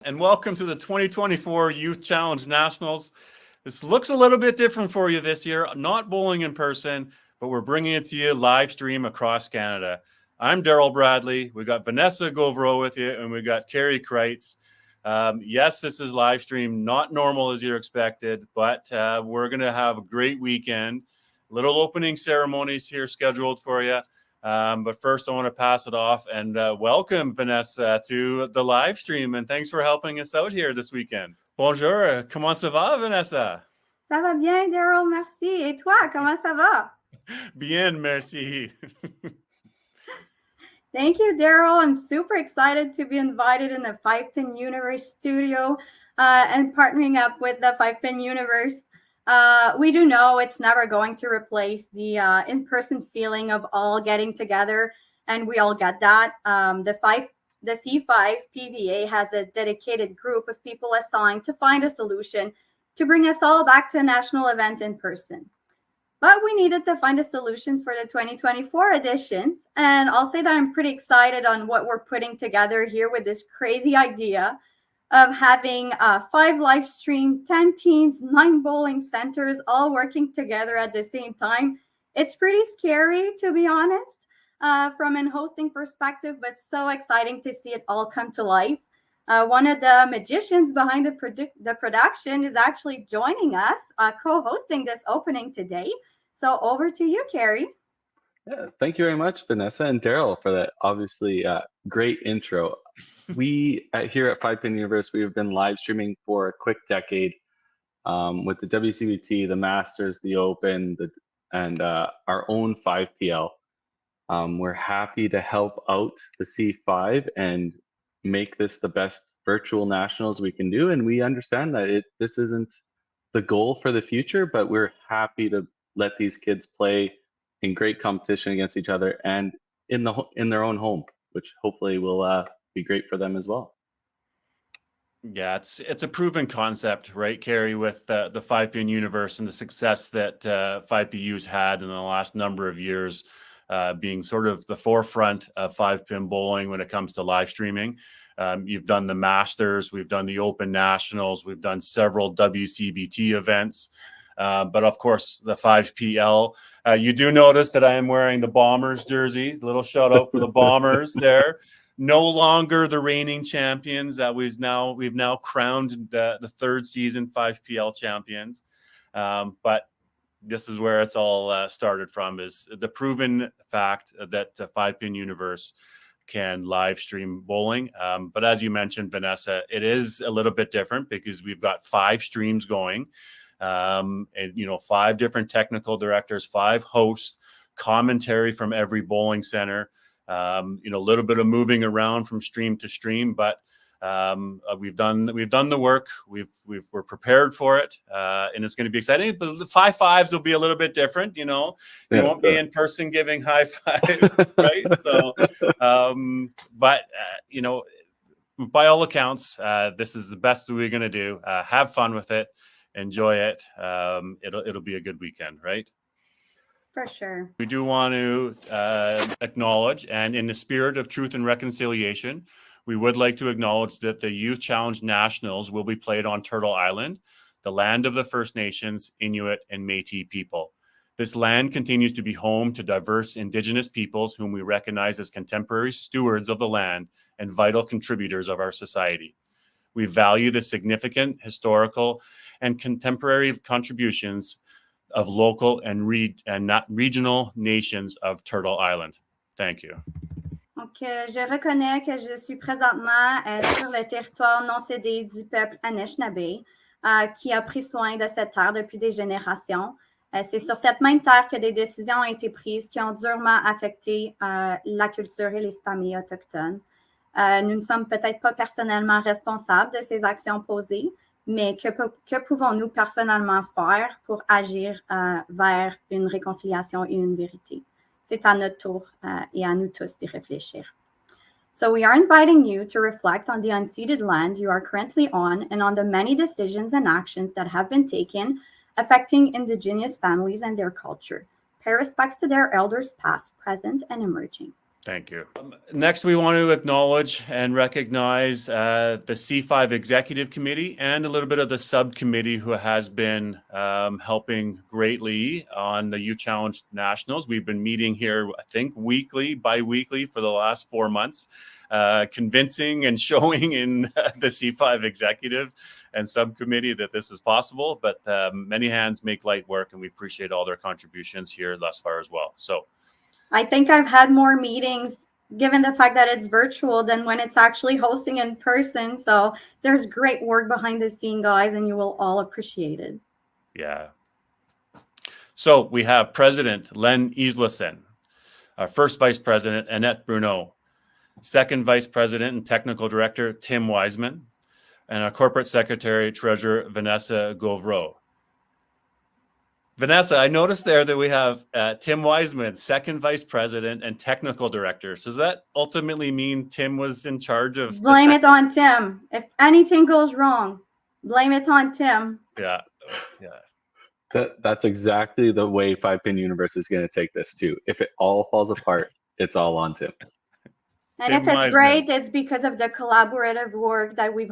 and welcome to the 2024 Youth Challenge Nationals. This looks a little bit different for you this year, not bowling in person, but we're bringing it to you live stream across Canada. I'm Daryl Bradley. We got Vanessa Govreau with you, and we got Carrie Kreitz. Yes, this is live stream, not normal as you're expected, but we're going to have a great weekend. Little opening ceremonies here scheduled for you. But first, I want to pass it off and welcome Vanessa to the live stream. And thanks for helping us out here this weekend. Bonjour, comment ça va, Vanessa? Ça va bien, Daryl, merci. Et toi, comment ça va? Bien, merci. Thank you, Daryl. I'm super excited to be invited in the Five Pin Universe studio and partnering up with the Five Pin Universe. We do know it's never going to replace the in-person feeling of all getting together, and we all get that. The C5 PBA has a dedicated group of people assigned to find a solution to bring us all back to a national event in person. But we needed to find a solution for the 2024 editions, and I'll say that I'm pretty excited on what we're putting together here with this crazy idea of having 5 live stream, 10 teams, 9 bowling centers all working together at the same time. It's pretty scary, to be honest, from an hosting perspective, but so exciting to see it all come to life. One of the magicians behind the production is actually joining us, co-hosting this opening today. So over to you, Carrie. Yeah, thank you very much, Vanessa and Daryl, for that obviously great intro. We here at Five Pin Universe, we have been live streaming for a quick decade with the WCBT, the Masters, the Open, and our own 5PL. We're happy to help out the C5 and make this the best virtual nationals we can do. And we understand that this isn't the goal for the future, but we're happy to let these kids play in great competition against each other and in their own home, which hopefully will be great for them as well. Yeah, it's a proven concept, right, Carrie, with the 5Pin Universe and the success that 5PU's had in the last number of years, being sort of the forefront of 5-pin bowling when it comes to live streaming. You've done the Masters, we've done the Open Nationals, we've done several WCBT events, but of course the 5PL. You do notice that I am wearing the Bombers jersey. A little shout out for the Bombers there. No longer the reigning champions. We've now crowned the third season 5PL champions. But this is where it's all started from, is the proven fact that the 5-Pin Universe can live stream bowling. But as you mentioned, Vanessa, it is a little bit different because we've got 5 streams going, and 5 different technical directors, 5 hosts, commentary from every bowling center. A little bit of moving around from stream to stream, but we've done the work. We're prepared for it, and it's going to be exciting. But the 5-5s will be a little bit different. You won't be in person giving high five, right? So, but by all accounts, this is the best we're going to do. Have fun with it, enjoy it. It'll be a good weekend, right? For sure. We do want to acknowledge, and in the spirit of truth and reconciliation, we would like to acknowledge that the Youth Challenge Nationals will be played on Turtle Island, the land of the First Nations, Inuit, and Métis people. This land continues to be home to diverse Indigenous peoples whom we recognize as contemporary stewards of the land and vital contributors of our society. We value the significant historical and contemporary contributions of local and regional nations of Turtle Island. Thank you. Donc, je reconnais que je suis présentement sur le territoire non cédé du peuple Anishinaabe, qui a pris soin de cette terre depuis des générations. C'est sur cette même terre que des décisions ont été prises qui ont durement affecté la culture et les familles autochtones. Nous ne sommes peut-être pas personnellement responsables de ces actions posées, mais que pouvons-nous personnellement faire pour agir vers une réconciliation et une vérité? C'est à notre tour et à nous tous d'y réfléchir. So we are inviting you to reflect on the unceded land you are currently on and on the many decisions and actions that have been taken affecting Indigenous families and their culture. Pay respects to their elders past, present, and emerging. Thank you. Next, we want to acknowledge and recognize the C5 Executive Committee and a little bit of the subcommittee who has been helping greatly on the Youth Challenge Nationals. We've been meeting here, I think, bi-weekly for the last 4 months, convincing and showing in the C5 Executive and subcommittee that this is possible. But many hands make light work, and we appreciate all their contributions here thus far as well. So I think I've had more meetings, given the fact that it's virtual, than when it's actually hosting in person. So there's great work behind the scene, guys, and you will all appreciate it. yeah. So we have President Len Islesen, our first Vice President Annette Bruneau, second Vice President and Technical Director Tim Wiseman, and our Corporate Secretary Treasurer Vanessa Gauvreau. Vanessa, I noticed there that we have Tim Wiseman, second Vice President and Technical Director. So does that ultimately mean Tim was in charge of? Blame it on Tim. If anything goes wrong, blame it on Tim. Yeah. That's exactly the way 5-Pin Universe is going to take this too. If it all falls apart, it's all on Tim. And Tim if it's Wiseman. great, it's because of the collaborative work that we've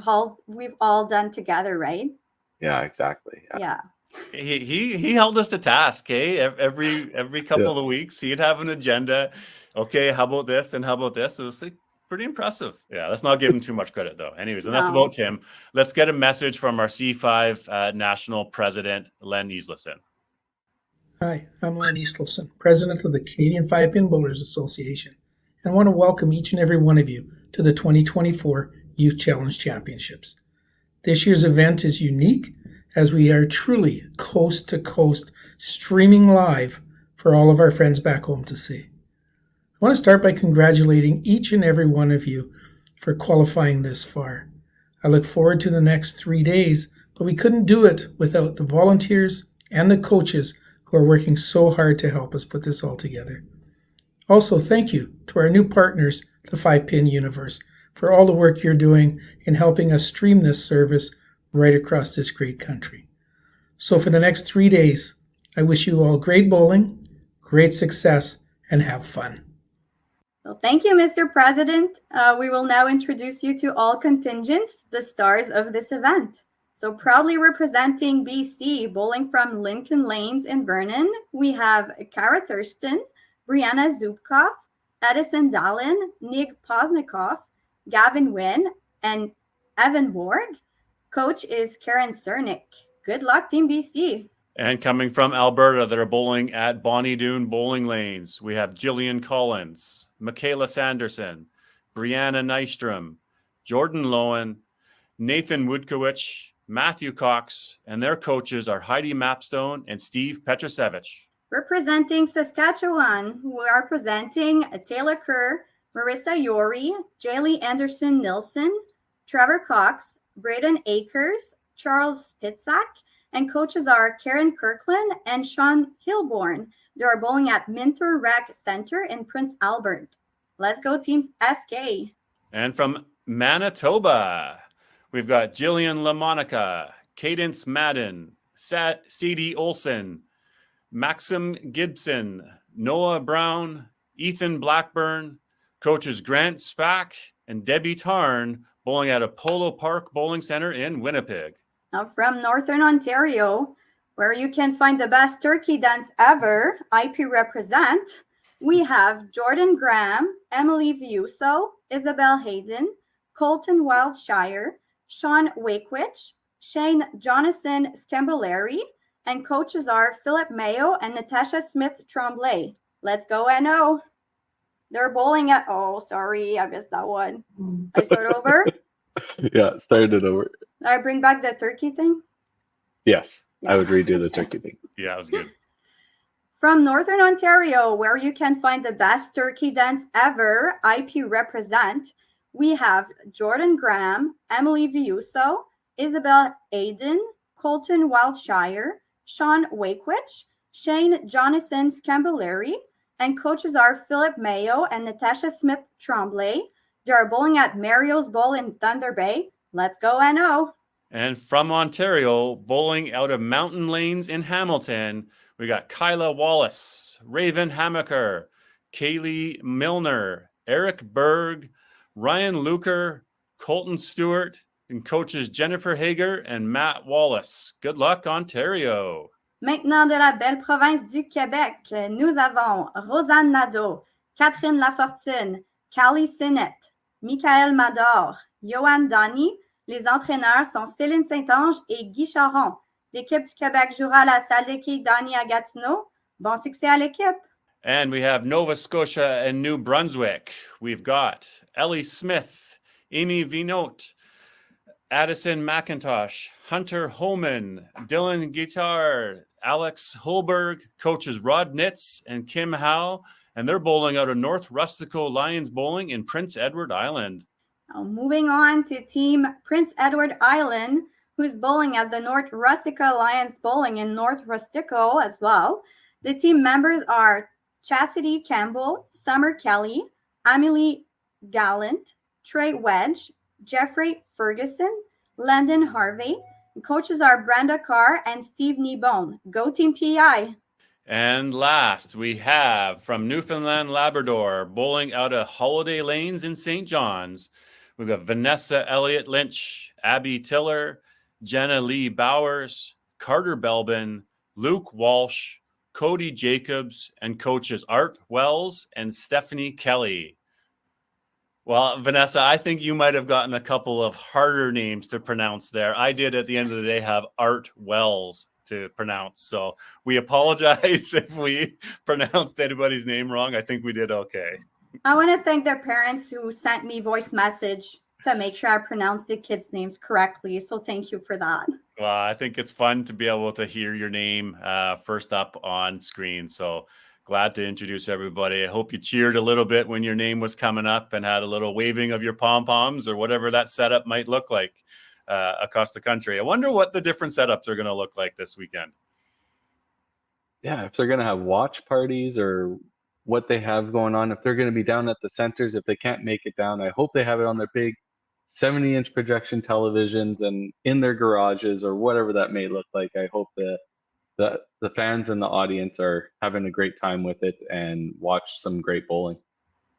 all done together, right? Yeah, exactly. Yeah. He held us to task, eh? Every couple of weeks, he'd have an agenda. Okay, how about this and how about this? It was like pretty impressive. Yeah, let's not give him too much credit though. Anyways, enough about Tim. Let's get a message from our C5 National President, Len Islesen. Hi, I'm Len Islesen, President of the Canadian 5-Pin Bowlers Association, and I want to welcome each and every one of you to the 2024 Youth Challenge Championships. This year's event is unique, as we are truly coast to coast streaming live for all of our friends back home to see. I want to start by congratulating each and every one of you for qualifying this far. I look forward to the next 3 days, but we couldn't do it without the volunteers and the coaches who are working so hard to help us put this all together. Also, thank you to our new partners, the 5-Pin Universe, for all the work you're doing in helping us stream this service right across this great country. So for the next 3 days, I wish you all great bowling, great success, and have fun. Well, thank you, Mr. President. We will now introduce you to all contingents, the stars of this event. So proudly representing BC, bowling from Lincoln Lanes in Vernon, we have Kara Thurston, Brianna Zubkov, Edison Dallin, Nig Poznikoff, Gavin Wynn, and Evan Borg. Coach is Karen Cernick. Good luck, Team BC. And coming from Alberta, that are bowling at Bonnie Doon Bowling Lanes, we have Jillian Collins, Michaela Sanderson, Brianna Nystrom, Jordan Lowen, Nathan Woodkowicz, Matthew Cox, and their coaches are Heidi Mapstone and Steve Petrosevich. Representing Saskatchewan, we are presenting Taylor Kerr, Marissa Yori, Jaylee Anderson-Nilsson, Trevor Cox, Braden Akers, Charles Spitzak, and coaches are Karen Kirkland and Sean Hilborn. They are bowling at Minter Rec Center in Prince Albert. Let's go, Team SK. And from Manitoba, we've got Jillian LaMonica, Cadence Madden, C.D. Olson, Maxim Gibson, Noah Brown, Ethan Blackburn, coaches Grant Spack and Debbie Tarn, bowling at Apollo Park Bowling Center in Winnipeg. Now from Northern Ontario, where you can find the best turkey dance ever, IP represent, we have Jordan Graham, Emily Viuso, Isabel Hayden, Colton Wildshire, Sean Wakewich, Shane Jonathan Scambolari, and coaches are Philip Mayo and Natasha Smith Tremblay. Let's go, NO. They're bowling at, I missed that one. I start over? Yeah, start it over. I bring back the turkey thing? Yes, I would redo the turkey thing. Yeah, that was good. From Northern Ontario, where you can find the best turkey dance ever, IP represent, we have Jordan Graham, Emily Viuso, Isabel Aiden, Colton Wildshire, Sean Wakewich, Shane Jonathan Scambolari, and coaches are Philip Mayo and Natasha Smith Tremblay. They are bowling at Mario's Bowl in Thunder Bay. Let's go, NO. And from Ontario, bowling out of Mountain Lanes in Hamilton, we got Kyla Wallace, Raven Hamaker, Kaylee Milner, Eric Berg, Ryan Luker, Colton Stewart, and coaches Jennifer Hager and Matt Wallace. Good luck, Ontario. Maintenant, de la belle province du Québec, nous avons Rosanne Nadeau, Catherine Lafortune, Callie Sinnett, Michael Mador, Johan Donny. Les entraîneurs sont Céline Saint-Ange et Guy Charon. L'équipe du Québec jouera à la salle de quilles Donny à Gatineau. Bon succès à l'équipe. And we have Nova Scotia and New Brunswick. We've got Ellie Smith, Amy Vinote, Addison McIntosh, Hunter Holman, Dylan Guitar, Alex Holberg, coaches Rod Nitz and Kim Howe, and they're bowling out of North Rustico Lions Bowling in Prince Edward Island. Now, moving on to Team Prince Edward Island, who's bowling at the North Rustico Lions Bowling in North Rustico as well. The team members are Chastity Campbell, Summer Kelly, Amelie Gallant, Trey Wedge, Jeffrey Ferguson, Landon Harvey. Coaches are Brenda Carr and Steve Kneebone. Go Team PEI. And last, we have from Newfoundland, Labrador, bowling out of Holiday Lanes in St. John's. We've got Vanessa Elliott Lynch, Abby Tiller, Jenna Lee Bowers, Carter Belbin, Luke Walsh, Cody Jacobs, and coaches Art Wells and Stephanie Kelly. Well, Vanessa, I think you might have gotten a couple of harder names to pronounce there. I did at the end of the day have Art Wells to pronounce. So we apologize if we pronounced anybody's name wrong. I think we did okay. I want to thank their parents who sent me voice message to make sure I pronounced the kids' names correctly. So thank you for that. Well, I think it's fun to be able to hear your name first up on screen. So glad to introduce everybody. I hope you cheered a little bit when your name was coming up and had a little waving of your pom-poms or whatever that setup might look like across the country. I wonder what the different setups are going to look like this weekend. Yeah, if they're going to have watch parties or what they have going on, if they're going to be down at the centers, if they can't make it down, I hope they have it on their big 70-inch projection televisions and in their garages or whatever that may look like. I hope that the fans and the audience are having a great time with it and watch some great bowling.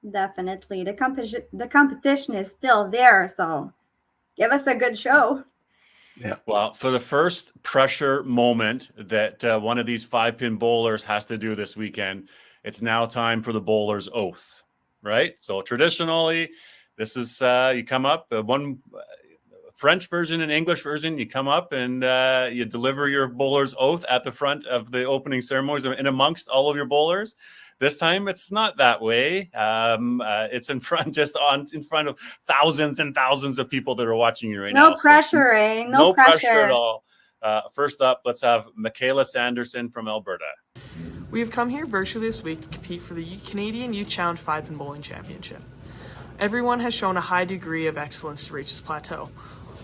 Definitely. The competition is still there, so give us a good show. Yeah. Well, for the first pressure moment that one of these 5-pin bowlers has to do this weekend, it's now time for the bowler's oath, right? So traditionally, this is you come up one French version and English version. You come up and you deliver your bowler's oath at the front of the opening ceremonies and amongst all of your bowlers. This time it's not that way. It's in front of thousands and thousands of people that are watching you right now. No pressure, eh? No pressure at all. First up, let's have Michaela Sanderson from Alberta. We have come here virtually this week to compete for the Canadian Youth Challenge 5-Pin Bowling Championship. Everyone has shown a high degree of excellence to reach this plateau.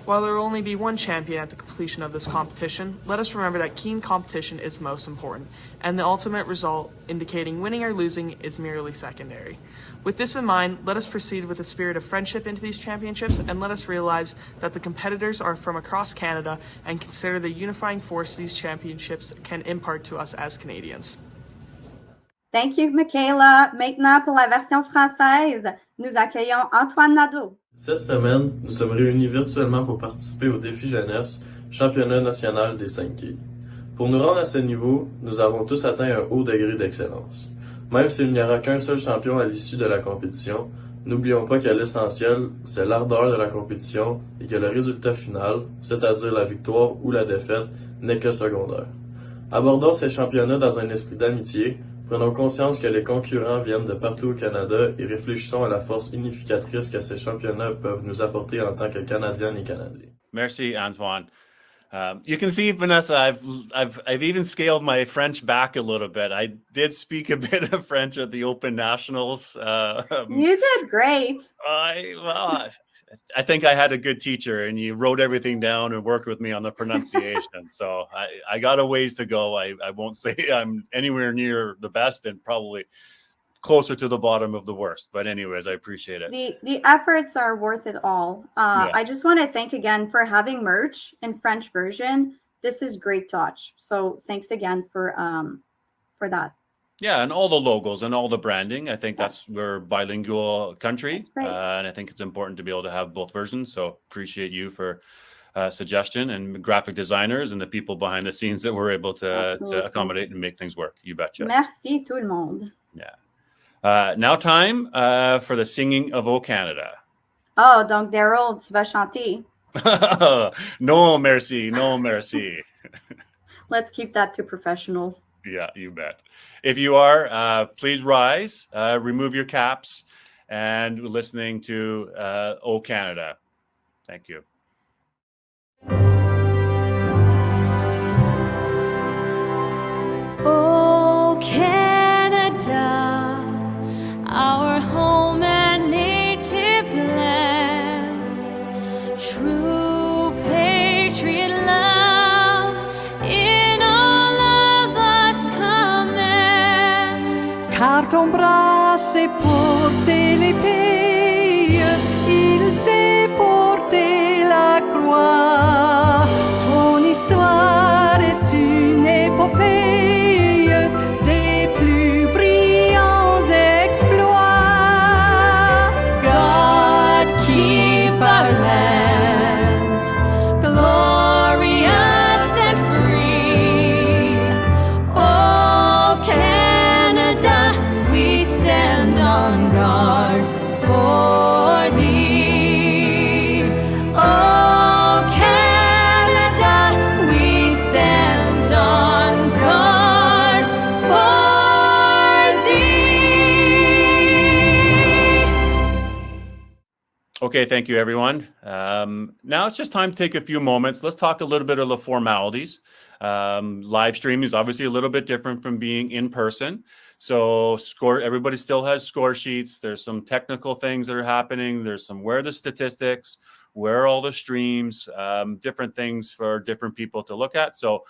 While there will only be one champion at the completion of this competition, let us remember that keen competition is most important, and the ultimate result indicating winning or losing is merely secondary. With this in mind, let us proceed with a spirit of friendship into these championships, and let us realize that the competitors are from across Canada and consider the unifying force these championships can impart to us as Canadians. Thank you, Michaela. Maintenant, pour la version française, nous accueillons Antoine Nadeau. Cette semaine, nous sommes réunis virtuellement pour participer au défi jeunesse, championnat national des 5 quilles. Pour nous rendre à ce niveau, nous avons tous atteint un haut degré d'excellence. Même s'il n'y aura qu'un seul champion à l'issue de la compétition, n'oublions pas que l'essentiel, c'est l'ardeur de la compétition et que le résultat final, c'est-à-dire la victoire ou la défaite, n'est que secondaire. Abordons ces championnats dans un esprit d'amitié. Prenons conscience que les concurrents viennent de partout au Canada et réfléchissons à la force unificatrice que ces championnats peuvent nous apporter en tant que Canadiennes et Canadiens. Merci, Antoine. You can see, Vanessa, I've even scaled my French back a little bit. I did speak a bit of French at the Open Nationals. You did great. I think I had a good teacher, and you wrote everything down and worked with me on the pronunciation. So I got a ways to go. I won't say I'm anywhere near the best and probably closer to the bottom of the worst. But anyways, I appreciate it. The efforts are worth it all. Yeah. I just want to thank again for having merch in French version. This is great touch. So thanks again for that. Yeah, and all the logos and all the branding. I think we're a bilingual country, That's great. and I think it's important to be able to have both versions. So appreciate you for suggestion, and graphic designers and the people behind the scenes that were able to accommodate and make things work. You betcha. Merci tout le monde. Yeah. Now time for the singing of O Canada. Oh, donc Daryl, tu vas chanter. No, merci. No, merci. Let's keep that to professionals. Yeah, you bet. If you are, please rise, remove your caps, and listening to O Canada. Thank you. O Canada, our home and native land, true patriot love in all of us command. Car ton bras s'est porté l'épée, il s'est porté la croix. Ton histoire est une épopée des plus brillants exploits. God keep our land glorious and free. Oh Canada, we stand on guard for thee. Oh Canada, we stand on guard for thee. Okay, thank you, everyone. Now it's just time to take a few moments. Let's talk a little bit of the formalities. Live streaming is obviously a little bit different from being in person. So everybody still has score sheets. There's some technical things that are happening. There's some where are the statistics, where are all the streams, different things for different people to look at. So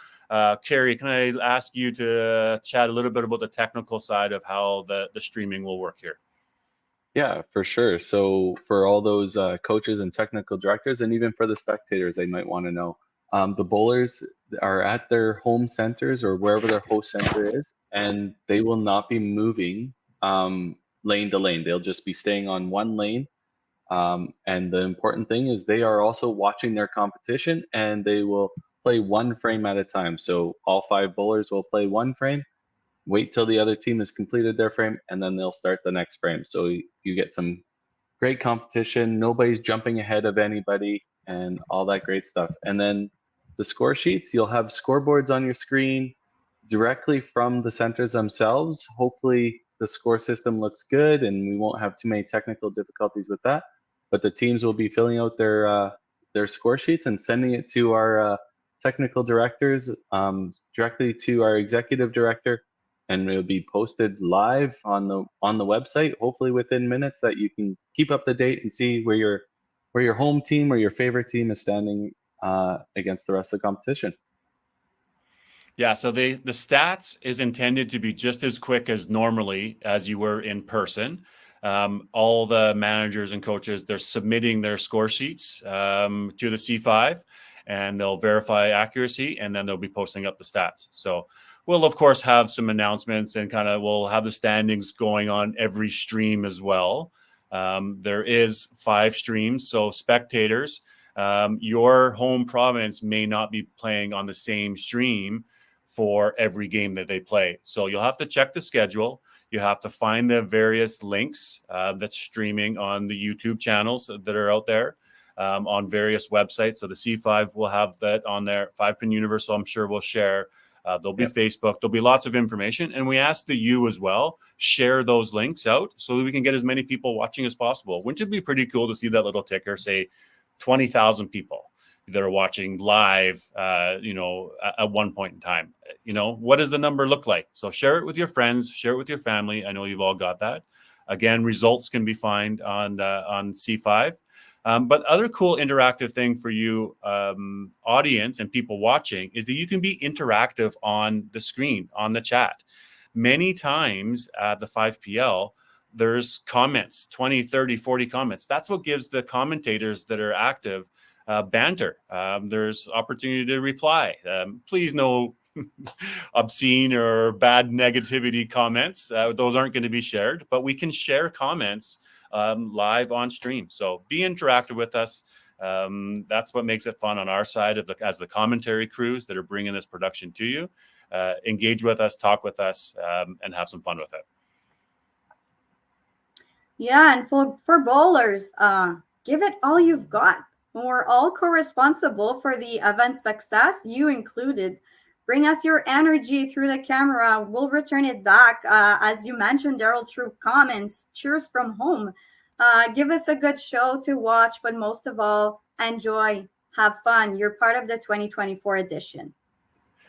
Carrie, can I ask you to chat a little bit about the technical side of how the streaming will work here? Yeah, for sure. So for all those coaches and technical directors, and even for the spectators, they might want to know, the bowlers are at their home centers or wherever their host center is, and they will not be moving lane to lane. They'll just be staying on one lane. And the important thing is they are also watching their competition, and they will play one frame at a time. So all 5 bowlers will play one frame, wait till the other team has completed their frame, and then they'll start the next frame. So you get some great competition. Nobody's jumping ahead of anybody and all that great stuff. And then the score sheets, you'll have scoreboards on your screen directly from the centers themselves. Hopefully the score system looks good and we won't have too many technical difficulties with that. But the teams will be filling out their score sheets and sending it to our technical directors, directly to our executive director, and it'll be posted live on the website, hopefully within minutes, that you can keep up to date and see where your home team or your favorite team is standing against the rest of the competition. Yeah, so the stats is intended to be just as quick as normally as you were in person. All the managers and coaches, they're submitting their score sheets to the C5, and they'll verify accuracy, and then they'll be posting up the stats. So we'll, of course, have some announcements, and we'll have the standings going on every stream as well. There is 5 streams, so spectators, your home province may not be playing on the same stream for every game that they play. So you'll have to check the schedule. You have to find the various links that's streaming on the YouTube channels that are out there, on various websites. So the C5 will have that on there. 5-Pin Universal, I'm sure, will share. There'll be Facebook. There'll be lots of information. And we ask that you as well share those links out so that we can get as many people watching as possible. Wouldn't it be pretty cool to see that little ticker say 20,000 people that are watching live, at one point in time? What does the number look like? So share it with your friends, share it with your family. I know you've all got that. Again, results can be found on C5. But other cool interactive thing for you, audience and people watching, is that you can be interactive on the screen, on the chat. Many times at the 5PL, there's comments, 20, 30, 40 comments. That's what gives the commentators that are active banter. There's opportunity to reply. Please no obscene or bad negativity comments. Those aren't going to be shared, but we can share comments live on stream. So be interactive with us. That's what makes it fun on our side of as the commentary crews that are bringing this production to you. Engage with us, talk with us, and have some fun with it. Yeah, and for bowlers, give it all you've got. We're all co-responsible for the event's success, you included. Bring us your energy through the camera. We'll return it back, as you mentioned, Daryl, through comments, cheers from home. Give us a good show to watch, but most of all, enjoy, have fun. You're part of the 2024 edition.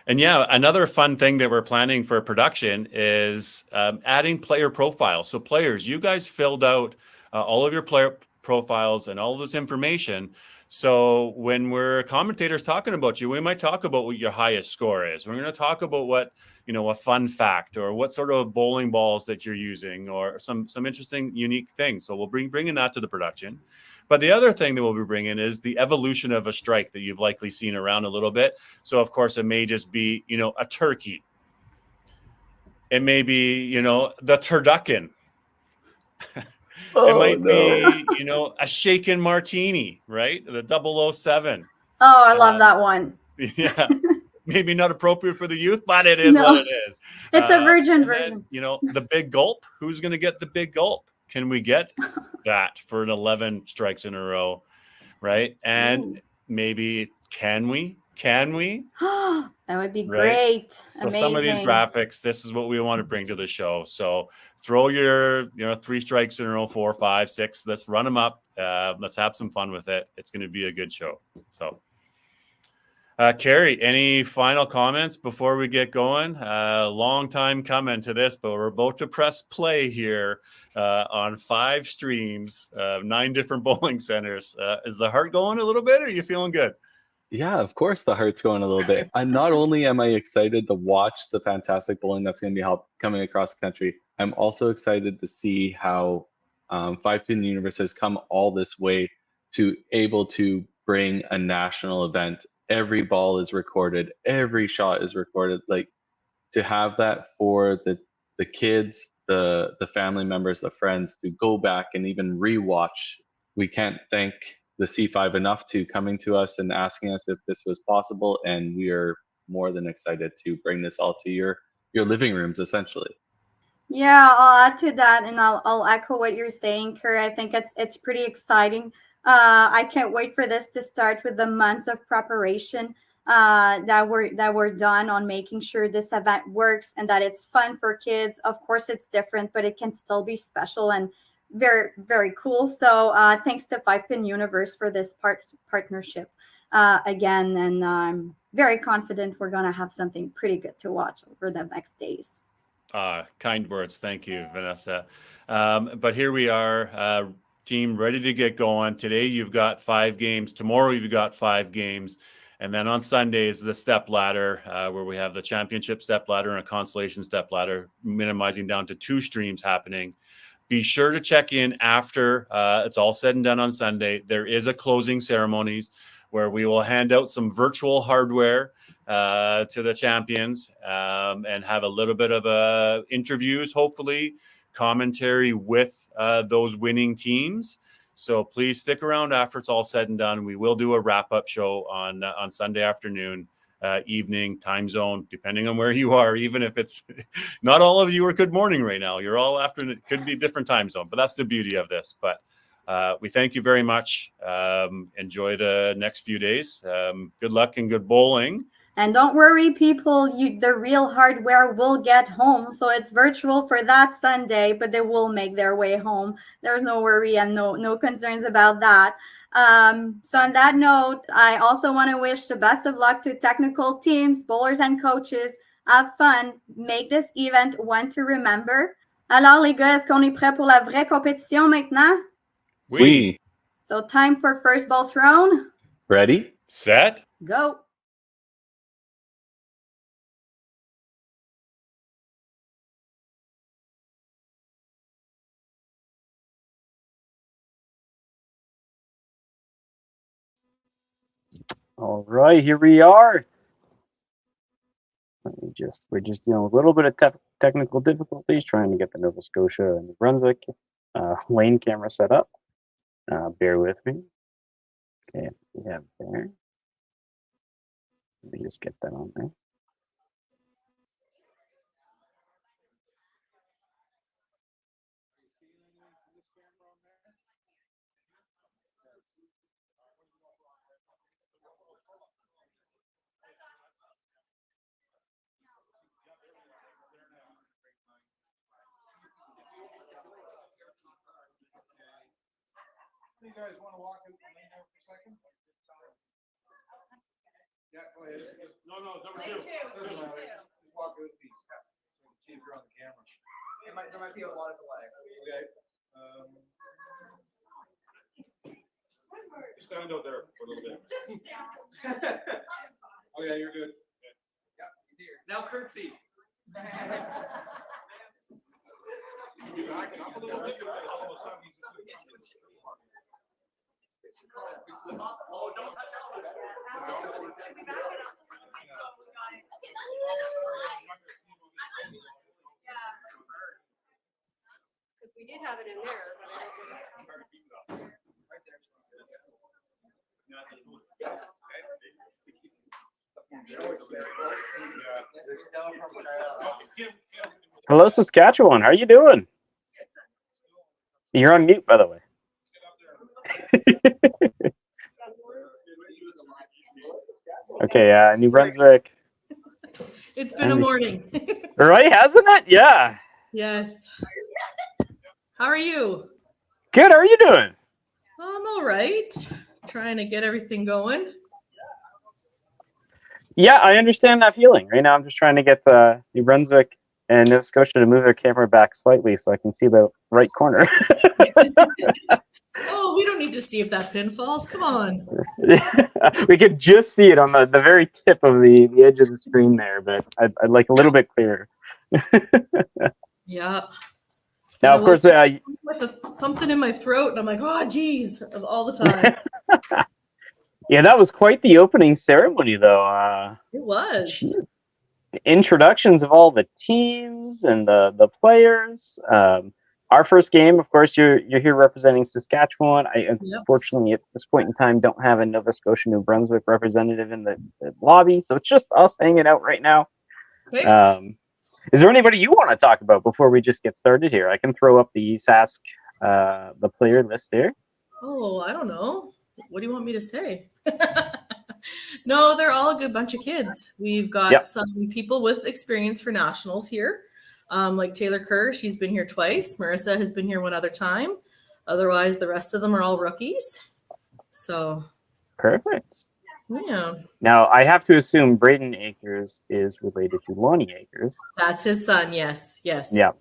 And yeah, another fun thing that we're planning for production is adding player profiles. So players, you guys filled out all of your player profiles and all of this information. So when we're commentators talking about you, we might talk about what your highest score is. We're going to talk about what, a fun fact or what sort of bowling balls that you're using or some interesting, unique things. So we'll bringing that to the production. But the other thing that we'll be bringing is the evolution of a strike that you've likely seen around a little bit. So, of course, it may just be, a turkey. It may be, the turducken. It might be, a shaken martini, right? The 007. Oh, I love that one. Yeah. Maybe not appropriate for the youth, but it is what it is. It's a virgin version. Then, the big gulp. Who's going to get the big gulp? Can we get that for an 11 strikes in a row, right? And maybe can we? That would be right? Great. So some of these graphics, this is what we want to bring to the show. So throw your 3 strikes in a row, 4, 5, 6. Let's run them up. Let's have some fun with it. It's going to be a good show. So Carrie, any final comments before we get going? Long time coming to this, but we're about to press play here on 5 streams, 9 different bowling centers. Is the heart going a little bit, or are you feeling good? Yeah, of course the heart's going a little bit. Not only am I excited to watch the fantastic bowling that's going to be coming across the country, I'm also excited to see how 5-Pin Universe has come all this way to able to bring a national event. Every ball is recorded, every shot is recorded. Like, to have that for the kids, the family members, the friends to go back and even rewatch. We can't thank the C5 enough to coming to us and asking us if this was possible, and we are more than excited to bring this all to your living rooms, essentially. Yeah, I'll add to that, and I'll echo what you're saying, Kerr. I think it's pretty exciting. I can't wait for this to start with the months of preparation that were done on making sure this event works and that it's fun for kids. Of course, it's different, but it can still be special and very, very cool. So thanks to 5-Pin Universe for this partnership again. And I'm very confident we're going to have something pretty good to watch over the next days. Kind words. Thank you, Vanessa. But here we are, team ready to get going. Today you've got 5 games. Tomorrow you've got 5 games. And then on Sunday is the step ladder, where we have the championship step ladder and a consolation step ladder, minimizing down to 2 streams happening. Be sure to check in after it's all said and done on Sunday. There is a closing ceremonies where we will hand out some virtual hardware to the champions and have a little bit of interviews, hopefully, commentary with those winning teams. So please stick around after it's all said and done. We will do a wrap-up show on Sunday afternoon, evening, time zone, depending on where you are, even if it's not all of you are good morning right now. You're all afternoon. It could be different time zone, but that's the beauty of this. But we thank you very much. Enjoy the next few days. Good luck and good bowling. And don't worry, people, the real hardware will get home. So it's virtual for that Sunday, but they will make their way home. There's no worry and no concerns about that. So on that note, I also want to wish the best of luck to technical teams, bowlers and coaches. Have fun. Make this event one to remember. Alors les gars, est-ce qu'on est prêt pour la vraie compétition maintenant? Oui. So time for first ball thrown. Ready? Set. Go. All right, here we are. We're just dealing with a little bit of technical difficulties trying to get the Nova Scotia and New Brunswick lane camera set up. Bear with me. Okay, we have there. Let me just get that on there. You guys want to walk in there for a second? Yeah, go ahead. No, number two. Doesn't matter. Just walk in a piece. See if you're on the camera. There might be a lot of delay. Okay. Stand out there for a little bit. Oh yeah, you're good. Yeah. Now curtsy. You back up a little bit. All of a sudden he's just oh, don't touch all this. Because we did have it in there. Hello, Saskatchewan. How are you doing? You're on mute, by the way. Okay, New Brunswick. It's been a morning. Right, hasn't it? Yeah. Yes. How are you? Good. How are you doing? I'm all right. Trying to get everything going. Yeah, I understand that feeling. Right now, I'm just trying to get New Brunswick and Nova Scotia to move their camera back slightly so I can see the right corner. Oh, we don't need to see if that pin falls. Come on. We could just see it on the very tip of the edge of the screen there, but I'd like a little bit clearer. Yeah. Now, of course, with something in my throat, and I'm like, oh, geez, all the time. Yeah, that was quite the opening ceremony, though. It was. Introductions of all the teams and the players. Our first game, of course, you're here representing Saskatchewan. I unfortunately at this point in time don't have a Nova Scotia New Brunswick representative in the lobby, so it's just us hanging out right now. Okay. Is there anybody you want to talk about before we just get started here? I can throw up the Sask the player list there. Oh, I don't know. What do you want me to say? No, they're all a good bunch of kids. We've got some people with experience for nationals here. Like Taylor Kerr, she's been here twice. Marissa has been here one other time. Otherwise, the rest of them are all rookies. So perfect. Yeah. Now, I have to assume Braden Akers is related to Lonnie Akers. That's his son. Yes. Yeah.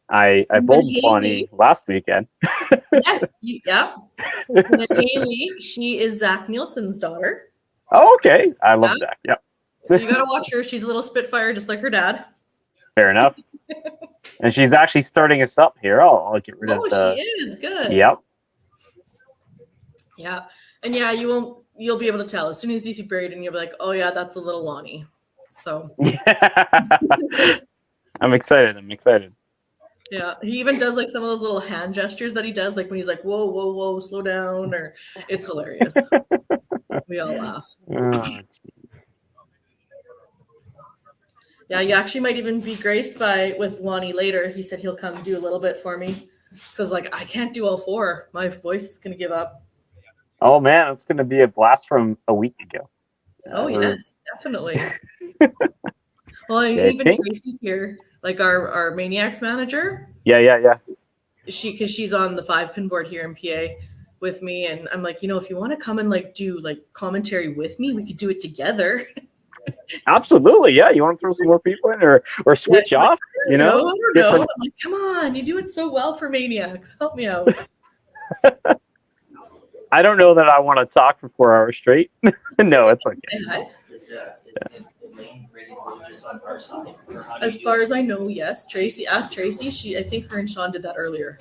I bowled Lonnie last weekend. Yes. Yeah. And then Haley, she is Zach Nielsen's daughter. Oh, okay. I love Zach. Yeah. So you got to watch her. She's a little spitfire, just like her dad. Fair enough. And she's actually starting us up here. I'll get rid of the... Oh, she is. Good. Yep. Yeah. And yeah, you'll be able to tell. As soon as you see Braden, you'll be like, oh yeah, that's a little Lonnie. So I'm excited. Yeah. He even does like some of those little hand gestures that he does, like when he's like, whoa, slow down, or it's hilarious. We all laugh. Oh, yeah, you actually might even be graced with Lonnie later. He said he'll come do a little bit for me. Because like I can't do all four. My voice is gonna give up. Oh man, it's gonna be a blast from a week ago. Oh yes, definitely. Well, even Tracy's here, like our Maniacs manager. Yeah. She's on the 5-pin board here in PA with me, and I'm like, if you want to come and like do like commentary with me, we could do it together. Absolutely, yeah. You want to throw some more people in, or switch off? I don't know. I'm like, come on, you do it so well for Maniacs. Help me out. I don't know that I want to talk for 4 hours straight. No, it's okay. Is the lane ready to go just on our side? As far as I know, yes. Tracy, ask Tracy. I think her and Sean did that earlier.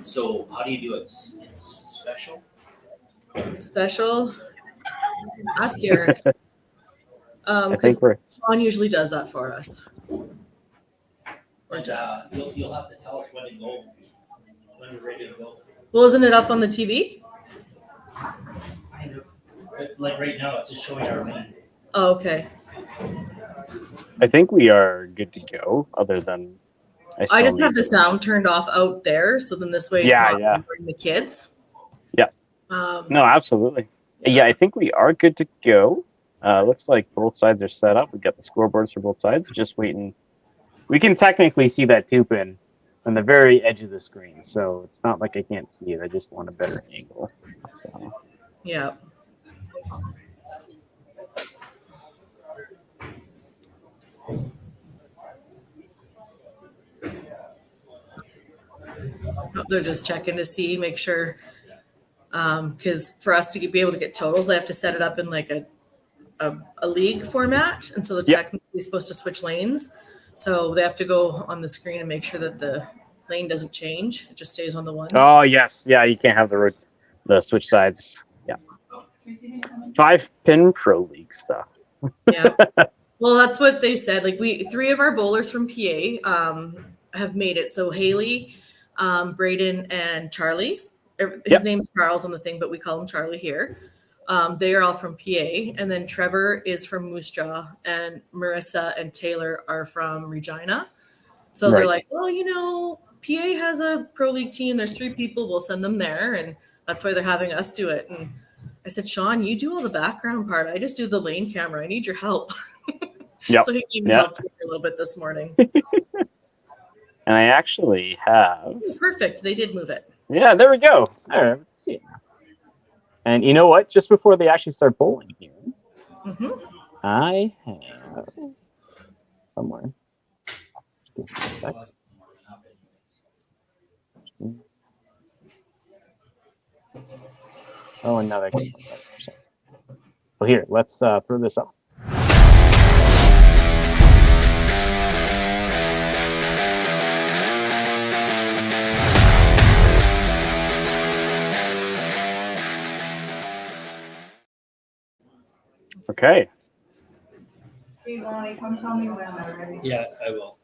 So how do you do it? It's special. Special. Ask Derek. I think we're. Sean usually does that for us. Or And, Jack. you'll have to tell us when to go, when we're ready to go. Well, isn't it up on the TV? Kind of. But like right now, it's just showing our lane. Oh, okay. I think we are good to go. Other than I just have the sound turned off out there, so then this way it's not bothering the kids. Yeah. No, absolutely. Yeah, I think we are good to go. Looks like both sides are set up. We've got the scoreboards for both sides. Just waiting. We can technically see that 2-pin on the very edge of the screen, so it's not like I can't see it. I just want a better angle. So. Yeah. They're just checking to see, make sure, because for us to be able to get totals, I have to set it up in like a league format, and so it's technically supposed to switch lanes. So they have to go on the screen and make sure that the lane doesn't change; it just stays on the one. Oh yes, yeah. You can't have the switch sides. Yeah. 5-pin pro league stuff. Yeah. Well, that's what they said. Like 3 of our bowlers from PA have made it. So Haley, Braden, and Charlie. His name's Charles on the thing, but we call him Charlie here. They are all from PA. And then Trevor is from Moose Jaw, and Marissa and Taylor are from Regina. So they're like, well, you know, PA has a pro league team. There's 3 people. We'll send them there. And that's why they're having us do it. And I said, Sean, you do all the background part. I just do the lane camera. I need your help. So he gave me help a little bit this morning. And I actually have. Oh, perfect. They did move it. Yeah, there we go. All right, let's see. And you know what? Just before they actually start bowling here, I have somewhere. Oh, and now they can. Well, here, let's throw this up. Okay. Hey, Lonnie, come tell me when I'm ready. Yeah, I will.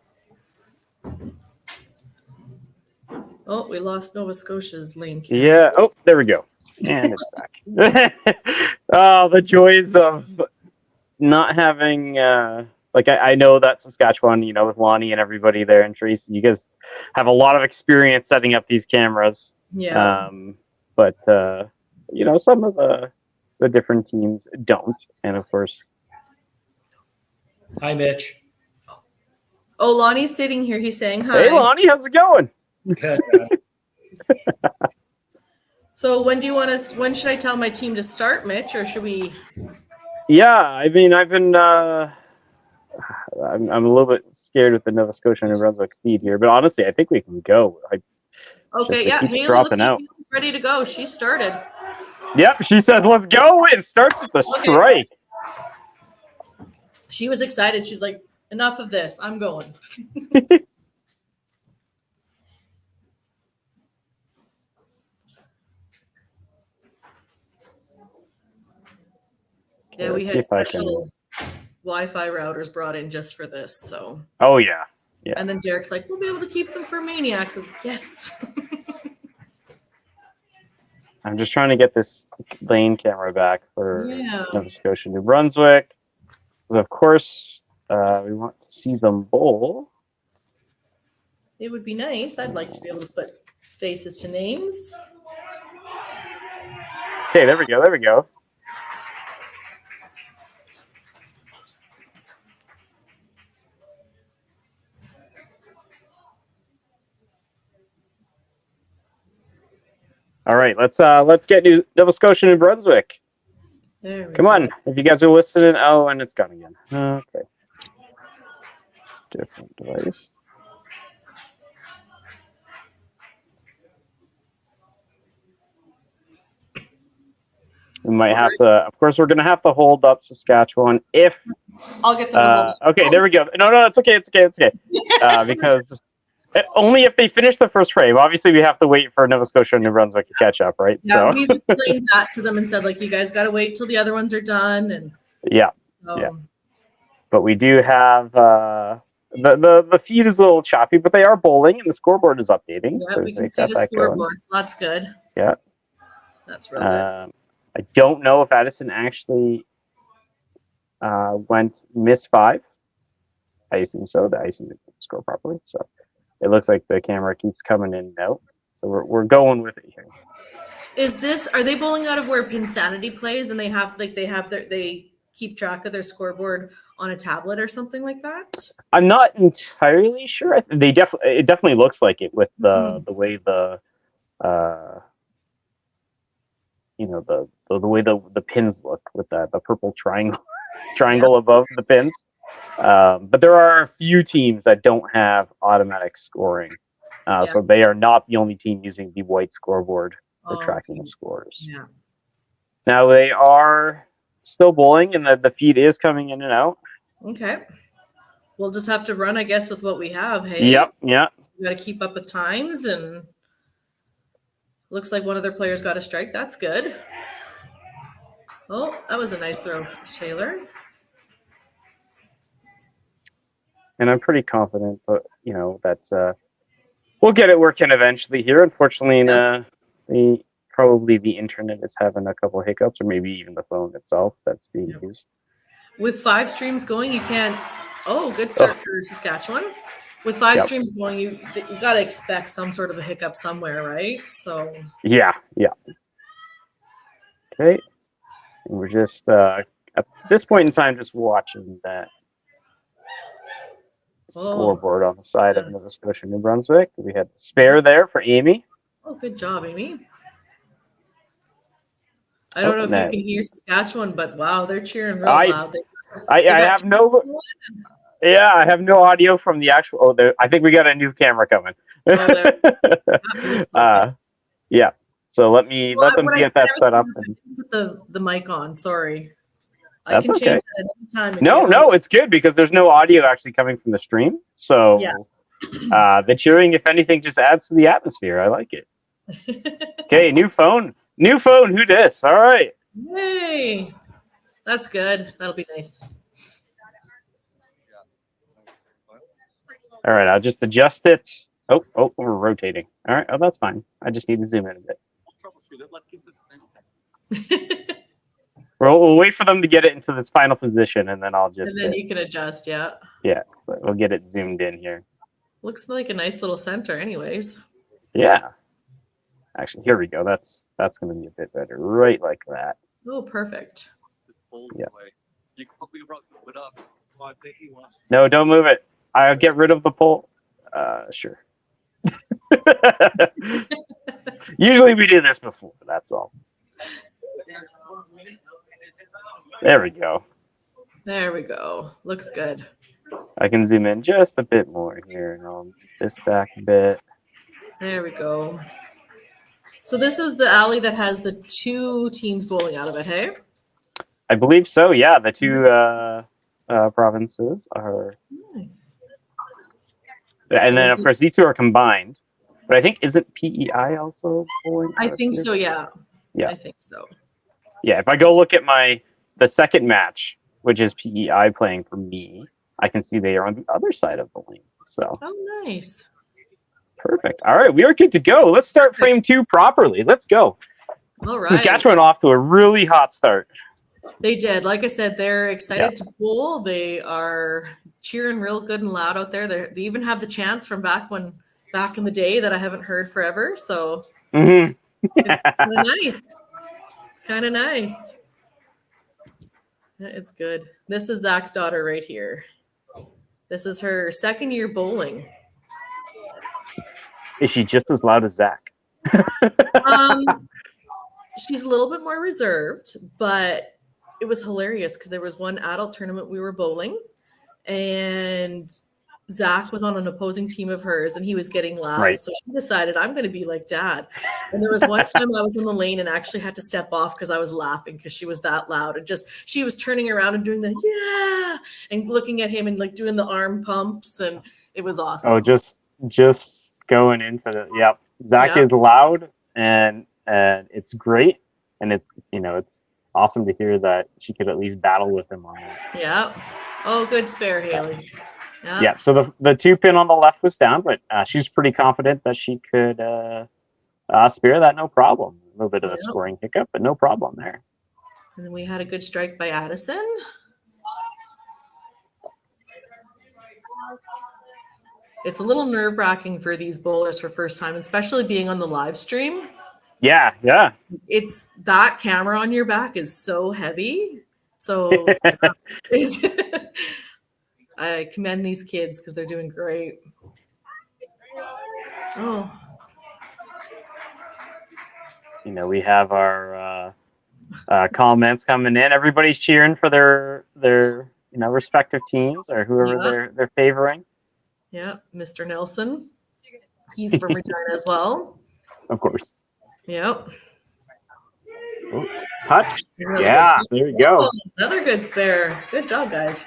Oh, we lost Nova Scotia's lane camera. Yeah. Oh, there we go. And it's back. Oh, the joys of not having. Like I know that Saskatchewan, you know, with Lonnie and everybody there and Tracy, you guys have a lot of experience setting up these cameras. Yeah. But you know, some of the different teams don't, and of course. Hi, Mitch. Oh, Lonnie's sitting here. He's saying hi. Hey, Lonnie, how's it going? Good. So when should I tell my team to start, Mitch, or should we? Yeah, I mean, I've been. I'm a little bit scared with the Nova Scotia and New Brunswick feed here, but honestly, I think we can go. Okay, yeah, Haley looks like she's ready to go. She started. Yep, she says, "Let's go." It starts with the strike. She was excited. She's like, "Enough of this. I'm going." Yeah, we had special Wi-Fi routers brought in just for this. So. Oh yeah, yeah. And then Derek's like, "We'll be able to keep them for Maniacs." I was like, yes. I'm just trying to get this lane camera back for Nova Scotia, New Brunswick. Because of course, we want to see them bowl. It would be nice. I'd like to be able to put faces to names. Okay, there we go. There we go. All right, let's get Nova Scotia and New Brunswick. Come on, if you guys are listening. Oh, and it's gone again. Okay. Different device. We might have to. Of course, we're gonna have to hold up Saskatchewan if. I'll get them. Okay, there we go. No, it's okay. It's okay. Because. Only if they finish the first frame. Obviously, we have to wait for Nova Scotia and New Brunswick to catch up, right? Yeah, we've explained that to them and said, like, you guys got to wait till the other ones are done. And yeah. But we do have the feed is a little choppy, but they are bowling and the scoreboard is updating. Yeah, so we can they've see got the that going. scoreboard, so that's good. Yeah. That's real good. I don't know if Addison actually went miss 5. I assume so. The icing didn't score properly. So it looks like the camera keeps coming in and out. So we're going with it here. Are they bowling out of where Pinsanity plays and they keep track of their scoreboard on a tablet or something like that? I'm not entirely sure. It definitely looks like it with the way the the way the pins look with the purple triangle above the pins. But there are a few teams that don't have automatic scoring. So they are not the only team using the white scoreboard for tracking the scores. Yeah. Now they are still bowling, and the feed is coming in and out. Okay. We'll just have to run, I guess, with what we have. Hey. Yep. Yeah. We got to keep up with times, and looks like one of their players got a strike. That's good. Oh, that was a nice throw, Taylor. And I'm pretty confident, that we'll get it working eventually here. Unfortunately, probably the internet is having a couple hiccups, or maybe even the phone itself that's being used. With 5 streams going, you can't. Oh, good start for Saskatchewan. With 5 streams going, you got to expect some sort of a hiccup somewhere, right? So. Yeah. Okay. And we're just at this point in time just watching that scoreboard on the side of Nova Scotia, New Brunswick. We had the spare there for Amy. Oh, good job, Amy. I don't know if you can hear Saskatchewan, but wow, they're cheering real loud. I have no audio from the actual. I think we got a new camera coming. Yeah. So let them get that set up. And put the mic on. Sorry. I That's can okay. change that at any time. No, it's good because there's no audio actually coming from the stream. So the cheering, if anything, just adds to the atmosphere. I like it. Okay, new phone. Who dis? All right. Yay. That's good. That'll be nice. All right, I'll just adjust it. Oh, we're rotating. All right, that's fine. I just need to zoom in a bit. We'll wait for them to get it into this final position, and then I'll just. And then you can adjust, yeah. Yeah, we'll get it zoomed in here. Looks like a nice little center, anyways. Yeah. Actually, here we go. That's going to be a bit better, right like that. Oh, perfect. Yeah. No, don't move it. I'll get rid of the pole. Sure. Usually we do this before, that's all. There we go. There we go. Looks good. I can zoom in just a bit more here, and I'll move this back a bit. There we go. So this is the alley that has the 2 teams bowling out of it, hey? I believe so, yeah. The 2 provinces are... Nice. And then, of course, these 2 are combined. But I think, isn't PEI also bowling? I think so, yeah. Yeah. I think so. Yeah, if I go look at the second match, which is PEI playing for me, I can see they are on the other side of the lane. So. Oh, nice. Perfect. All right, we are good to go. Let's start frame 2 properly. Let's go. All right. Saskatchewan off to a really hot start. They did. Like I said, they're excited to bowl. They are cheering real good and loud out there. They even have the chants from back in the day that I haven't heard forever. So it's kind of nice. It's kind of nice. It's good. This is Zach's daughter right here. This is her 2nd year bowling. Is she just as loud as Zach? She's a little bit more reserved, but it was hilarious because there was one adult tournament we were bowling, and Zach was on an opposing team of hers, and he was getting loud. Right. So she decided, I'm going to be like Dad. And there was one time I was in the lane and actually had to step off because I was laughing because she was that loud. And she was turning around and doing the and looking at him and like doing the arm pumps, and it was awesome. Oh, just going in for the Zach is loud and it's great, and it's awesome to hear that she could at least battle with him on that. Yeah. Oh, good spare, Haley. Yeah. So the 2 pin on the left was down, but she's pretty confident that she could spare that no problem. A little bit of a scoring hiccup, but no problem there. And then we had a good strike by Addison. It's a little nerve-wracking for these bowlers for first time, especially being on the live stream. Yeah. It's that camera on your back is so heavy. So I commend these kids because they're doing great. Oh. We have our comments coming in. Everybody's cheering for their respective teams or whoever they're favoring. Yeah, Mr. Nelson. He's from Regina as well. Of course. Yep. Ooh, touch. Yeah, there you go. Oh, another good spare. Good job, guys.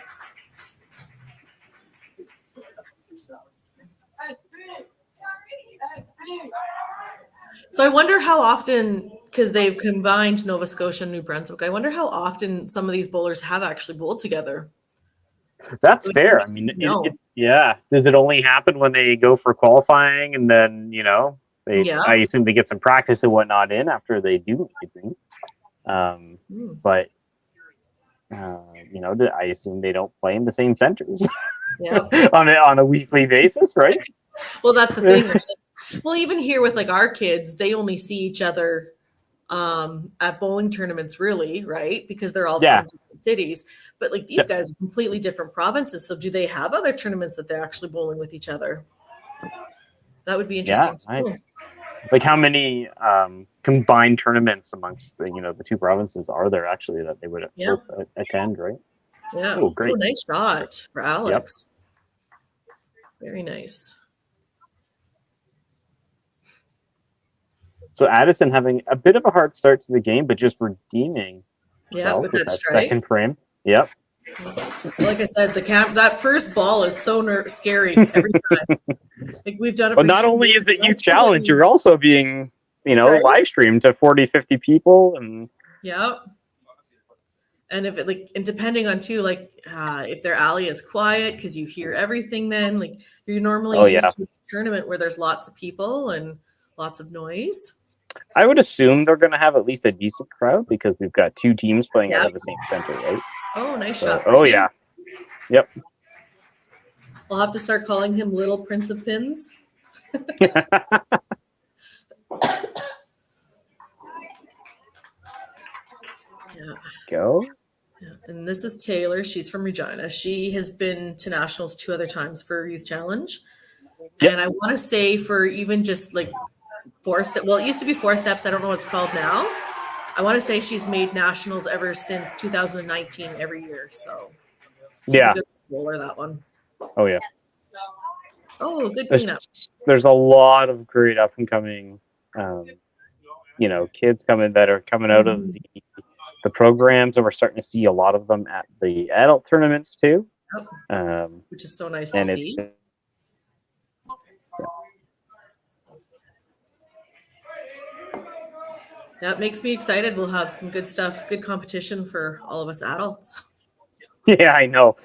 So I wonder how often, because they've combined Nova Scotia and New Brunswick, I wonder how often some of these bowlers have actually bowled together. That's fair. I mean, yeah. Does it only happen when they go for qualifying and then, I assume they get some practice and whatnot in after they do anything. But, I assume they don't play in the same centers on a weekly basis, right? Well, that's the thing. Right? Well, even here with like our kids, they only see each other at bowling tournaments, really, right? Because they're all from different cities. But like these guys are completely different provinces. So do they have other tournaments that they're actually bowling with each other? That would be interesting. Like how many combined tournaments amongst the two provinces are there actually that they would both attend, right? Yeah. Oh, great. Nice shot for Alex. Very nice. So Addison having a bit of a hard start to the game, but just redeeming. With that strike. Second frame. Yep. Like I said, that first ball is so scary every time. Like we've done it. But not only is it you challenge, you're also being, live streamed to 40, 50 people, and and if it and depending on too, if their alley is quiet because you hear everything, then you're normally used to a tournament where there's lots of people and lots of noise. I would assume they're going to have at least a decent crowd because we've got two teams playing out of the same center, right? Oh, nice shot. Oh, yeah. Yep. I'll have to start calling him Little Prince of Pins. Go. Yeah. And this is Taylor. She's from Regina. She has been to nationals 2 other times for Youth Challenge. Yep. And I want to say for even just it used to be 4 steps. I don't know what it's called now. I want to say she's made nationals ever since 2019 every year. So she's a good bowler, that one. Oh, yeah. Oh, good cleanup. There's a lot of great up and coming, kids that are coming out of the programs, and we're starting to see a lot of them at the adult tournaments too. Yep. Which is so nice to see. Yeah, it makes me excited. We'll have some good stuff, good competition for all of us adults. Yeah, I know.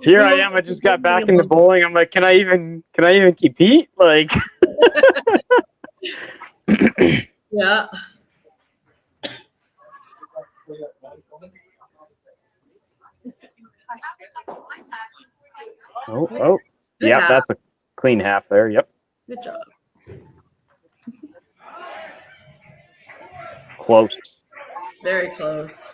Here I am. I just got back into bowling. I'm like, can I even compete? Like, yeah. Oh, yeah, that's a clean half there. Yep. Good job. Close. Very close.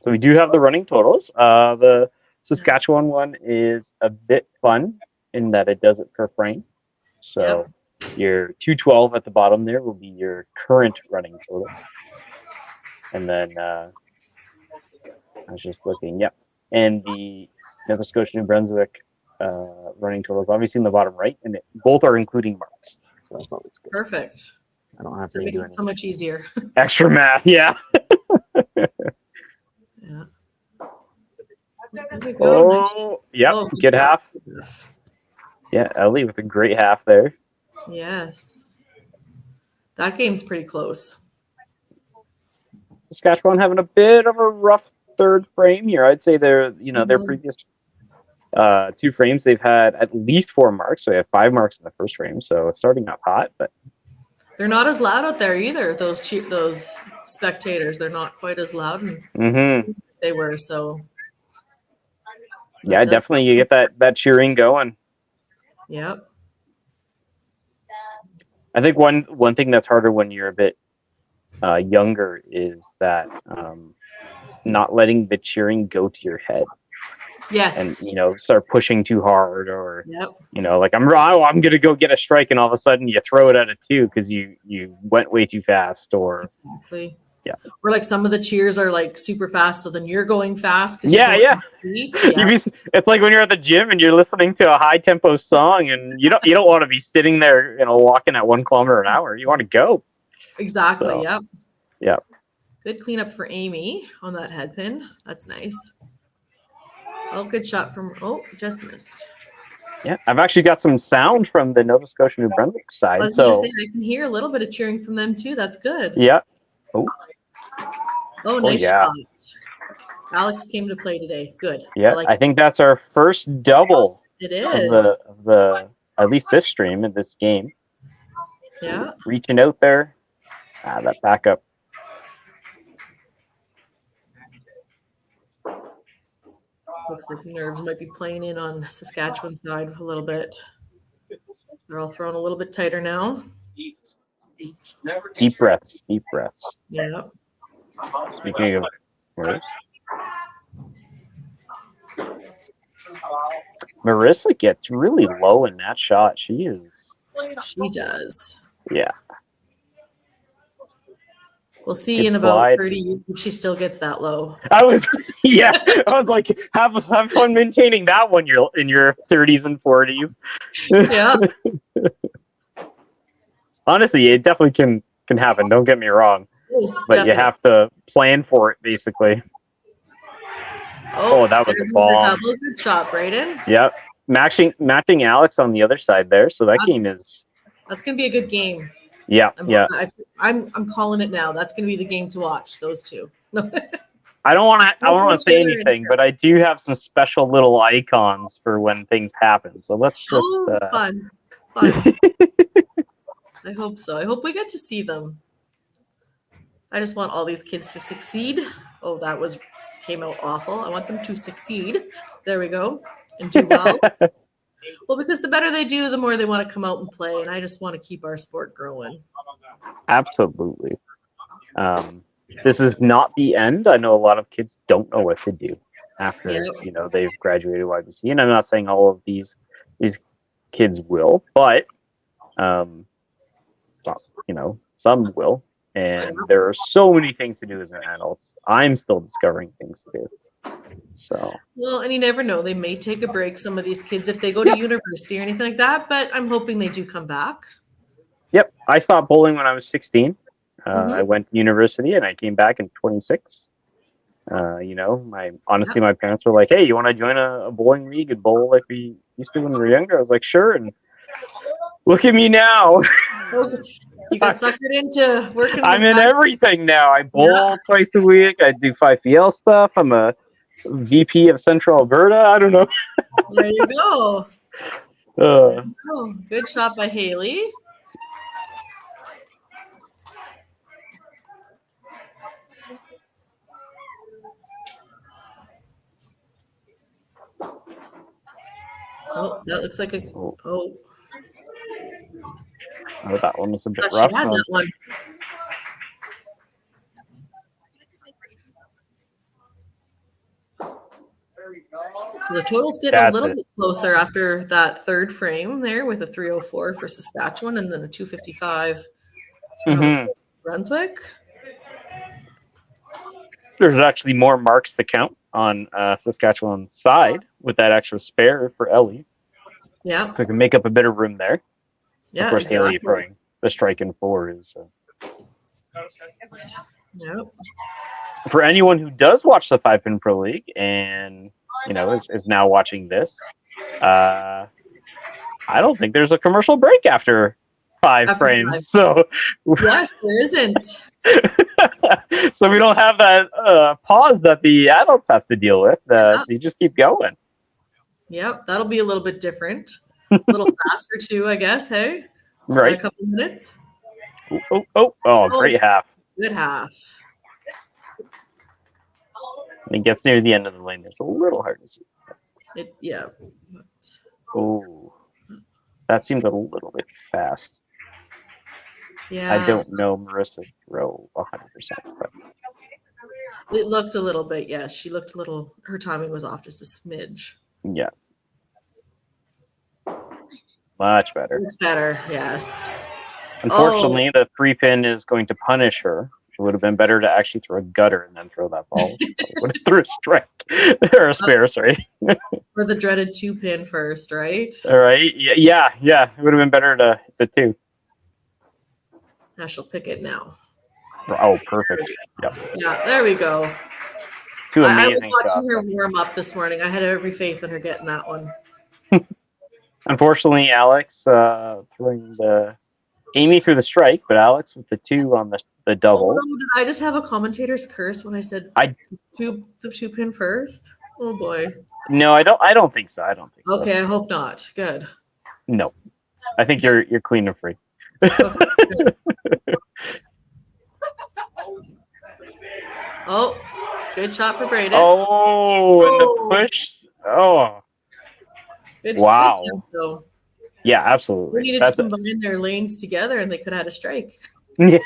So we do have the running totals. The Saskatchewan one is a bit fun in that it does it per frame. So your 212 at the bottom there will be your current running total. And then I was just looking, and the Nova Scotia New Brunswick running totals obviously in the bottom right, and both are including marks. So that's always good. Perfect. I don't have to do anything. So much easier. Extra math, yeah. Yeah. Oh, yep. Oh, good half. Yeah, Ellie with a great half there. Yes. That game's pretty close. Saskatchewan having a bit of a rough third frame here. I'd say their previous 2 frames, they've had at least 4 marks. So they have 5 marks in the first frame. So starting up hot, but They're not as loud out there either. Those spectators, they're not quite as loud and they were. So yeah, definitely you get that cheering going. Yep. I think one thing that's harder when you're a bit younger is that not letting the cheering go to your head. Yes. And start pushing too hard, or Yep. like I'm gonna go get a strike, and all of a sudden you throw it at a 2 because you went way too fast, or exactly. Yeah. Or like some of the cheers are like super fast, so then you're going fast. Yeah. It's like when you're at the gym and you're listening to a high tempo song, and you don't want to be sitting there, walking at 1 kilometer an hour. You want to go. Exactly. So, Yep. Yep. Good cleanup for Amy on that head pin. That's nice. Oh, good shot from. Oh, just missed. Yeah, I've actually got some sound from the Nova Scotia New Brunswick side. I was gonna say, I can hear a little bit of cheering from them too. That's good. Yeah. Oh. Oh, nice yeah. shot. Alex came to play today. Good. Yeah, I think that's our first double. It is. Of the at least this stream in this game. Yeah. Reaching out there. That backup. Looks like nerves might be playing in on Saskatchewan's side a little bit. They're all thrown a little bit tighter now. Deep breaths. Yeah. Speaking of nerves, Marissa gets really low in that shot. She does. Yeah. We'll see Good in about slide. 30 years if she still gets that low. I was like, have fun maintaining that when you're in your 30s and 40s. Yeah. Honestly, it definitely can happen. Don't get me wrong, but definitely. you have to plan for it, basically. Oh, that was there's a bomb. another double. Good shot, Brayden. Yep, matching Alex on the other side there. So that game is. That's gonna be a good game. Yeah, I'm calling it now. That's gonna be the game to watch. Those two. I don't want to say anything, but I do have some special little icons for when things happen. So let's just. Fun. I hope so. I hope we get to see them. I just want all these kids to succeed. Oh, came out awful. I want them to succeed. There we go. And do well. Well, because the better they do, the more they want to come out and play. And I just want to keep our sport growing. Absolutely. This is not the end. I know a lot of kids don't know what to do after they've graduated YBC, and I'm not saying all of these kids will, but some will. And there are so many things to do as an adult. I'm still discovering things to do. So well, and you never know. They may take a break, some of these kids, if they go to university or anything like that. But I'm hoping they do come back. Yep. I stopped bowling when I was 16. I went to university and I came back in 26. My parents were like, "Hey, you want to join a bowling league and bowl like we used to when we were younger?" I was like, "Sure." And look at me now. You got suckered into working. I'm in everything now. I bowl twice a week. I do 5PL stuff. I'm a VP of Central Alberta. I don't know. There you go. Good shot by Haley. Oh, that looks like a. Oh, that one was a bit rough. rough. She had that one. So the total's getting a little bit closer after that third frame there with a 304 for Saskatchewan and then a 255 Brunswick. There's actually more marks to count on Saskatchewan's side with that extra spare for Ellie. Yeah. So we can make up a bit of room there. Yeah, of course, exactly. Haley throwing the strike in 4 is. Yep. For anyone who does watch the 5-Pin Pro League and is now watching this, I don't think there's a commercial break after 5 After frames. 5. So Yes, there isn't. so we don't have that pause that the adults have to deal with. So you just keep going. Yep, that'll be a little bit different. A little faster too, I guess. Hey, Right. A couple minutes. Oh, great half. Good half. When it gets near the end of the lane, it's a little hard to see. Yeah. Oh, that seemed a little bit fast. Yeah. I don't know Marissa's throw 100%, but It looked a little bit. Yes, she looked a little. Her timing was off just a smidge. yeah, much better. Looks better. Yes. Unfortunately, the 3-pin is going to punish her. It would have been better to actually throw a gutter and then throw that ball. Would have threw a strike or a spare, sorry. For the dreaded 2-pin first, right? All right. Yeah. It would have been better to hit the 2. Now she'll pick it now. Oh, perfect. Yep. Yeah, there we go. 2 I was amazing watching shots. her warm up this morning. I had every faith in her getting that one. Unfortunately, Alex throwing the Amy threw the strike, but Alex with the 2 on the double. Oh, no, did I just have a commentator's curse when I said the 2-pin first? Oh boy. No, I don't think so. Okay, I hope not. Good. No, I think you're clean and free. Okay, good. Oh, good shot for Braden. Oh, and the push. Oh, Good, wow. good count, though. Yeah, absolutely. We needed to combine their lanes together, and they could have had a strike. Yeah.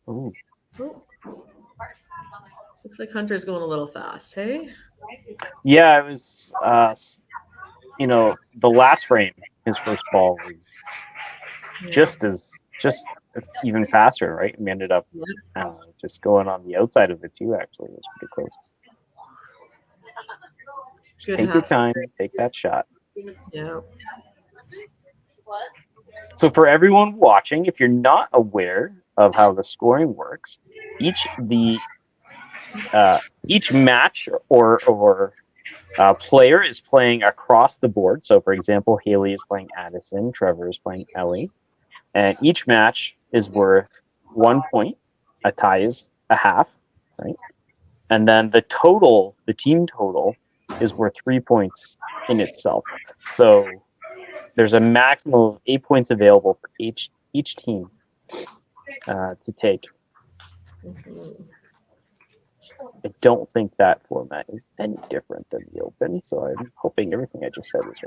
Ooh. Oh. Looks like Hunter's going a little fast. Hey. Yeah, it was. The last frame, his first ball was just even faster, right? We ended up just going on the outside of the 2. Actually, it was pretty close. Good Take your half. time, take that shot. Yeah. So for everyone watching, if you're not aware of how the scoring works, each match or player is playing across the board. So for example, Haley is playing Addison, Trevor is playing Ellie, and each match is worth 1 point. A tie is a half, right? And then the team total, is worth 3 points in itself. So there's a maximum of 8 points available for each team to take. I don't think that format is any different than the Open, so I'm hoping everything I just said is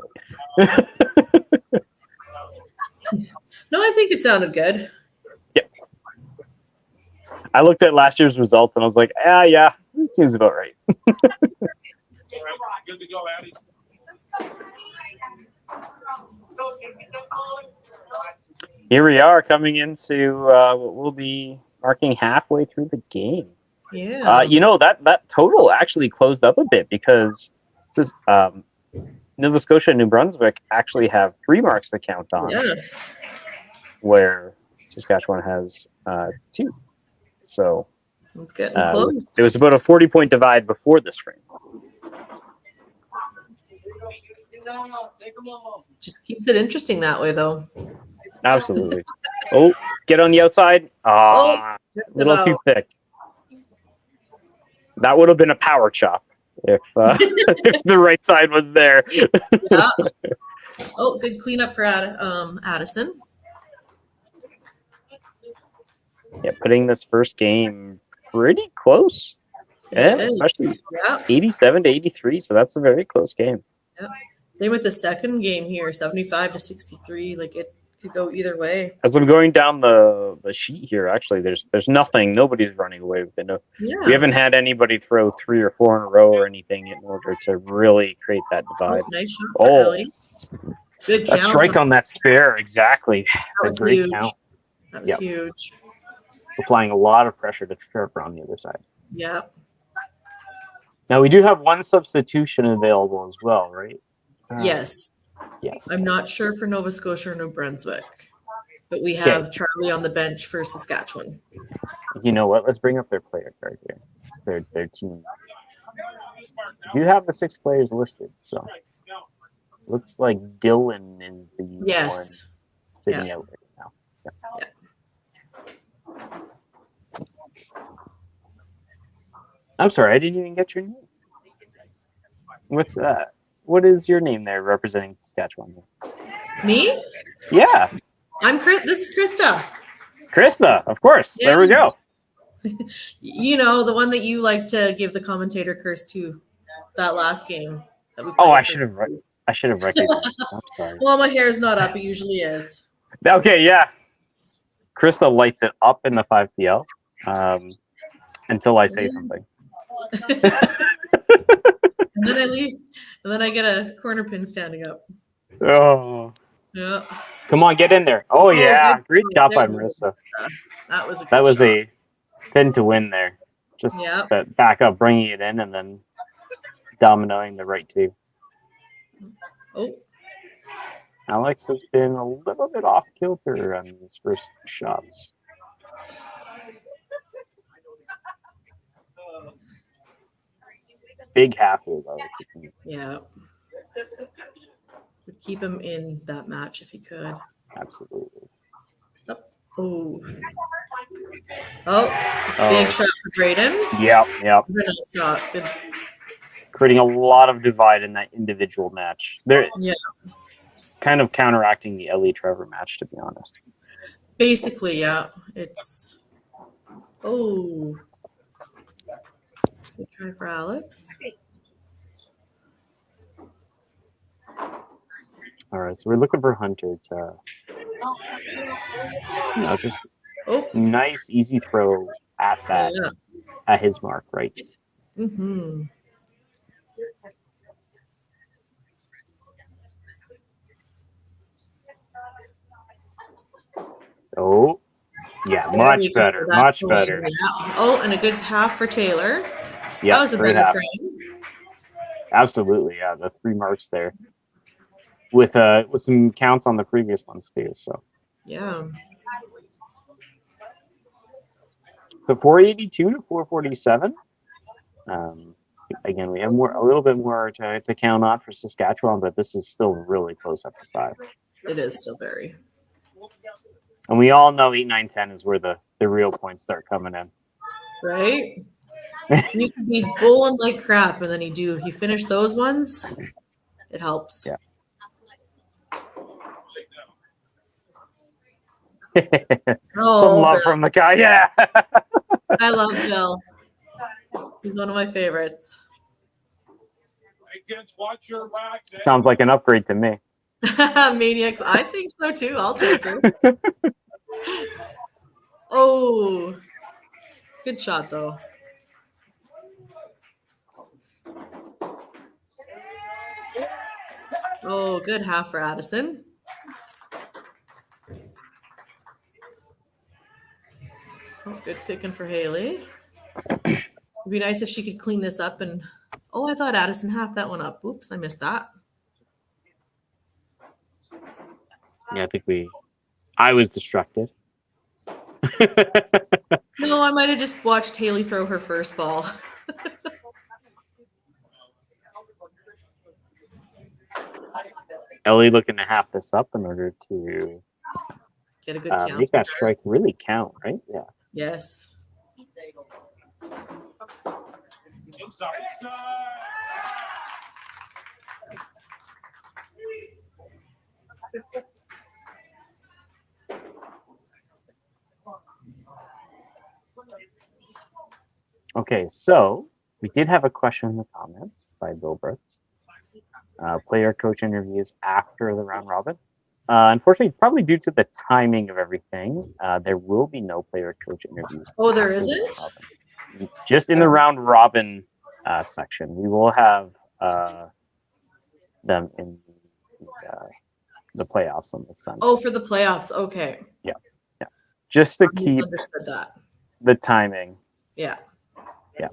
right. No, I think it sounded good. Yeah. I looked at last year's results and I was like, yeah, it seems about right. Good to go, Addie. Here we are coming into what will be marking halfway through the game. Yeah. That total actually closed up a bit because Nova Scotia and New Brunswick actually have 3 marks to count on. Yes. Where Saskatchewan has 2. So it's getting close. It was about a 40-point divide before this frame. Just keeps it interesting that way, though. Absolutely. Oh, get on the outside. Little too thick. That would have been a power chop if if the right side was there. Yeah. Oh, good cleanup for Addison. Yeah, putting this first game pretty close. Yeah, especially 87 to 83. So that's a very close game. Yeah. Same with the second game here, 75 to 63. Like it could go either way. As I'm going down the sheet here, actually, there's nothing. Nobody's running away with it. No, we haven't had anybody throw 3 or 4 in a row or anything in order to really create that divide. Oh, nice shot for Ellie. Good count. A strike on that spare, exactly. That was huge. Count. That was huge. Applying a lot of pressure to Trevor on the other side. Yeah. Now we do have 1 substitution available as well, right? Yes. Yes. I'm not sure for Nova Scotia or New Brunswick, but we have Charlie on the bench for Saskatchewan. You know what? Let's bring up their player card here. Their team. You have the 6 players listed, so Looks like Dylan is the one Yes. sitting out right now. I'm sorry, I didn't even get your name. What's that? What is your name there representing Saskatchewan? Me? Yeah, I'm Chris. This is Krista. Krista, of course. Yeah. There we go. You know, the one that you like to give the commentator curse to that last game that we played. Oh, I should have recognized. I'm sorry. Well, my hair is not up. It usually is. Okay, yeah. Krista lights it up in the 5PL until I say something. And then I leave, and then I get a corner pin standing up. Oh. Yeah. Come on, get in there. Oh, yeah. Good. Great job by There you go, Marissa. Krista. That was a good That was shot. a pin to win there. Just Yep. that back up, bringing it in, and then dominoing the right two. Oh, Alex has been a little bit off kilter on his first shots. Big half here, though. yeah. Would keep him in that match if he could. Absolutely. Oh. Oh, big shot for Braden. Yep. Good shot. Good. Creating a lot of divide in that individual match. They're Yeah. kind of counteracting the Ellie Trevor match, to be honest. Basically, yeah. It's. Oh. Good try for Alex. All right, so we're looking for Hunter to, just nice, easy throw at that, at his mark, right? Mm-hmm. Oh, yeah, much better, much better. Yeah. Oh, and a good half for Taylor. Yeah, that was a better frame. Absolutely, yeah, the 3 marks there. With some counts on the previous ones too, so. Yeah. So 482 to 447. Again, we have a little bit more to count on for Saskatchewan, but this is still really close after 5. It is still very. And we all know 8, 9, 10 is where the real points start coming in. Right? You can be bowling like crap, and then you finish those ones, it helps. Yeah. Some love from the guy, yeah. I love Bill. He's one of my favorites. Sounds like an upgrade to me. Maniacs, I think so too. I'll take it. Oh, good shot though. Oh, good half for Addison. Oh, good picking for Haley. It'd be nice if she could clean this up and. Oh, I thought Addison half that one up. Oops, I missed that. Yeah, I was distracted. No, I might have just watched Haley throw her first ball. Ellie looking to half this up in order to get a good count. Make that strike really count, right? Yeah. Yes. Okay, so we did have a question in the comments by Bill Brooks. Player coach interviews after the round robin. Unfortunately, probably due to the timing of everything, there will be no player coach interviews. Oh, there isn't? Just in the round robin section. We will have them in the playoffs on the Sunday. Oh, for the playoffs. Okay. Yeah. Just to I keep misunderstood that. the timing. Yeah. Yeah.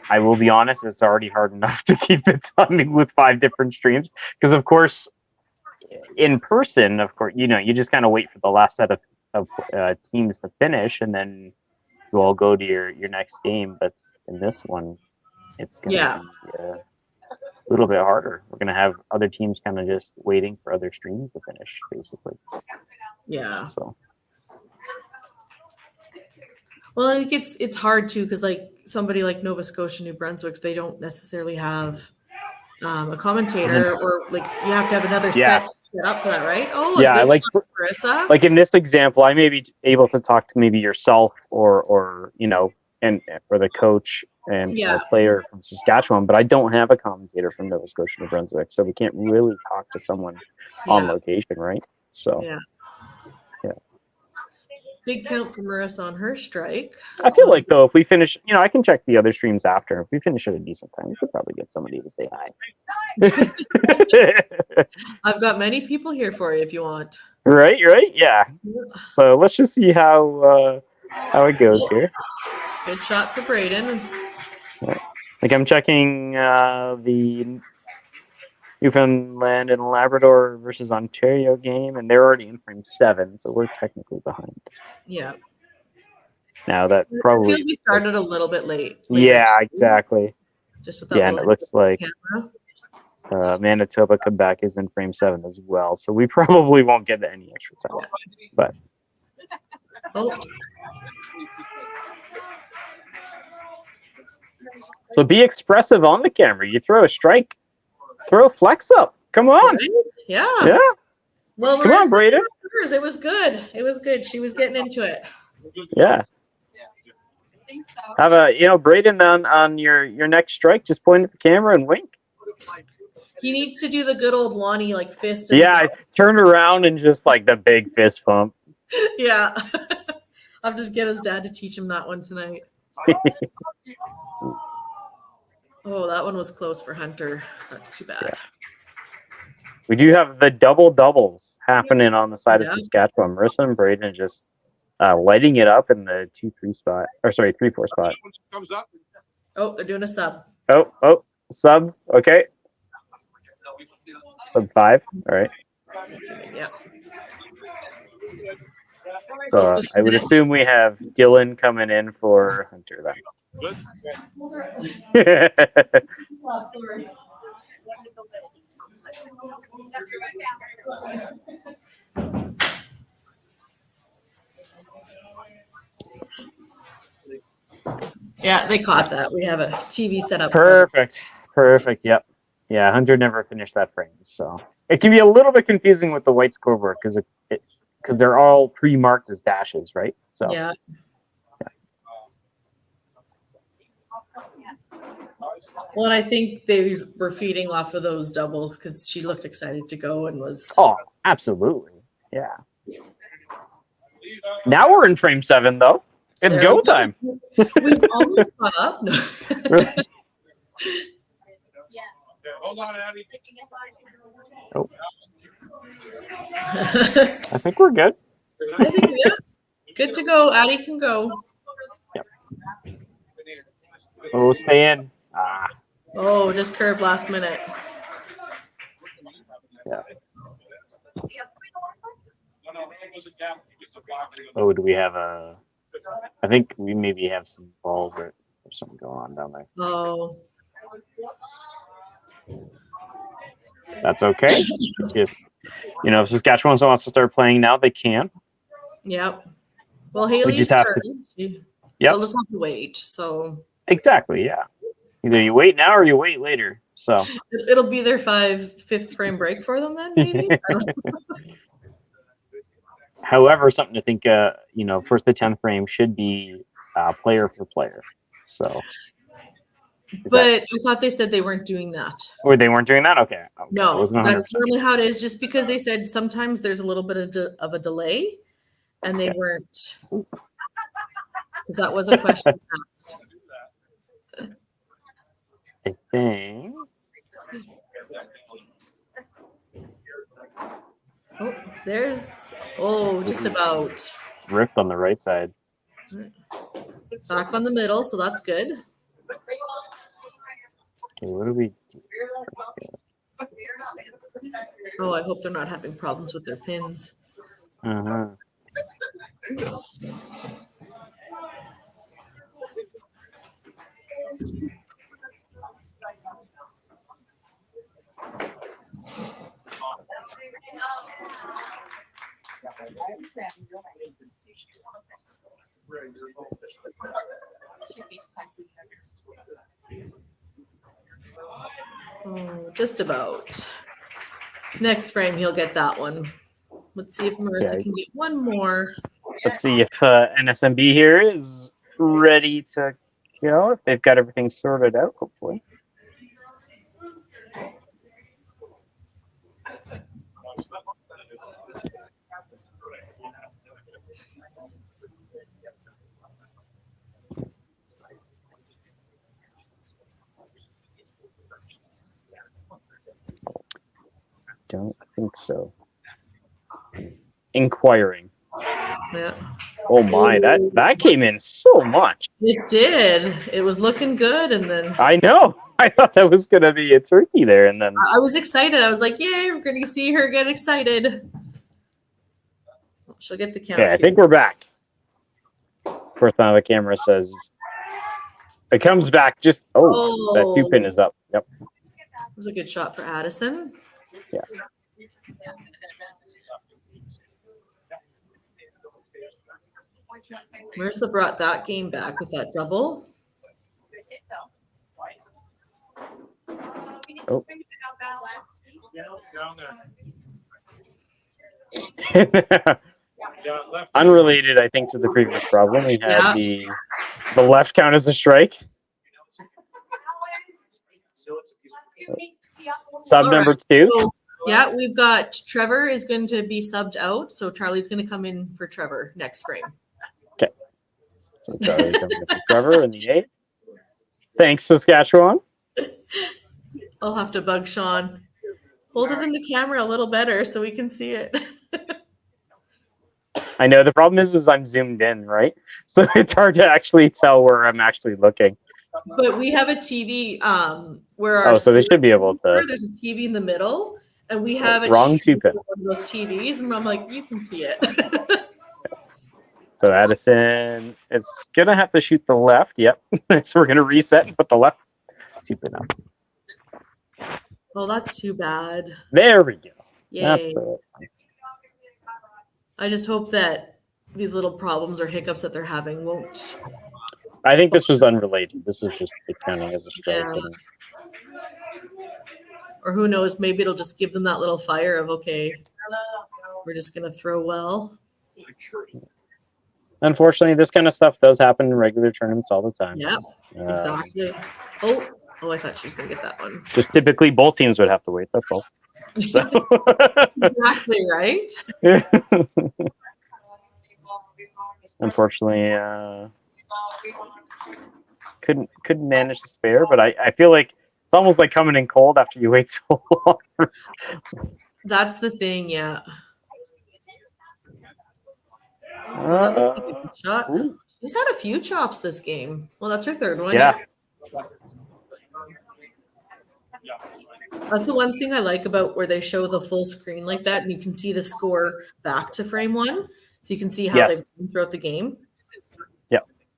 I will be honest, it's already hard enough to keep the timing with 5 different streams. Because, of course, in person, you just kind of wait for the last set of teams to finish, and then you all go to your next game. But in this one, it's going to be a little bit harder. We're going to have other teams kind of just waiting for other streams to finish, basically. Yeah. So. Well, I think it's hard too because like somebody like Nova Scotia, New Brunswick, they don't necessarily have a commentator, or like you have to have another set up for that, right? Oh, yeah, like Marissa. Like in this example, I may be able to talk to maybe yourself or you know, and or the coach and a player from Saskatchewan, but I don't have a commentator from Nova Scotia, New Brunswick, so we can't really talk to someone on location, right? So yeah. Big count for Marissa on her strike. I feel like though, if we finish, you know, I can check the other streams after. If we finish at a decent time, we could probably get somebody to say hi. I've got many people here for you if you want. Right, yeah. So let's just see how it goes here. Good shot for Braden. Yeah. Like I'm checking the Newfoundland and Labrador versus Ontario game, and they're already in frame 7, so we're technically behind. Yeah. Now that probably I feel we started a little bit late. Yeah, exactly. Just with that and it looks like Manitoba Quebec is in frame 7 as well, so we probably won't get any extra time. But so be expressive on the camera. You throw a strike, throw a flex up. Come on. Yeah. Yeah. Well, come on, Braden. It was good. It was good. She was getting into it. Yeah. Have a, you know, Braden on your next strike, just point at the camera and wink. He needs to do the good old Lonnie like fist. Yeah, turn around and just like the big fist pump. Yeah. I'll just get his dad to teach him that one tonight. Oh, that one was close for Hunter. That's too bad. Yeah. We do have the double doubles happening on the side of Saskatchewan. Marissa and Braden just lighting it up in the 2-3 spot, or sorry, 3-4 spot. Oh, they're doing a sub. Oh, sub. Okay. Sub 5. All right. Yeah. So I would assume we have Dylan coming in for Hunter then. Yeah, they caught that. We have a TV set up. Perfect. Yep. Yeah, Hunter never finished that frame, so it can be a little bit confusing with the white scoreboard because they're all pre-marked as dashes, right? So yeah. Well, and I think they were feeding off of those doubles because she looked excited to go and was. Oh, absolutely. Yeah. Now we're in frame 7, though. It's go time. We've almost caught up. No. Hold on, Abby. Oh. I think we're good. I think it's good to go. Addie can go. Yep. Oh, stay in. Oh, just curved last minute. Yeah. Oh, do we have a? I think we maybe have some balls or something going on down there. Oh. That's okay. Just, you know, if Saskatchewan wants to start playing now, they can. Yep. Well, Haley's started. We'll just have to wait. So. Exactly. Yeah. Either you wait now or you wait later. So. It'll be their 5th frame break for them then, maybe. However, something to think, you know, first to 10th frame should be player for player. So. But I thought they said they weren't doing that. Or they weren't doing that? Okay. No, that's normally how it is, just because they said sometimes there's a little bit of a delay, and they weren't. Because that was a question asked. I think. Oh, there's just about ripped on the right side. Back on the middle, so that's good. Okay, what do we do? Oh, I hope they're not having problems with their pins. Uh-huh. Oh, just about. Next frame, he'll get that one. Let's see if Marissa can get one more. Let's see if NSMB here is ready to go. If they've got everything sorted out, hopefully. Don't think so. Inquiring. Yeah. Oh my, that came in so much. It did. It was looking good, and then I know. I thought that was gonna be a turkey there, and then I was excited. I was like, "Yay, we're gonna see her get excited." She'll get the count. okay, I think we're back. First time the camera says it comes back. Just that 2 pin is up. Yep. It was a good shot for Addison. Yeah. Marissa brought that game back with that double. Oh. Unrelated, I think, to the previous problem. We had the left count as a strike. Sub number 2. So, yeah, we've got Trevor is going to be subbed out, so Charlie's going to come in for Trevor next frame. Okay. So Charlie coming in for Trevor in the 8. Thanks, Saskatchewan. I'll have to bug Sean. Hold it in the camera a little better so we can see it. I know the problem is I'm zoomed in, right? So it's hard to actually tell where I'm actually looking. But we have a TV where our so they should be able to. there's a TV in the middle, and we have it wrong 2 pin. one of those TVs, and I'm like, you can see it. So Addison is gonna have to shoot the left. Yep. So we're gonna reset and put the left 2 pin up. Well, that's too bad. There we go. Yay. That's the I just hope that these little problems or hiccups that they're having won't. I think this was unrelated. This is just the counting as a strike. Yeah. Or who knows, maybe it'll just give them that little fire of, okay, we're just going to throw well. Unfortunately, this kind of stuff does happen in regular tournaments all the time. Yeah, exactly. Oh, I thought she was going to get that one. Just typically both teams would have to wait. That's all. So. Exactly, right? Unfortunately, couldn't manage to spare, but I feel like it's almost like coming in cold after you wait so long. That's the thing, yeah. That looks like a good shot. She's had a few chops this game. Well, that's her third one. Yeah. That's the one thing I like about where they show the full screen like that, and you can see the score back to frame 1. So you can see how they've done throughout the game.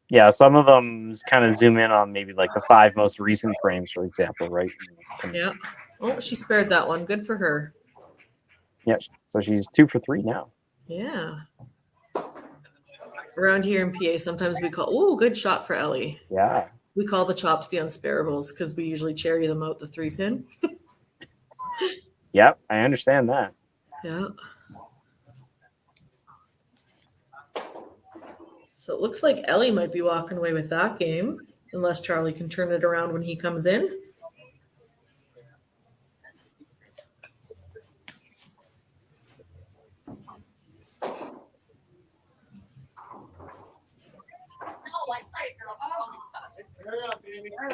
Yeah, some of them kind of zoom in on maybe like the 5 most recent frames, for example, right? Yeah. Oh, she spared that one. Good for her. Yeah, so she's 2 for 3 now. Yeah. Around here in PA, sometimes we call, good shot for Ellie. Yeah. We call the chops the unsparables because we usually cherry them out the 3 pin. Yep, I understand that. Yeah. So it looks like Ellie might be walking away with that game, unless Charlie can turn it around when he comes in.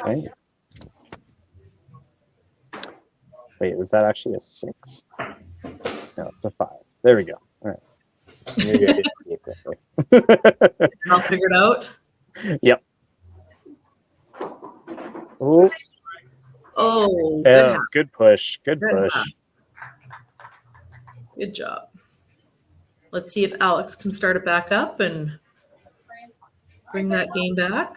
Okay. Wait, was that actually a 6? No, it's a 5. There we go. All right. Maybe I didn't see it correctly. I'll figure it out. Yep. Ooh. Oh, Yeah, good push. Good push. half. Good job. Let's see if Alex can start it back up and bring that game back.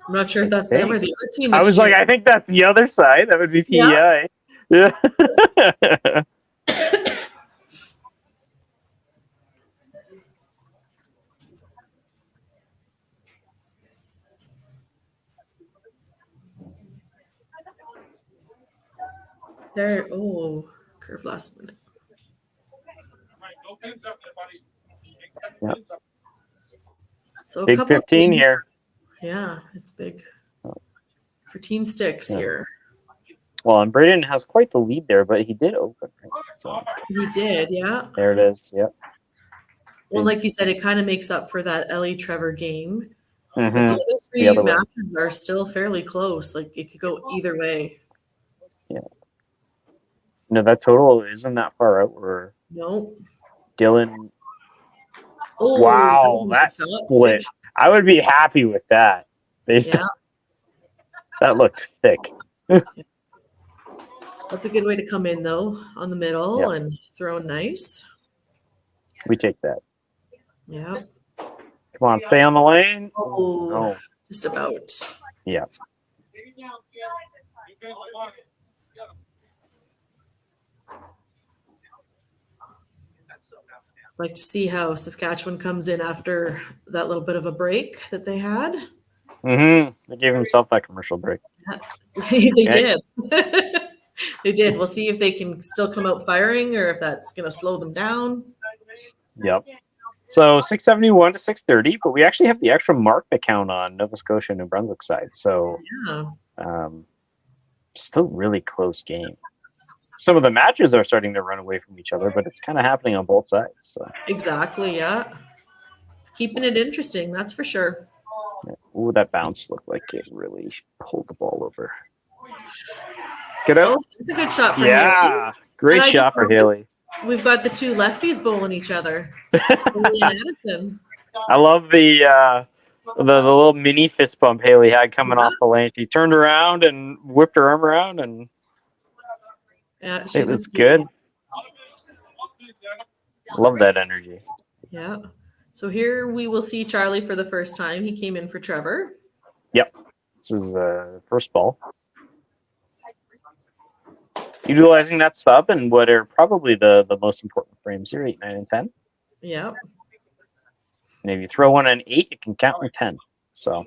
I'm not sure if that's them or the other team. I was like, I think that's the other side. That would be PEI. Yeah. There. Oh, curve last minute. Yep. So a Big couple of 15 things. here. Yeah, it's big for Team Sticks Yeah. here. Well, and Braden has quite the lead there, but he did open. Right? So He did, yeah. there it is. Yep. Well, like you said, it kind of makes up for that Ellie Trevor game. Mm-hmm. But the other The three other way. matches are still fairly close. Like it could go either way. Yeah. No, that total isn't that far out. Where No. Dylan. Oh, Wow, that shot. split. I would be happy with that. Yeah. That looked thick. That's a good way to come in though, on the middle and throw nice. We take that. Yeah. Come on, stay on the lane. Oh, No. just about. Yeah. Like to see how Saskatchewan comes in after that little bit of a break that they had. Mm-hmm. They gave himself that commercial break. They Okay. did. They did. We'll see if they can still come out firing or if that's going to slow them down. Yep. So 671 to 630, but we actually have the extra mark to count on Nova Scotia and New Brunswick side. So Yeah. still really close game. Some of the matches are starting to run away from each other, but it's kind of happening on both sides. So. Exactly. Yeah. It's keeping it interesting. That's for sure. Ooh, that bounce looked like it really pulled the ball over. Get out. Oh, it's a good shot for Yeah. Haley. Great And I just shot for noticed Haley. We've got the two lefties bowling each other. Haley and Addison. I love the little mini fist bump Haley had coming off the lane. She turned around and whipped her arm around, and Yeah, it she's was good. Love that energy. Yeah. So here we will see Charlie for the first time. He came in for Trevor. Yep. This is first ball. Utilizing that sub and what are probably the most important frames here, 8, 9, and 10. Yeah. And if you throw one on 8, it can count in 10. So,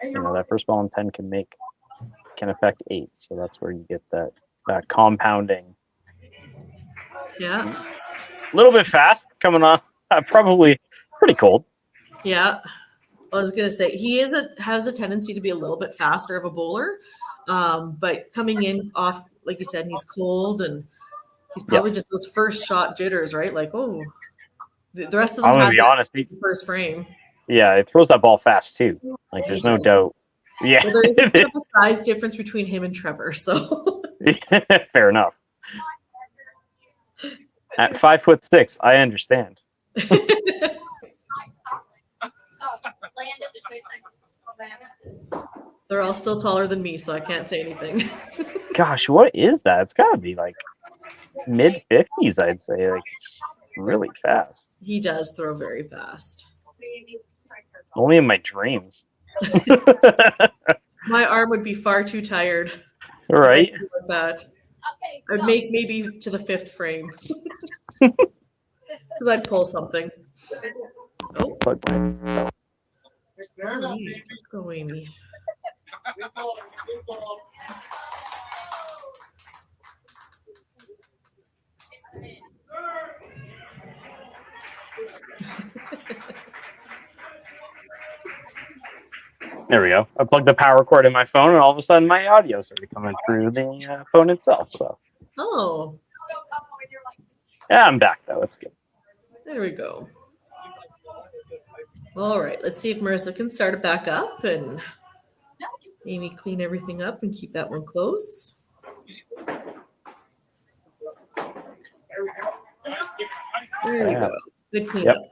that first ball in 10 can affect 8. So that's where you get that compounding. Yeah. A little bit fast coming off. Probably pretty cold. Yeah. I was gonna say he has a tendency to be a little bit faster of a bowler. But coming in off, like you said, he's cold and he's probably just those first shot jitters, right? Like, oh, the rest of them I'm gonna had be that honest. first frame. Yeah, it throws that ball fast too. Like there's no doubt. Yeah. Well, there is a bit of a size difference between him and Trevor, so fair enough. At 5'6", I understand. they're all still taller than me, so I can't say anything. Gosh, what is that? It's got to be like mid-50s, I'd say. Like really fast. He does throw very fast. Only in my dreams. My arm would be far too tired. Right. With that. I'd make maybe to the 5th frame. Because I'd pull something. Oh. Let's go, Amy. There we go. I plugged the power cord in my phone, and all of a sudden, my audio started coming through the phone itself. So. Oh. Yeah, I'm back though. It's good. There we go. All right. Let's see if Marissa can start it back up and Amy clean everything up and keep that one close. There we go. Good cleanup. Yep.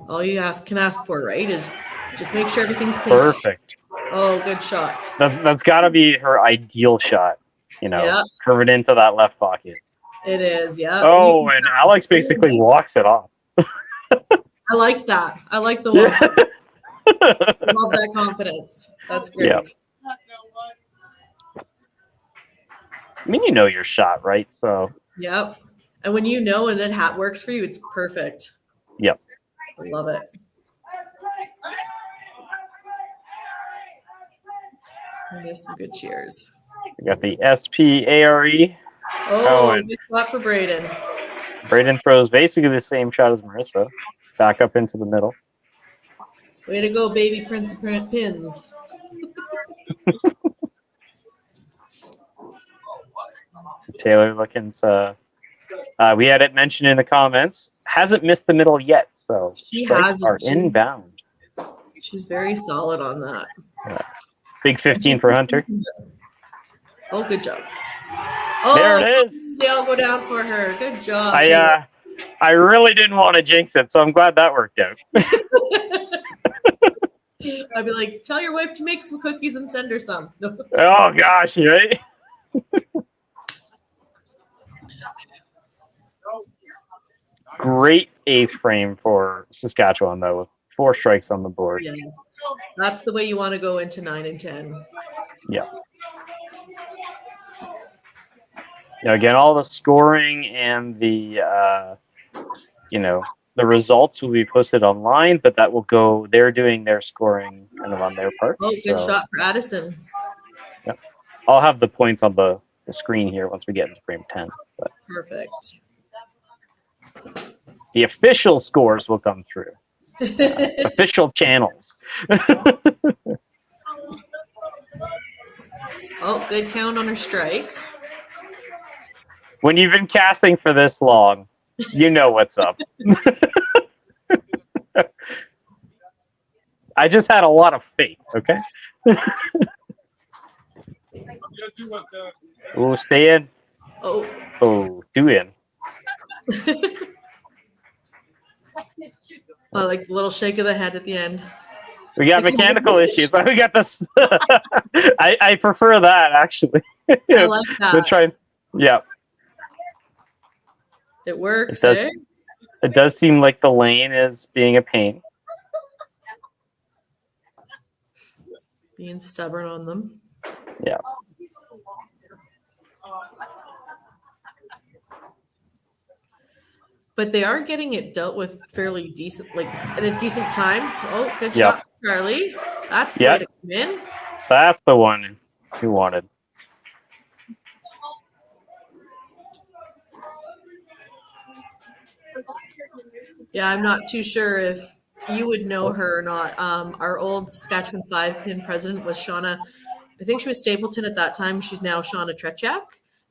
All you can ask for, right, is just make sure everything's clean. Perfect. Oh, good shot. That's got to be her ideal shot. Yeah. Curve it into that left pocket. It is, yeah. Oh, and Alex basically walks it off. I liked that. I like the one. Love that confidence. That's great. Yep. I mean, you know your shot, right? So. Yep. And when you know and it works for you, it's perfect. Yep. I love it. And there's some good cheers. We got the SPARE. Oh, and good shot for Braden. Braden throws basically the same shot as Marissa. Back up into the middle. Way to go, baby Prince of Pins. Taylor looking to. We had it mentioned in the comments. Hasn't missed the middle yet, so She strikes are hasn't. inbound. She's very solid on that. Big 15 for Hunter. Oh, good job. Oh, There it is. They all go down for her. Good job. I really didn't want to jinx it, so I'm glad that worked out. I'd be like, tell your wife to make some cookies and send her some. Oh gosh, right? Great eighth frame for Saskatchewan, though, with 4 strikes on the board. Yes. That's the way you want to go into 9 and 10. Yeah. Now, again, all the scoring and the, the results will be posted online, but that will go, they're doing their scoring kind of on their part. Oh, good shot for Addison. Yeah. I'll have the points on the screen here once we get into frame 10. But Perfect. the official scores will come through. Official channels. Oh, good count on her strike. When you've been casting for this long, you know what's up. I just had a lot of faith, okay? Oh, stay in. Oh, 2 in. Oh, like the little shake of the head at the end. We got mechanical issues. We got this. I prefer that, actually. I like that. We're trying. Yeah. It works, It does seem like the lane is being a pain. Being stubborn on them. Yeah. But they are getting it dealt with fairly decent, like at a decent time. Oh, good shot, Charlie. That's the way to come in. That's the one you wanted. Yeah, I'm not too sure if you would know her or not. Our old Saskatchewan 5-pin president was Shauna. I think she was Stapleton at that time. She's now Shauna Trechak.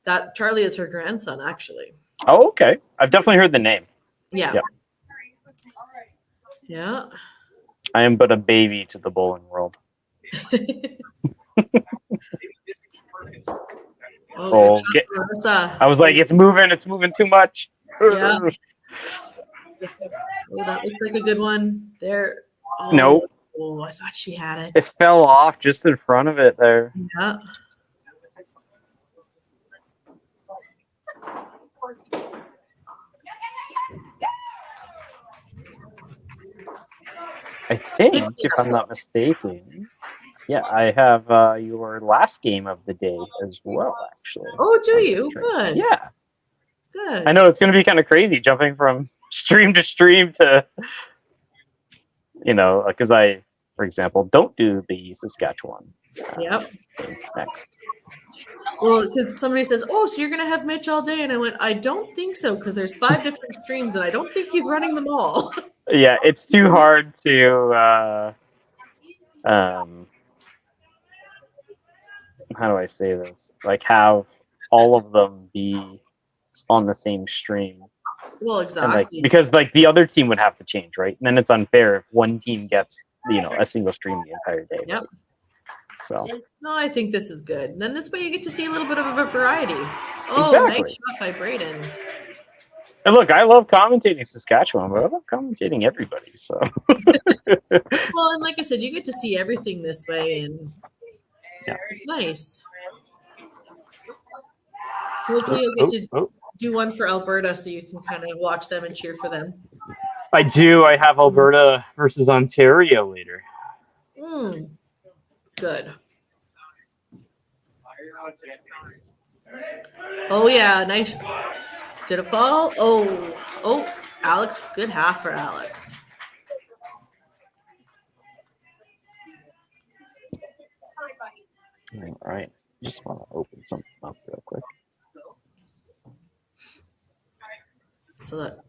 That Charlie is her grandson, actually. Oh, okay. I've definitely heard the name. Yeah. Yep. Yeah. I am but a baby to the bowling world. Oh, I was like, it's moving too much. Yeah. Oh, that looks like a good one. There. Oh, no. Oh, I thought she had it. It fell off just in front of it there. Yeah. I think, if I'm not mistaken, yeah, I have your last game of the day as well, actually. Oh, do you? Good. Yeah. Good. I know it's going to be kind of crazy jumping from stream to stream to, because I, for example, don't do the Saskatchewan. Yep. Next. Well, because somebody says, "Oh, so you're gonna have Mitch all day," and I went, "I don't think so, because there's 5 different streams, and I don't think he's running them all." Yeah, it's too hard to. How do I say this? Like, have all of them be on the same stream. Well, exactly. Because the other team would have to change, right? And then it's unfair if one team gets a single stream the entire day. Yep. Right? So. No, I think this is good. And then this way you get to see a little bit of a variety. Oh, exactly. Nice shot by Braden. And look, I love commentating Saskatchewan, but I love commentating everybody. So. Well, and like I said, you get to see everything this way, and it's nice. Hopefully, you'll get to do one for Alberta, so you can kind of watch them and cheer for them. I do. I have Alberta versus Ontario later. Good. Oh yeah, nice. Did it fall? Oh, Alex, good half for Alex. All right, just want to open something up real quick. So that.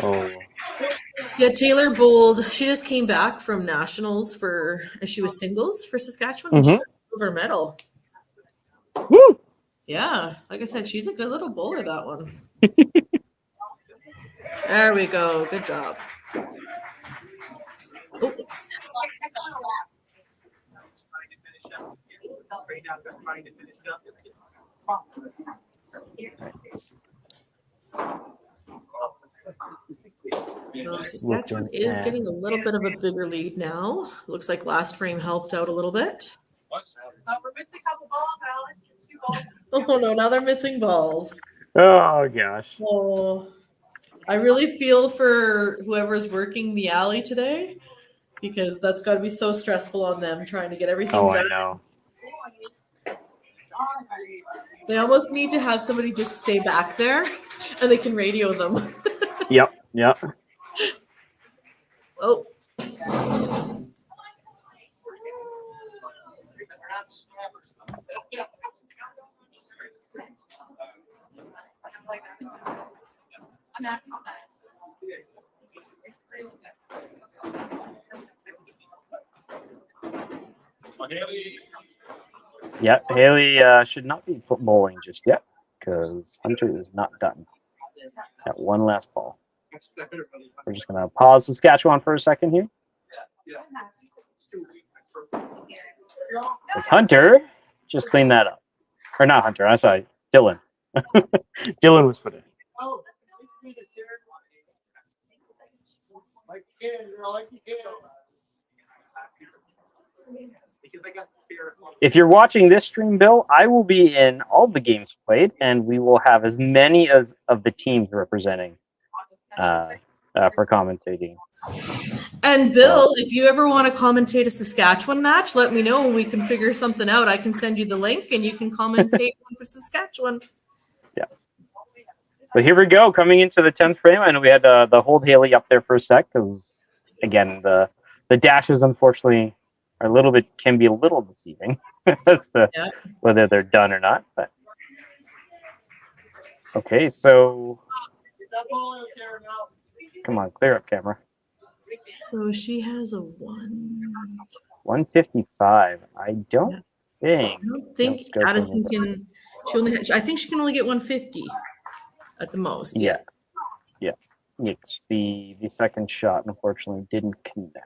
Oh. Yeah, Taylor Bold. She just came back from nationals she was singles for Saskatchewan. And she got a silver medal. Woo! Yeah, like I said, she's a good little bowler, that one. There we go. Good job. Oh. So Saskatchewan is getting a little bit of a bigger lead now. Looks like last frame helped out a little bit. We're missing a couple balls, Alex. 2 balls. Oh no, now they're missing balls. Oh gosh. Oh, I really feel for whoever's working the alley today, because that's got to be so stressful on them trying to get everything done. I know. They almost need to have somebody just stay back there and they can radio them. Yep. Oh. Yeah, Haley should not be bowling just yet because Hunter is not done. Got one last ball. We're just going to pause Saskatchewan for a second here. Because Hunter just cleaned that up. Or not Hunter, I'm sorry, Dylan. Dylan was put in. Oh, that's like you can, girl, like you can. If you're watching this stream, Bill, I will be in all the games played, and we will have as many as of the teams representing for commentating. And Bill, if you ever want to commentate a Saskatchewan match, let me know. We can figure something out. I can send you the link, and you can commentate one for Saskatchewan. Yeah. So here we go, coming into the 10th frame. I know we had the hold Haley up there for a sec because, again, the dashes unfortunately can be a little deceiving. That's whether they're done or not. But okay, so come on, clear up, camera. So she has a 155. I don't think Addison can. I think she can only get 150 at the most. Yeah. The second shot unfortunately didn't connect.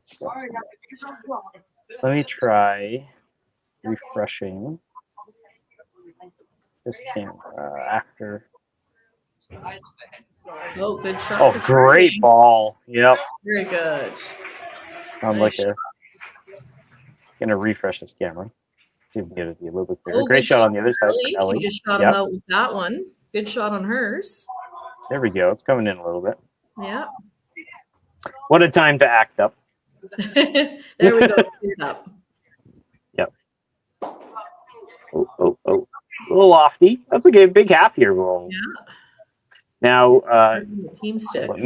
So let me try refreshing this camera after. Oh, good shot. Oh, great ball. Yep. Very good. I'm gonna refresh this camera. See if we can get it to be a little bit clearer. Great shot on the other side. Ellie. You just shot him out with that one. Good shot on hers. There we go. It's coming in a little bit. Yeah. What a time to act up. There we go. Cleared up. Yep. Oh. A little lofty. That's a big half here, roll. Yeah. Now, team sticks.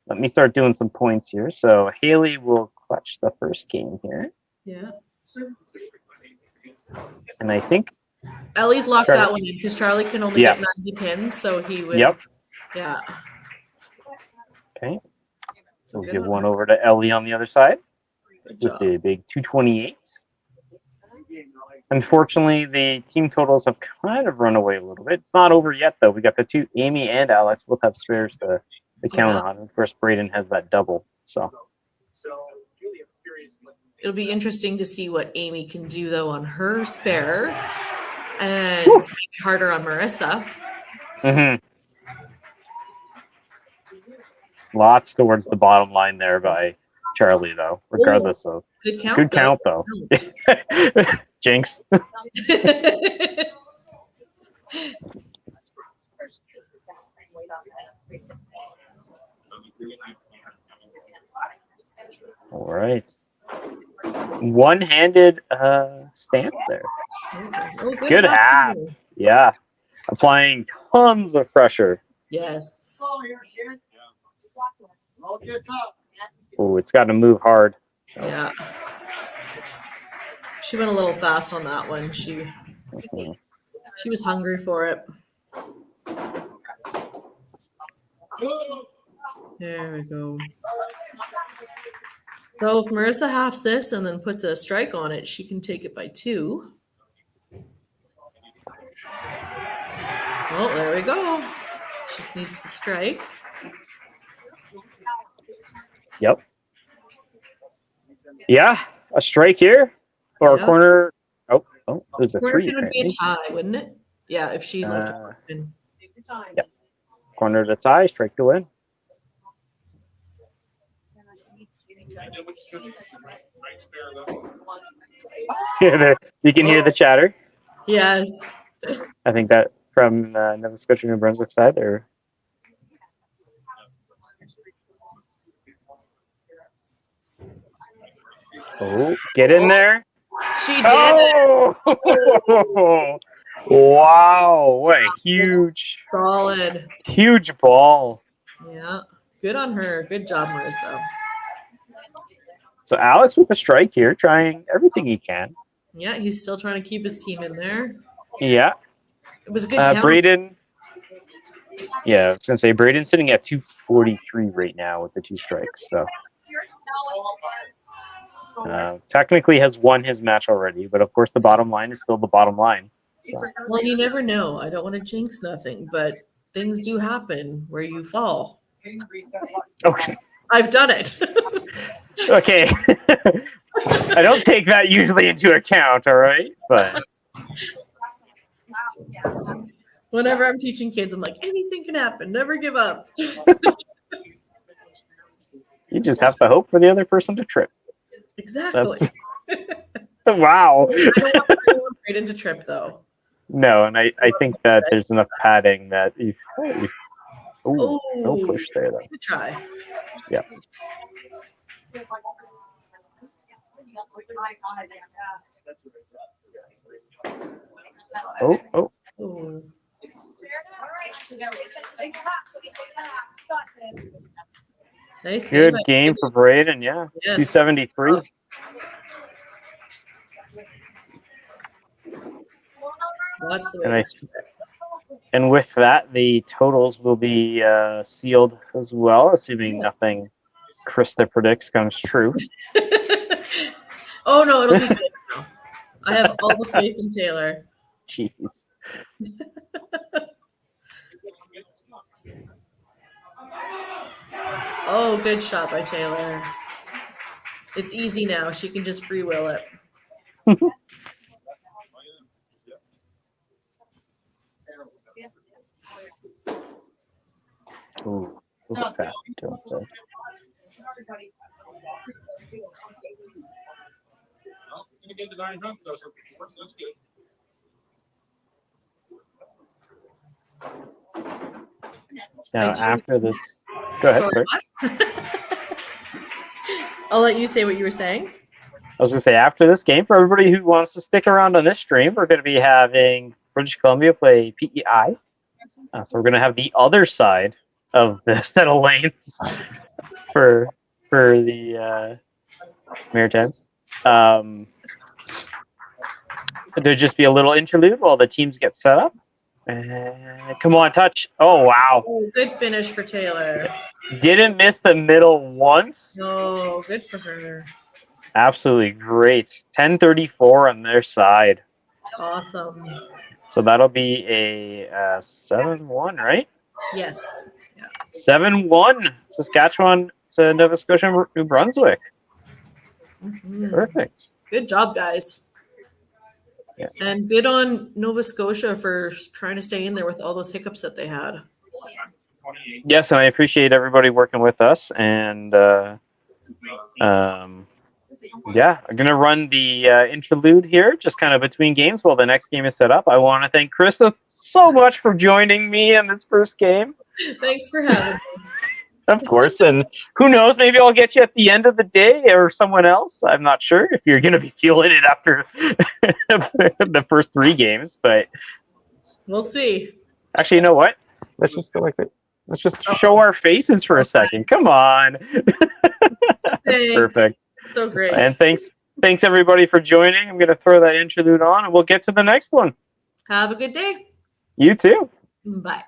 let me start doing some points here. So Haley will clutch the first game here. Yeah. And I think Ellie's locked that one in because Charlie can only get 90 pins, so he would. Yep. Yeah. Okay. So we'll give one over to Ellie on the other side with the big 228. Unfortunately, the team totals have kind of run away a little bit. It's not over yet, though. We got the two, Amy and Alex, both have spares to count on. Of course, Braden has that double. So it'll be interesting to see what Amy can do, though, on her spare and make it harder on Marissa. Mm-hmm. Lots towards the bottom line there by Charlie, though, regardless of. Good count. Good count, though. Jinx. All right. One-handed stance there. Oh, Good half. Yeah. Applying tons of pressure. Yes. Oh, it's got to move hard. Yeah. She went a little fast on that one. She was hungry for it. There we go. So if Marissa halves this and then puts a strike on it, she can take it by 2. Oh, there we go. Just needs the strike. Yep. Yeah, a strike here or Yep. a corner. Oh, there's a Corner 3. would be a apparently. tie, wouldn't it? Yeah, if she left it open. Yep. Corner to tie, strike to win. You can hear the chatter. Yes. I think that from Nova Scotia, New Brunswick side, or get in there. She did it. Oh! Wow, what a huge ball. Yeah, good on her. Good job, Marissa. So Alex with the strike here, trying everything he can. Yeah, he's still trying to keep his team in there. Yeah. It was a good count. Braden. Yeah, I was gonna say Braden's sitting at 243 right now with the 2 strikes. So technically has won his match already, but of course the bottom line is still the bottom line. So. Well, you never know. I don't want to jinx nothing, but things do happen where you fall. Okay. I've done it. Okay. I don't take that usually into account, all right? But whenever I'm teaching kids, I'm like, anything can happen. Never give up. You just have to hope for the other person to trip. Exactly. Wow. I don't want to straight into trip, though. No, and I think that there's enough padding that no push there, though. Good try. Yeah. Oh. Nice. Good game for Braden, yeah. Yes. 273. That's the and with that, the totals will be sealed as well, assuming nothing Krista predicts comes true. Oh, no, it'll be good now. I have all the faith in Taylor. Jeez. Oh, good shot by Taylor. It's easy now. She can just free will it. Ooh, a little fast to him, so. Now, after this, go ahead. Sorry. I'll let you say what you were saying. I was going to say, after this game, for everybody who wants to stick around on this stream, we're going to be having British Columbia play PEI. So we're going to have the other side of the set of lanes for the Maritimes. There'll just be a little interlude while the teams get set up. Come on, touch. Oh, wow. Oh, good finish for Taylor. Didn't miss the middle once. No, good for her. Absolutely great. 10:34 on their side. Awesome. So that'll be a 7-1, right? Yes. Yeah. 7-1, Saskatchewan to Nova Scotia, New Brunswick. Mm-hmm. Perfect. Good job, guys. Yeah. And good on Nova Scotia for trying to stay in there with all those hiccups that they had. Yes, and I appreciate everybody working with us. And yeah, I'm going to run the interlude here, just kind of between games while the next game is set up. I want to thank Krista so much for joining me in this first game. Thanks for having me. Of course, and who knows? Maybe I'll get you at the end of the day, or someone else. I'm not sure if you're going to be feeling it after the first 3 games, but We'll see. actually, you know what? Let's just go like that. Let's just show our faces for a second. Come on. Thanks. Perfect. So great. And thanks everybody for joining. I'm going to throw that interlude on, and we'll get to the next one. Have a good day. You too. Bye.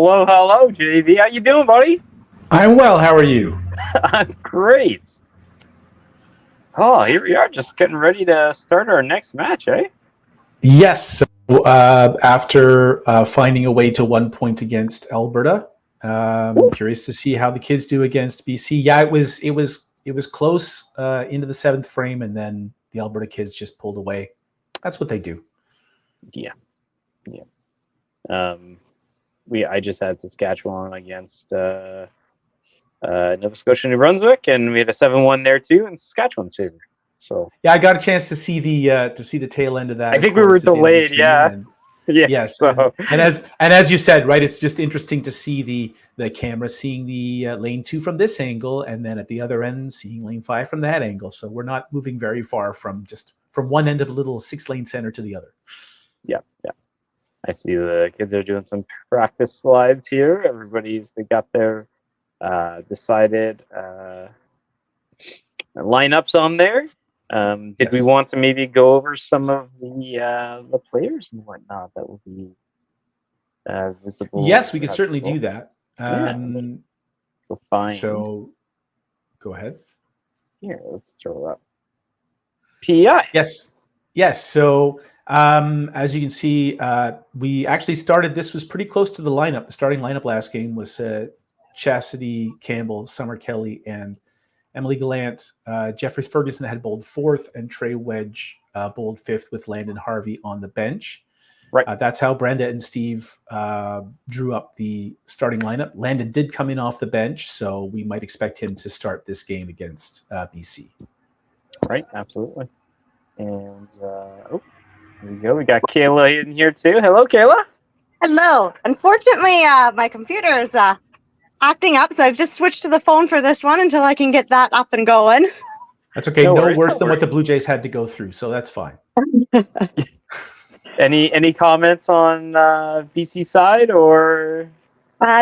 Well, hello, JV. How you doing, buddy? I'm well. How are you? I'm great. Oh, here we are, just getting ready to start our next match, eh? Yes. So after finding a way to 1 point against Alberta, curious to see how the kids do against BC. Yeah, it was close into the seventh frame, and then the Alberta kids just pulled away. That's what they do. Yeah. I just had Saskatchewan against Nova Scotia, New Brunswick, and we had a 7-1 there too in Saskatchewan's favor. So yeah, I got a chance to see the tail end of that. I think we were delayed. Yeah. Yes. So. And as you said, right, it's just interesting to see the camera seeing the lane 2 from this angle, and then at the other end seeing lane 5 from that angle. So we're not moving very far from one end of the little 6-lane center to the other. Yeah. I see the kids are doing some practice slides here. They got their decided lineups on there. Did we want to maybe go over some of the players and whatnot that will be visible? Yes, we could certainly do that. So go ahead. Here, let's throw up PEI. Yes. So as you can see, we actually started. This was pretty close to the lineup. The starting lineup last game was Chastity Campbell, Summer Kelly, and Emily Gallant. Jeffries Ferguson had bowled 4th, and Trey Wedge bowled 5th with Landon Harvey on the bench. Right. That's how Brenda and Steve drew up the starting lineup. Landon did come in off the bench, so we might expect him to start this game against BC. Right, absolutely. And here we go. We got Kayla in here too. Hello, Kayla. Hello. Unfortunately, my computer is acting up, so I've just switched to the phone for this one until I can get that up and going. That's okay. No worse than what the Blue Jays had to go through, so that's fine. Any comments on BC side or?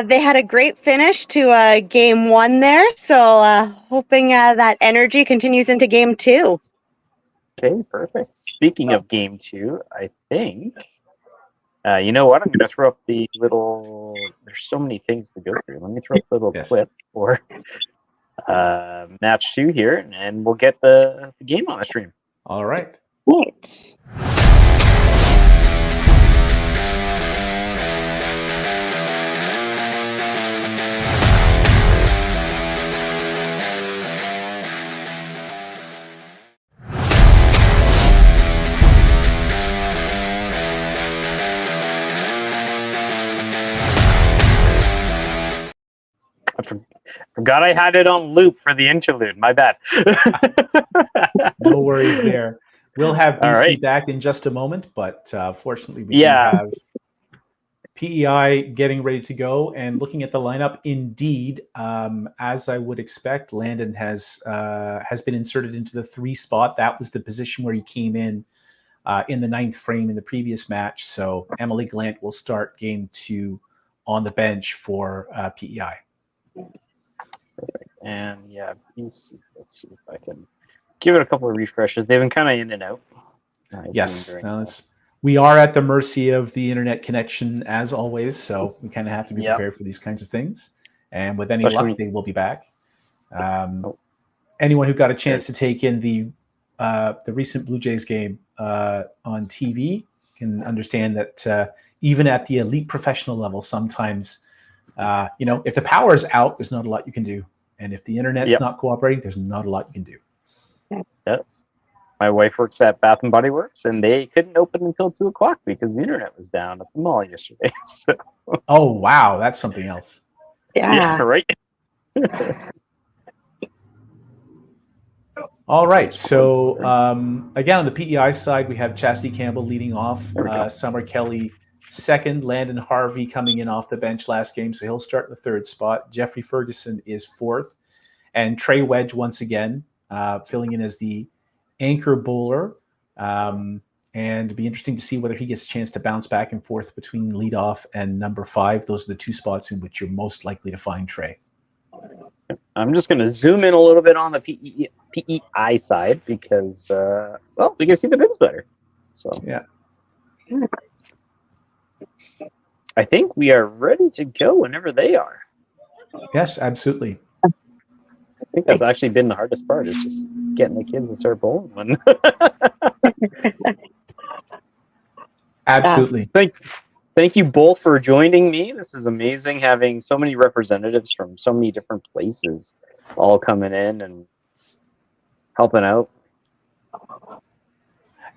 They had a great finish to game 1 there, so hoping that energy continues into game 2. Okay, perfect. Speaking of game 2, I think, you know what? I'm going to throw up the little, there's so many things to go through. Let me throw up the little clip for match 2 here, and we'll get the game on the stream. All right. Right. Forgot I had it on loop for the interlude. My bad. No worries there. We'll have BC back in just a moment, but fortunately we do have PEI getting ready to go, and looking at the lineup, indeed, as I would expect, Landon has been inserted into the 3 spot. That was the position where he came in the 9th frame in the previous match. So Emily Glant will start game 2 on the bench for PEI. And yeah, let's see if I can give it a couple of refreshes. They've been kind of in and out. Yes, we are at the mercy of the internet connection as always, so we kind of have to be prepared for these kinds of things. And with any luck, they will be back. Anyone who got a chance to take in the recent Blue Jays game on TV can understand that even at the elite professional level, sometimes if the power is out, there's not a lot you can do, and if the internet's not cooperating, there's not a lot you can do. Yep. My wife works at Bath and Body Works, and they couldn't open until 2 o'clock because the internet was down at the mall yesterday. So. Oh wow, that's something else. Yeah, right. All right. So again, on the PEI side, we have Chastity Campbell leading off. Summer Kelly second. Landon Harvey coming in off the bench last game, so he'll start in the 3rd spot. Jeffrey Ferguson is 4th, and Trey Wedge once again filling in as the anchor bowler, and it'd be interesting to see whether he gets a chance to bounce back and forth between leadoff and number 5. Those are the 2 spots in which you're most likely to find Trey. I'm just going to zoom in a little bit on the PEI side because, we can see the bins better. So yeah, I think we are ready to go whenever they are. Yes, absolutely. I think that's actually been the hardest part, is just getting the kids to start bowling. Absolutely. Thank you both for joining me. This is amazing having so many representatives from so many different places all coming in and helping out.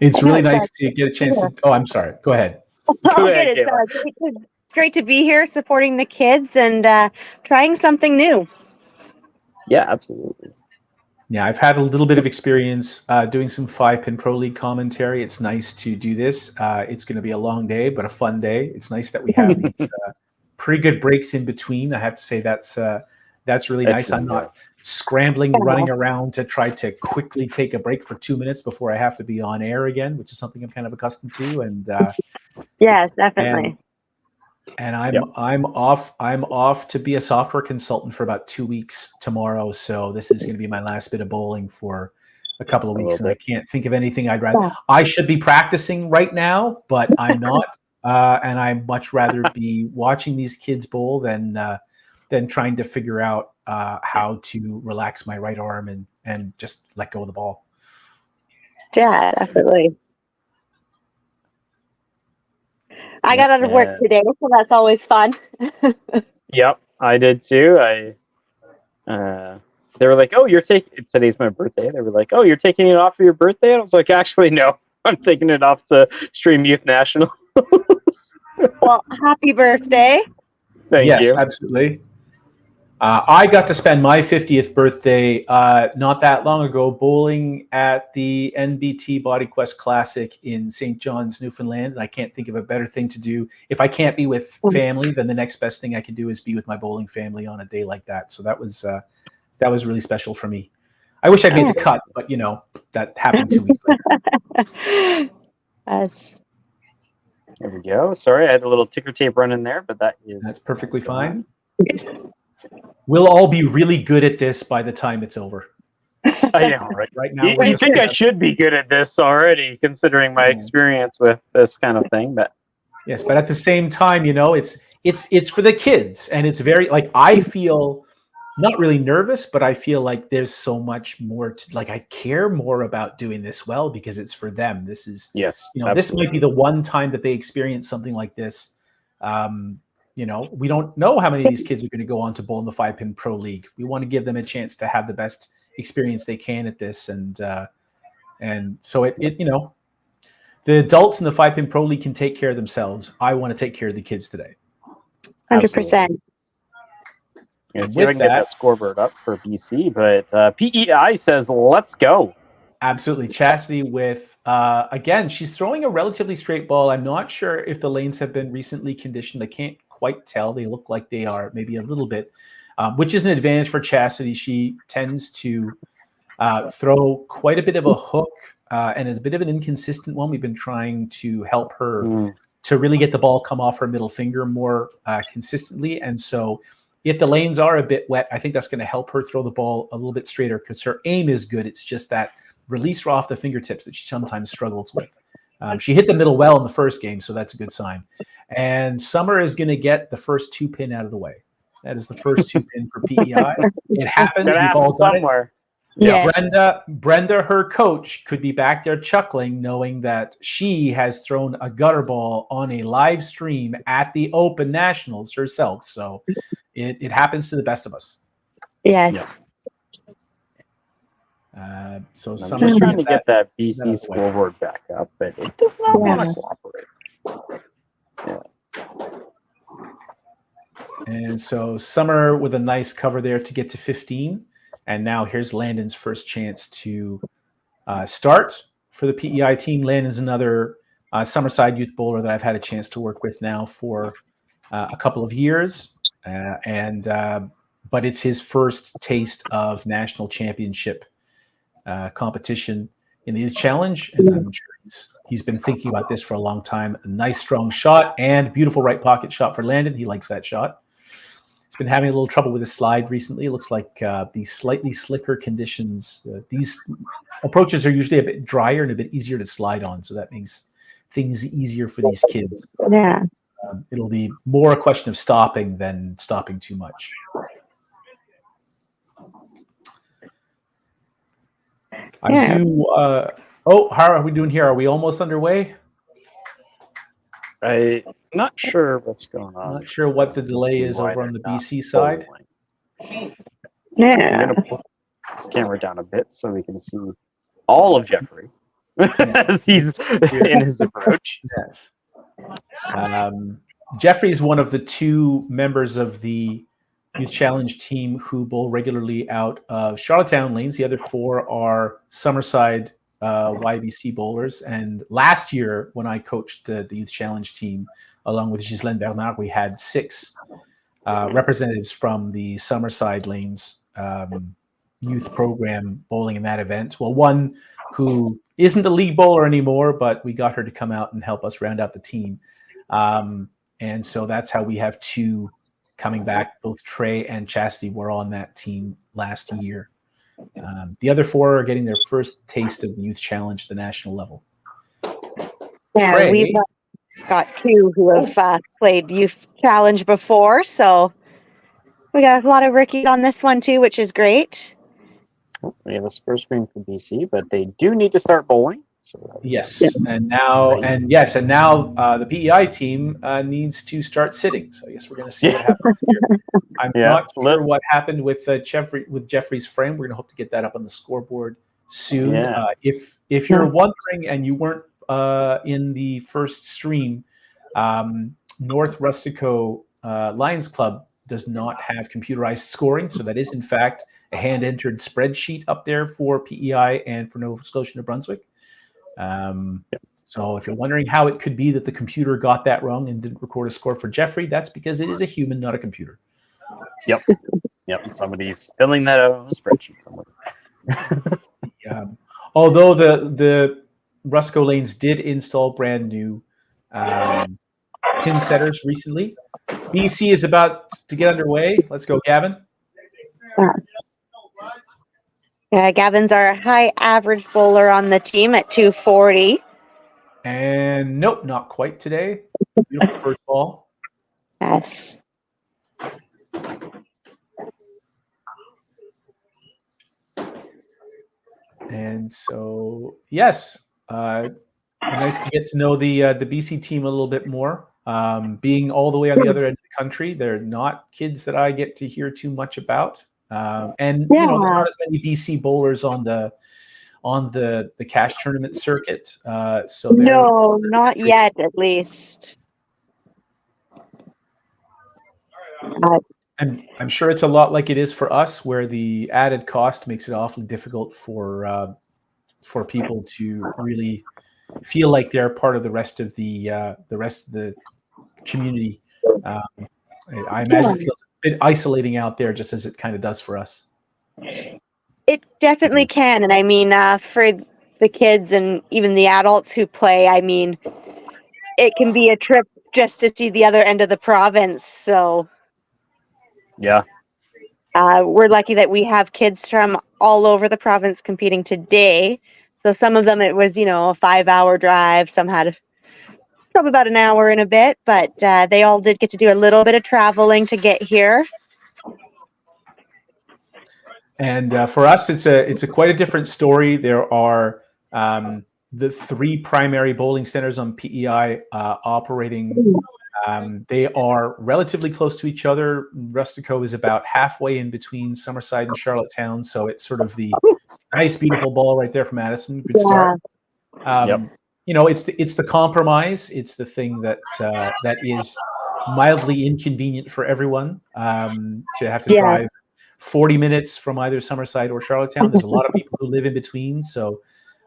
It's really nice to get a chance to... Oh, I'm sorry. Go ahead. It's great to be here supporting the kids and trying something new. Yeah, absolutely. Yeah, I've had a little bit of experience doing some 5-pin Pro League commentary. It's nice to do this. It's going to be a long day, but a fun day. It's nice that we have these pretty good breaks in between. I have to say that's really nice. I'm not scrambling, running around to try to quickly take a break for 2 minutes before I have to be on air again, which is something I'm kind of accustomed to. And yes, definitely. And I'm off to be a software consultant for about 2 weeks tomorrow. So this is going to be my last bit of bowling for a couple of weeks, and I can't think of anything I'd rather. I should be practicing right now, but I'm not, and I'd much rather be watching these kids bowl than trying to figure out how to relax my right arm and just let go of the ball. Yeah, definitely. I got out of work today, so that's always fun. Yep, I did too. They were like, "Oh, today's my birthday." They were like, "Oh, you're taking it off for your birthday?" And I was like, "Actually, no, I'm taking it off to stream Youth National." Well, happy birthday! Thank you. Yes, absolutely. I got to spend my 50th birthday not that long ago bowling at the NBT Body Quest Classic in St. John's, Newfoundland. And I can't think of a better thing to do. If I can't be with family, then the next best thing I can do is be with my bowling family on a day like that. So that was really special for me. I wish I'd made the cut, but that happened 2 weeks later. Yes. There we go. Sorry, I had a little ticker tape running there, but that's perfectly fine. We'll all be really good at this by the time it's over. I know, right? Right now, you think I should be good at this already, considering my experience with this kind of thing. But yes, but at the same time, it's for the kids, and it's very I feel not really nervous, but I feel like there's so much more to I care more about doing this well because it's for them. This is this might be the one time that they experience something like this. We don't know how many of these kids are going to go on to bowl in the 5-pin Pro League. We want to give them a chance to have the best experience they can at this, and so it the adults in the 5-pin Pro League can take care of themselves. I want to take care of the kids today. 100%. Yeah, see if I can get that scoreboard up for BC, but PEI says let's go. Absolutely. Chastity with, again, she's throwing a relatively straight ball. I'm not sure if the lanes have been recently conditioned. I can't quite tell. They look like they are, maybe a little bit, which is an advantage for Chastity. She tends to throw quite a bit of a hook and a bit of an inconsistent one. We've been trying to help her to really get the ball come off her middle finger more consistently. And so if the lanes are a bit wet, I think that's going to help her throw the ball a little bit straighter because her aim is good. It's just that release her off the fingertips that she sometimes struggles with. She hit the middle well in the first game, so that's a good sign. And Summer is going to get the first 2 pin out of the way. That is the first 2 pin for PEI. It happens. We've all done it. Yeah. Brenda, her coach, could be back there chuckling, knowing that she has thrown a gutter ball on a live stream at the Open Nationals herself. So it happens to the best of us. Yes. Yeah. So I'm just trying to get that BC scoreboard back up, but it does not want to cooperate. And so Summer with a nice cover there to get to 15. And now here's Landon's first chance to start for the PEI team. Landon's another Summerside youth bowler that I've had a chance to work with now for a couple of years. But it's his first taste of national championship competition in the Youth Challenge, and I'm sure he's been thinking about this for a long time. A nice strong shot and beautiful right pocket shot for Landon. He likes that shot. He's been having a little trouble with his slide recently. It looks like the slightly slicker conditions, these approaches are usually a bit drier and a bit easier to slide on, so that makes things easier for these kids. Yeah. It'll be more a question of stopping than stopping too much. I do. How are we doing here? Are we almost underway? I'm not sure what's going on. I'm not sure what the delay is over on the BC side. Yeah. I'm going to put this camera down a bit so we can see all of Jeffrey as he's in his approach. Yes. Jeffrey's one of the 2 members of the Youth Challenge team who bowl regularly out of Charlottetown lanes. The other 4 are Summerside YBC bowlers. And last year, when I coached the Youth Challenge team, along with Ghislaine Bernard, we had 6 representatives from the Summerside lanes youth program bowling in that event. Well, one who isn't a league bowler anymore, but we got her to come out and help us round out the team. And so that's how we have 2 coming back. Both Trey and Chastity were on that team last year. The other 4 are getting their first taste of the Youth Challenge at the national level. Yeah, Trey, we've got 2 who have played Youth Challenge before, so we got a lot of rookies on this one too, which is great. We have a first screen for BC, but they do need to start bowling. So yes, and now the PEI team needs to start sitting. So I guess we're going to see what happens here. I'm not sure what happened with Jeffrey's frame. We're going to hope to get that up on the scoreboard soon. Yeah. If you're wondering and you weren't in the first stream, North Rustico Lions Club does not have computerized scoring, so that is in fact a hand-entered spreadsheet up there for PEI and for Nova Scotia and Brunswick. So if you're wondering how it could be that the computer got that wrong and didn't record a score for Jeffrey, that's because it is a human, not a computer. Yep. Somebody's filling that out on a spreadsheet somewhere. Although the Rusco lanes did install brand new pin setters recently. BC is about to get underway. Let's go, Gavin. Yeah, Gavin's our high average bowler on the team at 240. And nope, not quite today. Beautiful first ball. Yes. And so, yes, nice to get to know the BC team a little bit more. Being all the way on the other end of the country, they're not kids that I get to hear too much about. And you know, there's not as many BC bowlers on the cash tournament circuit. So no, not yet, at least. And I'm sure it's a lot like it is for us, where the added cost makes it awfully difficult for for people to really feel like they're part of the rest of the community. I imagine it feels a bit isolating out there, just as it kind of does for us. It definitely can. And I mean, for the kids and even the adults who play, I mean, it can be a trip just to see the other end of the province. So Yeah. we're lucky that we have kids from all over the province competing today. So some of them, it was, a 5-hour drive. Some had probably about an hour and a bit, but they all did get to do a little bit of traveling to get here. And for us, it's a quite a different story. There are the 3 primary bowling centers on PEI operating. They are relatively close to each other. Rustico is about halfway in between Summerside and Charlottetown, so it's sort of the nice, beautiful ball right there from Madison. Good start. It's the compromise. It's the thing that is mildly inconvenient for everyone to have to drive 40 minutes from either Summerside or Charlottetown. There's a lot of people who live in between, so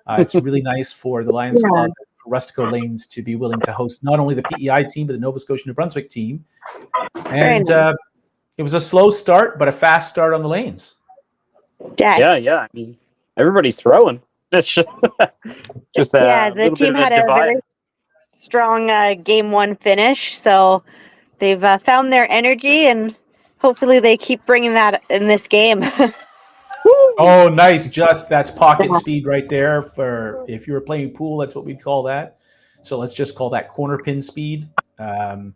it's really nice for the Lions Club, for Rustico Lanes, to be willing to host not only the PEI team, but the Nova Scotia New Brunswick team. And it was a slow start, but a fast start on the lanes. Yes. Yeah. I mean, everybody's throwing. It's just the team had a very strong game 1 finish, so they've found their energy, and hopefully they keep bringing that in this game. Oh, nice. That's pocket speed right there. For if you were playing pool, that's what we'd call that. So let's just call that corner pin speed. It's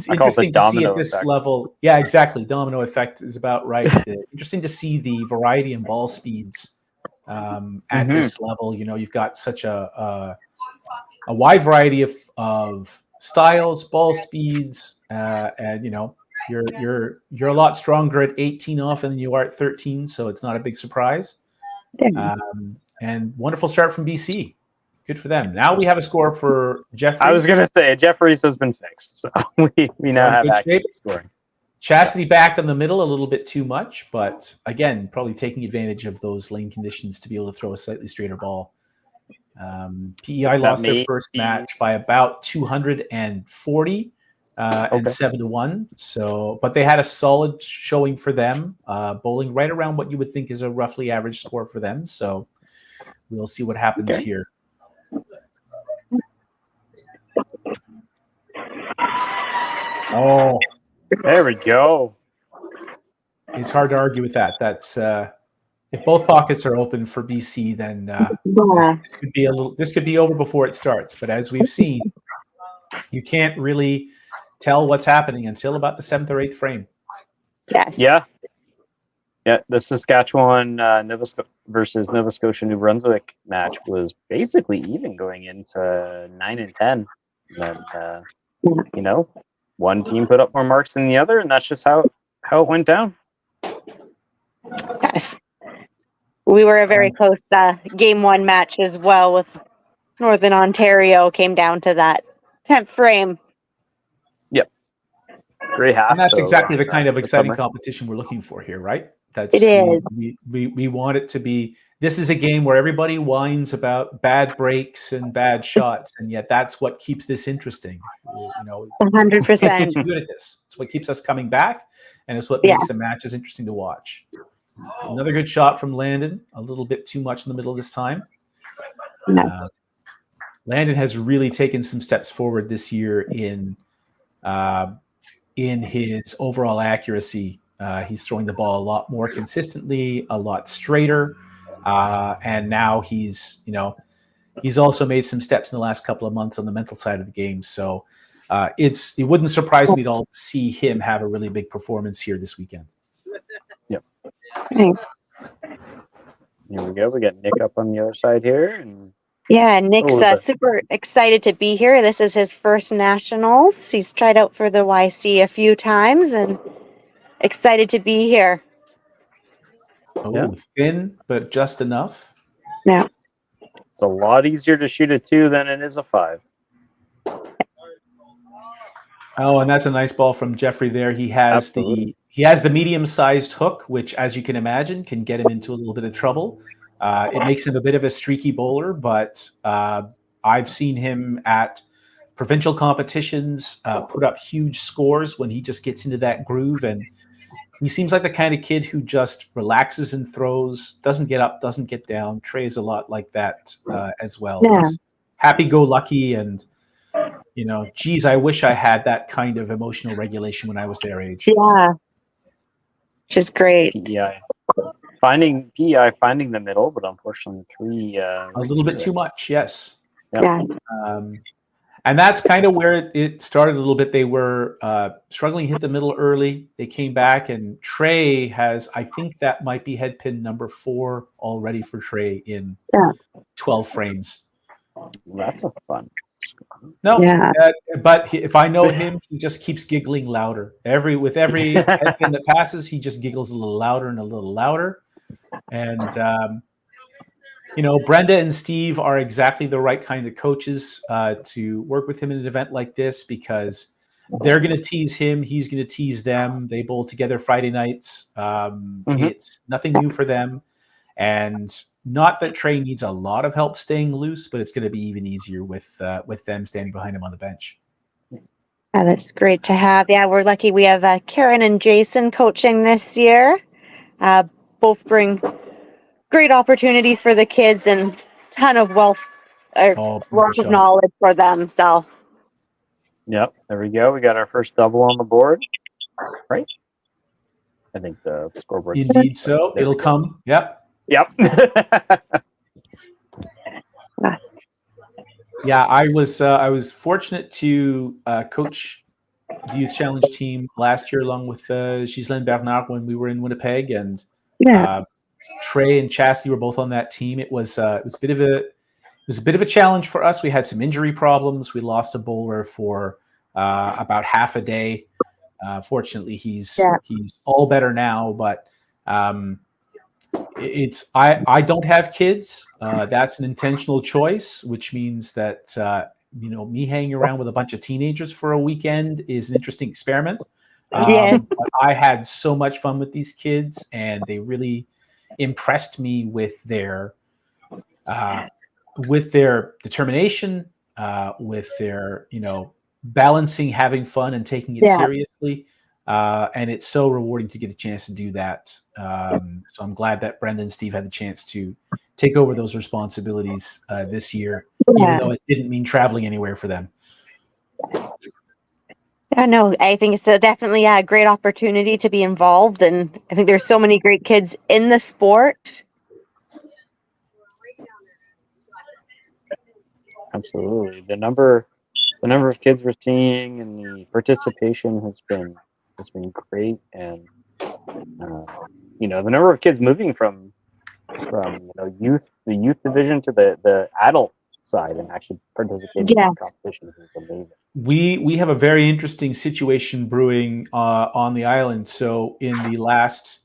interesting to see at this level. Yeah, exactly. Domino effect is about right. Interesting to see the variety in ball speeds at this level. You've got such a wide variety of styles, ball speeds, and you're a lot stronger at 18 off than you are at 13, so it's not a big surprise. And wonderful start from BC. Good for them. Now we have a score for Jeffrey. I was going to say, Jeffrey's has been fixed, so we now have accurate scoring. Chastity back in the middle a little bit too much, but again, probably taking advantage of those lane conditions to be able to throw a slightly straighter ball. PEI lost their first match by about 240 and 7-1. So, but they had a solid showing for them, bowling right around what you would think is a roughly average score for them. So we'll see what happens here. Oh, there we go. It's hard to argue with that. That's if both pockets are open for BC, then this could be over before it starts. But as we've seen, you can't really tell what's happening until about the 7th or 8th frame. Yes. Yeah. The Saskatchewan versus Nova Scotia New Brunswick match was basically even going into 9 and 10. And then, one team put up more marks than the other, and that's just how it went down. Yes. We were a very close game 1 match as well, with Northern Ontario came down to that 10th frame. Yep. Great half. And that's exactly the kind of exciting competition we're looking for here, right? It is. We want it to be. This is a game where everybody whines about bad breaks and bad shots, and yet that's what keeps this interesting. 100%. It's what keeps us coming back, and it's what makes the matches interesting to watch. Another good shot from Landon. A little bit too much in the middle this time. Landon has really taken some steps forward this year in his overall accuracy. He's throwing the ball a lot more consistently, a lot straighter, and now he's also made some steps in the last couple of months on the mental side of the game. So it wouldn't surprise me at all to see him have a really big performance here this weekend. Yep. Here we go. We got Nick up on the other side here, and Nick's super excited to be here. This is his first nationals. He's tried out for the YC a few times and excited to be here. Thin, but just enough. Yeah. It's a lot easier to shoot a 2 than it is a 5. Oh, and that's a nice ball from Jeffrey there. He has the medium-sized hook, which, as you can imagine, can get him into a little bit of trouble. It makes him a bit of a streaky bowler, but I've seen him at provincial competitions put up huge scores when he just gets into that groove, and he seems like the kind of kid who just relaxes and throws, doesn't get up, doesn't get down. Trey's a lot like that as well. Yeah. He's happy-go-lucky, and geez, I wish I had that kind of emotional regulation when I was their age. Yeah, which is great. PEI finding the middle, but unfortunately A little bit too much, yes. Yeah. And that's kind of where it started a little bit. They were struggling to hit the middle early. They came back, and Trey has, I think that might be head pin number 4 already for Trey in 12 frames. That's a fun. No, but if I know him, he just keeps giggling louder. With every head pin that passes, he just giggles a little louder and a little louder. And Brenda and Steve are exactly the right kind of coaches to work with him in an event like this, because they're going to tease him. He's going to tease them. They bowl together Friday nights. It's nothing new for them. And not that Trey needs a lot of help staying loose, but it's going to be even easier with them standing behind him on the bench. Yeah, that's great to have. Yeah, we're lucky we have Karen and Jason coaching this year. Both bring great opportunities for the kids and ton of wealth of knowledge for them. So, yep, there we go. We got our first double on the board, right? I think the scoreboard. Indeed, so it'll come. Yep. Yeah, I was fortunate to coach the youth challenge team last year along with Ghislaine Bernard when we were in Winnipeg, and Trey and Chastity were both on that team. It was a bit of a challenge for us. We had some injury problems. We lost a bowler for about half a day. Fortunately, he's all better now, but I don't have kids. That's an intentional choice, which means that me hanging around with a bunch of teenagers for a weekend is an interesting experiment. But I had so much fun with these kids, and they really impressed me with their determination, with their balancing having fun and taking it seriously. And it's so rewarding to get a chance to do that. So I'm glad that Brenda and Steve had the chance to take over those responsibilities this year, even though it didn't mean traveling anywhere for them. Yeah, no, I think it's definitely a great opportunity to be involved, and I think there's so many great kids in the sport. Absolutely, the number of kids we're seeing and the participation has been great, and the number of kids moving from the youth division to the adult side and actually participating in competitions is amazing. We have a very interesting situation brewing on the island. So in the last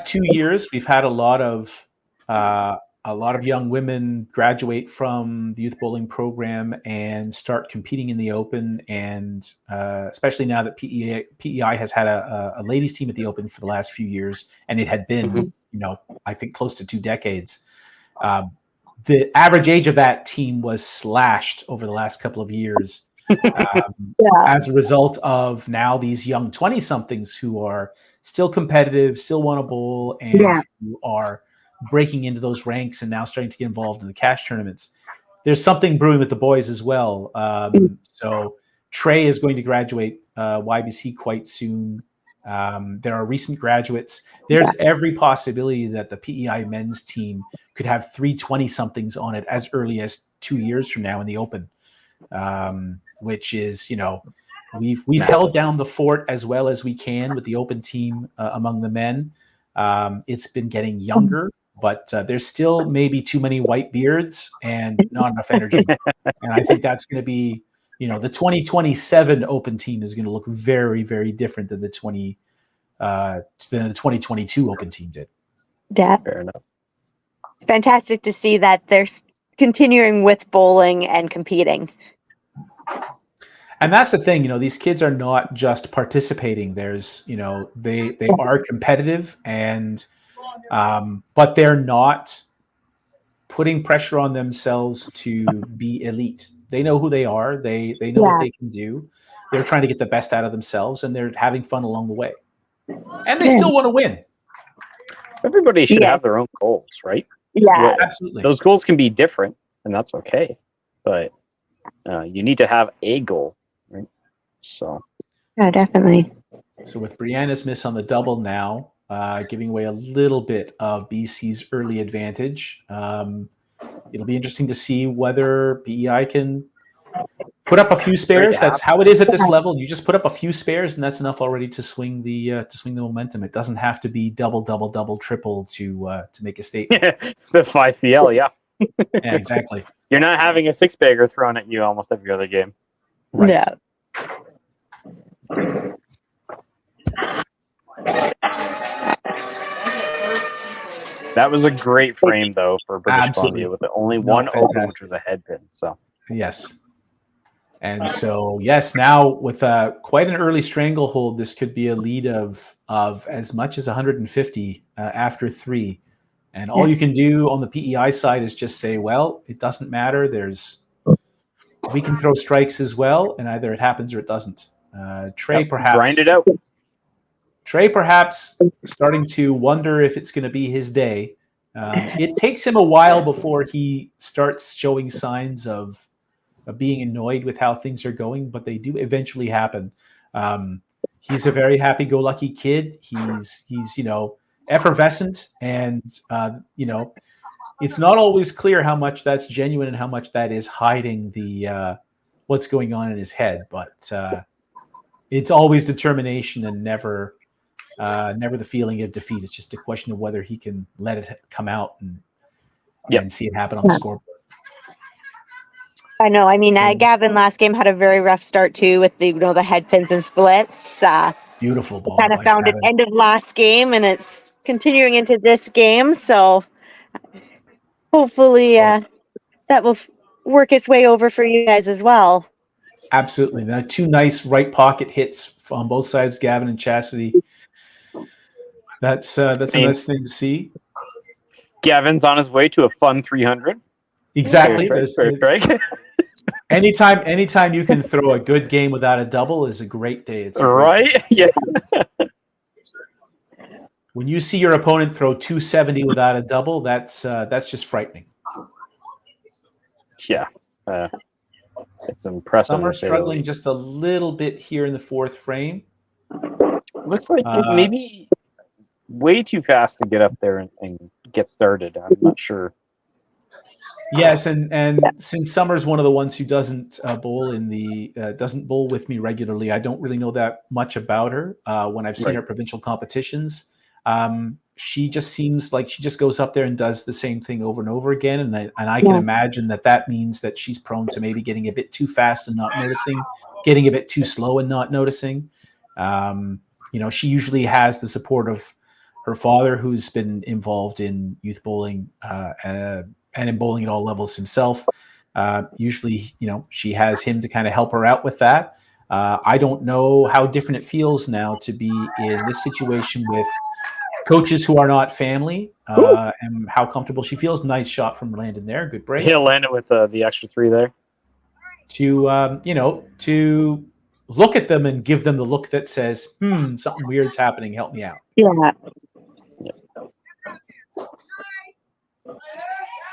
2 years, we've had a lot of young women graduate from the youth bowling program and start competing in the Open, and especially now that PEI has had a ladies team at the Open for the last few years, and it had been I think close to 2 decades. The average age of that team was slashed over the last couple of years as a result of now these young 20-somethings who are still competitive, still want to bowl, and who are breaking into those ranks and now starting to get involved in the cash tournaments. There's something brewing with the boys as well. So Trey is going to graduate YBC quite soon. There are recent graduates. There's every possibility that the PEI men's team could have 3 20-somethings on it as early as 2 years from now in the Open, which is, we've held down the fort as well as we can with the Open team among the men. It's been getting younger, but there's still maybe too many white beards and not enough energy. And I think that's going to be, the 2027 Open team is going to look very, very different than the 2022 Open team did. Yeah. Fair enough. Fantastic to see that they're continuing with bowling and competing. And that's the thing, these kids are not just participating. There's, they are competitive, and but they're not putting pressure on themselves to be elite. They know who they are. They know what they can do. They're trying to get the best out of themselves, and they're having fun along the way. And they still want to win. Everybody should have their own goals, right? Yeah, absolutely. Those goals can be different, and that's okay. But you need to have a goal, right? So. Yeah, definitely. So with Brianna's miss on the double now, giving away a little bit of BC's early advantage. It'll be interesting to see whether PEI can put up a few spares. That's how it is at this level. You just put up a few spares, and that's enough already to swing the momentum. It doesn't have to be double, triple to make a statement. The 5PL, yeah. Yeah, exactly. You're not having a six-bagger thrown at you almost every other game. Right. Yeah. That was a great frame, though, for British Columbia with only one open, which was a head pin. So yes. And so, yes, now with quite an early stranglehold, this could be a lead of as much as 150 after 3. And all you can do on the PEI side is just say, well, it doesn't matter. We can throw strikes as well, and either it happens or it doesn't. Trey perhaps grind it out. Trey perhaps starting to wonder if it's going to be his day. It takes him a while before he starts showing signs of being annoyed with how things are going, but they do eventually happen. He's a very happy-go-lucky kid. He's effervescent, and it's not always clear how much that's genuine and how much that is hiding the what's going on in his head. But it's always determination and never the feeling of defeat. It's just a question of whether he can let it come out and see it happen on the scoreboard. I know. I mean, Gavin last game had a very rough start too with the head pins and splits. Beautiful ball. Kind of found an end of last game, and it's continuing into this game. So hopefully that will work its way over for you guys as well. Absolutely. Now, 2 nice right pocket hits on both sides, Gavin and Chastity. That's a nice thing to see. Gavin's on his way to a fun 300. Exactly. Right. Anytime you can throw a good game without a double is a great day. It's right. Yeah. When you see your opponent throw 270 without a double, that's just frightening. Yeah. It's impressive. Some are struggling just a little bit here in the 4th frame. Looks like maybe way too fast to get up there and get started. I'm not sure. Yes, and since Summer's one of the ones who doesn't bowl doesn't bowl with me regularly, I don't really know that much about her. When I've seen her at provincial competitions, she just seems like she just goes up there and does the same thing over and over again, and I can imagine that means that she's prone to maybe getting a bit too fast and not noticing, getting a bit too slow and not noticing. She usually has the support of her father, who's been involved in youth bowling and in bowling at all levels himself. Usually, she has him to kind of help her out with that. I don't know how different it feels now to be in this situation with coaches who are not family, and how comfortable she feels. Nice shot from Landon there. Good break. He'll land it with the extra 3 there. To look at them and give them the look that says, something weird's happening. Help me out. Yeah.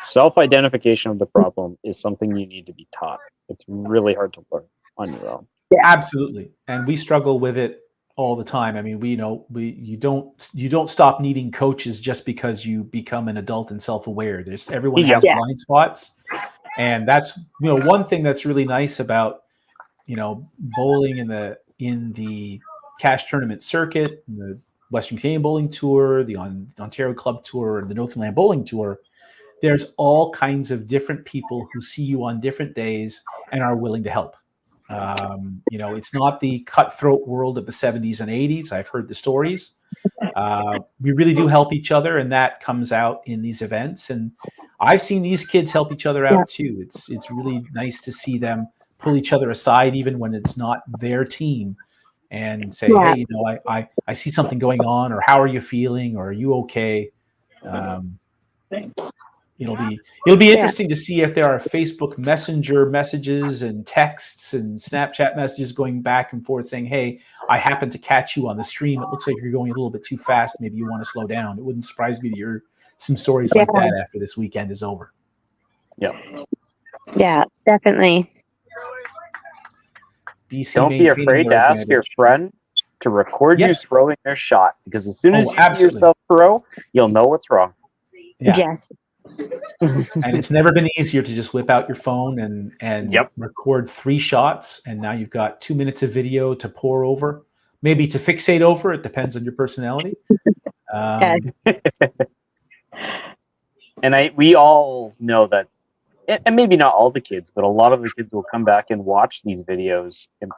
Self-identification of the problem is something you need to be taught. It's really hard to learn on your own. Yeah, absolutely. And we struggle with it all the time. I mean, you don't stop needing coaches just because you become an adult and self-aware. Everyone has blind spots, and that's one thing that's really nice about bowling in the cash tournament circuit, the Western Canadian Bowling Tour, the Ontario Club Tour, and the Newfoundland Bowling Tour. There's all kinds of different people who see you on different days and are willing to help. It's not the cutthroat world of the 70s and 80s. I've heard the stories. We really do help each other, and that comes out in these events. And I've seen these kids help each other out too. It's really nice to see them pull each other aside, even when it's not their team, and say, hey, I see something going on, or how are you feeling, or are you okay? It'll be interesting to see if there are Facebook Messenger messages and texts and Snapchat messages going back and forth saying, "Hey, I happened to catch you on the stream. It looks like you're going a little bit too fast. Maybe you want to slow down." It wouldn't surprise me to hear some stories like that after this weekend is over. Yeah, definitely. BC Don't be afraid to ask your friend to record you throwing their shot, because as soon as you see yourself throw, you'll know what's wrong. Yes. And it's never been easier to just whip out your phone and record 3 shots, and now you've got 2 minutes of video to pour over, maybe to fixate over. It depends on your personality. And we all know that, and maybe not all the kids, but a lot of the kids will come back and watch these videos, and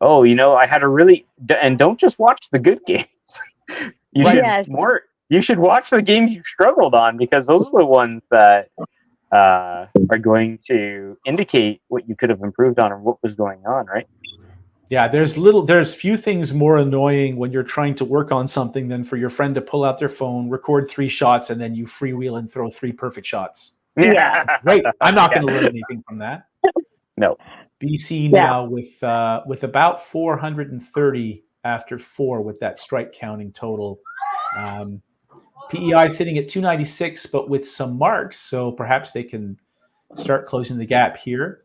I had a really, and don't just watch the good games. You should watch the games you struggled on, because those are the ones that are going to indicate what you could have improved on and what was going on, right? Yeah, there's few things more annoying when you're trying to work on something than for your friend to pull out their phone, record 3 shots, and then you freewheel and throw 3 perfect shots. Yeah. Great. I'm not going to learn anything from that. No. BC now with about 430 after 4 with that strike counting total. PEI sitting at 296, but with some marks, so perhaps they can start closing the gap here.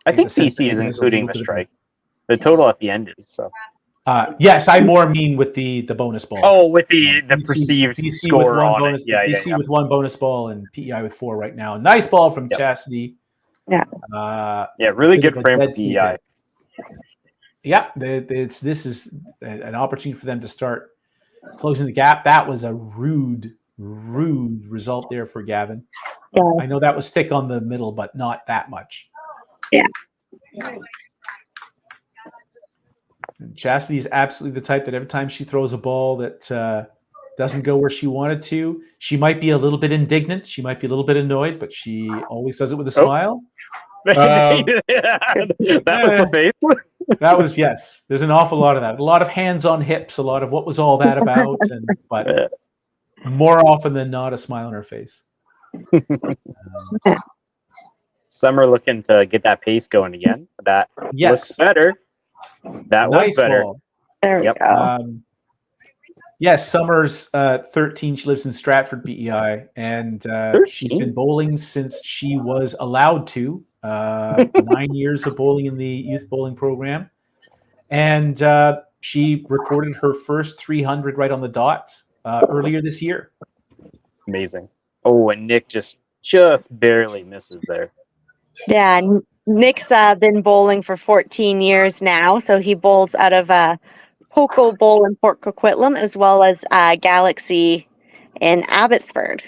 I think BC is including the strike. The total at the end is so. Yes, I more mean with the bonus balls. Oh, with the perceived BC score with one on bonus, it. Yeah, BC with 1 bonus ball and PEI with 4 right now. Nice ball from Chastity. Yeah. Really good frame for PEI. Yeah, this is an opportunity for them to start closing the gap. That was a rude result there for Gavin. Yes. I know that was thick on the middle, but not that much. Yeah. And Chastity is absolutely the type that every time she throws a ball that doesn't go where she wanted to, she might be a little bit indignant. She might be a little bit annoyed, but she always does it with a smile. That was the face. That was, yes. There's an awful lot of that. A lot of hands on hips. A lot of what was all that about? But more often than not, a smile on her face. Summer looking to get that pace going again. That looks better. That was better. Ball. There we go. Yes, Summer's 13. She lives in Stratford, PEI, and she's been bowling since she was allowed to. 9 years of bowling in the youth bowling program, and she recorded her first 300 right on the dot earlier this year. Amazing. Oh, and Nick just barely misses there. Yeah, Nick's been bowling for 14 years now, so he bowls out of Poco Bowl in Port Coquitlam, as well as Galaxy in Abbotsford.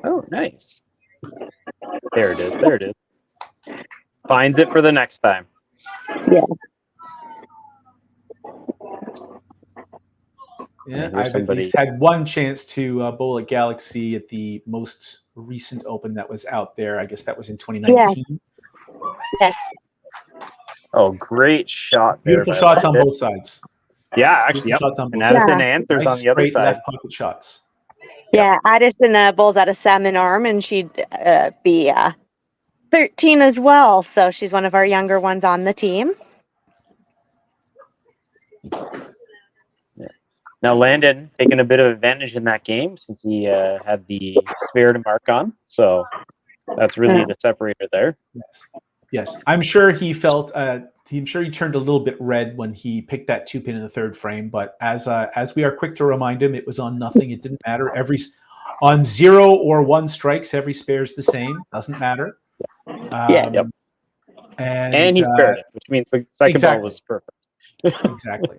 Oh, nice. There it is. Finds it for the next time. Yes. Yeah, I've at least had one chance to bowl at Galaxy at the most recent Open that was out there. I guess that was in 2019. Yes. Oh, great shot there. Beautiful shots on both sides. Yeah, actually, shots on both and Addison sides. answers Nice on the other straight side. left pocket shots. Yeah, Addison bowls out of salmon arm, and she'd be 13 as well. So she's one of our younger ones on the team. Now Landon taking a bit of advantage in that game since he had the spare to mark on. So that's really the separator there. Yes, I'm sure he felt. I'm sure he turned a little bit red when he picked that 2-pin in the third frame. But as we are quick to remind him, it was on nothing. It didn't matter. On 0 or 1 strikes, every spare is the same. Doesn't matter. And he spared it, which means the second ball was perfect. Exactly.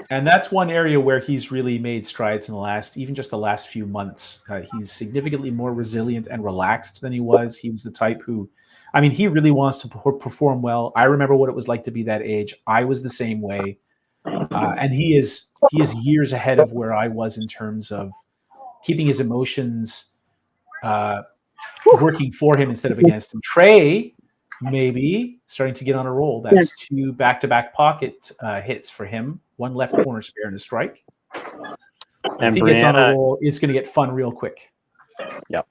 And that's one area where he's really made strides in the last few months. He's significantly more resilient and relaxed than he was. He was the type who, he really wants to perform well. I remember what it was like to be that age. I was the same way. And he is years ahead of where I was in terms of keeping his emotions working for him instead of against him. Trey, maybe starting to get on a roll. That's 2 back-to-back pocket hits for him. 1 left corner spare and a strike. And if he gets on a Brianna, roll, it's going to get fun real quick. Yep.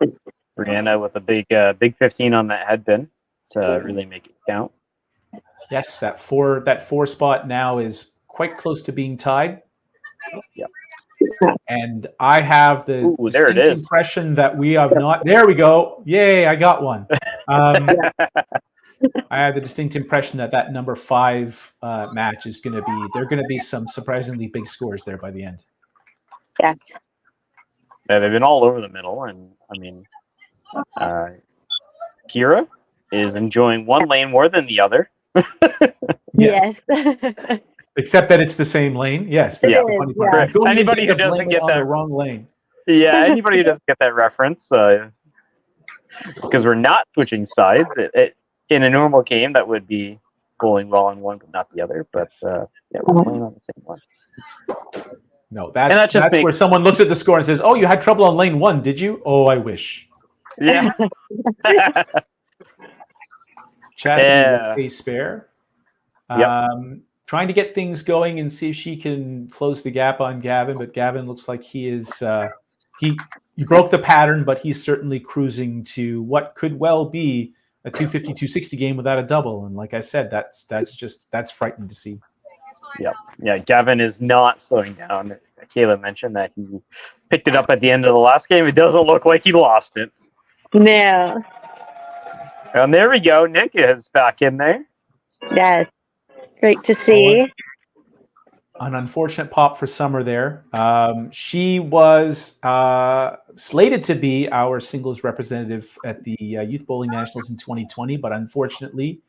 Brianna with a big 15 on that headpin to really make it count. Yes, that four spot now is quite close to being tied. Yep. And I have the there it distinct is. impression that we have not. There we go. Yay! I got one. I have the distinct impression that number 5 match is going to be. There are going to be some surprisingly big scores there by the end. Yes. Yeah, they've been all over the middle, and I mean, Kira is enjoying one lane more than the other. Yes. Except that it's the same lane. Yes. That's the funny part. Right. You don't even Anybody get who to blame doesn't it get on that the wrong lane. Yeah, anybody who doesn't get that reference, because we're not switching sides. In a normal game, that would be bowling well on one, but not the other. But yeah, we're playing on the same one. No, that's where someone looks at the score and says, "Oh, you had trouble on lane 1, did you? Oh, I wish." Yeah. Chastity with a spare. Trying to get things going and see if she can close the gap on Gavin, but Gavin looks like he is he broke the pattern, but he's certainly cruising to what could well be a 250-260 game without a double. And like I said, that's frightening to see. Yeah, Gavin is not slowing down. Kayla mentioned that he picked it up at the end of the last game. It doesn't look like he lost it. No. And there we go. Nick is back in there. Yes. Great to see. An unfortunate pop for Summer there. She was slated to be our singles representative at the Youth Bowling Nationals in 2020, but unfortunately,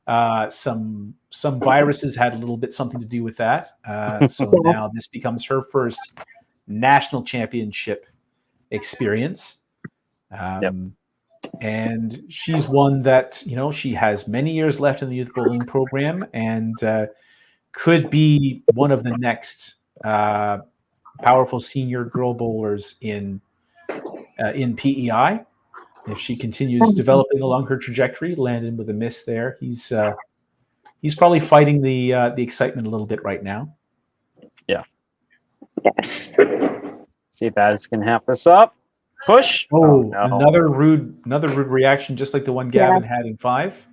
some viruses had a little bit something to do with that. So now this becomes her first national championship experience. And she's one that, she has many years left in the youth bowling program and could be one of the next powerful senior girl bowlers in PEI. If she continues developing along her trajectory, landed with a miss there. He's probably fighting the excitement a little bit right now. Yeah. Yes. See if Baz can half this up. Push. Oh, no. another rude reaction, just like the one Gavin had in 5.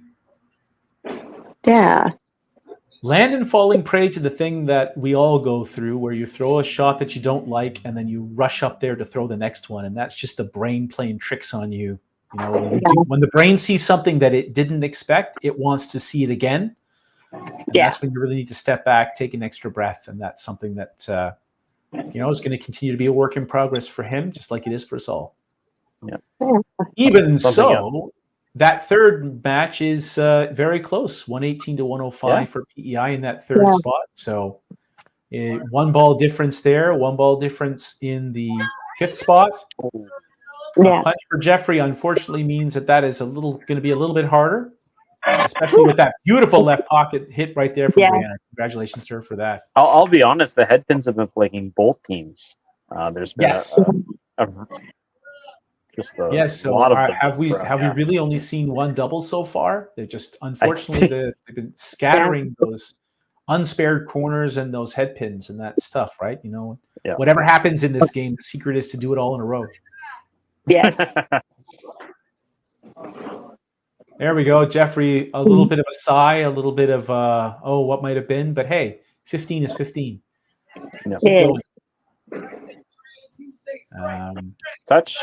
Yeah. Landon falling prey to the thing that we all go through, where you throw a shot that you don't like, and then you rush up there to throw the next one, and that's just the brain playing tricks on you. When the brain sees something that it didn't expect, it wants to see it again. And that's when you really need to step back, take an extra breath, and that's something that is going to continue to be a work in progress for him, just like it is for us all. Yeah. Even so, that third match is very close, 118 to 105 for PEI in that third spot. So 1 ball difference there, 1 ball difference in the 5th spot. A punch for Jeffrey, unfortunately, means that is going to be a little bit harder, especially with that beautiful left pocket hit right there from Brianna. Congratulations to her for that. I'll be honest, the headpins have been plaguing both teams. There's been So have we really only seen 1 double so far? They're just, unfortunately, they've been scattering those unspared corners and those head pins, and that's tough, right? Whatever happens in this game, the secret is to do it all in a row. Yes. There we go. Jeffrey, a little bit of a sigh, a little bit of, what might have been, but hey, 15 is 15. Touch.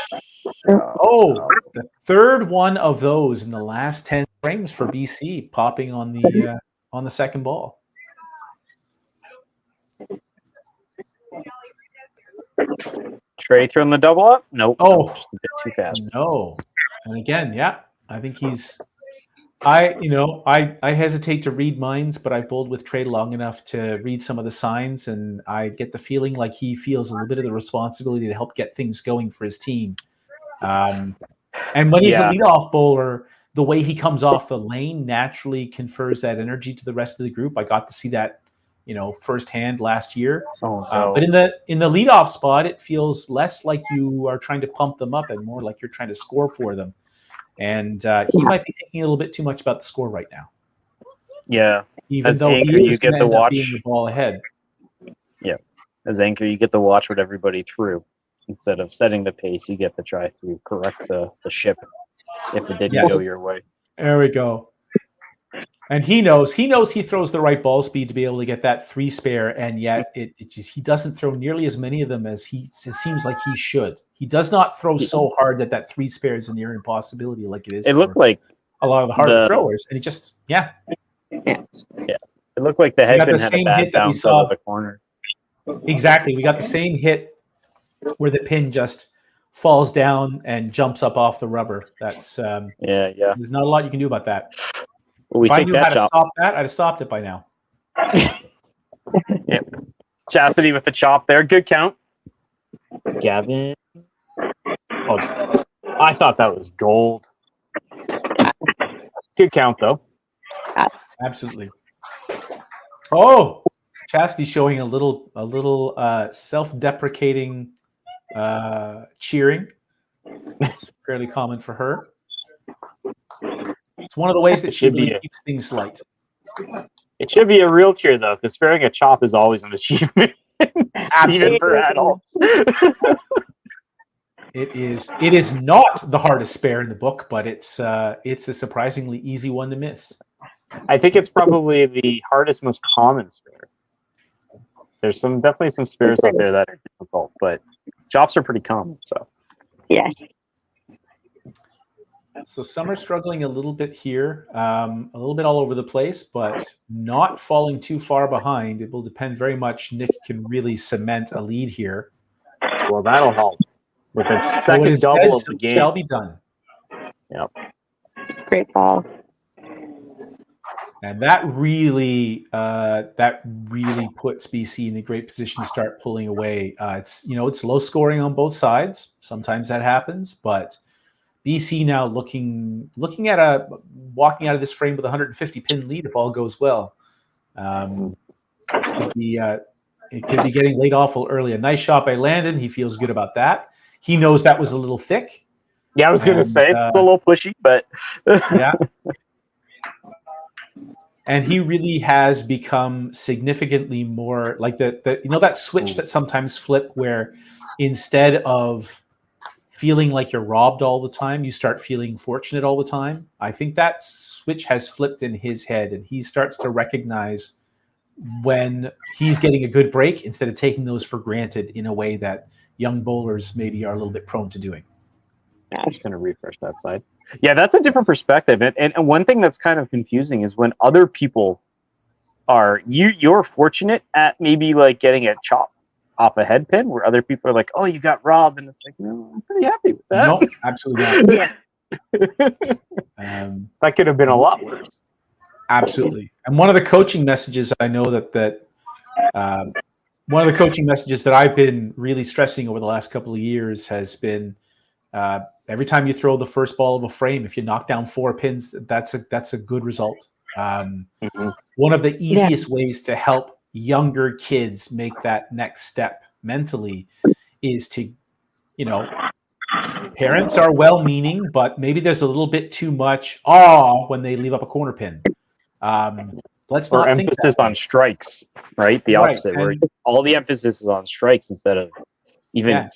The third one of those in the last 10 frames for BC, popping on the second ball. Trey throwing the double up? Nope. Just a bit too fast. No. And again, I think he's. I hesitate to read minds, but I bowled with Trey long enough to read some of the signs, and I get the feeling like he feels a little bit of the responsibility to help get things going for his team. And when he's a leadoff bowler, the way he comes off the lane naturally confers that energy to the rest of the group. I got to see that, firsthand last year. But in the leadoff spot, it feels less like you are trying to pump them up and more like you're trying to score for them. And he might be thinking a little bit too much about the score right now. Yeah. Even As though anchor, he is you get going to to end up watch being the ball ahead. Yeah. as anchor, you get to watch what everybody threw. Instead of setting the pace, you get to try to correct the ship if it didn't go your way. There we go. And he knows he throws the right ball speed to be able to get that 3 spare, and yet he doesn't throw nearly as many of them as it seems like he should. He does not throw so hard that 3 spare is a near impossibility like it is. It looked like a lot of the harder throwers, and he just yeah. It looked like the headpin had a bad bounce out of the corner. Exactly, we got the same hit where the pin just falls down and jumps up off the rubber. That's yeah. There's not a lot you can do about that. Well, if I knew how to stop that, I'd have stopped it by now. Yep. Chastity with the chop there. Good count. Gavin. Oh, I thought that was gold. Good count, though. Absolutely. Oh, Chastity showing a little self-deprecating cheering. It's fairly common for her. It's one of the ways that she really keeps things light. It should be a real cheer, though, because sparing a chop is always an achievement, even for adults. It is not the hardest spare in the book, but it's a surprisingly easy one to miss. I think it's probably the hardest, most common spare. There's definitely some spares out there that are difficult, but chops are pretty common. So yes. So some are struggling a little bit here, a little bit all over the place, but not falling too far behind. It will depend very much. Nick can really cement a lead here. Well, that'll help with the second double of the game. Shall be done. Yep. Great ball. And that really puts BC in a great position to start pulling away. It's low scoring on both sides. Sometimes that happens, but BC now looking at walking out of this frame with a 150 pin lead if all goes well. It could be getting laid off early. A nice shot by Landon. He feels good about that. He knows that was a little thick. Yeah, I was going to say it's a little pushy, but yeah. And he really has become significantly more like that switch that sometimes flip where instead of feeling like you're robbed all the time, you start feeling fortunate all the time. I think that switch has flipped in his head, and he starts to recognize when he's getting a good break instead of taking those for granted in a way that young bowlers maybe are a little bit prone to doing. I'm just going to refresh that side. Yeah, that's a different perspective. And one thing that's kind of confusing is when other people you're fortunate at maybe like getting a chop off a head pin where other people are like, oh, you got robbed. And it's like, no, I'm pretty happy with that. No, absolutely not. That could have been a lot worse. Absolutely. And one of the coaching messages I know one of the coaching messages that I've been really stressing over the last couple of years has been every time you throw the first ball of a frame, if you knock down 4 pins, that's a good result. One of the easiest ways to help younger kids make that next step mentally is to, parents are well-meaning, but maybe there's a little bit too much when they leave up a corner pin. Let's not think emphasis on strikes, right? The opposite, where all the emphasis is on strikes instead of even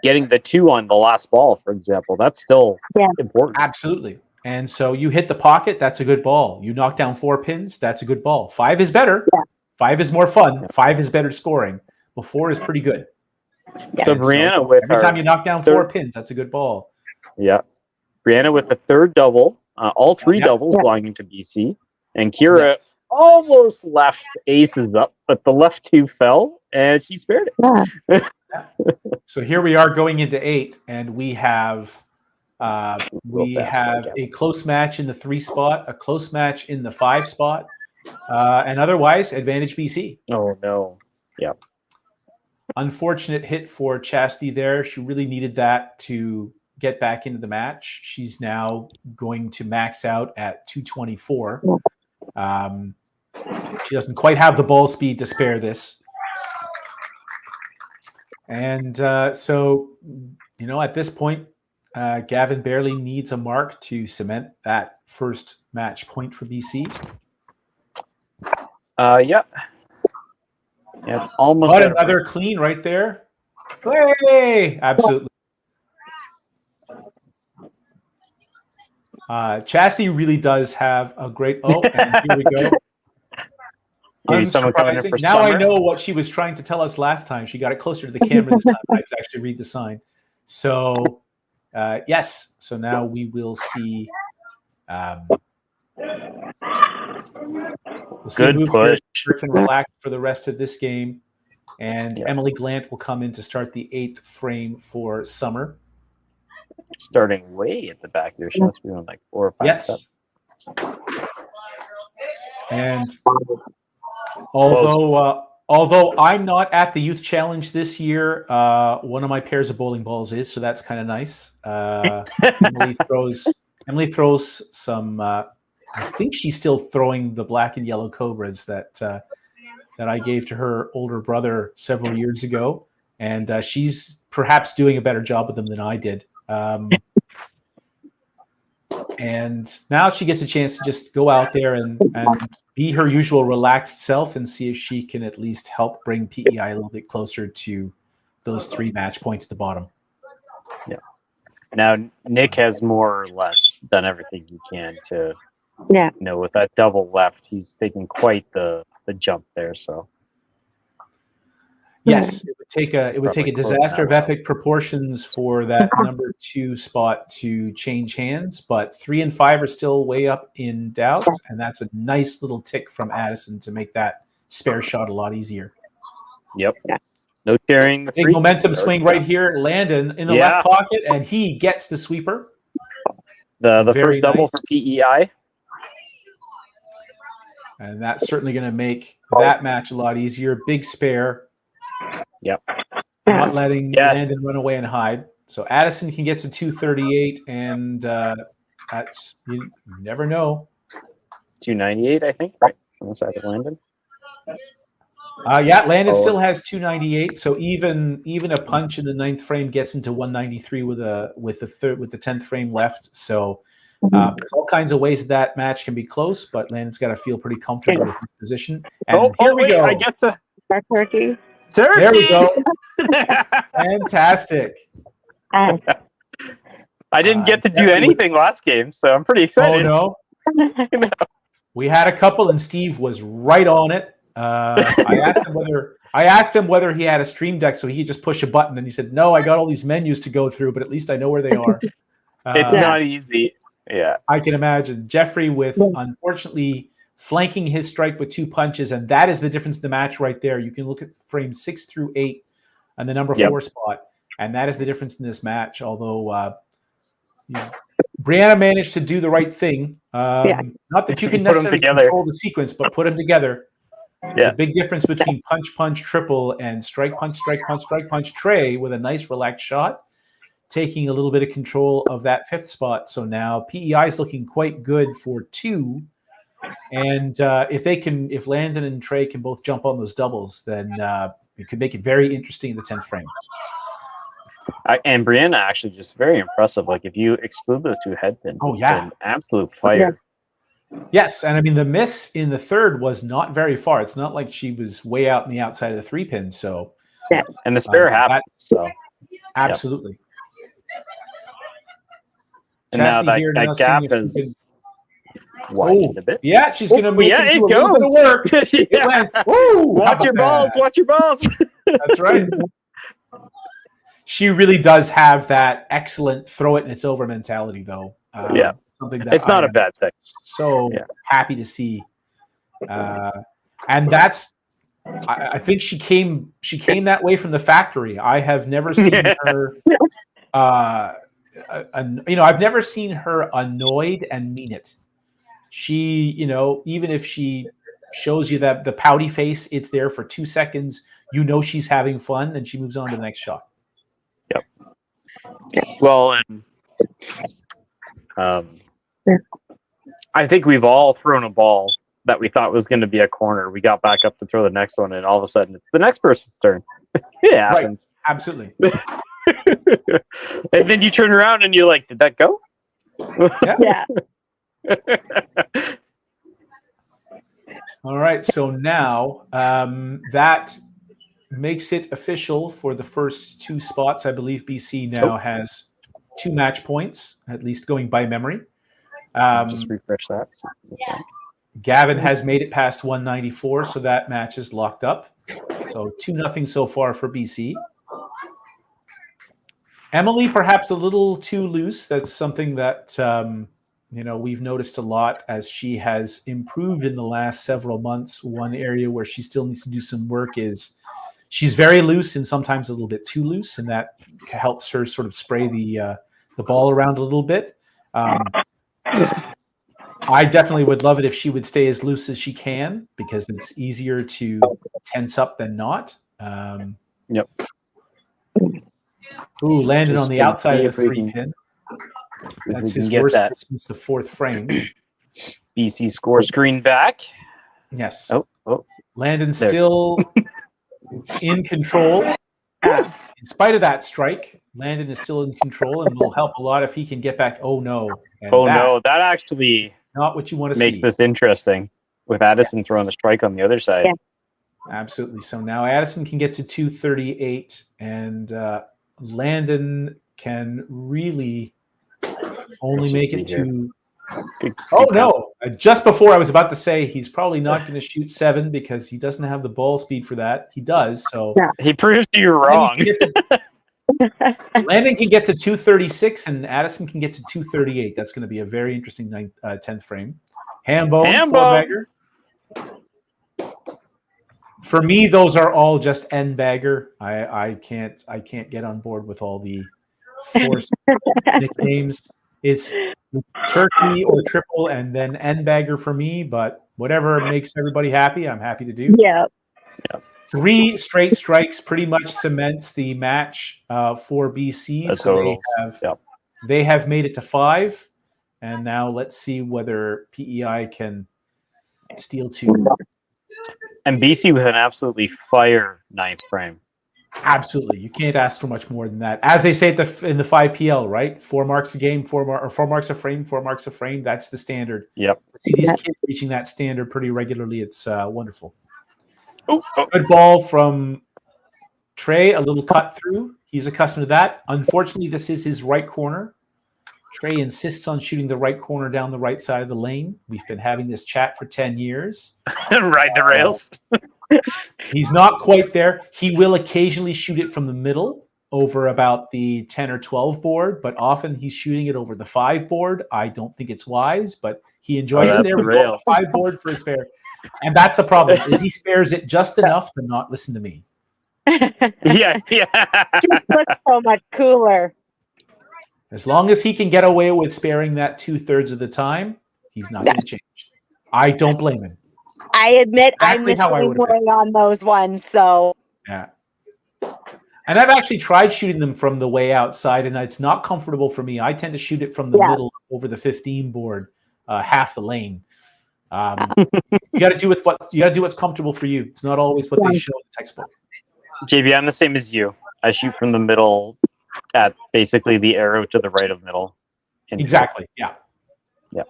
getting the 2 on the last ball, for example. That's still important. Absolutely. And so you hit the pocket, that's a good ball. You knock down 4 pins, that's a good ball. 5 is better. 5 is more fun. 5 is better scoring. But 4 is pretty good. So Brianna, every time you knock down 4 pins, that's a good ball. Yeah. Brianna with the third double, all 3 doubles belonging to BC. And Kira almost left aces up, but the left 2 fell, and she spared it. So here we are going into 8, and we have a close match in the 3 spot, a close match in the 5 spot, and otherwise advantage BC. Oh no! Yeah. Unfortunate hit for Chastity there. She really needed that to get back into the match. She's now going to max out at 224. She doesn't quite have the ball speed to spare this. And so, at this point, Gavin barely needs a mark to cement that first match point for BC. Yeah. Yeah, it's almost But out of another clean right there. Hey, absolutely. Chastity really does have a great. Oh, and here we go. Maybe someone coming in for Unsurprising. Now I summer. know what she was trying to tell us last time. She got it closer to the camera this time. I could actually read the sign. So, yes. So now we will see. We'll see Good who push. can relax for the rest of this game. And Emily Glant will come in to start the 8th frame for Summer. Starting way at the back there. She must be on like 4 or 5 steps. And although I'm not at the Youth Challenge this year, one of my pairs of bowling balls is, so that's kind of nice. Emily throws some. I think she's still throwing the black and yellow Cobras that I gave to her older brother several years ago, and she's perhaps doing a better job with them than I did. And now she gets a chance to just go out there and be her usual relaxed self and see if she can at least help bring PEI a little bit closer to those 3 match points at the bottom. Yeah. Now Nick has more or less done everything he can to, with that double left, he's taking quite the jump there. So. Yes, it would take a disaster of epic proportions for that number 2 spot to change hands, but 3 and 5 are still way up in doubt, and that's a nice little tick from Addison to make that spare shot a lot easier. Yep. No carrying the big momentum swing right here. Landon in the left pocket, and he gets the sweeper. The first double for PEI. And that's certainly going to make that match a lot easier. Big spare. Yep. Not letting Landon run away and hide. So Addison can get to 238, and that's, you never know. 298, I think, right? On the side of Landon. Landon still has 298. So even a punch in the 9th frame gets into 193 with the 10th frame left. So there's all kinds of ways that match can be close, but Landon's got to feel pretty comfortable with his position. And here we go. I get to Turkey. There we go. Fantastic. I didn't get to do anything last game, so I'm pretty excited. Oh no. We had a couple, and Steve was right on it. I asked him whether he had a stream deck, so he just push a button, and he said, "No, I got all these menus to go through, but at least I know where they are." It's not easy. Yeah, I can imagine Jeffrey with unfortunately flanking his strike with 2 punches, and that is the difference in the match right there. You can look at frames 6 through 8 and the number 4 spot, and that is the difference in this match. Although Brianna managed to do the right thing. Not that you can necessarily control the sequence, but put them together. There's a big difference between punch, punch, triple, and strike, punch, strike, punch, strike, punch, tray with a nice relaxed shot, taking a little bit of control of that 5th spot. So now PEI is looking quite good for 2. And if Landon and Trey can both jump on those doubles, then it could make it very interesting in the 10th frame. And Brianna actually just very impressive. Like if you exclude those 2 head pins, it's been absolute fire. Yes, and I mean the miss in the 3rd was not very far. It's not like she was way out in the outside of the 3 pin. So and the spare happened. So absolutely. And now that gap is widened a bit. Yeah, she's going to make it it do a little bit of work. It went, watch your balls. Watch your balls. That's right. She really does have that excellent throw it and it's over mentality, though. Something that it's not a bad thing. So happy to see. And that's, I think she came that way from the factory. I have never seen her. I've never seen her annoyed and mean it. She, even if she shows you that the pouty face, it's there for 2 seconds. She's having fun, and she moves on to the next shot. Yep. Well, and I think we've all thrown a ball that we thought was going to be a corner. We got back up to throw the next one, and all of a sudden, it's the next person's turn. It happens. Right. Absolutely. And then you turn around and you're like, "Did that go?" Yeah. All right. So now that makes it official for the first 2 spots. I believe BC now has 2 match points, at least going by memory. Just refresh that. Gavin has made it past 194, so that match is locked up. So 2-0 so far for BC. Emily, perhaps a little too loose. That's something that we've noticed a lot as she has improved in the last several months. One area where she still needs to do some work is she's very loose and sometimes a little bit too loose, and that helps her sort of spray the ball around a little bit. I definitely would love it if she would stay as loose as she can, because it's easier to tense up than not. Yep. Ooh, landed Just on the gonna outside see of the if we 3-pin. we That's can his get worst that. since the 4th frame. BC score screen back. Yes. Oh. Landon There it still in control. In spite of that strike, Landon is still in control and will help a lot if he can get back. Oh, no. And That actually not what you want to makes see. this interesting with Addison throwing the strike on the other side. Yeah. Absolutely. So now Addison can get to 238, and Landon can really only make it to. Oh no! Just before I was about to say he's probably not going to shoot 7 because he doesn't have the ball speed for that. He does. So he proves you wrong. Landon can get to 236, and Addison can get to 238. That's going to be a very interesting 10th frame. Hambone, 4-bagger. For me, those are all just N-bagger. I can't get on board with all the forced nicknames. It's turkey or triple and then N-bagger for me, but whatever makes everybody happy, I'm happy to do. Yeah. 3 straight strikes pretty much cements the match for BC. So they have made it to 5, and now let's see whether PEI can steal 2. And BC with an absolutely fire 9th frame. Absolutely, you can't ask for much more than that. As they say in the 5PL, right? 4 marks a game, 4 marks a frame, 4 marks a frame. That's the standard. Yep. See these kids reaching that standard pretty regularly. It's wonderful. Good ball from Trey, a little cut through. He's accustomed to that. Unfortunately, this is his right corner. Trey insists on shooting the right corner down the right side of the lane. We've been having this chat for 10 years. Ride the rails. He's not quite there. He will occasionally shoot it from the middle over about the 10 or 12 board, but often he's shooting it over the 5 board. I don't think it's wise, but he enjoys it. There we go, the 5 board for a spare. And that's the problem, is he spares it just enough to not listen to me. Yeah. Just looks so much cooler. As long as he can get away with sparing that 2/3 of the time, he's not going to change. I don't blame him. I admit I'm the how I same would have way on those ones, so. Yeah. And I've actually tried shooting them from the way outside, and it's not comfortable for me. I tend to shoot it from the middle over the 15 board, half the lane. You got to do what's comfortable for you. It's not always what they show in the textbook. JB, I'm the same as you. I shoot from the middle at basically the arrow to the right of middle. Exactly. Yeah. Yeah.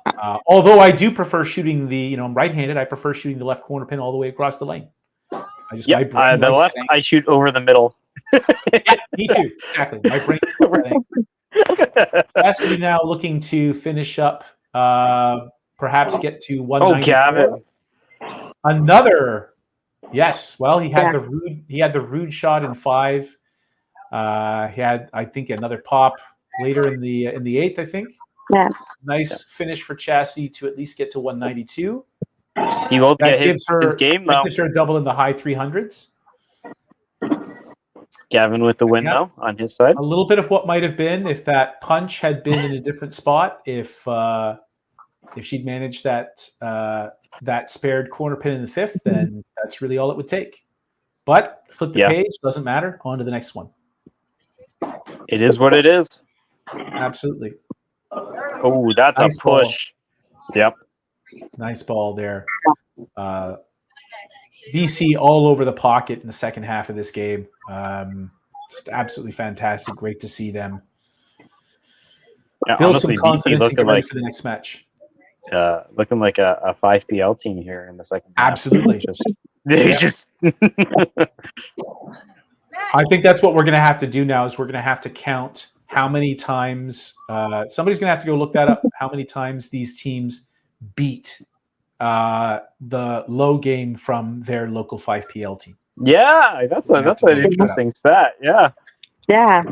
Although I do prefer shooting I'm right-handed. I prefer shooting the left corner pin all the way across the lane. The left, I shoot over the middle. Yeah, me too. Exactly. My brain. Cassidy now looking to finish up. Perhaps get to 194. Oh, Gavin. Another. Yes. Well, he had the rude shot in 5. He had, I think, another pop later in the 8th, I think. Yeah. Nice finish for Chassis to at least get to 192. He won't get his game, though. That gives her a double in the high 300s. Gavin with the win, though, on his side. A little bit of what might have been if that punch had been in a different spot, if she'd managed that spared corner pin in the 5th, then that's really all it would take. But flip the page, doesn't matter. On to the next one. It is what it is. Absolutely. Oh, that's nice a push. Ball. Yep. Nice ball there. BC all over the pocket in the second half of this game. Just absolutely fantastic. Great to see them build some confidence and get ready for the next match. Looking like a 5PL team here in the second half. Absolutely. They just. I think that's what we're going to have to do now. Is we're going to have to count how many times. Somebody's going to have to go look that up. How many times these teams beat the low game from their local 5PL team? Yeah, that's an interesting stat. Yeah. Yeah.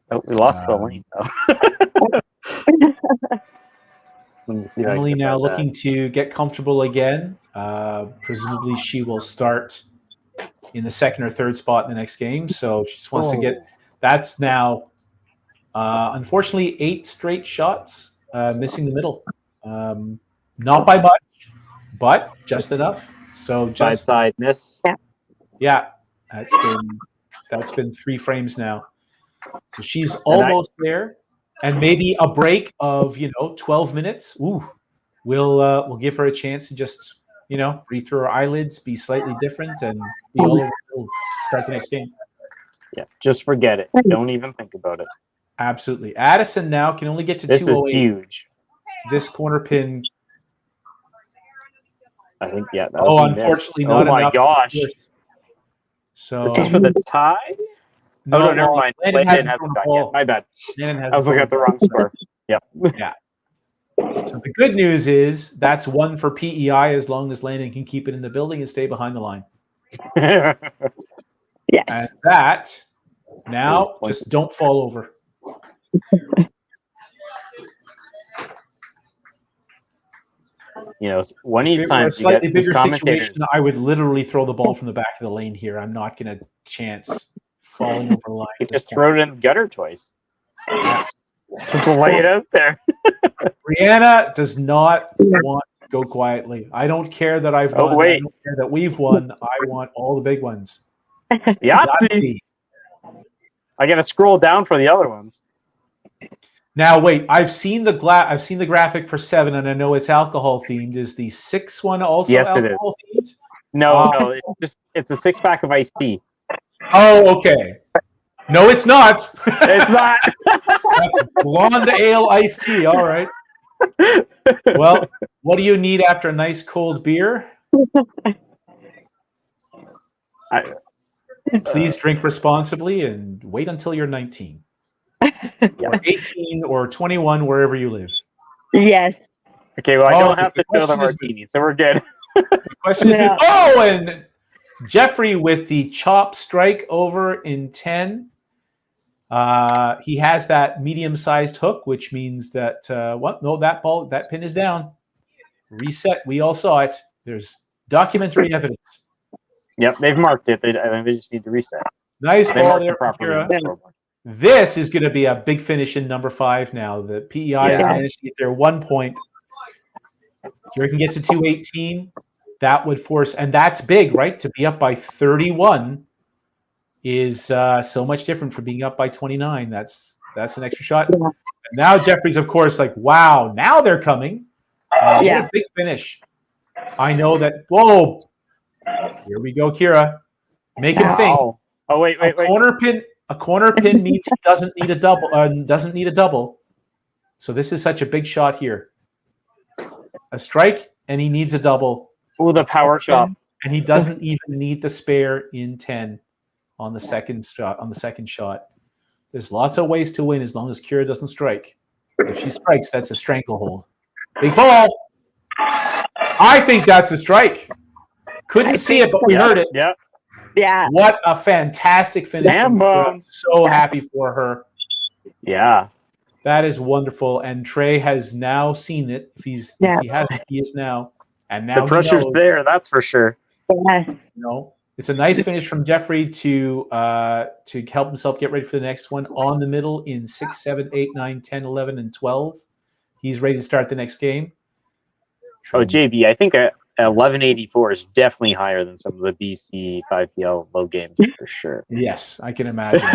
Oh, we lost the lane though. Let me see if I can Emily get now that looking to get comfortable again. Presumably she will start in the second or third spot in the next game. So she just wants to get. That's now, unfortunately, 8 straight shots, missing the middle. Not by much, but just enough. So just side miss. Yeah, that's been 3 frames now. So she's almost there, and maybe a break of 12 minutes. Ooh, we'll give her a chance to just breathe through her eyelids, be slightly different, and be all over the field. Start the next game. Yeah, just forget it. Don't even think about it. Absolutely. Addison now can only get to This 208. is huge. This corner pin. I think that Oh, was a miss. unfortunately, Oh not my enough. gosh. So This is for the tie? No, never mind. Landon Landon hasn't hasn't thrown gone the yet. ball. My bad. Landon hasn't I was looking thrown at the wrong score. Yep. Yeah. So the good news is that's 1 for PEI as long as Landon can keep it in the building and stay behind the line. Yes. And that now just don't fall over. One If of it these were a times you slightly get these bigger commentators. situation, I would literally throw the ball from the back of the lane here. I'm not going to chance falling over the line. You just throw it in the gutter twice. Yeah. Just lay it out there. Brianna does not want to go quietly. I don't care that I've won. wait. I don't care that we've won. I want all the big ones. Yahtzee. I got to scroll down for the other ones. Now wait, I've seen the graphic for 7, and I know it's alcohol themed. Is the 6th one also Yes, it is. alcohol themed? No, it's a 6-pack of iced tea. Oh, okay. No, it's not. It's not. That's blonde ale iced tea. All right. Well, what do you need after a nice cold beer? Please drink responsibly and wait until you're 19. Or 18 or 21, wherever you live. Yes. Okay, well, I don't have the to fill the question is- martini, so we're good. The question is, and Jeffrey with the chop strike over in 10. He has that medium-sized hook, which means that that pin is down. Reset. We all saw it. There's documentary evidence. Yep, they've marked it. I think they just need to reset. Nice They ball marked there, it properly on Kira. the scoreboard. This is going to be a big finish in number 5 now. The PEI has managed to get their 1 point. Here can get to 218. That would force, and that's big, right? To be up by 31 is so much different from being up by 29. That's an extra shot. And now Jeffrey's, of course, like, wow, now they're coming. What a big finish. I know that. Whoa. Here we go, Kira. Make him think. Oh, wait. A corner pin means he doesn't need a double. So this is such a big shot here. A strike, and he needs a double. Oh, the power shot. And he doesn't even need the spare in 10 on the second shot. There's lots of ways to win as long as Kira doesn't strike. If she strikes, that's a stranglehold. Big ball. I think that's a strike. Couldn't see it, but we heard it. Yeah. Yeah. What a fantastic finish. I'm so happy for her. Yeah. That is wonderful. And Trey has now seen it. If he hasn't, he is now. And now the pressure's there, that's for sure. Yes. It's a nice finish from Jeffrey to help himself get ready for the next one. On the middle in 6, 7, 8, 9, 10, 11, and 12. He's ready to start the next game. Oh, JB, I think 1184 is definitely higher than some of the BC 5PL low games for sure. Yes, I can imagine.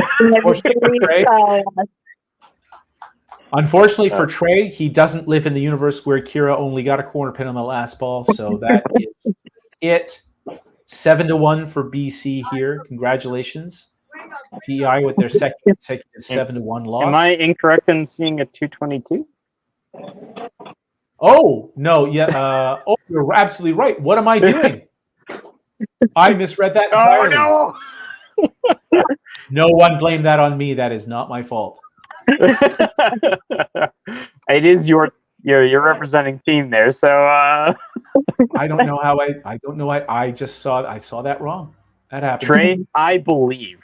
Unfortunately for Trey, he doesn't live in the universe where Kira only got a corner pin on the last ball. So that is it. 7-1 for BC here. Congratulations. PEI with their second consecutive 7-1 loss. Am I incorrect in seeing a 222? Oh, no. Yeah. You're absolutely right. What am I doing? I misread that entirely. No one blame that on me. That is not my fault. It is your representing team there, so I don't know how I don't know. I just saw that wrong. That happened. Trey, I believed.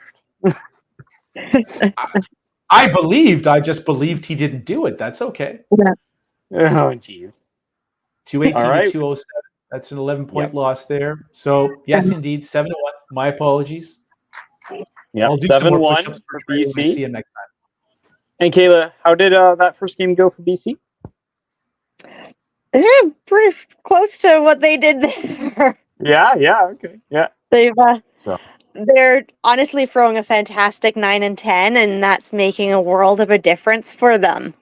I believed. I just believed he didn't do it. That's okay. Yeah. Oh, jeez. 218 All right. to 207. That's an 11-point loss there. So yes, indeed, 7-1. My apologies. Yeah, I'll do some more 7-1 push-ups for Trey when I BC. see him next time. And Kayla, how did that first game go for BC? Yeah, pretty close to what they did there. Yeah, okay, yeah. They're honestly throwing a fantastic 9 and 10, and that's making a world of a difference for them.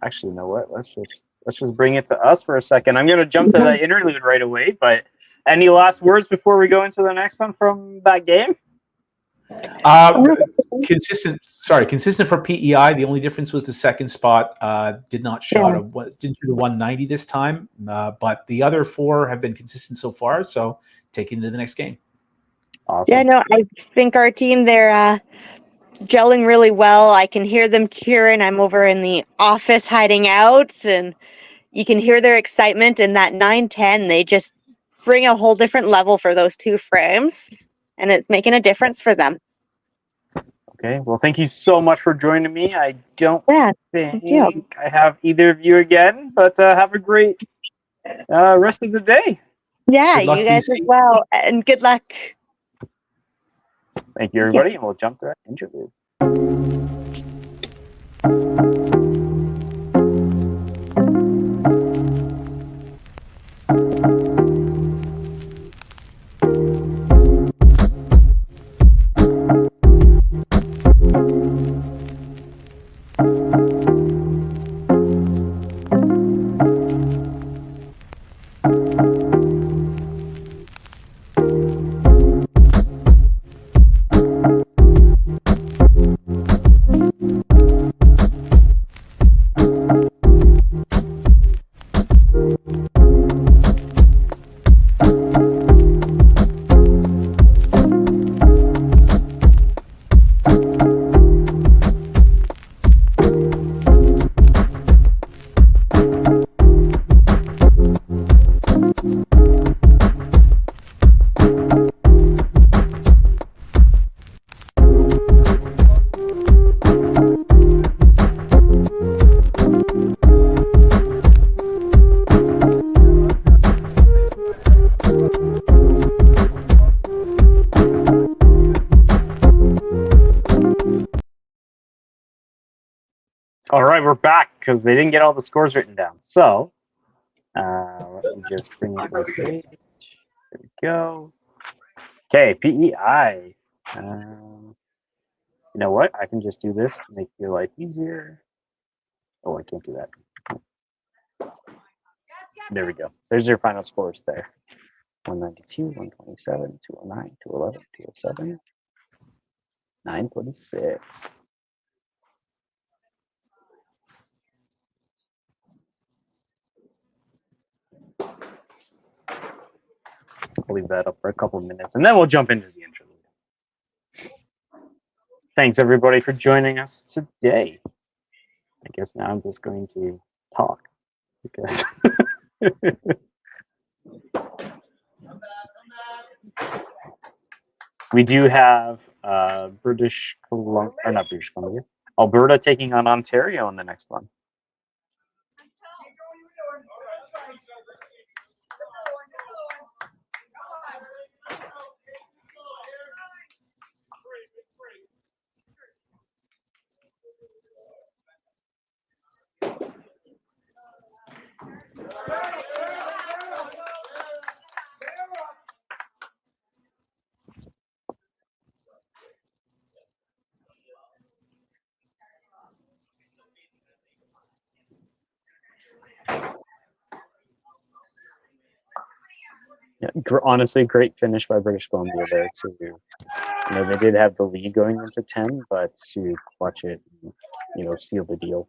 Actually, you know what? Let's just bring it to us for a second. I'm gonna jump to the interlude right away. But any last words before we go into the next one from that game? Consistent for PEI. The only difference was the second spot didn't do the 190 this time, but the other 4 have been consistent so far. So taking it to the next game. Awesome. Yeah, no, I think our team, they're gelling really well. I can hear them cheering. I'm over in the office hiding out, and you can hear their excitement. And that 9-10, they just bring a whole different level for those 2 frames, and it's making a difference for them. Okay, well, thank you so much for joining me. I don't think you. I have either of you again, but have a great rest of the day. Yeah, Good luck, you guys BC. as well, and good luck. Thank you, everybody, and we'll jump to that interview. All right, we're back because they didn't get all the scores written down. So let me just bring it to the stage. There we go. Okay, PEI. You know what? I can just do this to make your life easier. Oh, I can't do that. There we go. There's your final scores there. 192, 127, 209, 211, 207, 946. I'll leave that up for a couple of minutes, and then we'll jump into the interlude. Thanks, everybody, for joining us today. I guess now I'm just going to talk because we do have British Columbia, or not British Columbia, Alberta taking on Ontario in the next one. Yeah, honestly, great finish by British Columbia there too. You know, they did have the lead going into 10, but to clutch it, and, seal the deal.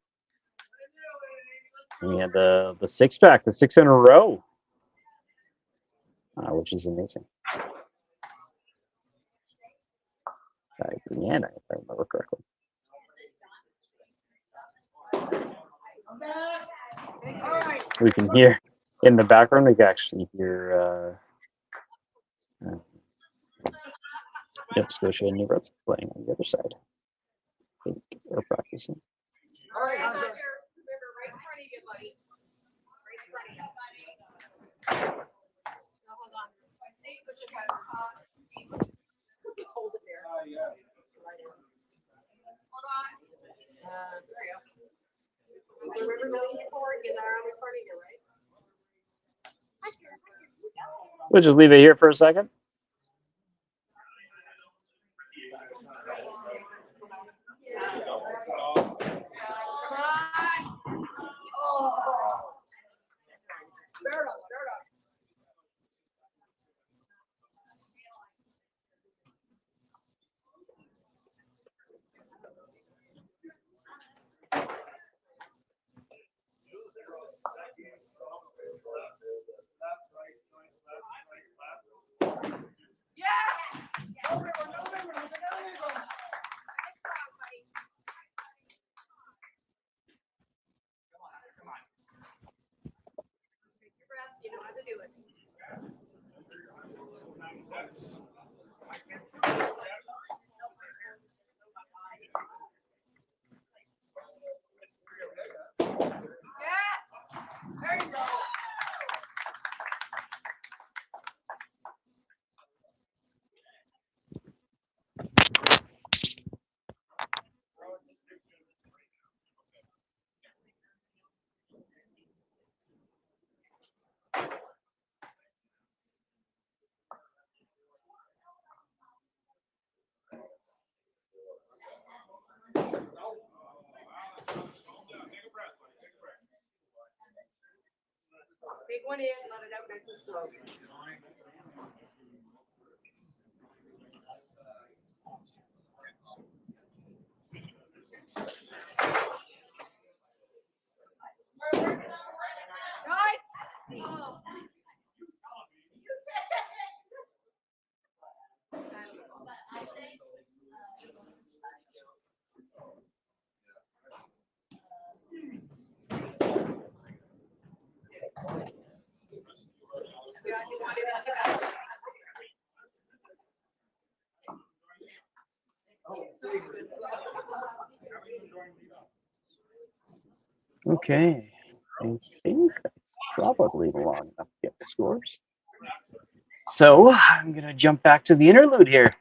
And we had the 6-pack, the 6 in a row. which is amazing. Brianna, if I remember correctly. We can hear in the background. We can actually hear Scotia and New Brunswick playing on the other side. I think they're practicing. All right, Roger. Remember, right in front of you, buddy. Right in front of you, buddy. No, hold on. Steve, push it back. Just hold it there. Yeah. Hold on. There you go. So remember, moving forward, get that arm in front of you, right? We'll just leave it here for a second. You know how to do it. Yes! There you go. Big one in, let it out nice and slow. Guys! Oh. Okay, I think that's probably long enough to get the scores. So I'm gonna jump back to the interlude here.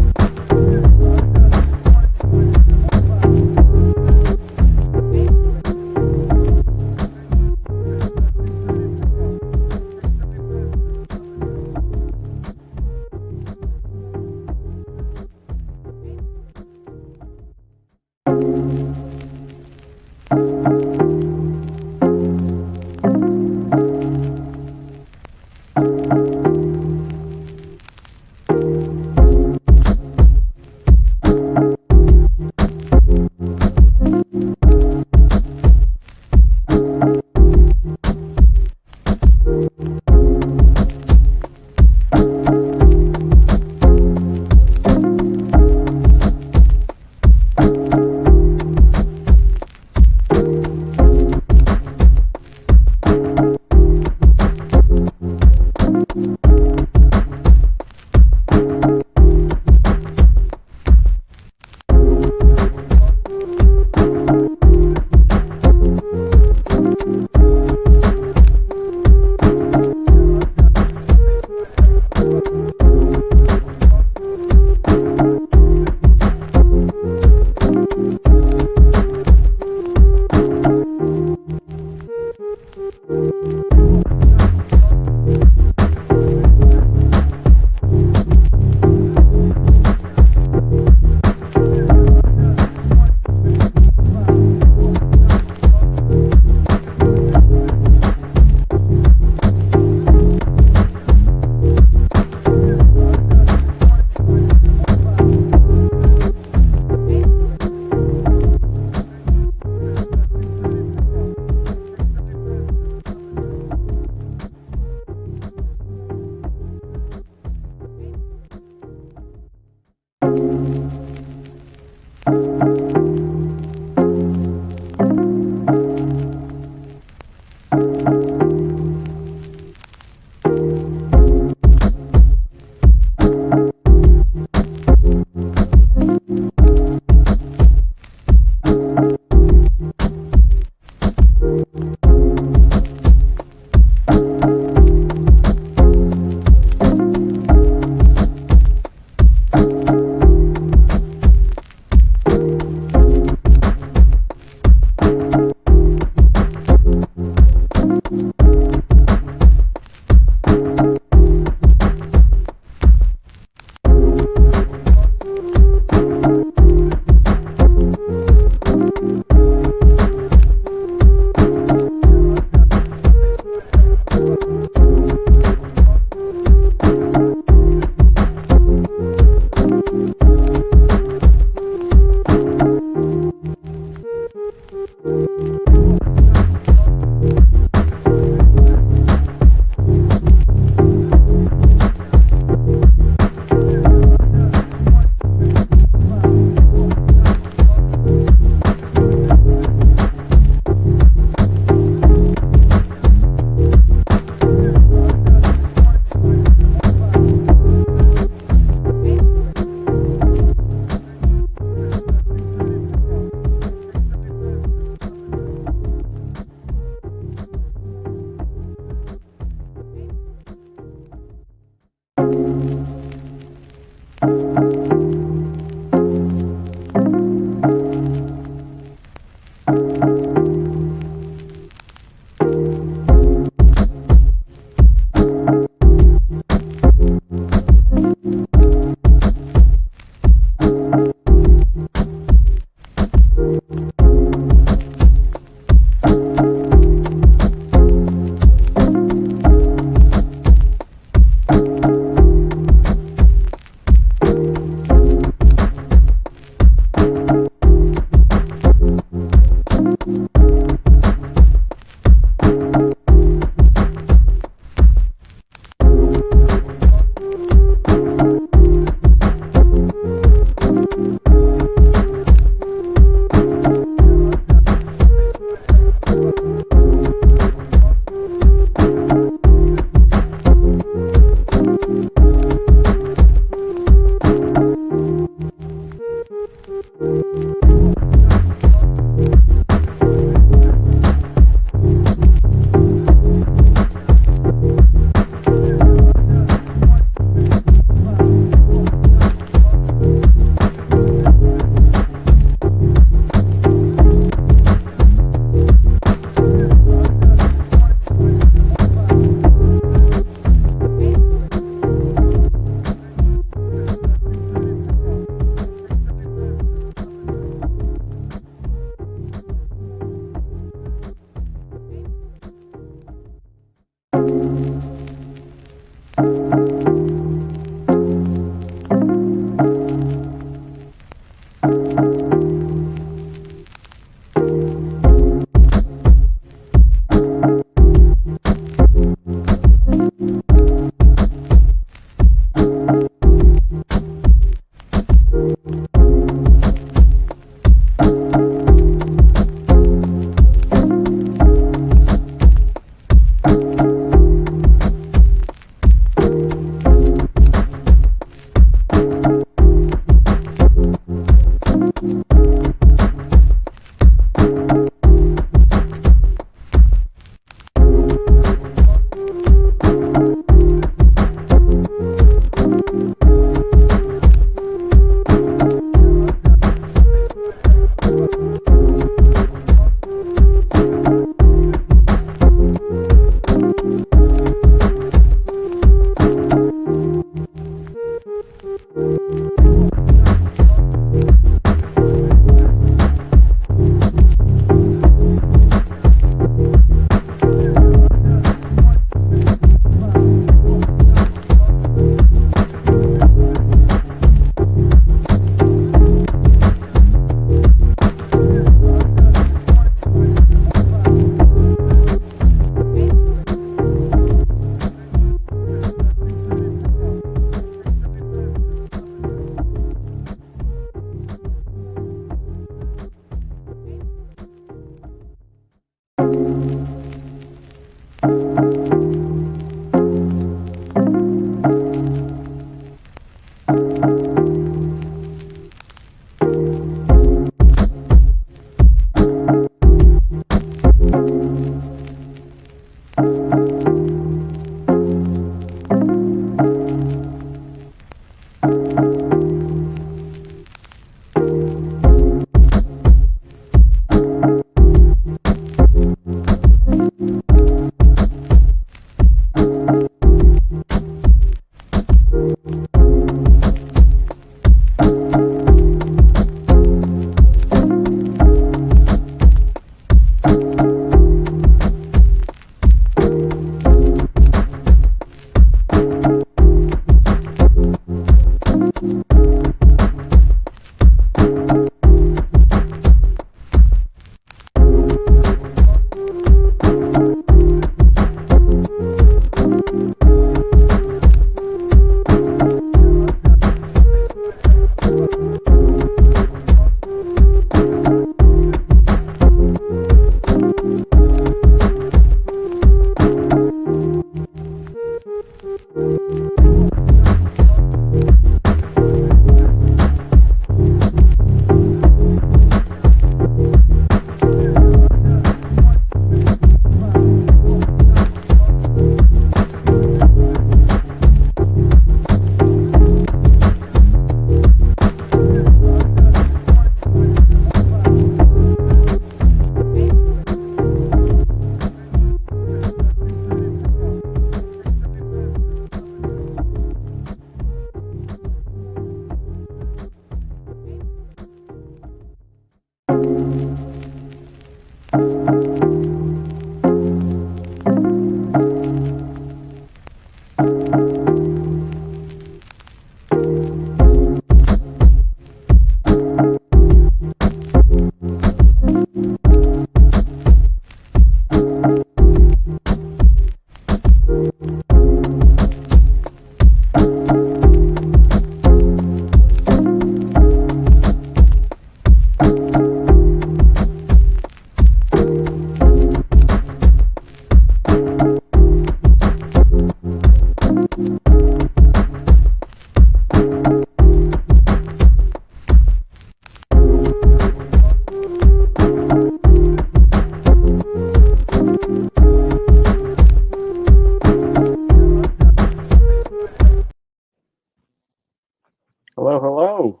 Hello, hello.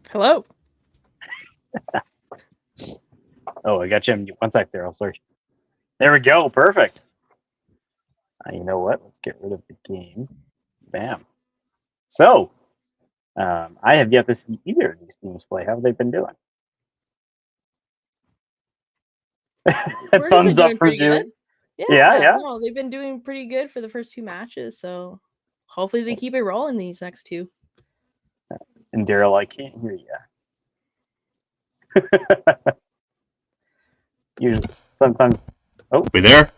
Hello. Oh, I got you. One sec there. I'll search. There we go. Perfect. You know what? Let's get rid of the game. Bam. So, I have yet to see either of these teams play. How have they been doing? We're Thumbs up doing from pretty good. Julie. Yeah, Yeah. no, they've been doing pretty good for the first 2 matches, so hopefully they keep it rolling these next 2. And Daryl, I can't hear you. Usually, sometimes. Oh, We there?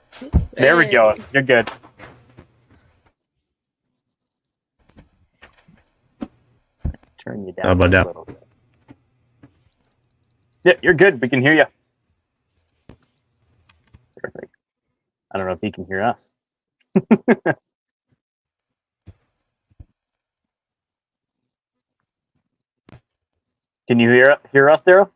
there we go. You're good. Turn you down How about a that? little bit. Yeah, you're good. We can hear you. Perfect. I don't know if he can hear us. Can you hear us, Daryl?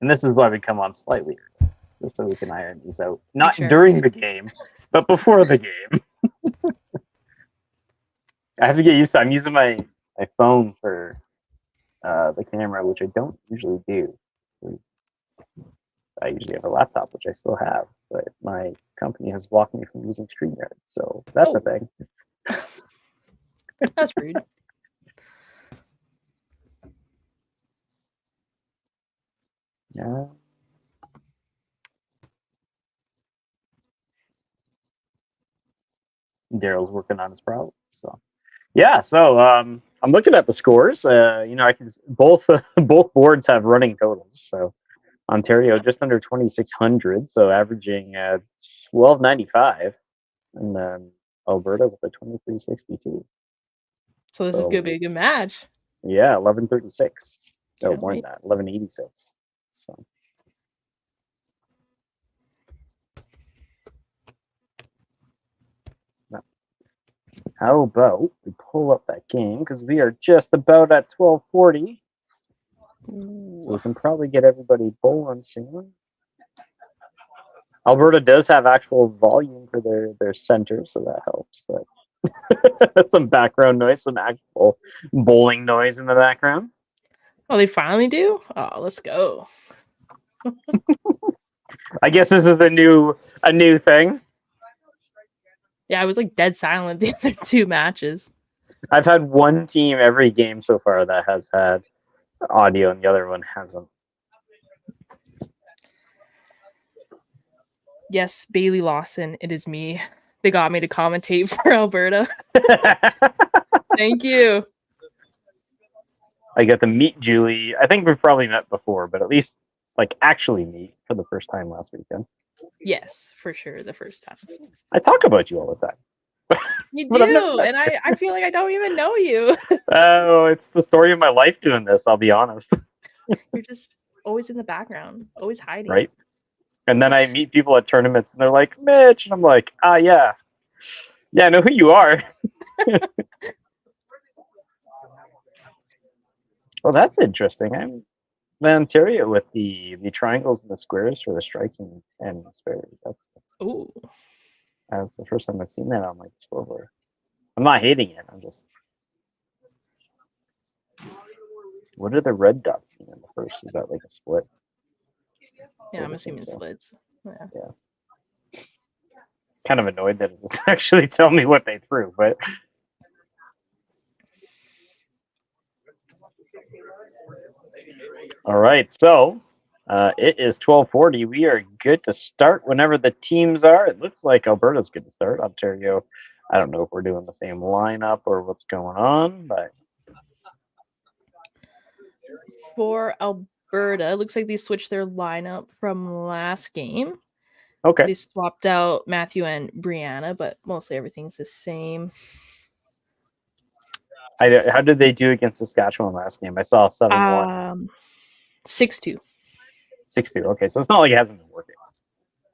And this is why we come on slightly early, just so we can iron these out. Not sure. during the game, but before the game. I have to get used to. I'm using my phone for the camera, which I don't usually do. I usually have a laptop, which I still have, but my company has blocked me from using StreamYard, so that's a thing. That's rude. Yeah. Daryl's working on his problem, so yeah. So I'm looking at the scores. I can both boards have running totals. So Ontario just under 2,600, so averaging 1295, and then Alberta with a 2362. So this is gonna be a good match. Yeah, 1136. No, Can't more than wait. that, 1186. So. How about we pull up that game, because we are just about at 1240. So we can probably get everybody bowling soon. Alberta does have actual volume for their center, so that helps. Some background noise, some actual bowling noise in the background. Oh, they finally do? Oh, let's go. I guess this is a new thing. Yeah, I was like dead silent the other 2 matches. I've had one team every game so far that has had audio, and the other one hasn't. Yes, Bailey Lawson, it is me. They got me to commentate for Alberta. Thank you. I got to meet Julie. I think we've probably met before, but at least actually meet for the first time last weekend. Yes, for sure, the first time. I talk about you all the time. You But I've never do, met and I feel like I don't even know you. Oh, it's the story of my life doing this, I'll be honest. You're just always in the background, always hiding. Right? And then I meet people at tournaments and they're like, Mitch, and I'm like, yeah. Yeah, I know who you are. Well, that's interesting. I'm in Ontario with the triangles and the squares for the strikes and spares. That's the first time I've seen that on my scoreboard. I'm not hating it. I'm just. What are the red dots in the first? Is that like a split? Yeah, I'm assuming splits. Yeah. Kind of annoyed that it doesn't actually tell me what they threw, but. All right, so it is 12:40. We are good to start whenever the teams are. It looks like Alberta's good to start. Ontario, I don't know if we're doing the same lineup or what's going on, but For Alberta, it looks like they switched their lineup from last game. Okay. They swapped out Matthew and Brianna, but mostly everything's the same. How did they do against Saskatchewan last game? I saw 7-1. 6-2. 6-2. Okay, so it's not like it hasn't been working.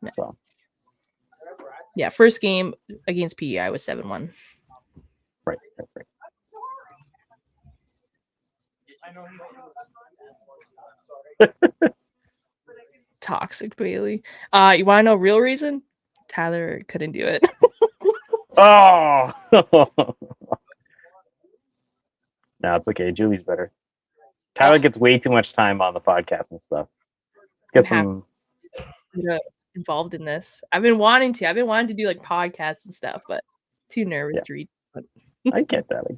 No. So Yeah, first game against PEI was 7-1. Right. Toxic Bailey. You want to know real reason? Tyler couldn't do it. Oh! No, it's okay. Julie's better. Tyler gets way too much time on the podcast and stuff. Get some. Involved in this. I've been wanting to do like podcasts and stuff, but too nervous to read. I get that. I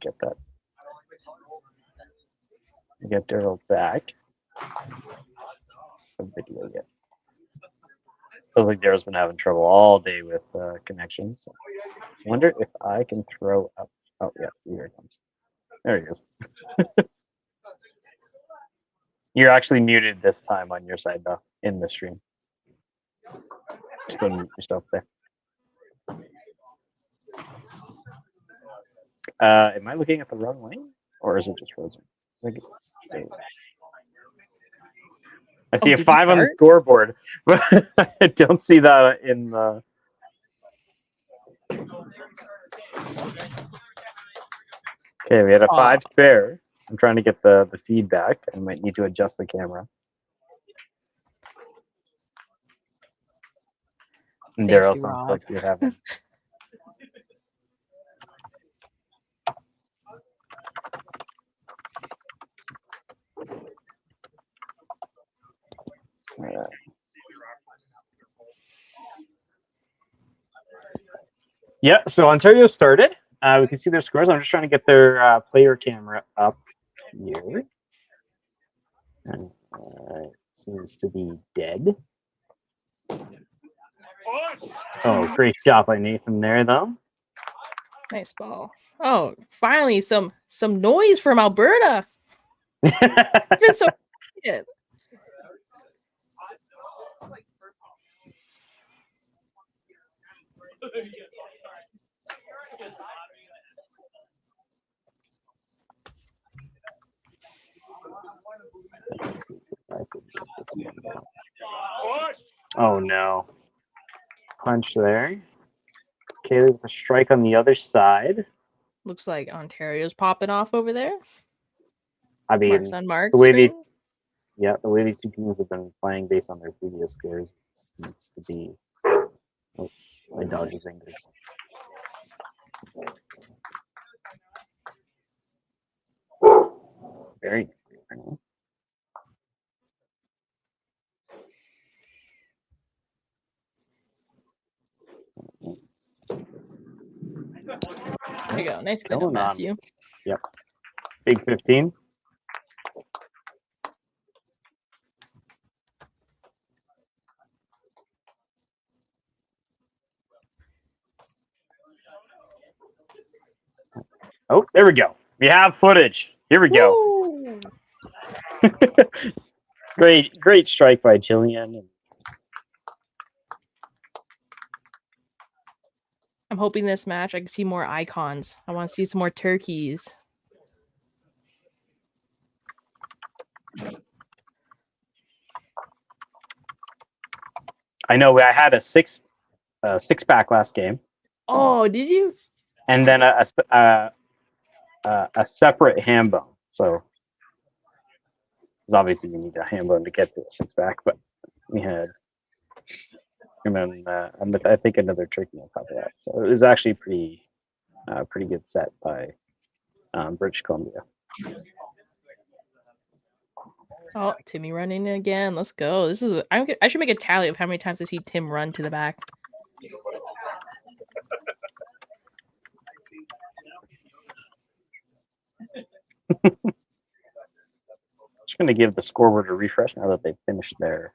get Daryl back. A video yet. Feels like Daryl's been having trouble all day with connections. So I wonder if I can throw up. Oh yeah, here it comes. There he goes. You're actually muted this time on your side though, in the stream. Just unmute yourself there. Am I looking at the wrong lane? Or is it just frozen? I think it's... I see a 5 on the scoreboard, but I don't see that in the... Okay, we had a 5 spare. I'm trying to get the feedback. I might need to adjust the camera. And Daryl sounds like you're having... Yeah, so Ontario started. We can see their scores. I'm just trying to get their player camera up here. And, it seems to be dead. Oh, great job by Nathan there, though. Nice ball. Oh, finally some noise from Alberta. I've been so excited. Oh no. Punch there. Kaylee with a strike on the other side. Looks like Ontario's popping off over there. I mean, Marks on marks. the way these two teams have been playing based on their previous scores, it needs to be. Oh, my dog is angry. Very angry. There you go. Nice clean up, Matthew. Yep. Big 15. Oh, there we go. We have footage. Here we go. Great strike by Jillian. I'm hoping this match I can see more icons. I want to see some more turkeys. I know I had a six pack last game. Oh, did you? And then a separate ham bone. So, because obviously you need a ham bone to get to a 6-pack, but we had, and then I think another turkey on top of that. So it was actually pretty good set by British Columbia. Oh, Timmy running again. Let's go. This is. I should make a tally of how many times I see Tim run to the back. Just going to give the scoreboard a refresh now that they've finished their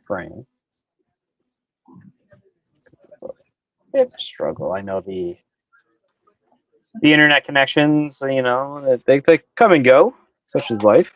frame. It's a struggle. I know the internet connections, you know, they come and go. Such is life.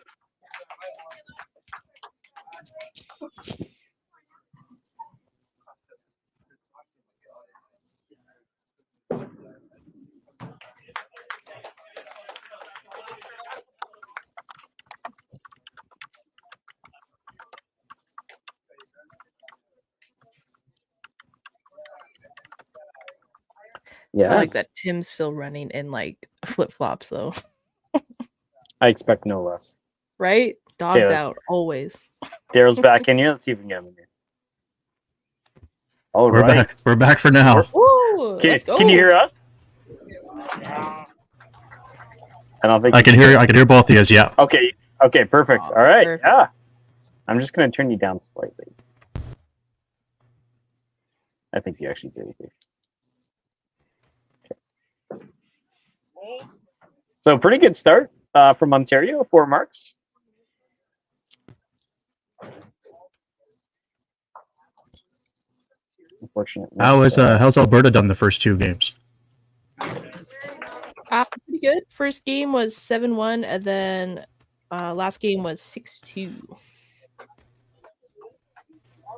Yeah, I like that Tim's still running in like flip flops though. I expect no less. Right? Dogs Yeah. out always. Daryl's back in here. Let's see if we can get him in here. All We're right. back. We're back for now. Woo! let's go. Can you hear us? I don't think I can hear both of you. Yeah. Okay. Okay. Perfect. All right. Perfect. Yeah. I'm just gonna turn you down slightly. I think you actually did it. Okay. So pretty good start from Ontario, 4 marks. Unfortunately. How's Alberta done the first 2 games? Pretty good. First game was 7-1, and then last game was 6-2.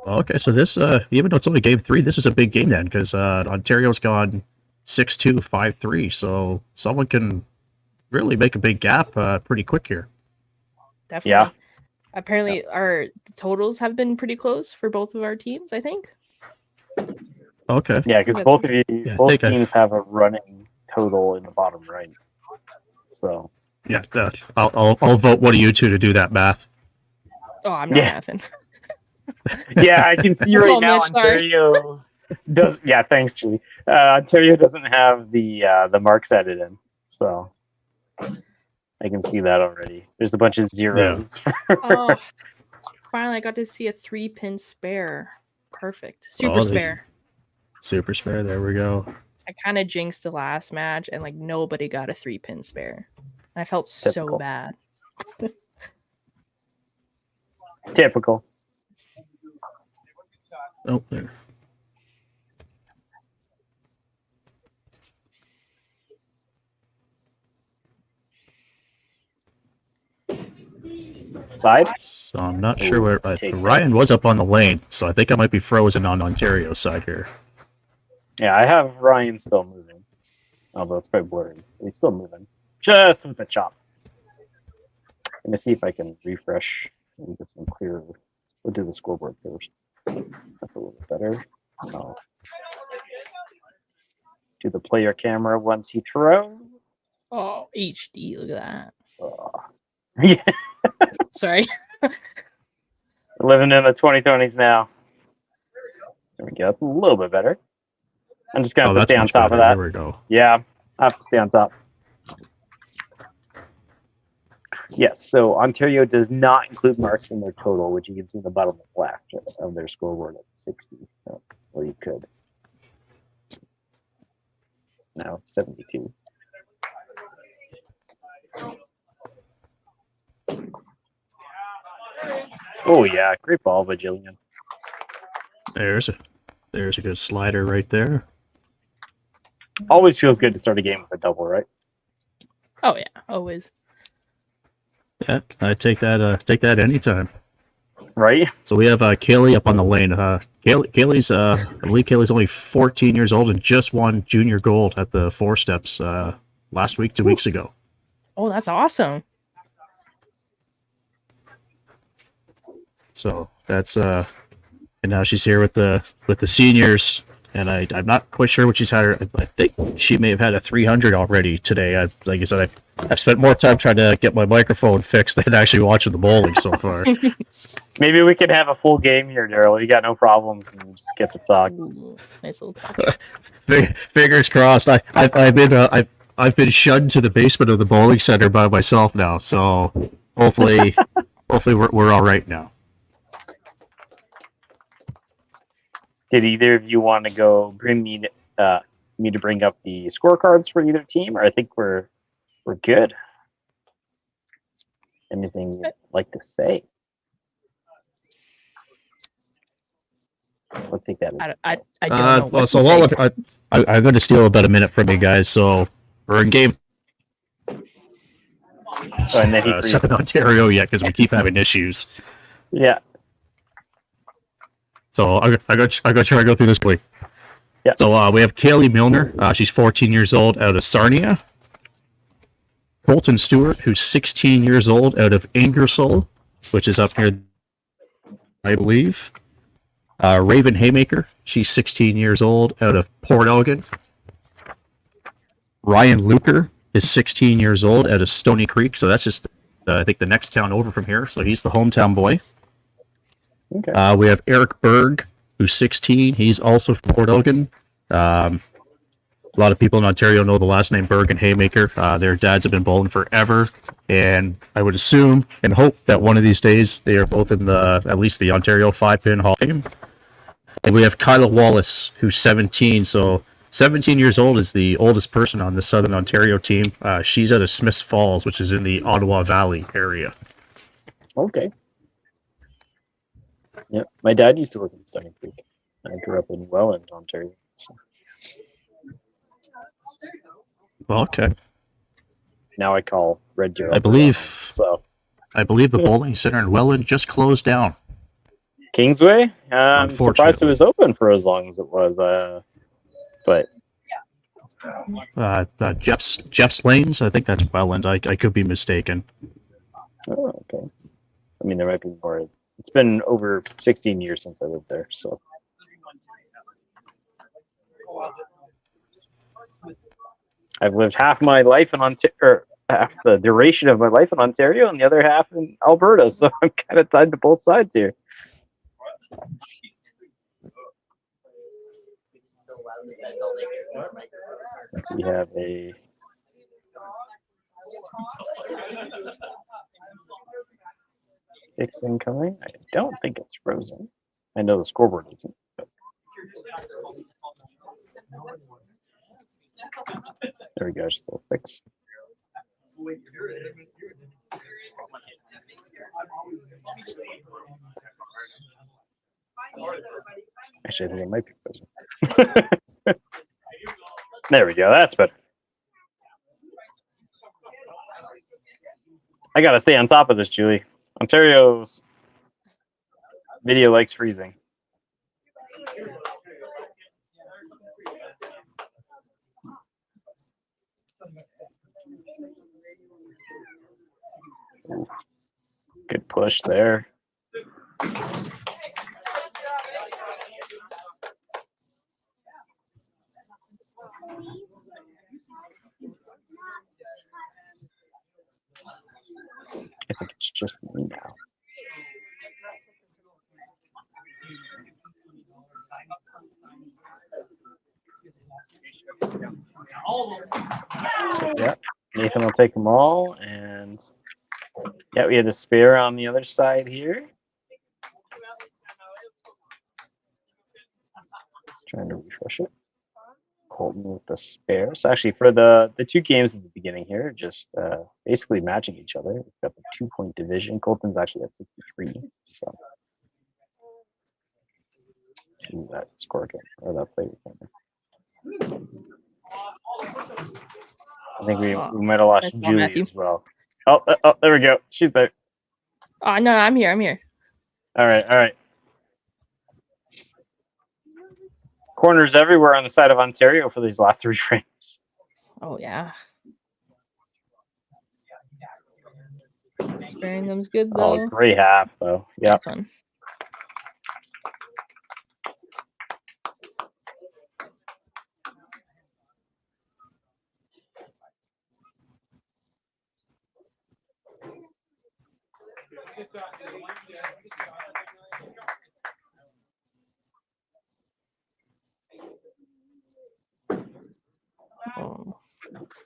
Okay, so this, even though it's only game 3, this is a big game then, because Ontario's gone 6-2, 5-3, so someone can really make a big gap pretty quick here. Definitely. Yeah. Apparently, our totals have been pretty close for both of our teams, I think. Okay. Yeah, because both teams have a running total in the bottom right. So. Yeah, I'll vote one of you two to do that math. Oh, I'm not mathing. Yeah, I can see right now Ontario does. Yeah, thanks, Julie. Ontario doesn't have the marks added in, so I can see that already. There's a bunch of zeros. Yeah. Oh, finally, I got to see a 3-pin spare. Perfect. Super spare. Super spare. There we go. I kind of jinxed the last match, and like nobody got a 3-pin spare. I felt so bad. Typical. Oh, there. Side? So I'm not sure where Ryan was up on the lane, so I think I might be frozen on Ontario's side here. Yeah, I have Ryan still moving. Although it's quite blurry. He's still moving. Just with the chop. Let me see if I can refresh and get some clearer. We'll do the scoreboard first. That's a little bit better. I'll do the player camera once he throws. Oh, HD, look at that. Yeah. Sorry. Living in the 2020s now. There we go. That's a little bit better. I'm just going to stay on top of that. There we go. Yeah, I have to stay on top. Yes, so Ontario does not include marks in their total, which you can see in the bottom left of their scoreboard at 60. So, well, you could. Now 72. Oh yeah, great ball by Jillian. There's a good slider right there. Always feels good to start a game with a double, right? Oh yeah, always. Yeah, I take that anytime. Right. So we have Kaylee up on the lane. Kaylee's I believe Kaylee's only 14 years old and just won junior gold at the 4 steps last week, 2 weeks ago. Oh, that's awesome. So that's and now she's here with the seniors, and I'm not quite sure what she's had. I think she may have had a 300 already today. Like I said, I've spent more time trying to get my microphone fixed than actually watching the bowling so far. Maybe we could have a full game here, Daryl. You got no problems, and we just get to talk. Ooh, nice little talk. Fingers crossed. I've been shunned to the basement of the bowling center by myself now, so hopefully we're all right now. Did either of you want to go bring me to bring up the scorecards for either team, or I think we're good? Anything you'd like to say? I'll take that. I don't know. Well, so I'm going to steal about a minute from you guys. So we're in game. Southern Ontario yet because we keep having issues. Yeah. So I'm gonna try to go through this quick. Yeah. So we have Kaylee Milner. She's 14 years old out of Sarnia. Colton Stewart, who's 16 years old out of Ingersoll, which is up near, I believe. Raven Haymaker, she's 16 years old out of Port Elgin. Ryan Luker is 16 years old out of Stony Creek, so that's just I think the next town over from here. So he's the hometown boy. Okay. We have Eric Berg, who's 16. He's also from Port Elgin. A lot of people in Ontario know the last name Berg and Haymaker. Their dads have been bowling forever, and I would assume and hope that one of these days they are both in at least the Ontario 5-pin Hall of Fame. And we have Kyla Wallace, who's 17. So 17 years old is the oldest person on the Southern Ontario team. She's out of Smiths Falls, which is in the Ottawa Valley area. Okay. Yeah, my dad used to work in Stoney Creek. I grew up in Welland, Ontario. So. Well, okay. Now I call Red Deer. I believe the bowling center in Welland just closed down. Kingsway. I'm surprised it was open for as long as it was. But Jeff's Lanes. I think that's Welland. I could be mistaken. Oh, okay. I mean, there might be more. It's been over 16 years since I lived there, so. I've lived half my life in Ontario, half the duration of my life in Ontario, and the other half in Alberta. So I'm kind of tied to both sides here. We have a fix incoming. I don't think it's frozen. I know the scoreboard isn't. But... There we go, just a little fix. Actually, I think it might be frozen. There we go, that's better. I gotta stay on top of this, Julie. Ontario's video likes freezing. Good push there. I think it's just me now. Yeah, Nathan will take them all, and yeah, we had a spare on the other side here. Trying to refresh it. Colton with the spare. So actually, for the two games at the beginning here, just basically matching each other. We've got the 2-point division. Colton's actually at 63. So that score again, or that play again. I think we might have lost Julie as well. Oh, there we go. She's there. Oh no, I'm here. All right. Corners everywhere on the side of Ontario for these last 3 frames. Oh yeah. Sparing them's good though. Oh, great half though. Yeah. Nice one.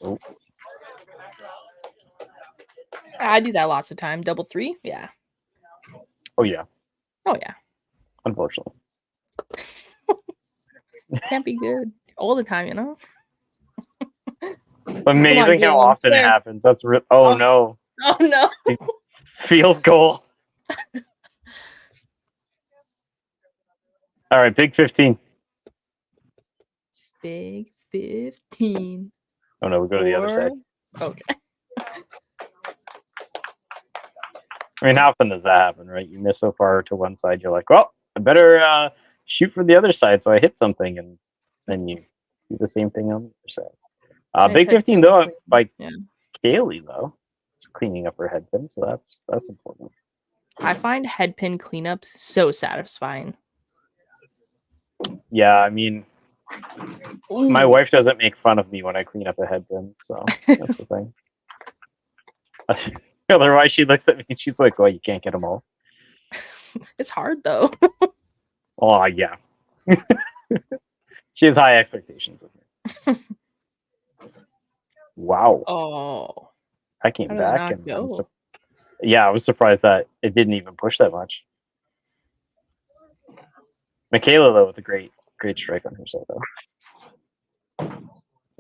Oh. I do that lots of time. 3-3, yeah. Oh yeah. Oh yeah. Unfortunately. Can't be good all the time, you know. Amazing how often it happens. That's real. Oh no. Oh no. Field goal. All right, big 15. Big 15. Oh no, we go to the other side. Okay. I mean, how often does that happen, right? You miss so far to one side, you're like, well, I better shoot for the other side so I hit something, and then you do the same thing on the other side. Big 15 though, by Kaylee though, is cleaning up her head pin, so that's important. I find head pin cleanups so satisfying. Yeah, I mean, my wife doesn't make fun of me when I clean up a head pin, so that's the thing. Otherwise, she looks at me and she's like, "Well, you can't get them all." It's hard though. Oh yeah. She has high expectations of me. Wow. Oh. I came How did that back not and go? yeah, I was surprised that it didn't even push that much. Michaela though with a great strike on herself though.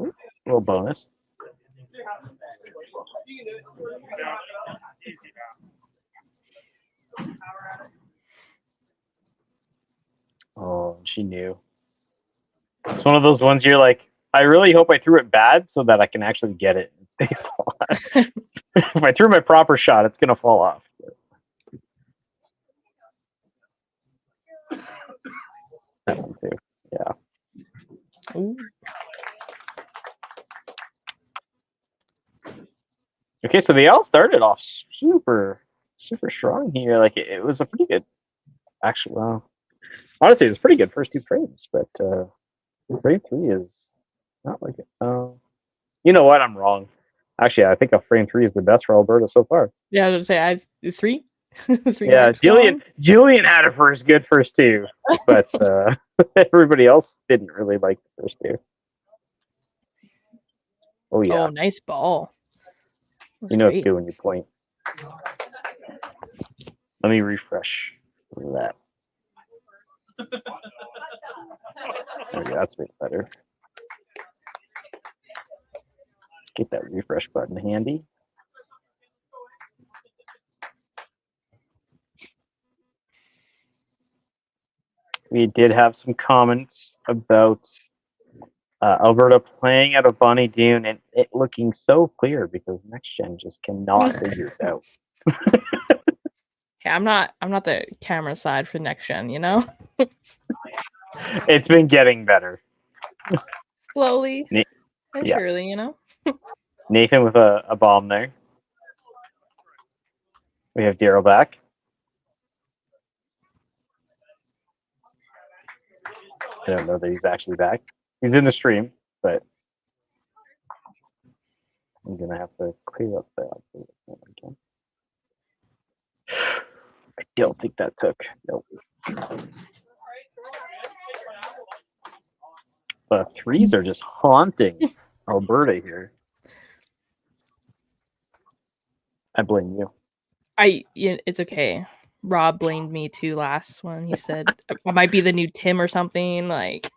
Ooh, little bonus. Oh, she knew. It's one of those ones you're like, I really hope I threw it bad so that I can actually get it. It takes a lot. If I threw my proper shot, it's gonna fall off. That one too. Yeah. Ooh. Okay, so they all started off super strong here. Like it was a pretty good, actually. Well, honestly, it was pretty good first two frames, but frame 3 is not like it. You know what? I'm wrong. Actually, I think a frame 3 is the best for Alberta so far. Yeah, I was gonna say I 3. 3 Yeah, games strong. Julian had a good first two, but everybody else didn't really like the first two. Oh yeah. Oh, nice ball. That's You know great. it's good when you point. Let me refresh that. Okay, that's a bit better. Get that refresh button handy. We did have some comments about Alberta playing out of Bonnie Doon and it looking so clear because Next Gen just cannot figure it out. Yeah, I'm not the camera side for Next Gen, you know? It's been getting better. Slowly and yeah. surely, you know? Nathan with a bomb there. We have Daryl back. I don't know that he's actually back. He's in the stream, but I'm gonna have to clear up that. I don't think that took. Nope. The threes are just haunting Alberta here. I blame you. It's okay. Rob blamed me too last one. He said I might be the new Tim or something. Like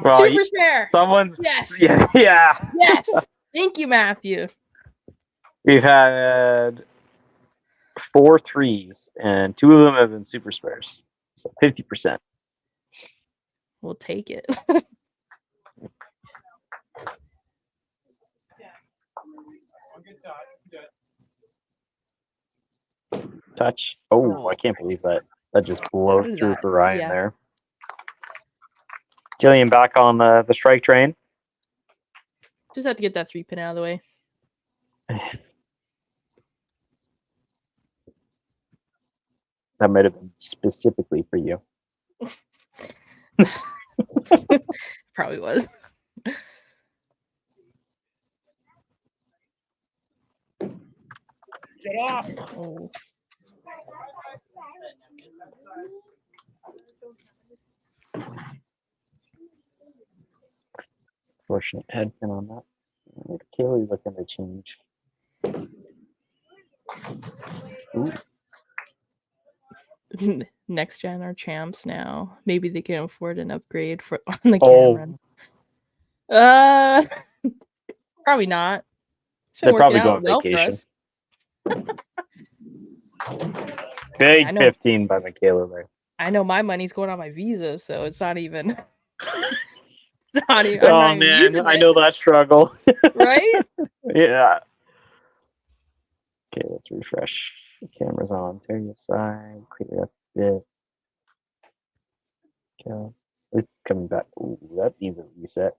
Well, super spare. Someone's Yes. Yeah. Yes. Thank you, Matthew. We've had 4 threes, and 2 of them have been super spares. So 50%. We'll take it. Touch. Oh, I can't believe that. That just blows What is through that? for Ryan Yeah. there. Jillian back on the strike train. Just have to get that 3-pin out of the way. That might have been specifically for you. Probably was. Get off! Oh. Fortunate head pin on that. Kaylee's looking to change. Ooh. Next Gen are champs now. Maybe they can afford an upgrade for on the Oh. cameras. Probably not. It's been They're working probably out going well vacation. for us. Big I know. 15 by Michaela there. I know my money's going on my visa, so it's not even. I'm Oh not even man, using I it, know that struggle. right? Yeah. Okay, let's refresh. The camera's on. Turn your side. Clear up a bit. Okay. It's coming back. Ooh, that needs a reset.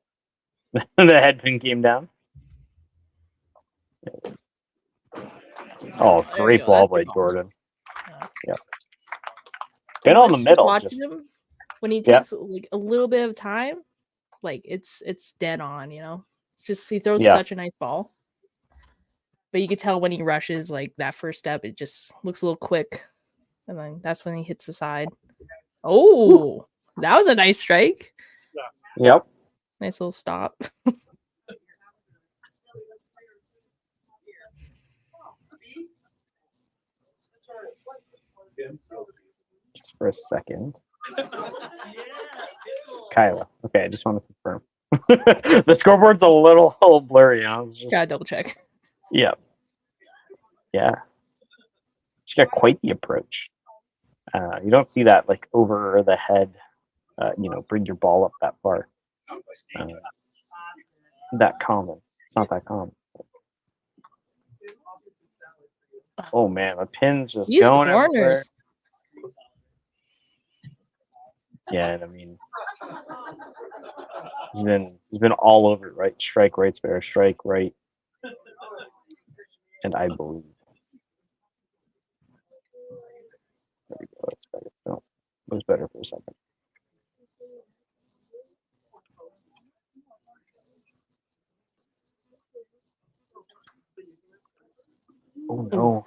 The head pin came down. There Oh, you great go, ball that's by good ball. Jordan. Yeah. Yeah. Get on the Just middle. watching Just, him when he Yeah. takes like a little bit of time, like it's dead on, you know. It's just he throws Yeah. such a nice ball. But you could tell when he rushes, like that first step, it just looks a little quick. And then that's when he hits the side. Oh, that was a nice strike. Yep. Nice little stop. Just for a second. Kyla. Okay, I just want to confirm. The scoreboard's a little blurry. I was just... Gotta double check. Yeah. Yeah. She got quite the approach. You don't see that like over the head, bring your ball up that far. That common. It's not that common. Oh man, the pin's just These going corners. everywhere. Yeah, and I mean, he's been all over it, right? Strike right, spare, strike right, and I believe. There we go. That's better. No, it was better for a second. Oh no!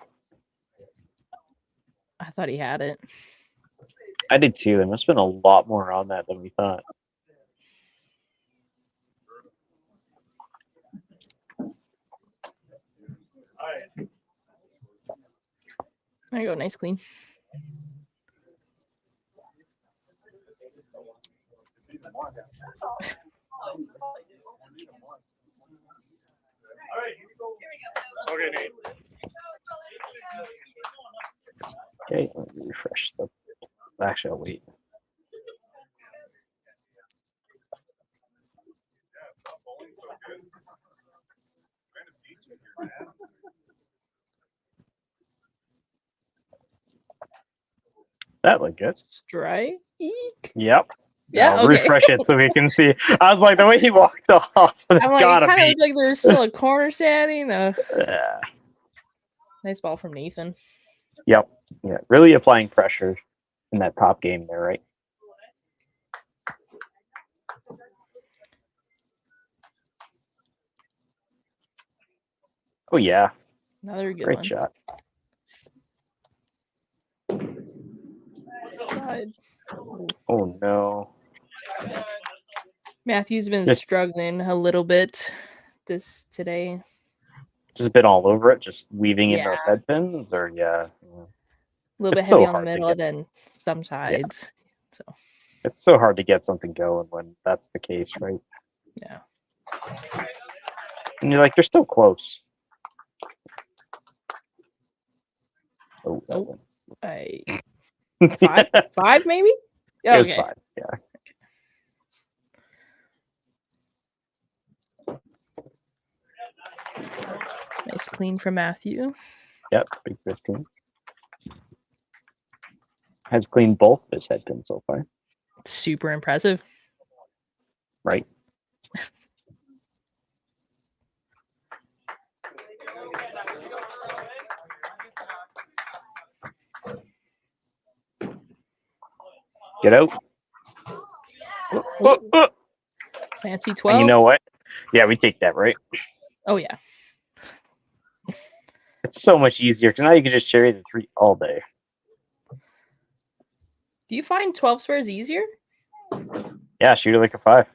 I thought he had it. I did too. There must have been a lot more on that than we thought. There you go, nice clean. Okay, Nate. Okay, let me refresh the. Actually, I'll wait. That looked good. Strike. Yep. Yeah, Now okay. refresh it so we can see. I was like, the way he walked off, it's I'm like, it gotta kind of be. looked like there was still a corner standing. Yeah. Nice ball from Nathan. Yep. Yeah. Really applying pressure in that top game there, right? Oh yeah. Another good Great one. shot. God. Oh no. Matthew's been Just- struggling a little bit today. Just been all over it, just weaving in Yeah. those head pins, or yeah. A little bit It's so heavy on the hard to middle, get- then some sides. So It's so hard to get something going when that's the case, right? yeah. And you're like, you're still close. Oh, that one. Five maybe? It was Okay. 5, yeah. Nice clean from Matthew. Yep, big 15. Has cleaned both of his head pins so far, Super impressive. right? Get out. Oh. Fancy 12. And you know what? Yeah, we take that, right? Oh yeah. It's so much easier because now you can just cherry the 3 all day. Do you find 12 squares easier? Yeah, shoot it like a 5.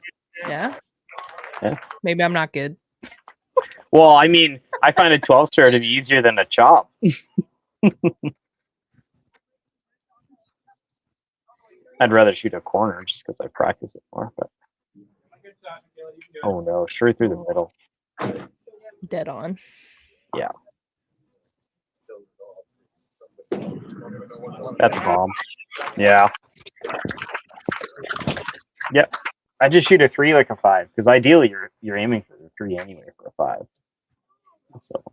Yeah. Yeah. Maybe I'm not good. Well, I mean, I find a 12 square to be easier than a chop. I'd rather shoot a corner just because I practice it more. But oh no, straight through the middle. Dead on. Yeah. That's a bomb. Yeah. Yep. I just shoot a 3 like a 5 because ideally you're aiming for the 3 anyway for a 5. So.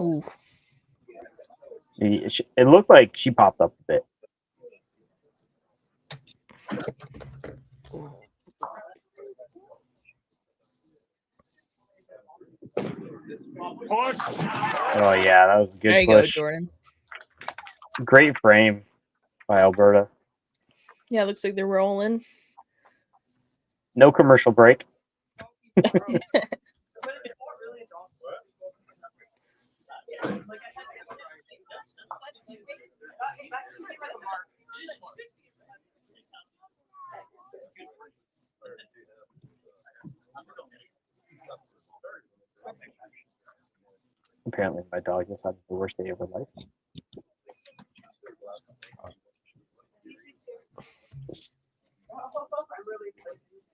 Ooh. It looked like she popped up a bit. Oh yeah, that was a good There you push. go, Jordan. Great frame by Alberta. Yeah, looks like they're rolling. No commercial break. Apparently, my dog just had the worst day of her life.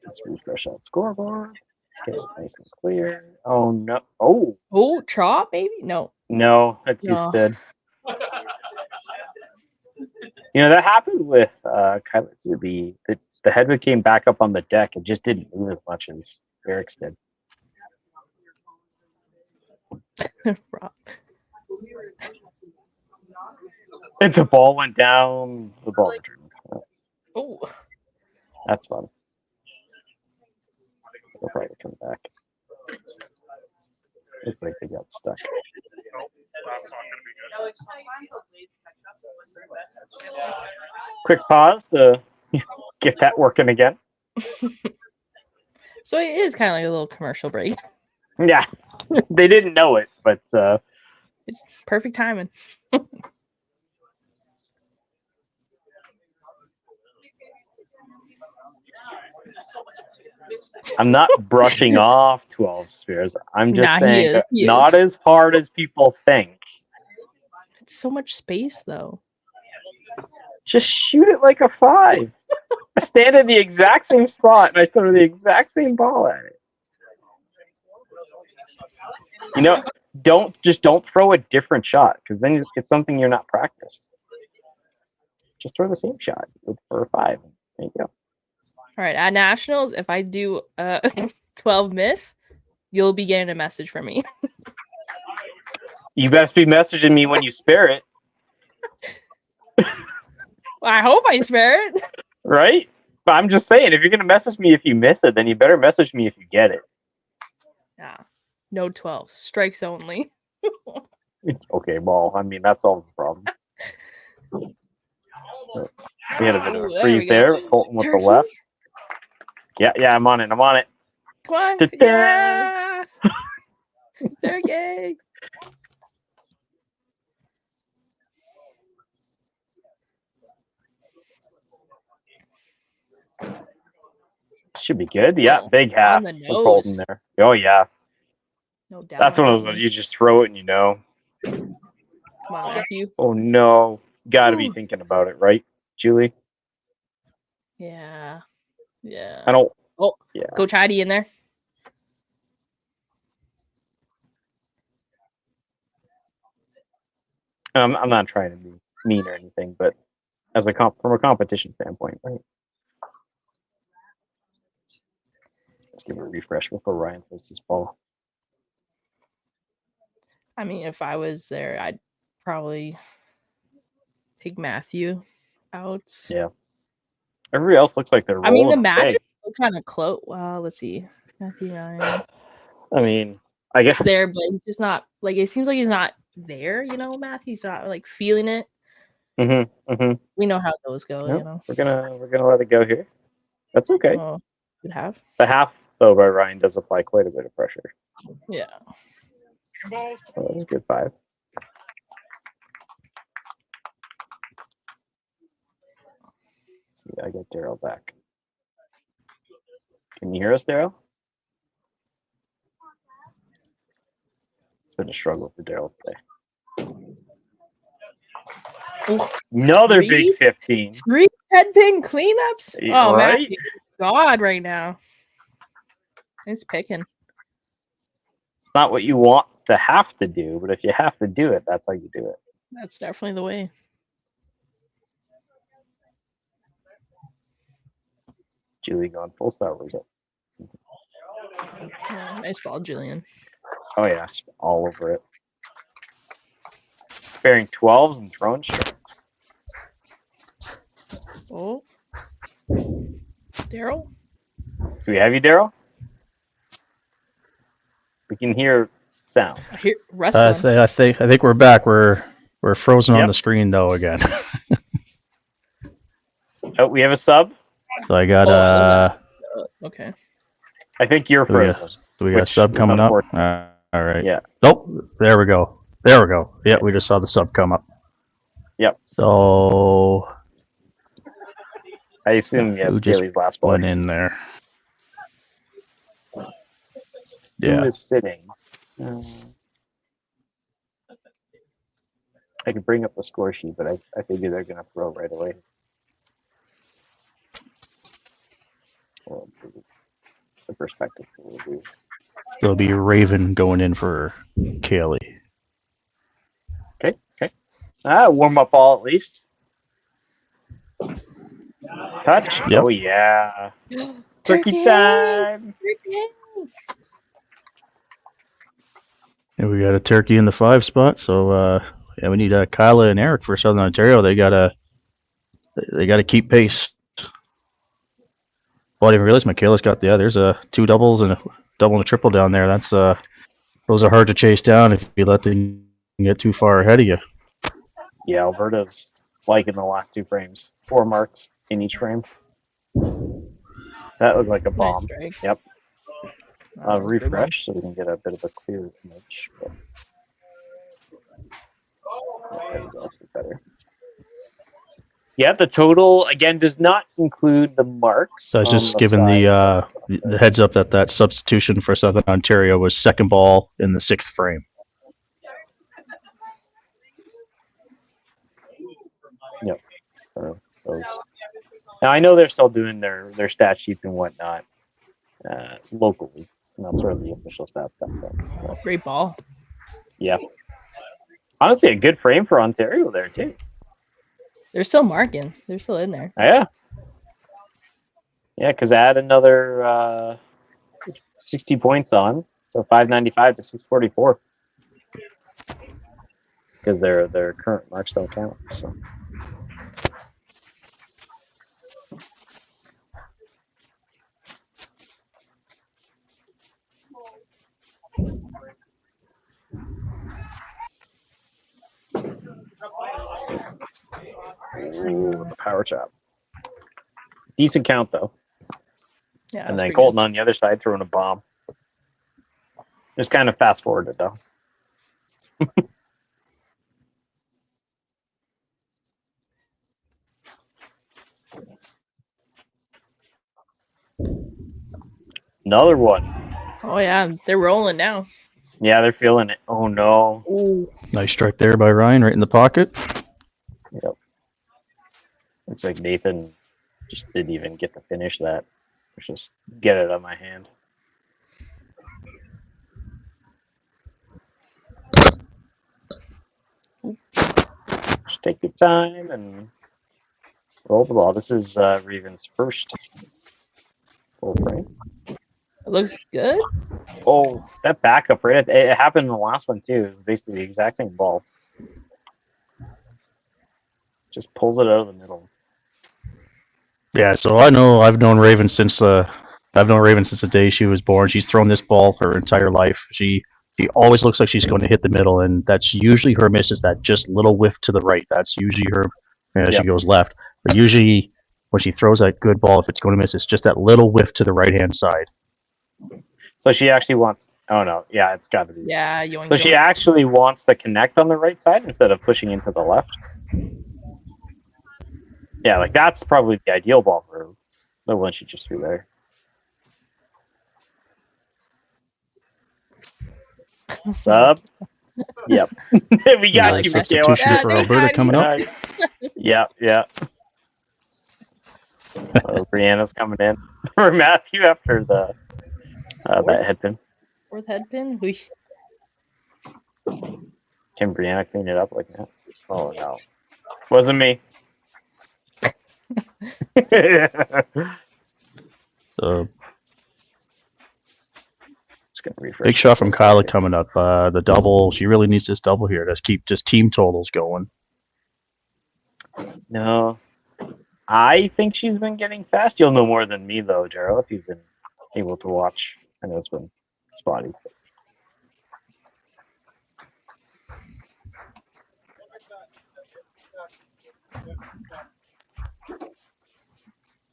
Let's refresh that scoreboard. Okay, nice and clear. Oh no! Oh, chop, maybe? No. No, that's No. Husted. You know, that happened with Kyler too. The headwood came back up on the deck and just didn't move as much as Eric's did. And the ball went down. The ball returned. Oh. That's fun. They'll probably come back. Looks like they got stuck. Quick pause to get that working again. So it is kind of like a little commercial break. Yeah, they didn't know it, but it's perfect timing. I'm not brushing off 12 spheres. I'm just Nah, saying he not is. as hard as people think. It's so much space, though. Just shoot it like a 5. I stand in the exact same spot and I throw the exact same ball at it. You know, don't throw a different shot, because then it's something you're not practiced. Just throw the same shot for a 5. There you go. All right, at nationals, if I do 12 miss, you'll be getting a message from me. You best be messaging me when you spare it. Well, I hope I spare it. Right? But I'm just saying, if you're going to message me if you miss it, then you better message me if you get it. Yeah. No 12. Strikes only. Okay, well, I mean, that solves the problem. We had a bit of a freeze there. Colton with the left. Yeah, I'm on it. Come on. Ta-da! Yeah. Turkey. Should be good. Yeah, big half On the for nose. Colton there. Oh, yeah. No doubt. That's one of those ones you just throw it and you know. Come on, Matthew. Oh, no. Got to be thinking about it, right, Julie? Yeah. Yeah. I don't. Oh, yeah. Coach Heidi in there. I'm not trying to be mean or anything, but as from a competition standpoint, right? Let's give it a refresh before Ryan throws his ball. I mean, if I was there, I'd probably take Matthew out. Yeah. Everybody else looks like they're rolling. I mean, the okay. Magic are kind of close. Well, let's see. Matthew Ryan. I mean, I guess there, but he's just not like it seems like he's not there, you know, Matthew's not like feeling it. We know how those go, Yep. you know. We're gonna let it go here. That's okay. Oh, good half. The half though by Ryan does apply quite a bit of pressure. Yeah. Oh, that was a good 5. See, I get Daryl back. Can you hear us, Daryl? It's been a struggle for Daryl today. Another big 15. 3 head pin cleanups. Oh, right? Matthew, God, right now. It's picking. It's not what you want to have to do, but if you have to do it, that's how you do it. That's definitely the way. Julie going full Star Wars. Yeah, nice ball, Julian. Oh yeah, all over it. Sparing 12s and throwing strikes. Oh, Daryl. Do we have you, Daryl? We can hear sound. I hear wrestling. I think we're back. We're frozen on the screen though again. Oh, we have a sub. So I got okay. I think you're frozen. Do we got a sub coming up? All right. Yeah. Nope. There we go. Yeah, we just saw the sub come up. Yep. So I assume who just Kaylee's last ball went in there? Yeah. Who is sitting? I could bring up the score sheet, but I figure they're gonna throw right away. Well, the perspective will be. There'll be Raven going in for Kaylee. Okay. Warm up ball at least. Touch. Yep. Oh yeah. Turkey Turkey! time. And we got a turkey in the 5 spot, so yeah, we need Kyla and Eric for Southern Ontario. They gotta keep pace. Well, I didn't realize Michaela's got there's 2 doubles and a double and a triple down there. That's those are hard to chase down if you let them get too far ahead of you. Yeah, Alberta's like in the last 2 frames. 4 marks in each frame. That looked like a bomb. Nice strike. Yep. That was a good one. Refresh so we can get a bit of a clear image. But... That's better. Yeah, the total again does not include the marks. So I was on just the given side. the heads up that substitution for Southern Ontario was second ball in the 6th frame. Yep. Now I know they're still doing their stat sheets and whatnot locally. And that's where the official stats come from. Great ball. Yeah. Honestly, a good frame for Ontario there too. They're still marking. They're still in there. Yeah. Yeah, because add another 60 points on, so 595 to 644. Because their current marks don't count. So. Ooh, the power chop. Decent count though. Yeah. And then Colton on the other side throwing a bomb. Just kind of fast forwarded though. Another one. Oh yeah, they're rolling now. Yeah, they're feeling it. Oh no. Ooh. Nice strike there by Ryan, right in the pocket. Yep. Looks like Nathan just didn't even get to finish that. Let's just get it on my hand. Just take your time and roll the ball. This is Reven's first full frame. It looks good. Oh, that backup, right? It happened in the last one too. It was basically the exact same ball. Just pulls it out of the middle. Yeah, so I've known Raven since the day she was born. She's thrown this ball her entire life. She always looks like she's going to hit the middle, and that's usually her miss is that just little whiff to the right. That's usually her. She goes left, but usually when she throws that good ball, if it's going to miss, it's just that little whiff to the right hand side. So she actually wants. Oh no, yeah, it's got to be. Yeah, yoink, So she actually wants to connect on the right side instead of pushing into the left. Yeah, like that's probably the ideal ball for her. The one she just threw there. Sub. Yep. We got Nice you, substitution Michaela. for Alberta coming up. Yeah. Brianna's coming in for Matthew after the that head pin. Fourth head pin. Can Brianna clean it up like that? Oh no, wasn't me. So Just gonna refresh. big shot from Kyla coming up. The double. She really needs this double here to keep just team totals going. No, I think she's been getting fast. You'll know more than me though, Gerald, if you've been able to watch. I know it's been spotty.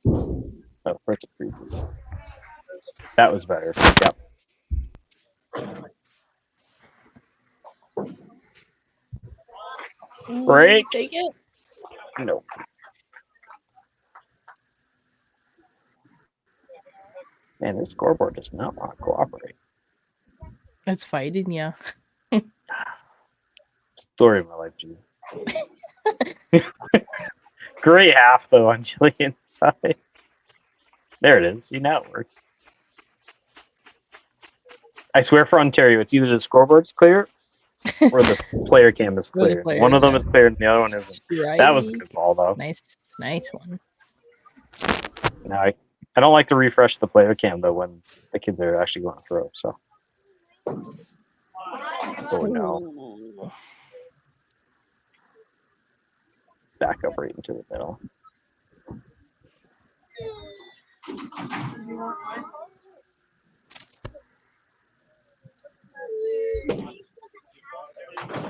Oh, first it freezes. That was better. Yep. Break. Take it. No. Man, this scoreboard does not want to cooperate. It's fighting, yeah. Story of my life, G. Great half though on Jillian's side. There it is. See, now it works. I swear for Ontario, it's either the scoreboard's clear or the player cam is Or the clear. players, One of them yeah. is clear and the other one isn't. That was a Right. good ball though. Nice one. No, I don't like to refresh the player cam though when the kids are actually going to throw. So. Oh no. Back up right into the middle.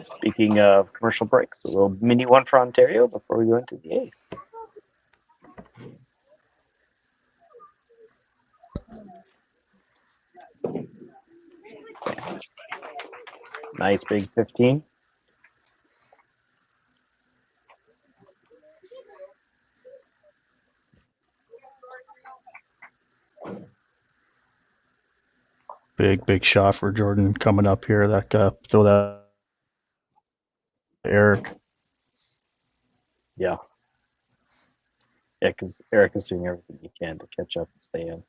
Speaking of commercial breaks, a little mini one for Ontario before we go into the eighth. Nice big 15. Big shot for Jordan coming up here. That throw that Eric. Yeah. Yeah, because Eric is doing everything he can to catch up and stay in.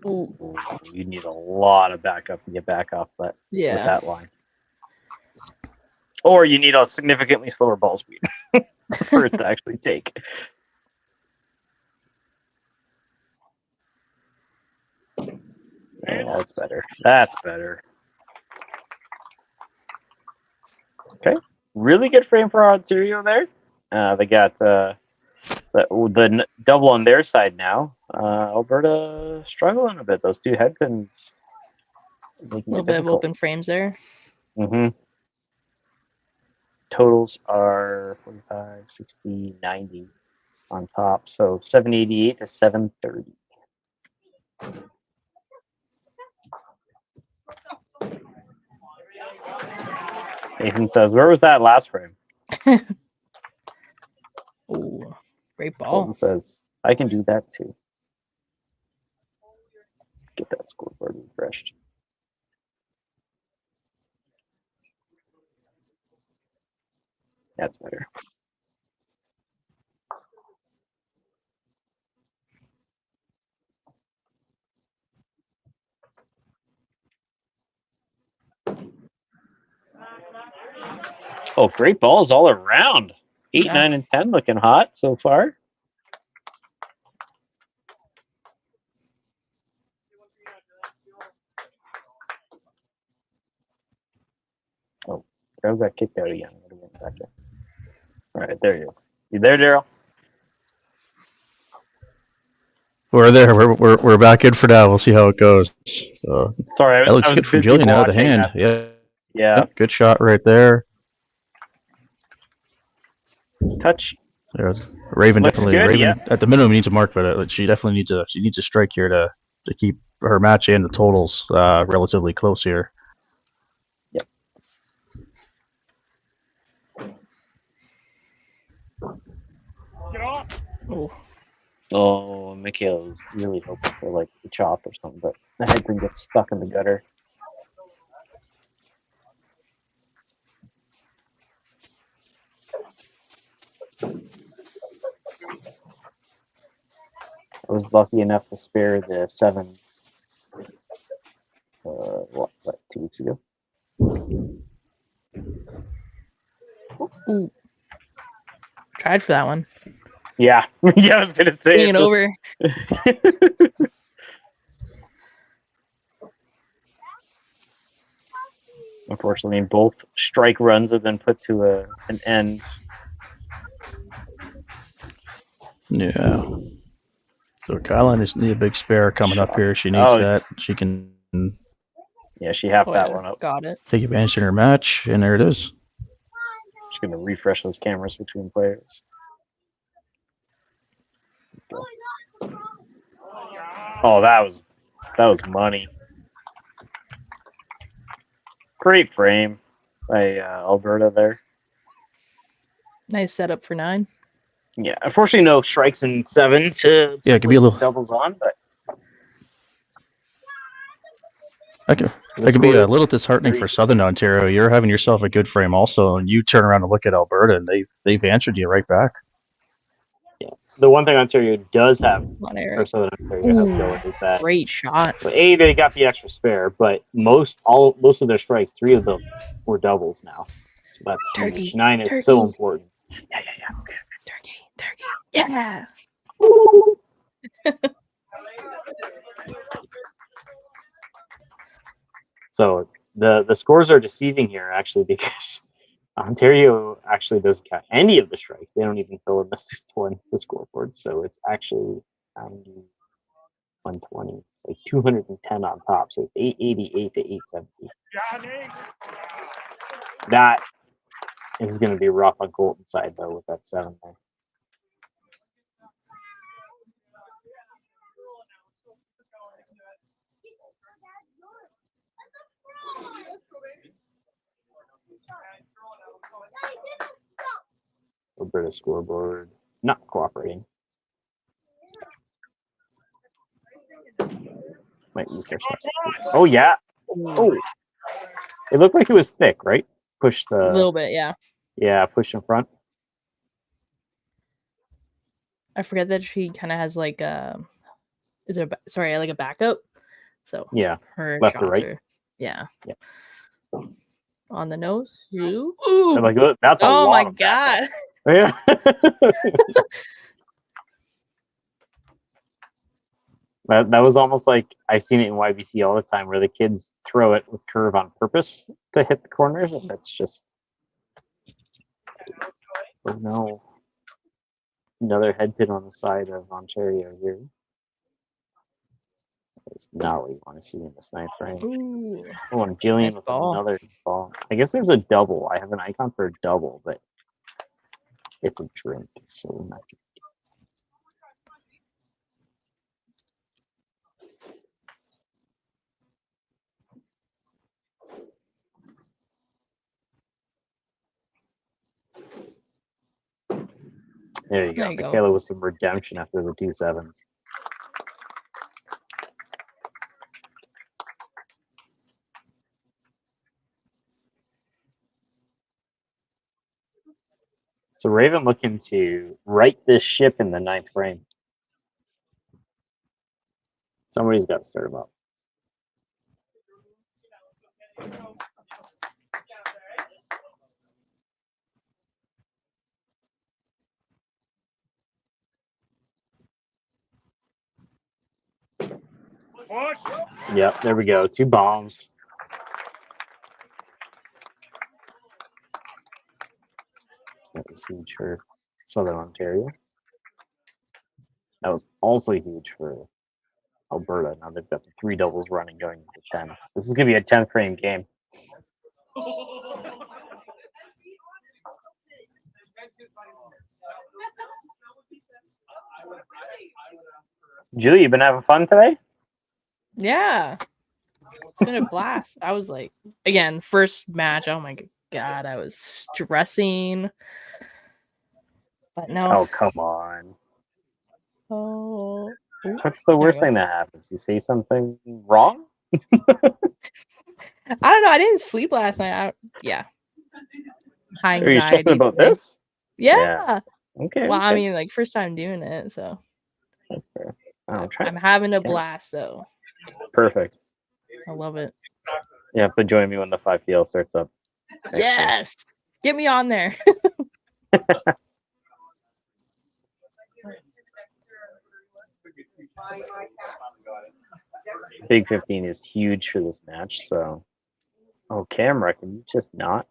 Ooh, you need a lot of backup to get back off that with that line. Or you need a significantly slower ball speed for it to actually take. Yeah, that's better. That's better. Okay. Really good frame for Ontario there. They got the double on their side now. Alberta struggling a bit. Those two head pins. A little bit of open frames there. Mm-hmm. Totals are 45, 60, 90 on top. So 788 to 730. Nathan says, where was that last frame? Ooh, great ball. Colton says, I can do that too. Get that scoreboard refreshed. That's better. Oh, great balls all around. 8, 9, and 10 looking hot so far. Oh, Daryl got kicked out again. Back in. All right, there he is. You there, Daryl? We're there. We're back in for now. We'll see how it goes. So sorry, that looks good from Jillian out of the hand. Yeah. Yeah. Good shot right there. Touch. There's Raven Looks definitely. good, Raven yeah. at the minimum needs a mark, but she definitely needs a strike here to keep her match and the totals relatively close here. Yep. Oh, Michael's really hoping for like the chop or something, but the head thing gets stuck in the gutter. I was lucky enough to spare the 7. What 2 weeks ago? Ooh. Tried for that one. Yeah, yeah, I was gonna say Bring it over. Unfortunately, both strike runs have been put to an end. Yeah. So Kylan just need a big spare coming up here. She needs that. She can. Yeah, she halved that one up. Got it. Take advantage in her match, and there it is. She's gonna refresh those cameras between players. Oh, that was money. Great frame by Alberta there. Nice setup for 9. Yeah, unfortunately, no strikes in 7 to Yeah, it could be a little doubles on, but That could be a little disheartening for Southern Ontario. You're having yourself a good frame also, and you turn around and look at Alberta, and they've answered you right back. Yeah. The one thing Ontario does have, Come on, or Eric. Southern Ontario has going, is that Great shot. well, A, they got the extra spare, but most of their strikes, 3 of them were doubles now. So that's Turkey. huge. 9 is Turkey. so important. Turkey. Yeah. So the scores are deceiving here, actually, because Ontario actually doesn't count any of the strikes. They don't even fill in the 6-1 the scoreboard. So it's actually 120, like 210 on top. So it's 888 to 870. That is going to be rough on Colton's side, though, with that 7 there. Alberta scoreboard not cooperating. Might lose their stuff. Oh yeah. Oh, it looked like it was thick, right? Push the A little bit, yeah. Yeah, push in front. I forget that she kind of has like is there like a backup? So Yeah, her left or shots right. are- yeah. Yeah. On the nose. Ooh. I'm like, look, that's a Oh lot my of backup. god. Yeah. That was almost like I've seen it in YBC all the time, where the kids throw it with curve on purpose to hit the corners, and that's just oh no. Another head pin on the side of Ontario here. That's not what you want to see in this 9th frame. Ooh. Oh, I'm dealing Nice with ball. another ball. I guess there's a double. I have an icon for a double, but it's a drink, so we're not. There you go. There you go. Michaela with some redemption after the 2 7s. So Raven looking to right this ship in the 9th frame. Somebody's got to start him up. Yep, there we go. 2 bombs. That was huge for Southern Ontario. That was also huge for Alberta. Now they've got the 3 doubles running going into 10. This is going to be a 10 frame game. Julie, you been having fun today? Yeah. It's been a blast. I was like, again, first match. Oh my god, I was stressing. But no. Oh, come on. Oh. Ooh, What's the worst there thing you that happens? You say something wrong? go. I don't know. I didn't sleep last night. Yeah. High Are you anxiety. stressing about today. this? Yeah. Okay. Well, I okay. mean, like first time doing it, so That's fair. I'm trying. I'm having a yeah. blast. So Perfect. I love it. You have to join me when the 5PL starts up. next year. Yes. Get me on there. Big 15 is huge for this match, so. Oh, camera, can you just not?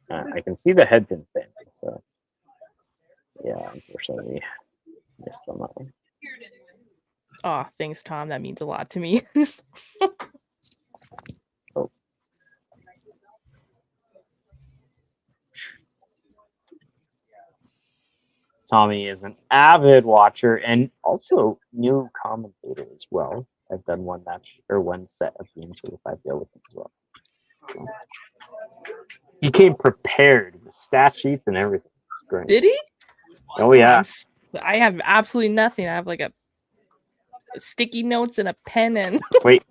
I can see the head pin standing, so. Yeah, unfortunately, missed on that one. Oh, thanks, Tom. That means a lot to me. Oh. Tommy is an avid watcher and also new commentator as well. I've done one match or one set of games for the 5PL with him as well. So, he came prepared with stat sheets and everything. It's great. Did he? Oh yeah. I have absolutely nothing. I have like a sticky notes and a pen and Wait.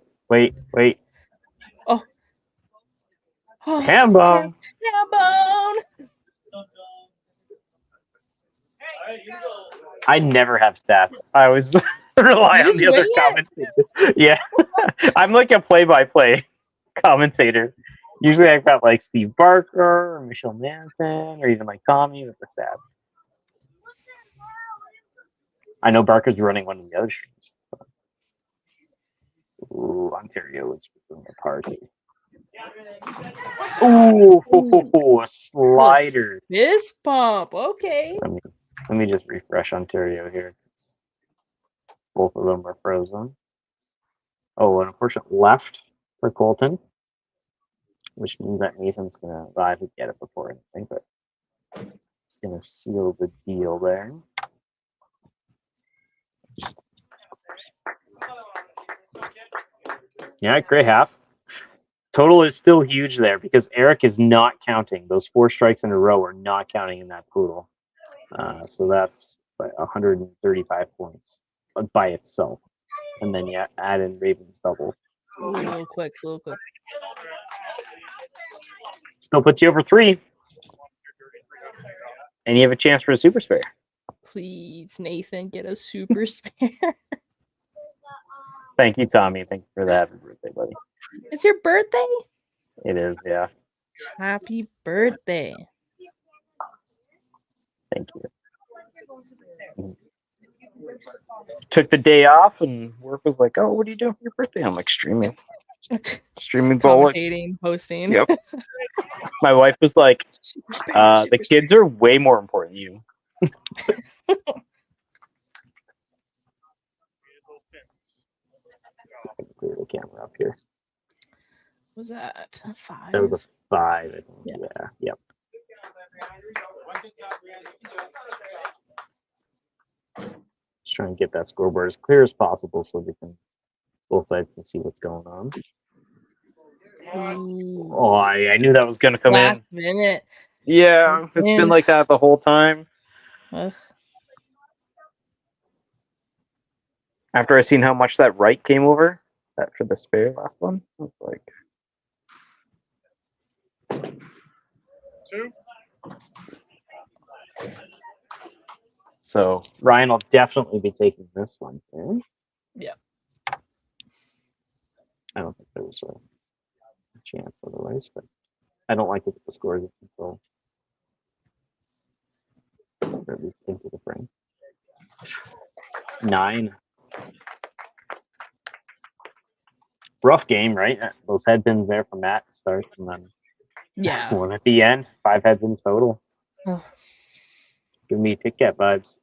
Ham bone. Ham bone. I never have stats. I always rely You on just the other wing it? commentators. Yeah. I'm like a play-by-play commentator. Usually I've got like Steve Barker or Michelle Manson or even like Tommy with the stats. I know Barker's running one of the other streams. Ooh, Ontario is doing a party. Ooh, a slider. Fist pump. Okay. Let me just refresh Ontario here. Both of them are frozen. Oh, an unfortunate left for Colton, which means that Nathan's gonna. Well, I would get it before anything, but it's gonna seal the deal there. Yeah, great half. Total is still huge there because Eric is not counting. Those 4 strikes in a row are not counting in that poodle. So that's 135 points by itself. And then you add in Raven's double. A little quick. Still puts you over 3. And you have a chance for a super spare. Please, Nathan, get a super spare. Thank you, Tommy. Thank you for that. Happy birthday, buddy. It's your birthday? It is, yeah. Happy birthday. Thank you. Took the day off and work was like, oh, what are you doing for your birthday? I'm like, streaming. Streaming bowling. Commentating, hosting. Yep. My wife was like, the kids are way more important than you. Clear the camera up here. Was that a 5? That was a 5, I think. Yeah. Yep. Just trying to get that scoreboard as clear as possible so we can both sides can see what's going on. Ooh. Oh, I knew that was gonna come Last in. minute. Yeah, it's been like that the whole time. Ugh. After I seen how much that right came over after the spare last one, I was like, 2. So Ryan will definitely be taking this one. Okay? Yeah. I don't think there was a chance otherwise, but I don't like to get the scores until or at least into the frame. 9. Rough game, right? Those headpins there from Matt to start, and then Yeah. one at the end. 5 headpins total. Oh. Give me Kit Kat vibes.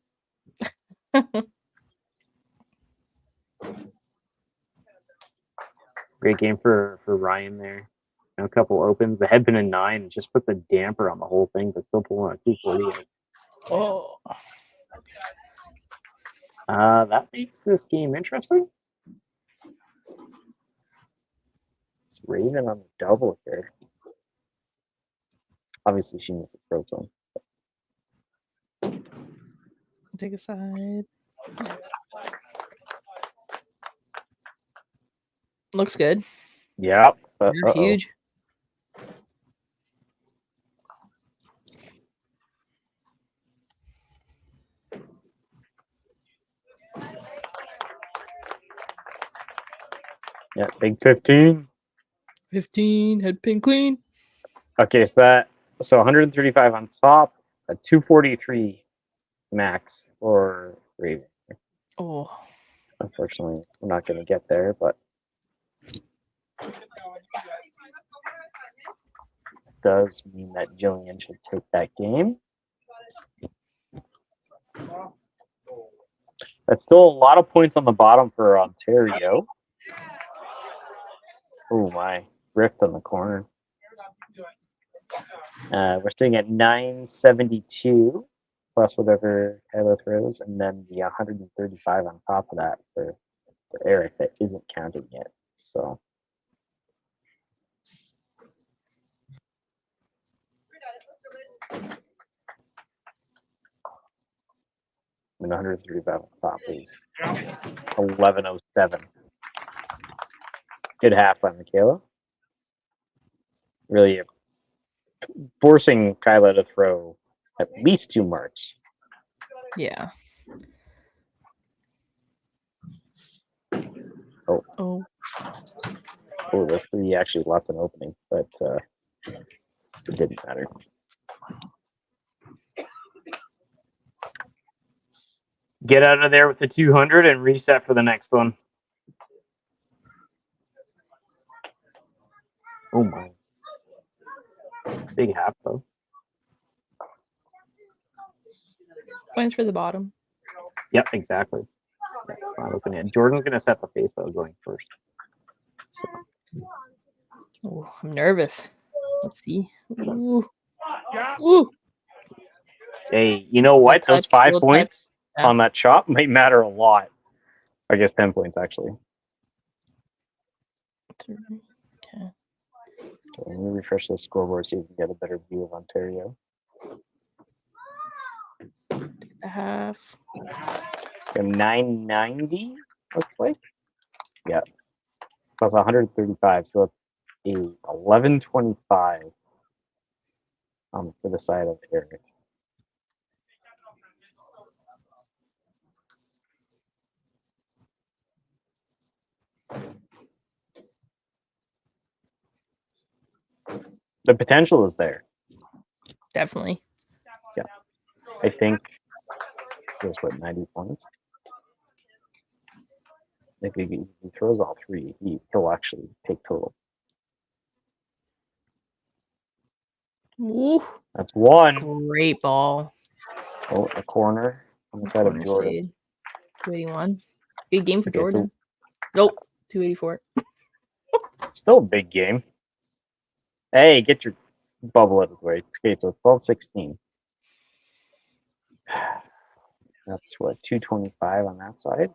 Great game for Ryan there. A couple opens. The headpin in 9 just puts a damper on the whole thing, but still pulling a 248. Oh. That makes this game interesting. It's Raven on the double here. Obviously, she needs the proton. Take a side. Looks good. Yep. You're huge. Yeah, big 15. 15, head pin clean. Okay, so 135 on top, a 243 max for Raven. Oh. Unfortunately, we're not going to get there, but does mean that Jillian should take that game. That's still a lot of points on the bottom for Ontario. Oh my, ripped on the corner. We're sitting at 972 plus whatever Kylo throws, and then the 135 on top of that for Eric that isn't counting yet. So. And 135 on top is 1107. Good half by Michaela. really forcing Kyla to throw at least 2 marks. Yeah. Oh. Oh. Oh, the 3 actually left an opening, but it didn't matter. Get out of there with the 200 and reset for the next one. Oh my. Big half, though. Points for the bottom. Yep, exactly. That's not looking at. Jordan's going to set the face, though, going first. So. Oh, I'm nervous. Let's see. Ooh. Ooh. Hey, you know what? Those 5 points Yeah. on that chop might matter a lot. I guess 10 points, actually. Okay. Let me refresh the scoreboard so you can get a better view of Ontario. Half. 990, looks like. Yeah. Plus 135, so it's a 1125 for the side of Eric. The potential is there. Definitely. Yeah. I think there's what, 90 points? If he throws all 3, he'll actually take total. Ooh. That's 1. Great ball. Oh, a corner on the side of Corner Jordan. shade. 281. Good game for Okay, Jordan. Nope. 284. Still a big game. Hey, get your bubble out of the way. Okay, so 12-16. That's what, 225 on that side?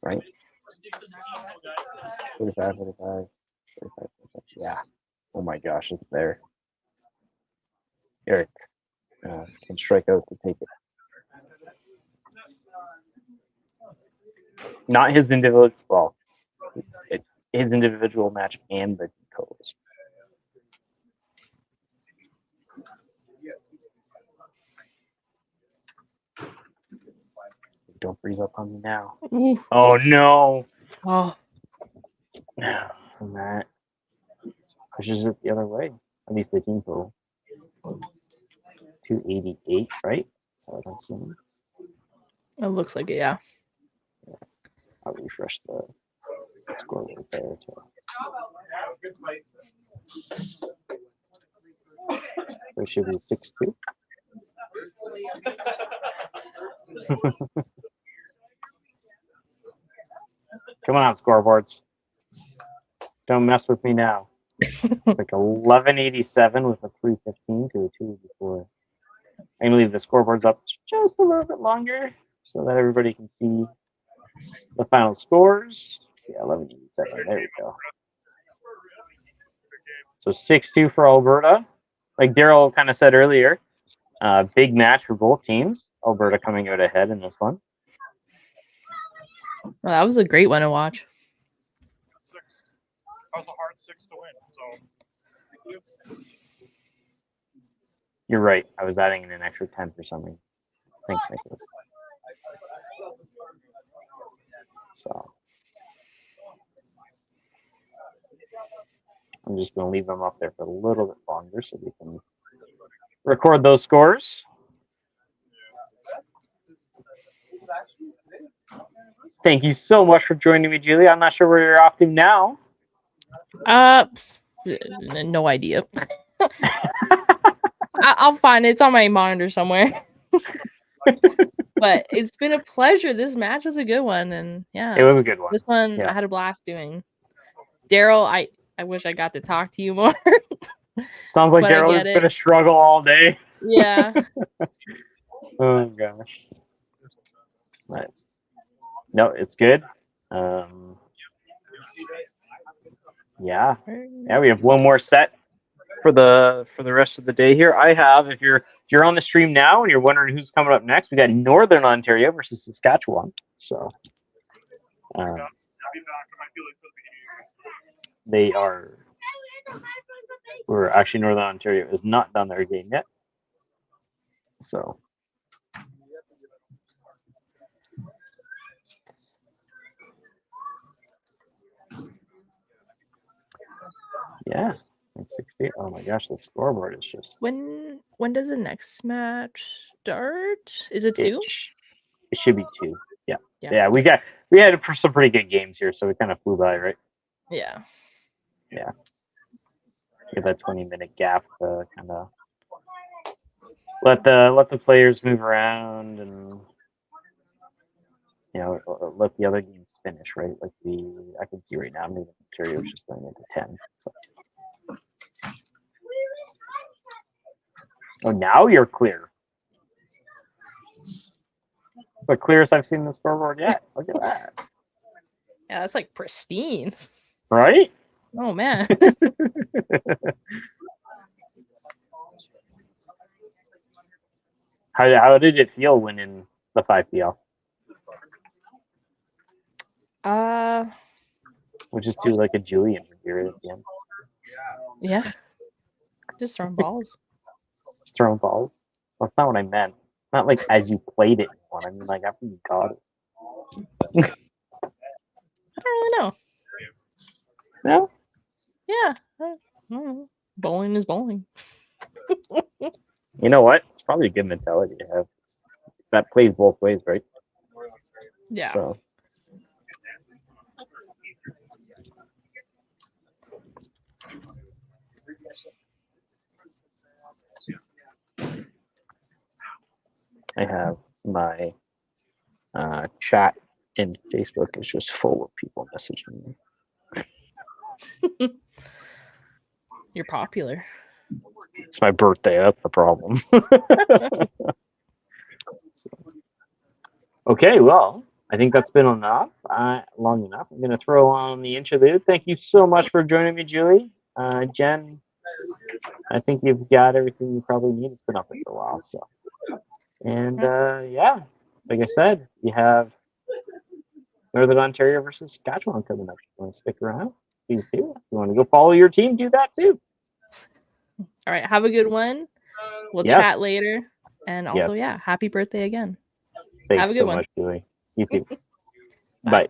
Right? 45, 45, 45, 45. Yeah. Oh my gosh, it's there. Eric can strike out to take it. Not his individual, well, his individual match and the totals. Don't freeze up on me now. Ooh. Oh no! Oh. And that pushes it the other way. At least the team total. 288, right? So I'm seeing. It looks like it, yeah. I'll refresh the scoreboard there. So it should be 6-2. Come on, scoreboards. Don't mess with me now. It's like 1187 with a 315 to a 284. I'm gonna leave the scoreboards up just a little bit longer so that everybody can see the final scores. Yeah, 1187. There we go. So 6-2 for Alberta. Like Daryl kind of said earlier, big match for both teams. Alberta coming out ahead in this one. Well, that was a great one to watch. That was a hard 6 to win. So You're right. I was adding in an extra 10 for something. Thanks, Nicholas. So I'm just going to leave them up there for a little bit longer so we can record those scores. Thank you so much for joining me, Julie. I'm not sure where you're off to now. No idea. I'll find it. It's on my monitor somewhere. But it's been a pleasure. This match was a good one, and yeah, it was a good one. This one I had a blast doing. Daryl, I wish I got to talk to you more. Sounds like Daryl has been a struggle all day. Yeah. Oh gosh. But, no, it's good. Yeah, we have one more set for the rest of the day here. I have, if you're on the stream now and you're wondering who's coming up next, we got Northern Ontario versus Saskatchewan. So they are Or actually, Northern Ontario has not done their game yet. So. Yeah, 68. Oh my gosh, the scoreboard is just. When does the next match start? Is it 2? It should be 2. Yeah. Yeah. Yeah, we had some pretty good games here, so we kind of flew by, right? Yeah. Yeah. Give that 20-minute gap to kind of let the players move around and let the other games finish, right? Like I can see right now, maybe Ontario is just going into 10. So. Oh, now you're clear. The clearest I've seen the scoreboard yet. Look at that. Yeah, that's like pristine. Right? Oh man. How did it feel winning the 5PL? We'll just do like a Julian here at the end. Yeah. Just throwing balls. Just throwing balls. That's not what I meant. Not like as you played it. I mean, like after you got it. I don't really know. No? Yeah. I don't know. Bowling is bowling. You know what? It's probably a good mentality to have. That plays both ways, right? Yeah. So. I have my chat in Facebook is just full of people messaging me. You're popular. It's my birthday. That's the problem. Okay, well, I think that's been enough. Long enough. I'm going to throw on the interlude. Thank you so much for joining me, Julie. Jen, I think you've got everything you probably need. It's been up there for a while, so. And yeah, like I said, you have Northern Ontario versus Saskatchewan coming up. You want to stick around? Please do. If you want to go follow your team, do that too. All right, have a good one. We'll Yes. chat later. And also, Yes. yeah, happy birthday again. Thanks have a good so one. much, Julie. You too. Bye.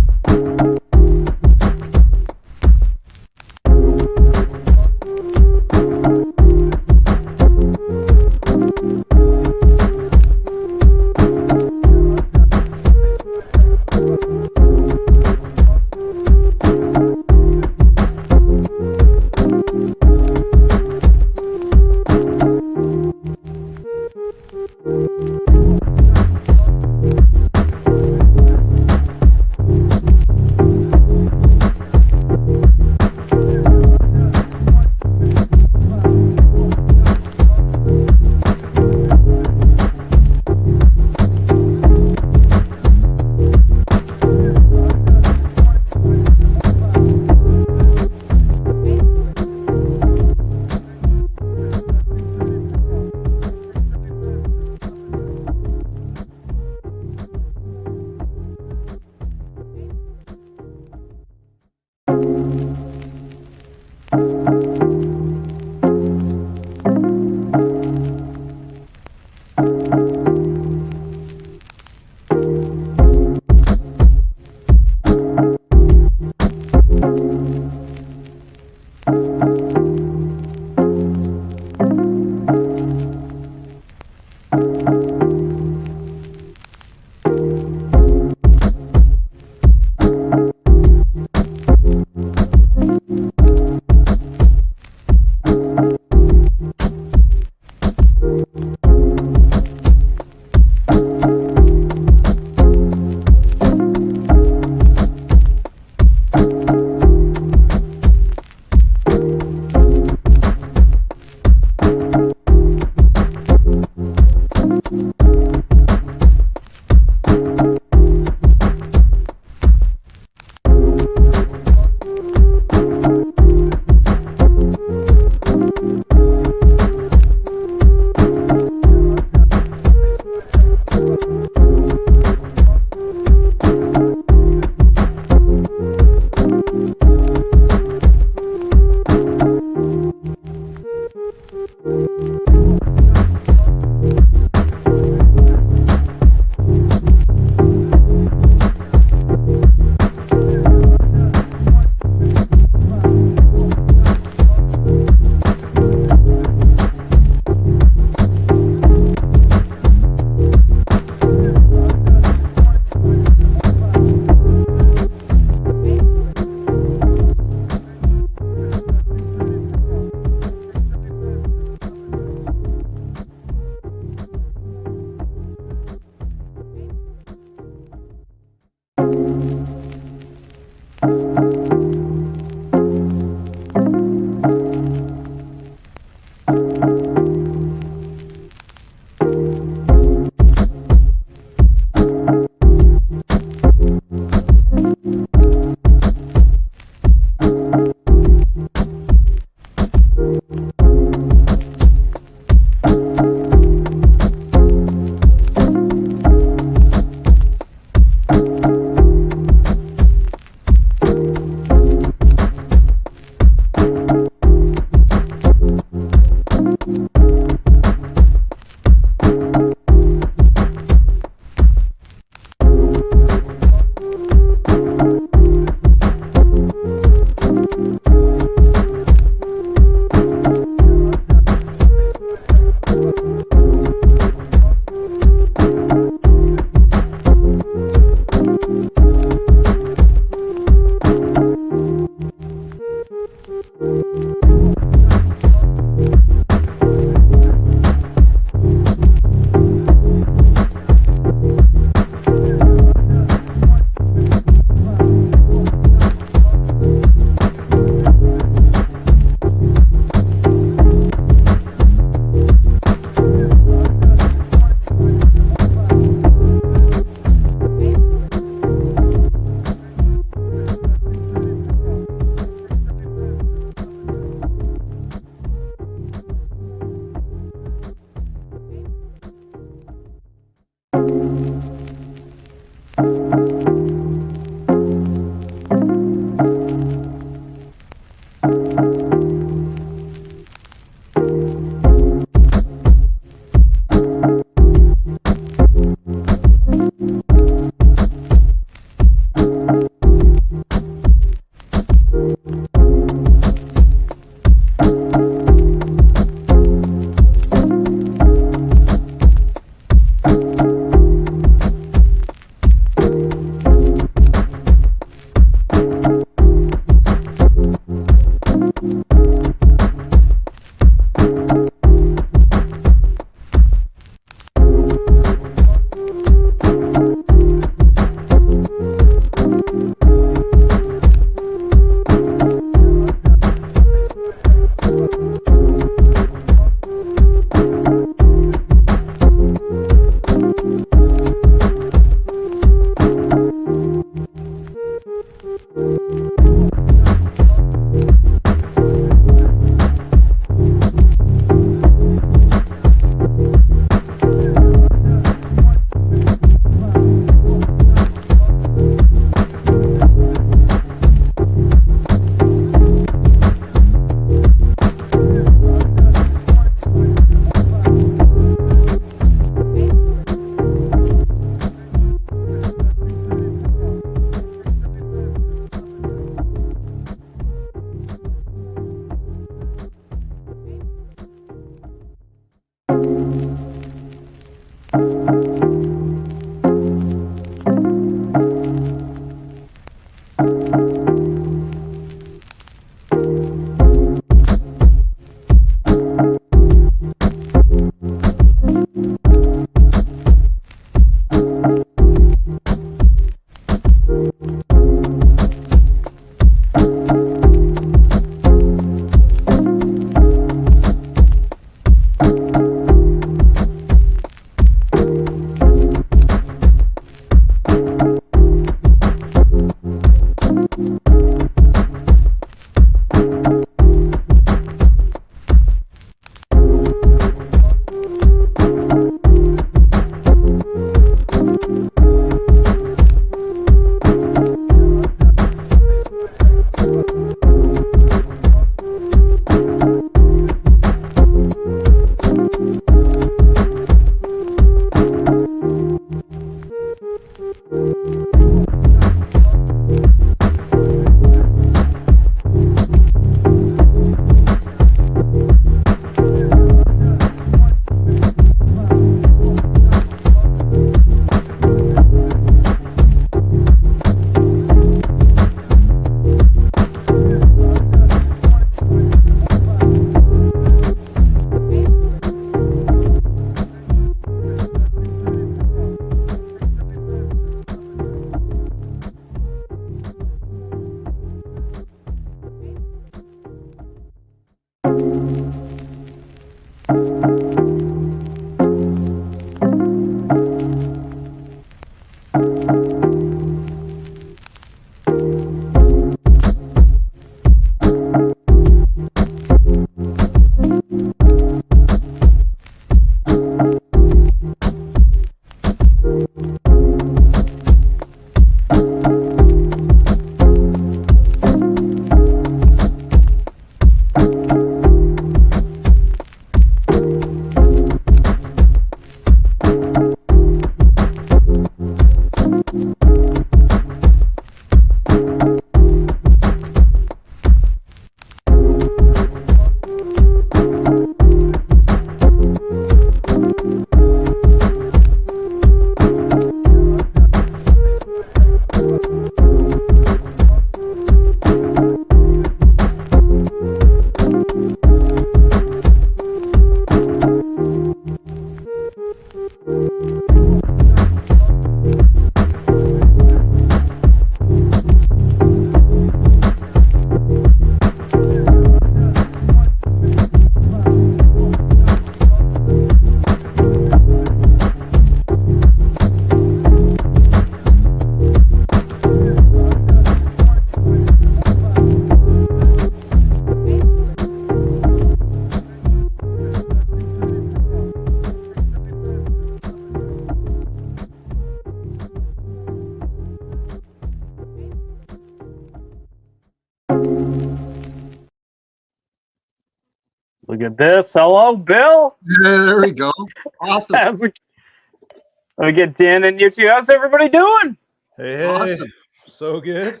Look at this. Hello, Bill. Yeah, there we go. Awesome. Let me get Dan and you two. How's everybody doing? Hey, Awesome. so good.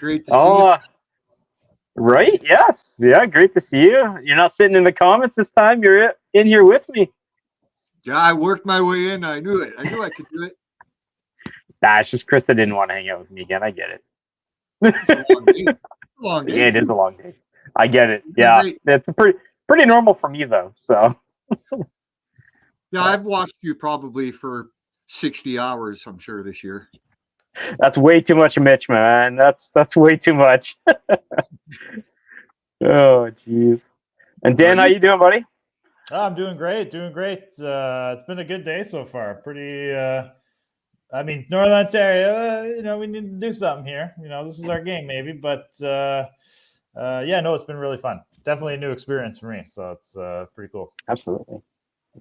Great to see you. Right? Yes. Yeah, great to see you. You're not sitting in the comments this time. You're in here with me. Yeah, I worked my way in. I knew it. I knew I could do it. Nah, it's just Krista didn't want to hang out with me again. I get it. It's a long day. It's a long day. Yeah, it is too. a long day. I get it. Yeah, it's a pretty normal for me though. So. Yeah, I've watched you probably for 60 hours, I'm sure, this year. That's way too much, Mitch, man. That's way too much. Oh, jeez. And Dan, how you doing, buddy? Oh, I'm doing great. It's been a good day so far. Pretty. I mean, Northern Ontario. We need to do something here. This is our game, maybe. But yeah, no, it's been really fun. Definitely a new experience for me. So it's pretty cool. Absolutely.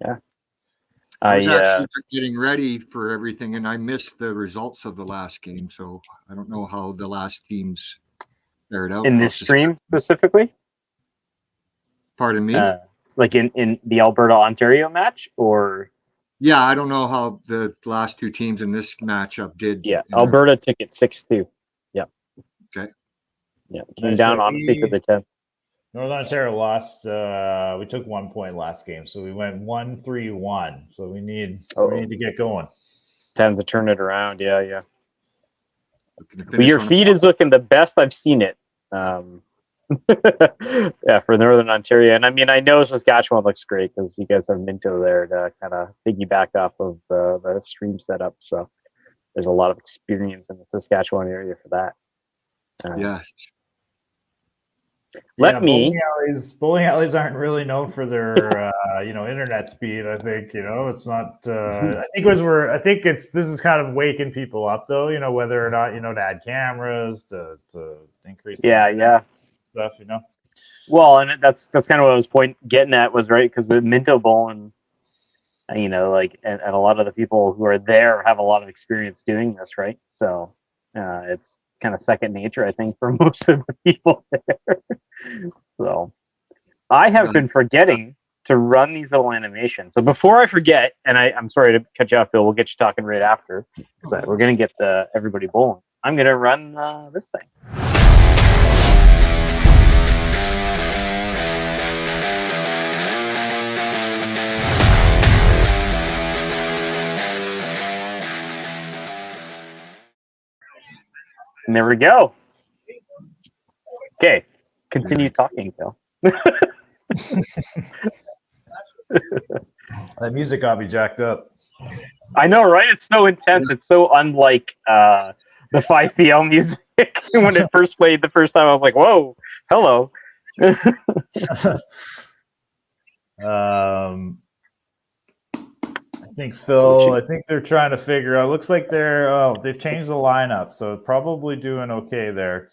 Yeah. I was actually getting ready for everything, and I missed the results of the last game, so I don't know how the last teams fared out. In this stream specifically? Pardon me? Like in the Alberta-Ontario match, or? Yeah, I don't know how the last two teams in this matchup did. Yeah, Alberta took it 6-2. Yeah. Okay. Yeah, came down honestly to the 10th. Northern Ontario lost. We took 1 point last game, so we went 1-3-1. So we need to get going. Time to turn it around. Yeah. But your feed is looking the best I've seen it. Yeah, for Northern Ontario, and I mean, I know Saskatchewan looks great because you guys have Minto there to kind of piggyback off of the stream setup. So there's a lot of experience in the Saskatchewan area for that. Yes. Bowling alleys aren't really known for their internet speed. I think it's not. I think this is kind of waking people up though. Whether or not to add cameras to increase. Yeah. Stuff. Well, and that's kind of what I was getting at was right because with Minto bowling, and a lot of the people who are there have a lot of experience doing this, right? So it's kind of second nature, I think, for most of the people there. So I have been forgetting to run these little animations. So before I forget, and I'm sorry to cut you off, Bill, we'll get you talking right after. So we're going to get everybody bowling. I'm going to run this thing. And there we go. Okay, continue talking, Phil. That music got me jacked up. I know, right? It's so intense. It's so unlike the 5PL music. When it first played the first time, I was like, whoa, hello. I think they're trying to figure out. Looks like they've changed the lineup, so probably doing okay there.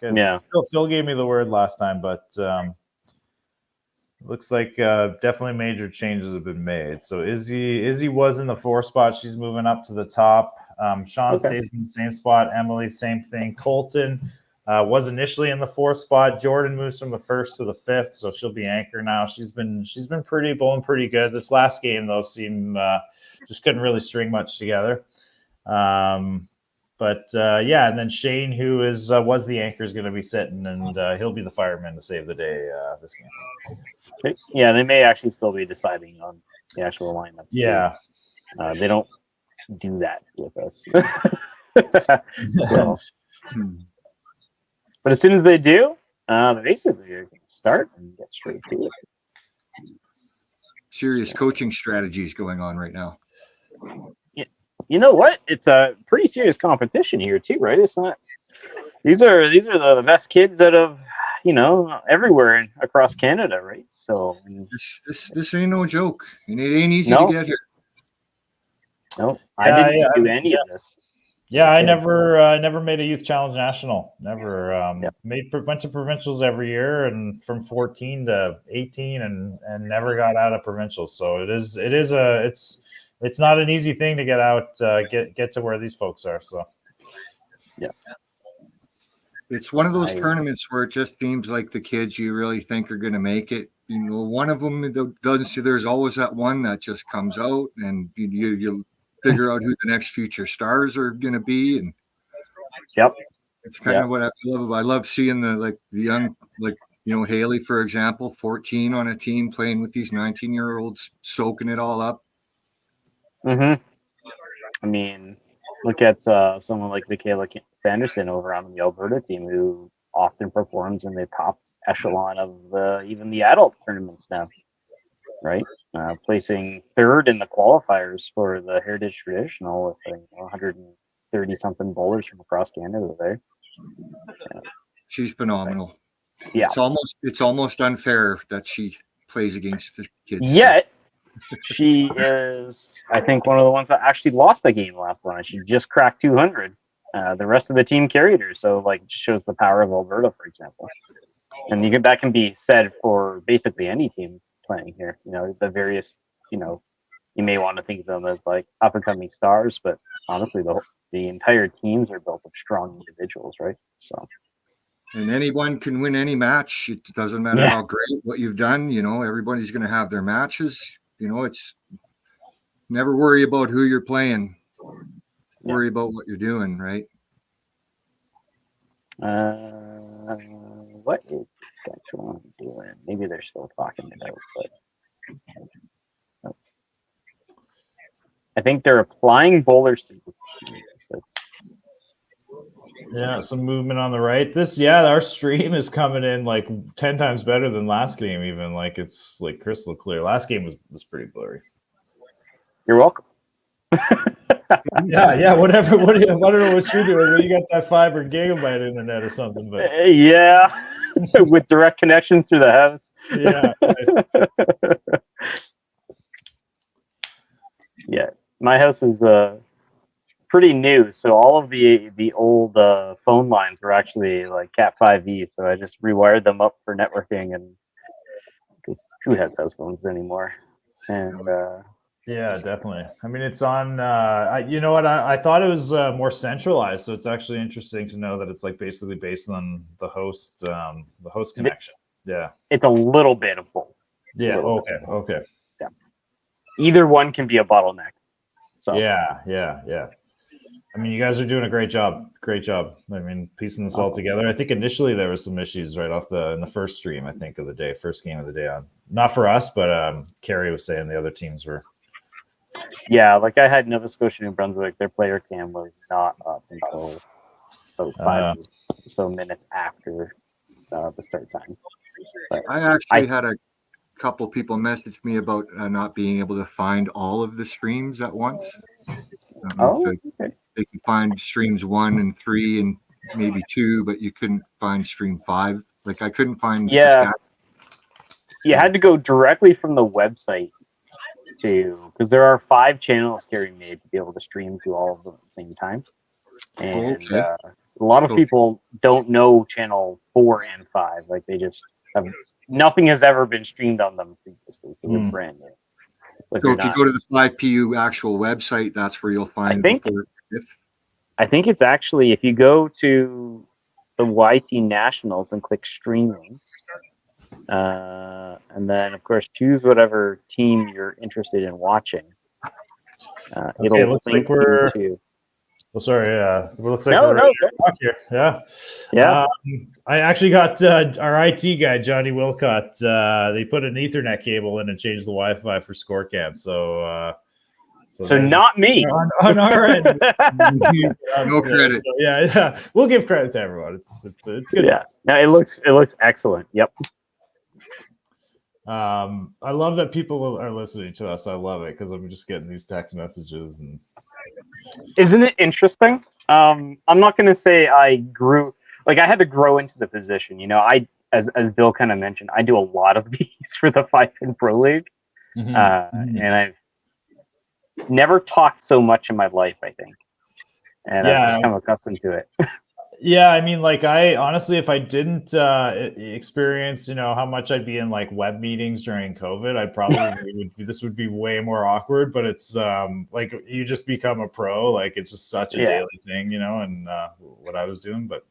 Yeah. Phil gave me the word last time, but looks like definitely major changes have been made. So Izzy was in the 4 spot. She's moving up to the top. Sean stays in the same spot. Emily, same thing. Colton was initially in the 4th spot. Jordan moves from the 1st to the 5th, so she'll be anchor now. She's been bowling pretty good. This last game though seemed just couldn't really string much together. But and then Shane, who was the anchor, is going to be sitting, and he'll be the fireman to save the day this game. Yeah, they may actually still be deciding on the actual lineup. Yeah, they don't do that with us. So. But as soon as they do, basically you're going to start and get straight to it. Serious coaching strategies going on right now. You know what? It's a pretty serious competition here too, right? It's not. These are the best kids out of everywhere across Canada, right? So this ain't no joke, and it ain't easy to get here. No, I didn't do any of this. Yeah, I never made a youth challenge national. Never went to provincials every year, and from 14 to 18, and never got out of provincials. So it's not an easy thing to get out, get to where these folks are. So yeah. It's one of those tournaments where it just seems like the kids you really think are going to make it. One of them doesn't see. There's always that one that just comes out, and you figure out who the next future stars are going to be. And it's kind of what I love. I love seeing the young, Haley, for example, 14 on a team playing with these 19-year-olds, soaking it all up. Mm-hmm. I mean, look at someone like Michaela Sanderson over on the Alberta team, who often performs in the top echelon of even the adult tournaments now, right? Placing third in the qualifiers for the Heritage Traditional with 130 something bowlers from across Canada there. She's phenomenal. Yeah, it's almost unfair that she plays against the kids. Yet she is, I think, one of the ones that actually lost the game last one. She just cracked 200. The rest of the team carried her, so it shows the power of Alberta, for example. And that can be said for basically any team playing here. The various, you may want to think of them as up and coming stars, but honestly, the entire teams are built of strong individuals, right? So. And anyone can win any match. It doesn't matter how great what you've done. Everybody's going to have their matches. It's never worry about who you're playing. Worry about what you're doing, right? What is Saskatchewan doing? Maybe they're still talking it out, but I think they're applying bowlers to the teams. Yeah, some movement on the right. Our stream is coming in 10 times better than last game, even. It's crystal clear. Last game was pretty blurry. You're welcome. Yeah, whatever. I don't know what you're doing. You got that fiber gigabyte internet or something, but with direct connections through the house. Yeah. Nice. Yeah, my house is pretty new, so all of the old phone lines were actually Cat 5e, so I just rewired them up for networking, and who has house phones anymore? And yeah, definitely. I mean, it's on. You know what? I thought it was more centralized, so it's actually interesting to know that it's basically based on the host connection. Yeah, it's a little bit of both. Yeah. Okay. Yeah. Either one can be a bottleneck. So yeah. I mean, you guys are doing a great job. Great job. I mean, piecing this all together. I think initially there was some issues right off in the first stream, I think, of the day, first game of the day on. Not for us, but Carrie was saying the other teams were. Yeah, I had Nova Scotia and Brunswick. Their player cam was not up until those 5 minutes after the start time. But I actually had a couple people message me about not being able to find all of the streams at once. Okay. They could find streams 1 and 3 and maybe 2, but you couldn't find stream 5. I couldn't find. Yeah, you had to go directly from the website because there are 5 channels Carrie made to be able to stream to all of them at the same time. And a lot of people don't know channel 4 and 5. They just have nothing has ever been streamed on them previously, so they're brand new. So if you go to the 5PU actual website, that's where you'll find. I think it's actually, if you go to the YC Nationals and click streaming, and then of course choose whatever team you're interested in watching. It'll looks link we're. to. Well, sorry. It looks like we're ready to talk here. Yeah. I actually got our IT guy, Johnny Wilcott. They put an Ethernet cable in and changed the Wi-Fi for ScoreCamp. So not me on our end. No credit. So, yeah. We'll give credit to everyone. It's good. Yeah. No, it looks excellent. Yep. I love that people are listening to us. I love it because I'm just getting these text messages and. Isn't it interesting? I'm not going to say I grew, I had to grow into the position. As Bill kind of mentioned, I do a lot of these for the 5-pin Pro League. And I've never talked so much in my life, I think. And I've just come accustomed to it. Yeah, I mean, I honestly, if I didn't experience, how much I'd be in web meetings during COVID, I probably this would be way more awkward. But it's you just become a pro, it's just such a daily thing, and what I was doing. But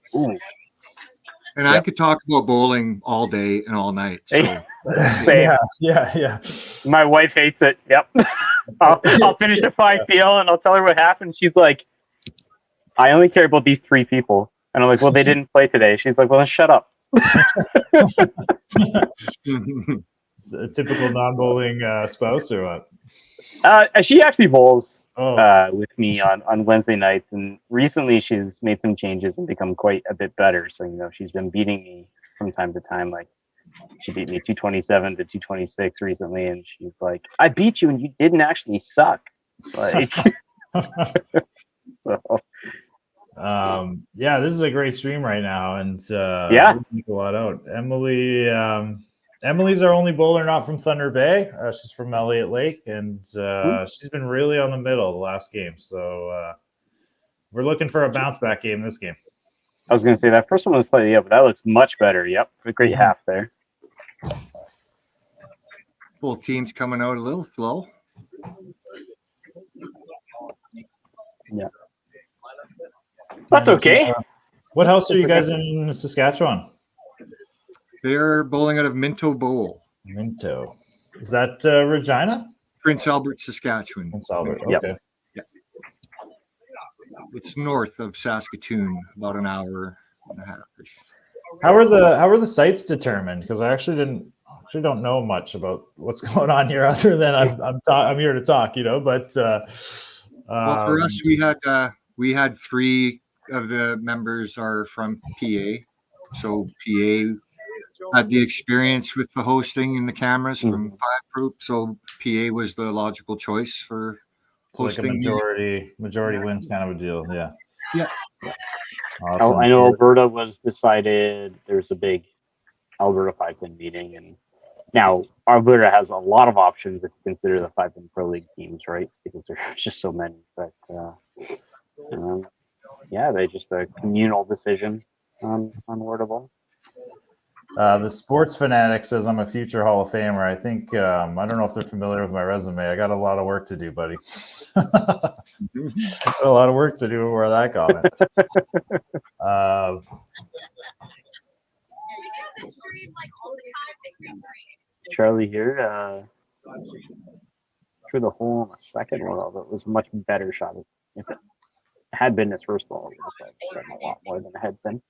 And I could talk about bowling all day and all night. So Same. Yeah. My wife hates it. Yep. I'll finish at 5 p.m. and I'll tell her what happened. She's like, I only care about these 3 people. And I'm like, well, they didn't play today. She's like, well, then shut up. It's a typical non-bowling spouse or what? She actually bowls with me on Wednesday nights, and recently she's made some changes and become quite a bit better. So, she's been beating me from time to time. Like, she beat me 227 to 226 recently, and she's like, I beat you and you didn't actually suck. Like, so. This is a great stream right now, and we'll make a lot out. Emily's our only bowler not from Thunder Bay. She's from Elliott Lake, and she's been really on the middle the last game. So we're looking for a bounce back game this game. I was going to say that first one was slightly up, but that looks much better. Yep, a great half there. Both teams coming out a little slow. Yeah. That's okay. What house are you guys in Saskatchewan? They're bowling out of Minto Bowl. Minto. Is that Regina? Prince Albert, Saskatchewan. Prince Albert, okay. Yep. It's north of Saskatoon, about an hour and a half-ish. How are the sites determined? Because I actually don't know much about what's going on here, other than I'm here to talk, But well, for us, we had 3 of the members are from PA, so PA had the experience with the hosting and the cameras from 5 Group, so PA was the logical choice for hosting. Like a majority wins kind of a deal, yeah. Yeah. Awesome. I know Alberta was decided. There's a big Alberta 5-pin meeting, and now Alberta has a lot of options if you consider the 5-pin Pro League teams, right? Because there's just so many. But they just a communal decision on where to bowl. The Sports Fanatic says I'm a future Hall of Famer. I think I don't know if they're familiar with my resume. I got a lot of work to do, buddy. A lot of work to do before that comment. Charlie here threw the hole on the second one, although it was a much better shot. If it had been his first ball, it would have done a lot more than it had been.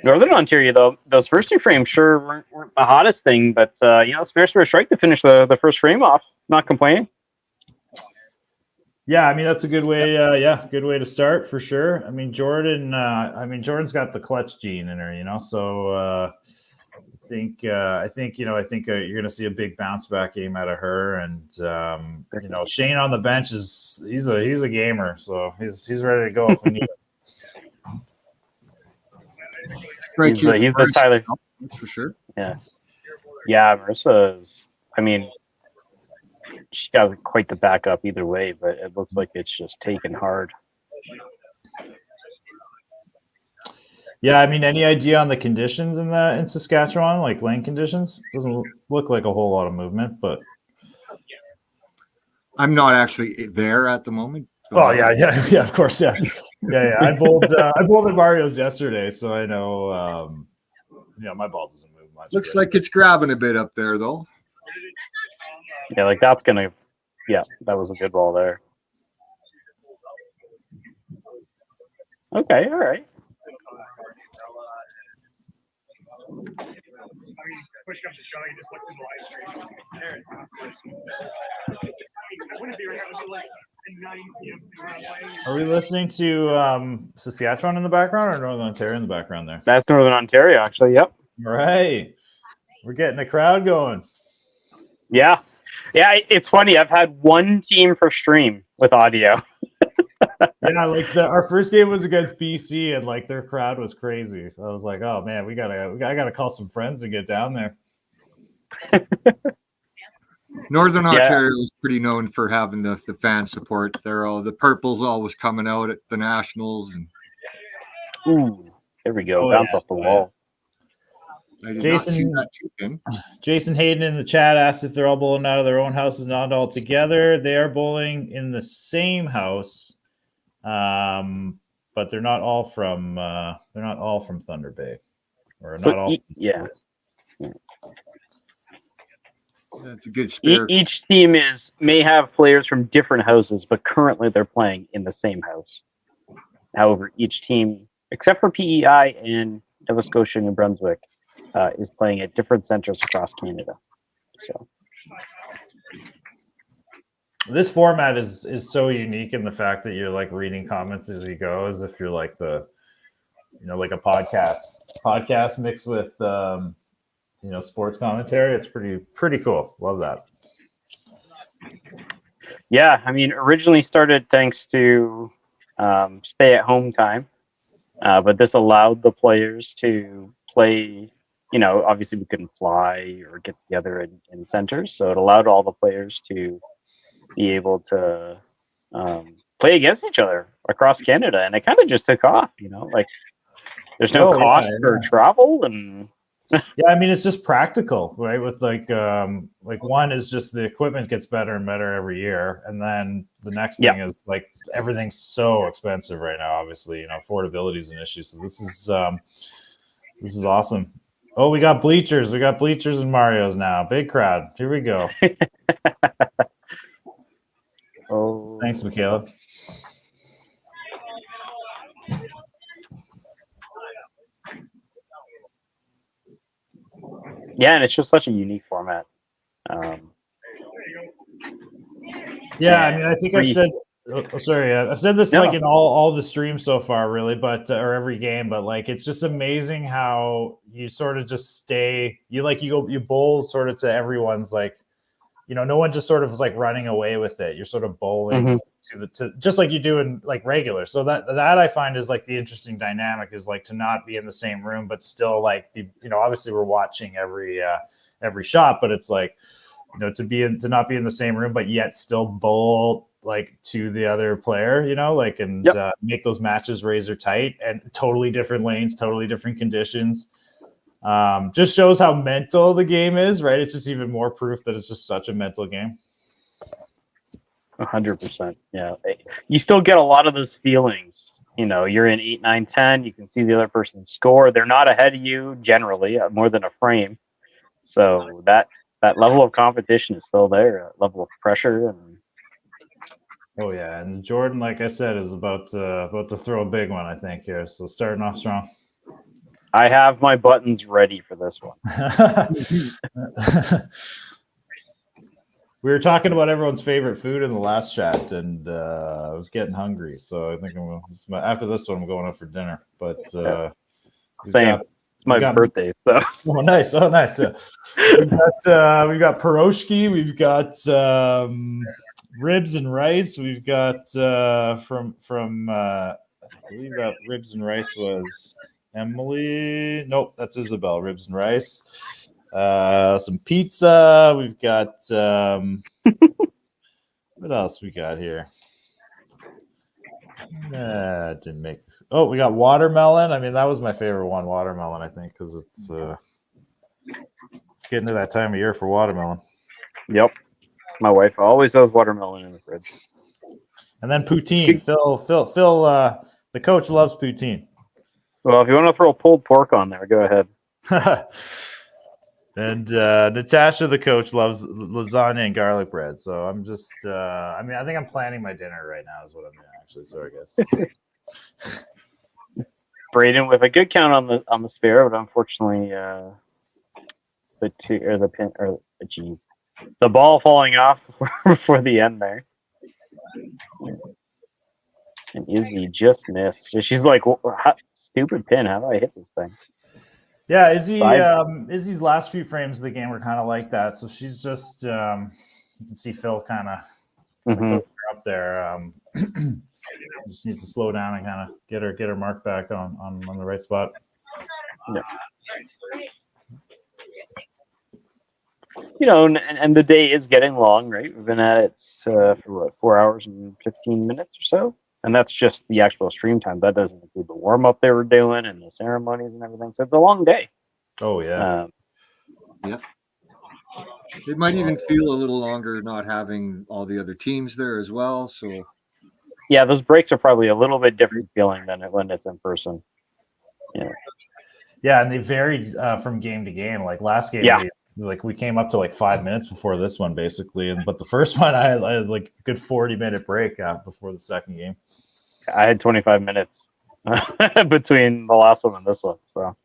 Northern Ontario, though, those first 2 frames sure weren't the hottest thing, but spare strike to finish the first frame off. Not complaining. Yeah, I mean that's a good way. Good way to start for sure. I mean Jordan's got the clutch gene in her, So I think you're going to see a big bounce back game out of her, and Shane on the bench he's a gamer, so he's ready to go if we need him. Right, he's the Tyler. That's for sure. Yeah, Marissa's. I mean, she's got quite the backup either way, but it looks like it's just taken hard. Yeah, I mean, any idea on the conditions in Saskatchewan, like lane conditions? Doesn't look like a whole lot of movement, but I'm not actually there at the moment. Oh yeah, of course, yeah. I bowled at Mario's yesterday, so I know. My ball doesn't move much. Looks like it's grabbing a bit up there, though. Yeah, like that's gonna. Yeah, that was a good ball there. Okay, all right. Push comes to shove, you just look through the live stream. I wouldn't be right. I would be like 9 p.m. Are we listening to Saskatchewan in the background or Northern Ontario in the background there? That's Northern Ontario, actually. Yep. Right. We're getting the crowd going. Yeah. Yeah, it's funny. I've had 1 team per stream with audio. Yeah, like our first game was against BC, and like their crowd was crazy. I was like, oh man, I gotta call some friends to get down there. Northern Ontario is pretty known for having the fan support. The purple's always coming out at the nationals, and ooh, there we go, bounce off the wall. I did not see that too. Jason Hayden in the chat asked if they're all bowling out of their own houses, not all together. They are bowling in the same house. but they're not all from Thunder Bay, or not all. Yeah. That's a good spare. Each team may have players from different houses, but currently they're playing in the same house. However, each team, except for PEI and Nova Scotia and New Brunswick, is playing at different centers across Canada. So this format is so unique in the fact that you're like reading comments as you go, as if you're like like a podcast mixed with sports commentary. It's pretty cool. Love that. Yeah, I mean, originally started thanks to stay-at-home time, but this allowed the players to play. Obviously we couldn't fly or get together in centers, so it allowed all the players to be able to play against each other across Canada, and it kind of just took off. Like there's no cost for travel and. Yeah, I mean it's just practical, right? With like one is just the equipment gets better and better every year, and then the next thing is like everything's so expensive right now. Obviously, affordability is an issue. So this is awesome. Oh, we got bleachers. We got bleachers and Mario's now. Big crowd. Here we go. Oh, thanks, Michaela. Yeah, and it's just such a unique format. Yeah, I mean, I think I've said. Oh, sorry, I've said this like in all the streams so far, really, but or every game, but like it's just amazing how you sort of just stay. You bowl sort of to everyone's like, no one just sort of is like running away with it. You're sort of bowling to just like you do in like regular. So that I find is like the interesting dynamic is like to not be in the same room, but still like obviously we're watching every shot, but it's like to not be in the same room, but yet still bowl like to the other player, and make those matches razor tight and totally different lanes, totally different conditions. Just shows how mental the game is, right? It's just even more proof that it's just such a mental game. 100%. Yeah. You still get a lot of those feelings. You're in 8, 9, 10. You can see the other person score. They're not ahead of you generally, more than a frame. So that level of competition is still there, a level of pressure. Oh yeah, and Jordan, like I said, is about to throw a big one, I think, here. So starting off strong. I have my buttons ready for this one. We were talking about everyone's favorite food in the last chat, and I was getting hungry. So I think after this one, I'm going up for dinner. But same. It's my birthday. So. Oh, nice. Oh, nice. Yeah. We've got pierogi. We've got ribs and rice. We've got from I believe that ribs and rice was Emily. Nope, that's Isabel. Ribs and rice. Some pizza. We've got what else we got here? Didn't make. Oh, we got watermelon. I mean, that was my favorite one, watermelon. I think because it's getting to that time of year for watermelon. Yep, my wife always has watermelon in the fridge. And then poutine. Phil, the coach loves poutine. Well, if you want to throw pulled pork on there, go ahead. And Natasha, the coach, loves lasagna and garlic bread. So I'm just, I think I'm planning my dinner right now is what I'm doing, actually. Sorry, guys. Braden with a good count on the spare, but unfortunately, the ball falling off for the end there. And Izzy just missed. She's like, stupid pin. How do I hit this thing? Yeah, Izzy's last few frames of the game were kind of like that. So she's just, you can see Phil kind of up there. Just needs to slow down and kind of get her mark back on the right spot. Yeah. And the day is getting long, right? We've been at it for what, 4 hours and 15 minutes or so. And that's just the actual stream time. That doesn't include the warm-up they were doing and the ceremonies and everything. So it's a long day. Oh, yeah. Yeah. It might even feel a little longer not having all the other teams there as well. So Yeah, those breaks are probably a little bit different feeling than when it's in person. Yeah. Yeah, and they varied from game to game. Like last game, Yeah. we came up to like 5 minutes before this one, basically. But the first one, I had like a good 40-minute break before the second game. I had 25 minutes between the last one and this one. So.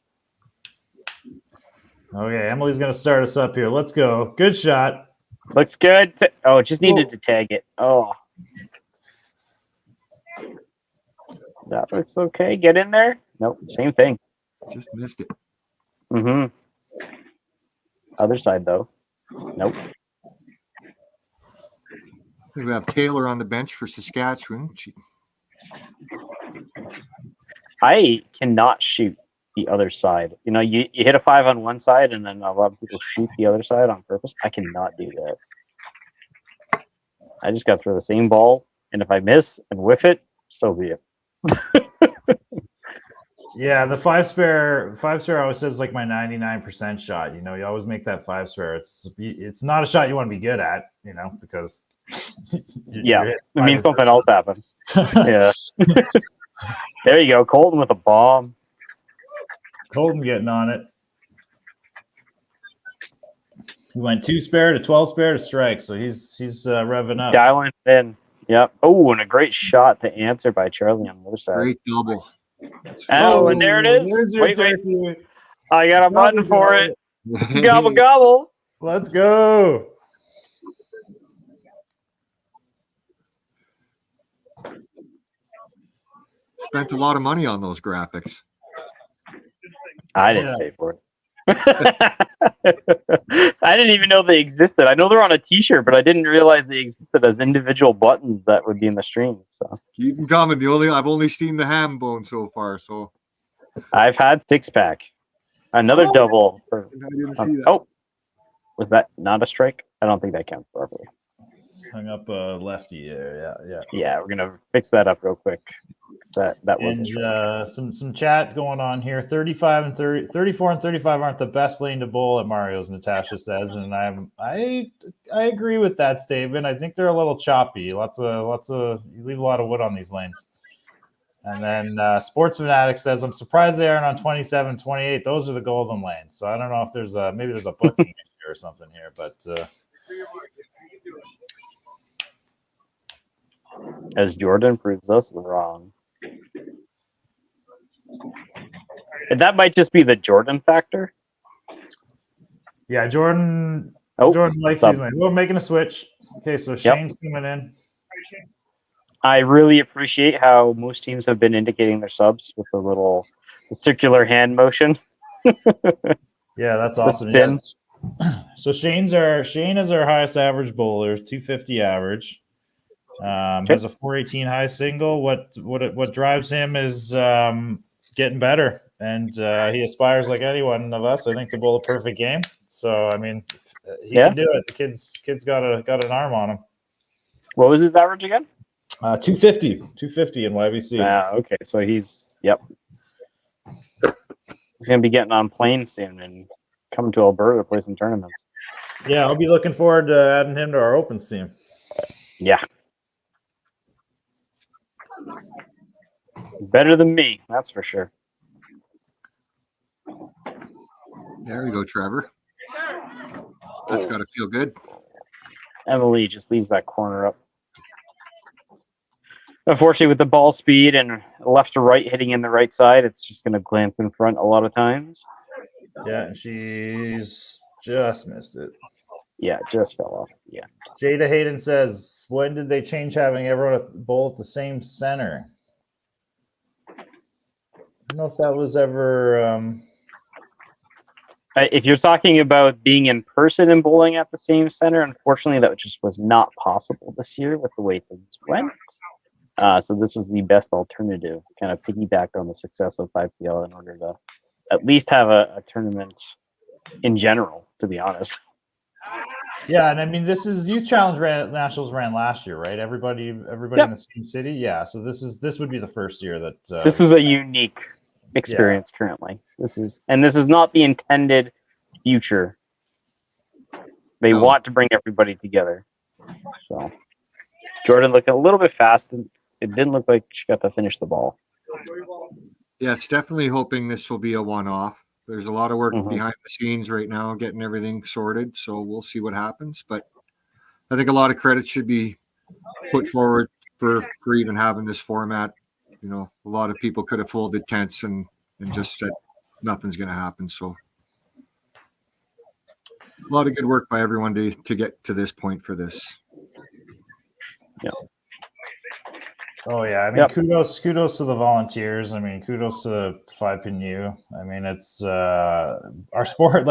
Okay, Emily's gonna start us up here. Let's go. Good shot. Looks good. Oh, just needed to tag it. Oh. That looks okay. Get in there. Nope. Same thing. Just missed it. Mm-hmm. Other side though. Nope. We have Taylor on the bench for Saskatchewan. I cannot shoot the other side. You know, you hit a 5 on one side and then a lot of people shoot the other side on purpose. I cannot do that. I just got to throw the same ball, and if I miss and whiff it, so be it. Yeah, the five spare always says like my 99% shot. You know, you always make that 5 spare. It's not a shot you want to be good at, you know, because yeah, it means something else happened. Yeah. There you go, Colton with a bomb. Colton getting on it. He went 2 spare to 12 spare to strike, so he's revving up. Dialing it in. Yep. Oh, and a great shot to answer by Charlie on the other side. Great double. Oh, and there it is. Wait. I got a button for it. Gobble, gobble. Let's go. Spent a lot of money on those graphics. I didn't pay for it. I didn't even know they existed. I know they're on a t-shirt, but I didn't realize they existed as individual buttons that would be in the streams. So Keep them coming. I've only seen the ham bone so far. So I've had 6-pack. Another double. I didn't see that. Oh, was that not a strike? I don't think that counts properly. Hung up a lefty there. Yeah. Yeah, we're gonna fix that up real quick. That was some chat going on here. 34 and 35 aren't the best lane to bowl at Mario's, Natasha says, and I agree with that statement. I think they're a little choppy. Lots of you leave a lot of wood on these lanes. And then Sports Fanatic says, I'm surprised they aren't on 27, 28. Those are the golden lanes. So I don't know if there's maybe there's a booking issue or something here, but as Jordan proves us wrong. And that might just be the Jordan factor. Yeah, Jordan likes these lanes. We're making a switch. Okay, so Shane's coming in. I really appreciate how most teams have been indicating their subs with the circular hand motion. Yeah, that's awesome. Yeah. So Shane is our highest average bowler, 250 average. Has a 418 high single. What drives him is getting better, and he aspires like anyone of us, I think, to bowl a perfect game. So I mean, he can do it. The kid's got an arm on him. What was his average again? 250 in YBC. Okay, so he's gonna be getting on planes soon and coming to Alberta to play some tournaments. Yeah, I'll be looking forward to adding him to our Opens team. Yeah. Better than me, that's for sure. There we go, Trevor. That's got to feel good. Emily just leaves that corner up. Unfortunately, with the ball speed and left to right hitting in the right side, it's just going to glance in front a lot of times. Yeah, and she's just missed it. Yeah, just fell off. Yeah. Jada Hayden says, when did they change having everyone bowl at the same center? I don't know if that was ever... If you're talking about being in person and bowling at the same center, unfortunately, that just was not possible this year with the way things went. So this was the best alternative, kind of piggybacked on the success of 5PL in order to at least have a tournament in general, to be honest. Yeah, and I mean, this is Youth Challenge Nationals ran last year, right? Everybody in the same city. Yeah, so this would be the first year that this is a unique experience currently. This is not the intended future. They want to bring everybody together. So Jordan looking a little bit fast it didn't look like she got to finish the ball. Yes, definitely hoping this will be a one-off. There's a lot of work Mhm. behind the scenes right now, getting everything sorted. So we'll see what happens. But I think a lot of credit should be put forward for even having this format. You know, a lot of people could have folded tents and just said nothing's going to happen. So a lot of good work by everyone to get to this point for this. Yeah. Oh yeah, I mean, kudos to the volunteers. I mean, kudos to 5PNU. I mean, it's our sport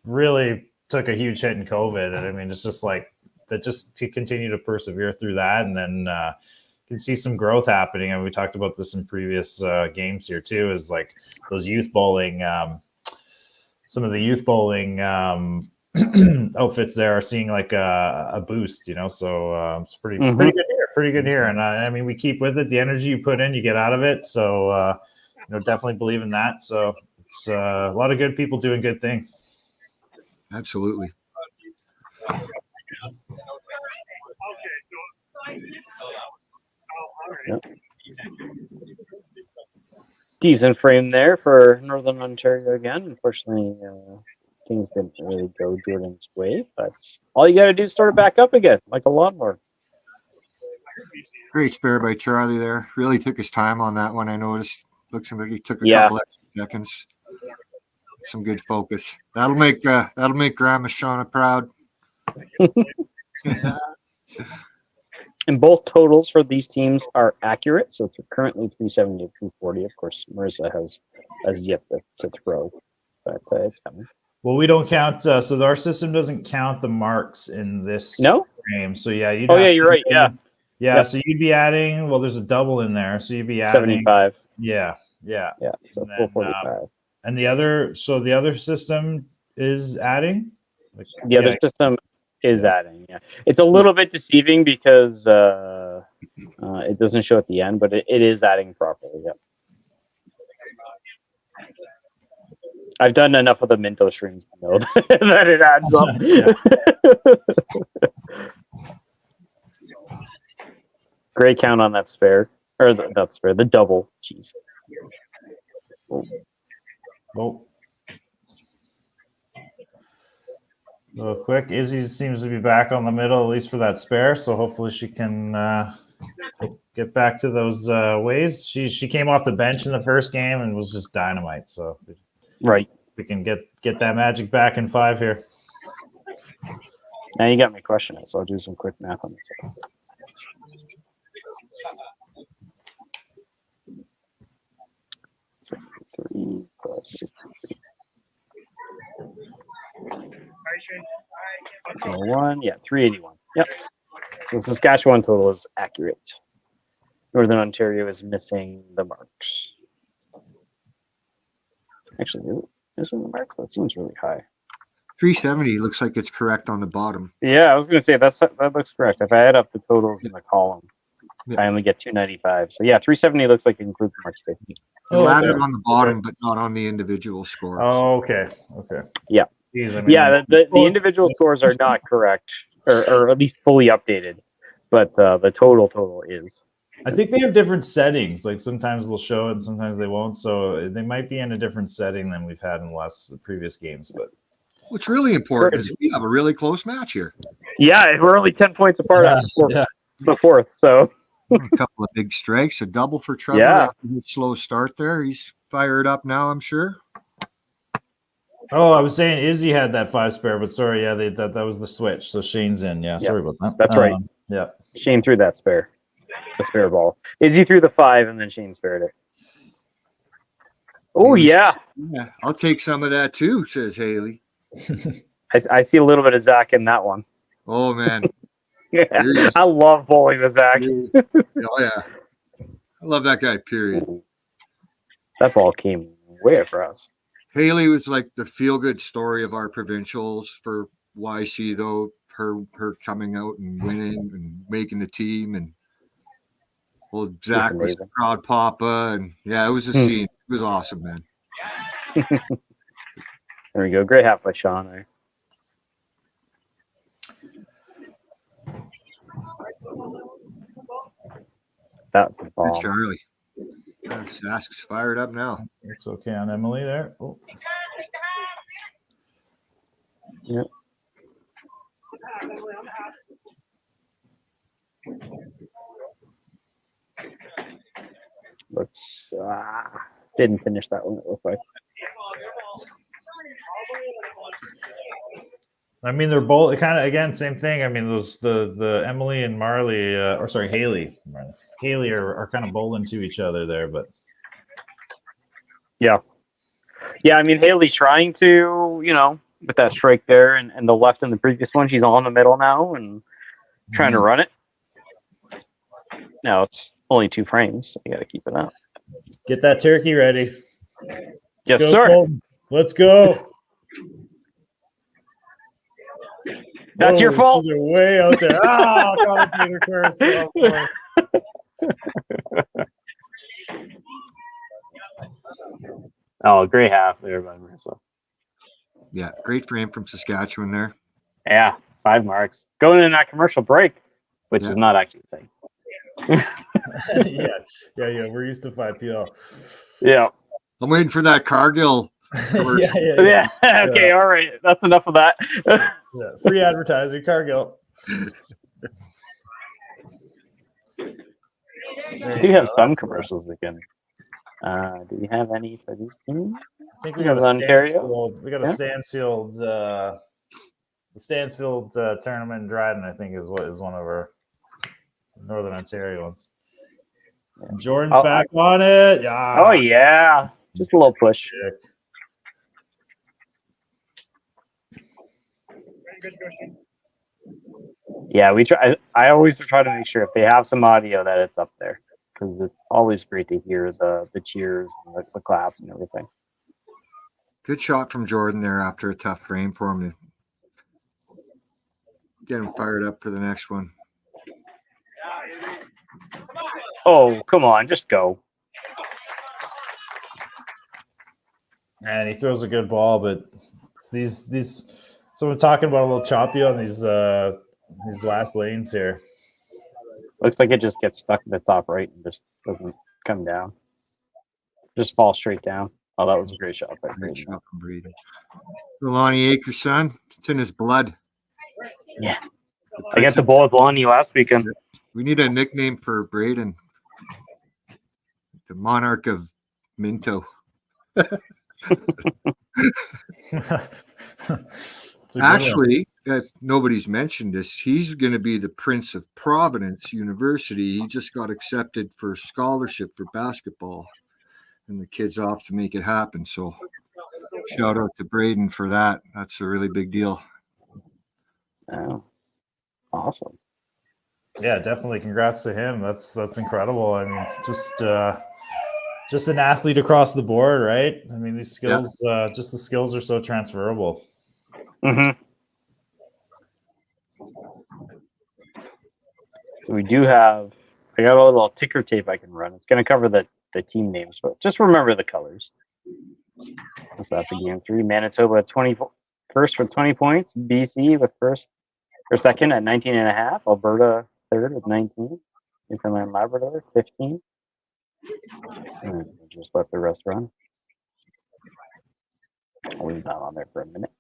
really took a huge hit in COVID, and I mean, it's just like that. Just to continue to persevere through that, and then you can see some growth happening. And we talked about this in previous games here too. Is like those youth bowling, some of the youth bowling outfits there are seeing like a boost. You know, so it's pretty good here. Pretty good here, and I mean, we keep with it. The energy you put in, you get out of it. So, you know, definitely believe in that. So, it's a lot of good people doing good things. Absolutely. Yep. Decent frame there for Northern Ontario again. Unfortunately, things didn't really go Jordan's way, but all you got to do is start it back up again, like a lawnmower. Great spare by Charlie there. Really took his time on that one. I noticed. Looks like he took a Yeah. couple extra seconds. Some good focus. That'll make Grandma Shauna proud. And both totals for these teams are accurate. So it's currently 370 to 240. Of course, Marissa has yet to throw, but it's coming. Well, we don't count. So our system doesn't count the marks in this frame. So yeah, you'd Oh have yeah, to you're right. Yeah. Yeah, Yep. So you'd be adding. Well, there's a double in there, so you'd be adding 75. Yeah. So And then, 445. and the other system is adding. Like, The other system is adding. Yeah, it's a little bit deceiving because it doesn't show at the end, but it is adding properly. Yep. I've done enough of the Minto streams to know that it adds up. Great count on that spare, or not spare, the double. Jeez. Oh. Real quick, Izzy seems to be back on the middle, at least for that spare. So hopefully she can get back to those ways. She came off the bench in the first game and was just dynamite. So right, we can get that magic back in 5 here. Now you got me questioning, so I'll do some quick math on this. 63 plus 63. 101, yeah, 381. Yep. So Saskatchewan total is accurate. Northern Ontario is missing the marks. Actually, missing the marks? That seems really high. 370 looks like it's correct on the bottom. Yeah, I was going to say that looks correct. If I add up the totals in the column, I only get 295. So yeah, 370 looks like it includes the marks too. You'll add it on the bottom, but not on the individual scores. Oh, okay. Yeah. Jeez, I mean, Yeah, the individual scores are not correct, or at least fully updated, but the total is. I think they have different settings. Like sometimes they'll show it and sometimes they won't. So they might be in a different setting than we've had in the previous games. But what's really important is we have a really close match here. Yeah, we're only 10 points apart after the fourth. So a couple of big strikes, a double for Trevor. Yeah. After his slow start there. He's fired up now, I'm sure. Oh, I was saying Izzy had that 5 spare, but sorry, yeah, that was the switch. So Shane's in. Yeah, sorry about that. That's right. Yeah. Shane threw that spare. The spare ball. Izzy threw the 5 and then Shane spared it. Oh, yeah. Yeah, I'll take some of that too, says Haley. I see a little bit of Zach in that one. Oh, man. Yeah. I love bowling with Zach. Oh, yeah. I love that guy, period. That ball came way across. Haley was like the feel-good story of our provincials for YC, though. Her coming out and winning and making the team, and well, Zach was the proud papa, and yeah, it was a scene. It was awesome, man. There we go. Great half by Sean there. That's a Good bomb. Charlie. Sask's fired up now. It's okay on Emily there. Oh. Yep. Let's didn't finish that one. It looked like. I mean, they're both kind of, again, same thing. I mean, those the Emily and Marley, or sorry, Haley are kind of bowling to each other there, but yeah. I mean, Haley's trying to, with that strike there and the left in the previous one, she's on the middle now and trying to run it. Now it's only 2 frames, so you got to keep it up. Get that turkey ready. Yes, go, sir. Colton. Let's go. That's your fault. These are way out there. Commentator curse. Oh, boy. Oh, great half there by Marissa. Yeah, great frame from Saskatchewan there. Yeah, 5 marks. Going in that commercial break, which is not actually a thing. yeah. We're used to 5PL. Yeah. I'm waiting for that Cargill. Yeah. Okay, all right. That's enough of that. Free advertising, Cargill. We do have some commercials we can. Do we have any for these teams? I think we got a Ontario. Stansfield. The Stansfield tournament in Dryden, I think, is one of our Northern Ontario ones. And Jordan's back on it. Yeah. Oh yeah. Just a little push. Yeah, we try. I always try to make sure if they have some audio that it's up there, because it's always great to hear the cheers and the claps and everything. Good shot from Jordan there after a tough frame for him to get him fired up for the next one. Oh, come on, just go. And he throws a good ball, but these. So we're talking about a little choppy on these last lanes here. Looks like it just gets stuck at the top right and just doesn't come down. Just falls straight down. Oh, that was a great shot. Great shot from Braden. The Lonnie Akers son. It's in his blood. Yeah. I got the ball with Lonnie last weekend. We need a nickname for Braden. The Monarch of Minto. Actually, nobody's mentioned this. He's going to be the Prince of Providence University. He just got accepted for scholarship for basketball, and the kid's off to make it happen. So shout out to Braden for that. That's a really big deal. Oh, awesome. Yeah, definitely. Congrats to him. That's incredible. I mean, just an athlete across the board, right? I mean, these skills, just the skills are so transferable. Mm-hmm. So we do have. I got a little ticker tape I can run. It's going to cover the team names, but just remember the colors. So after game 3, Manitoba 21st with 20 points, BC with second at 19.5, Alberta third with 19, Newfoundland Labrador 15. And just let the rest run. I'll leave that on there for a minute.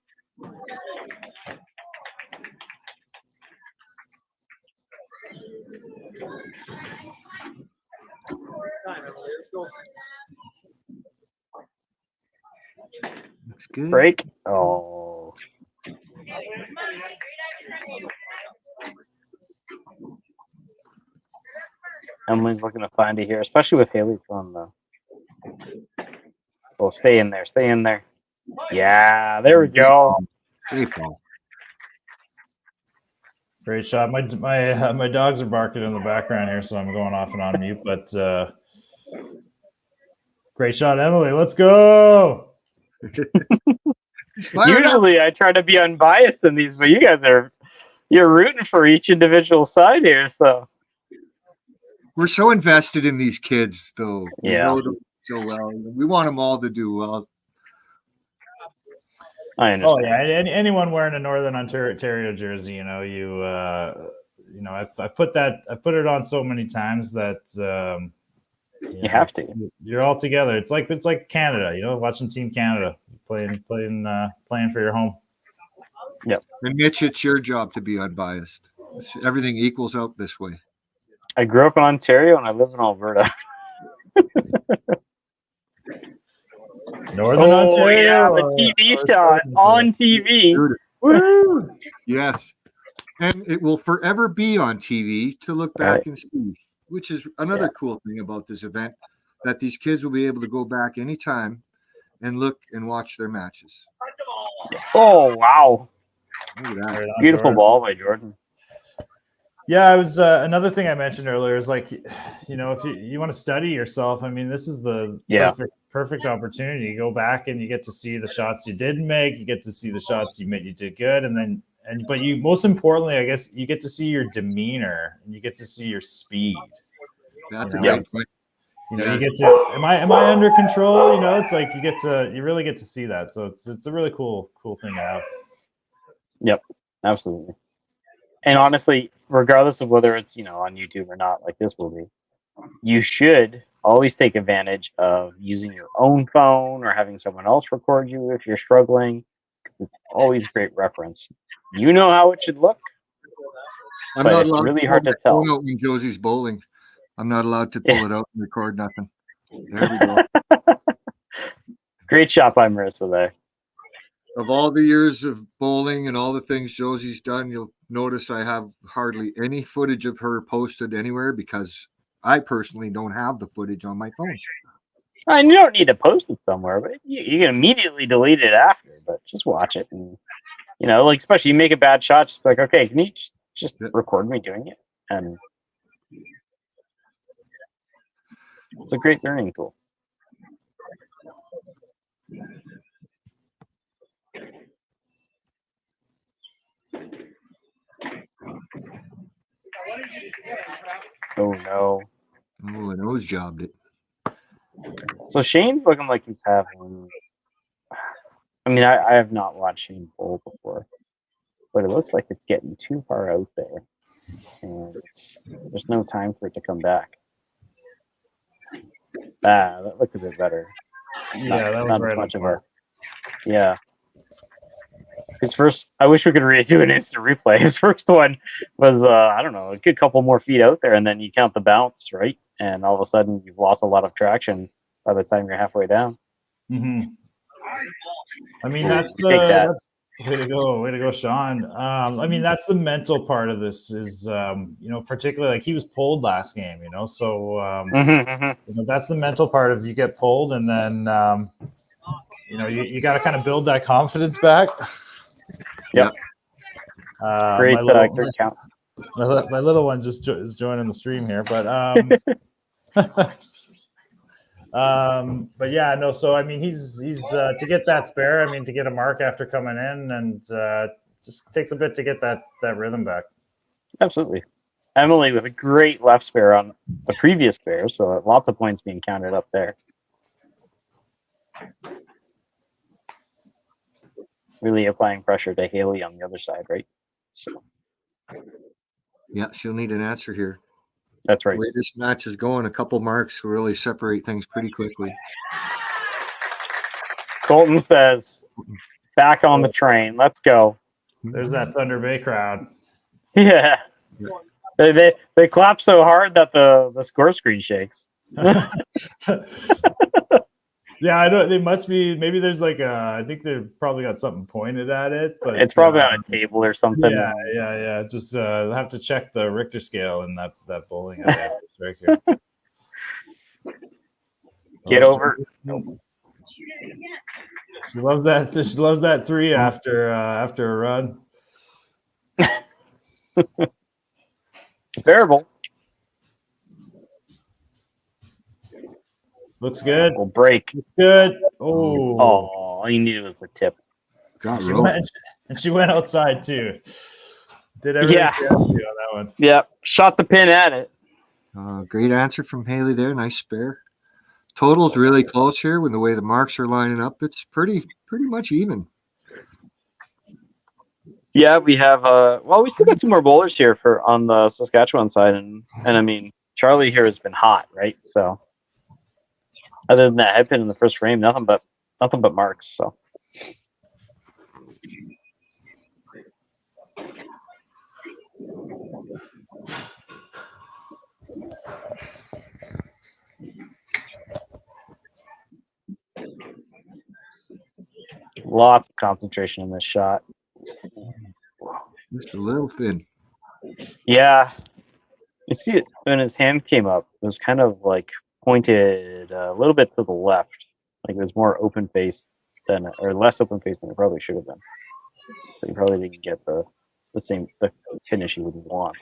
Looks good. Break. Oh. Emily's looking to find it here, especially with Haley from the. Oh, stay in there. Stay in there. Yeah, there we go. Great shot. My dogs are barking in the background here, so I'm going off and on mute. But great shot, Emily. Let's go. Usually, I try to be unbiased in these, but you guys you're rooting for each individual side here. So we're so invested in these kids, though. Yeah. We know them so well. We want them all to do well. I understand. Oh yeah, anyone wearing a Northern Ontario jersey, you you know, I put it on so many times that you have to. You're all together. It's like Canada, you know, watching Team Canada playing for your home. Yep. And Mitch, it's your job to be unbiased. Everything equals out this way. I grew up in Ontario and I live in Alberta. Northern Ontario. Yeah, the TV shot on TV. Woo! Yes. And it will forever be on TV to look back Right. and see, which is another cool thing about this event, that these kids will be able to go back anytime and look and watch their matches. Oh, wow. Look at that. Beautiful Jordan. ball by Jordan. Yeah, I was another thing I mentioned earlier is like, you know, if you want to study yourself, I mean, this is the perfect opportunity. You go back and you get to see the shots you didn't make. You get to see the shots you did good, but you, most importantly, I guess, you get to see your demeanor and you get to see your speed. That's you a know? great point. You know, you get to, am I under control? You know, it's like you really get to see that. So it's a really cool thing to have. Yep, absolutely. And honestly, regardless of whether it's, you know, on YouTube or not, like this will be, you should always take advantage of using your own phone or having someone else record you if you're struggling. It's always great reference. You know how it should look, I'm but not it's allowed really to hard pull to tell. my phone out when Josie's bowling. I'm not allowed to pull it out and record nothing. There we go. Great shot by Marissa there. Of all the years of bowling and all the things Josie's done, you'll notice I have hardly any footage of her posted anywhere because I personally don't have the footage on my phone. And you don't need to post it somewhere, but you can immediately delete it after. But just watch it, and you know, like especially you make a bad shot, just like, okay, can you just record me doing it? And it's a great learning tool. Oh no! Oh, a nose jobbed it. So Shane's looking like he's having. I mean, I have not watched Shane bowl before, but it looks like it's getting too far out there, and there's no time for it to come back. That looked a bit better. Yeah, that was not right as much up of a. Yeah. His first, I wish we could do an instant replay. His first one was, I don't know, a good couple more feet out there, and then you count the bounce, right? And all of a sudden, you've lost a lot of traction by the time you're halfway down. Mm-hmm. I mean, Ooh, that's way to go, Sean. I mean, that's the mental part of this is, you know, particularly like he was pulled last game, you know, so you know, that's the mental part of you get pulled, and then you know, you got to kind of build that confidence back. Yep. Great count. My little one just is joining the stream here, but but yeah, no. So I mean, he's to get that spare. I mean, to get a mark after coming in, and just takes a bit to get that rhythm back. Absolutely. Emily with a great left spare on the previous spare, so lots of points being counted up there. Really applying pressure to Haley on the other side, right? So. Yeah, she'll need an answer here. That's right. The way this match is going, a couple marks will really separate things pretty quickly. Colton says, back on the train. Let's go. There's that Thunder Bay crowd. Yeah. They clap so hard that the score screen shakes. Yeah, I know they must be. Maybe there's like I think they've probably got something pointed at it, but it's probably on a table or something. Yeah. Just have to check the Richter scale in that bowling alley right here. Get over. Nope. She loves that. She loves that three after a run. Bearable. Looks good. Will break. Looks good. Oh, all you needed was the tip. She went outside too. Did everything she had to do on that one. Yeah, shot the pin at it. Great answer from Haley there. Nice spare. Total's really close here. When the way the marks are lining up, it's pretty much even. Yeah, we have. Well, we still got 2 more bowlers here for on the Saskatchewan side, and I mean, Charlie here has been hot, right? So, other than that head pin in the first frame, nothing but marks. So. Lots of concentration in this shot. Just a little thin. Yeah. You see it when his hand came up, it was kind of like pointed a little bit to the left. Like it was more open faced than, or less open faced than it probably should have been. So you probably didn't get the finish you would want.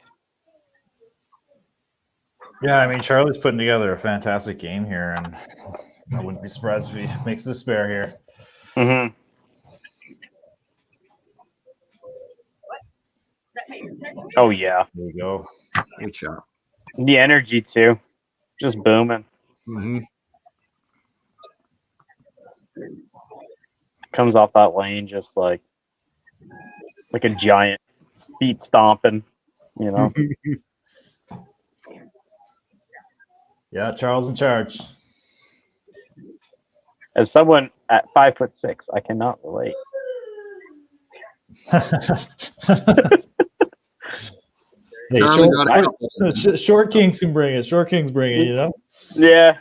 Yeah, I mean, Charlie's putting together a fantastic game here, and I wouldn't be surprised if he makes the spare here. Mm-hmm. Oh, yeah. There you go. Good shot. The energy, too. Just booming. Mm-hmm. Comes off that lane just like a giant, feet stomping, you know? Yeah, Charles in charge. As someone at 5'6", I cannot relate. Hey, short Kings can bring it. Short Kings bring it, you know? Yeah.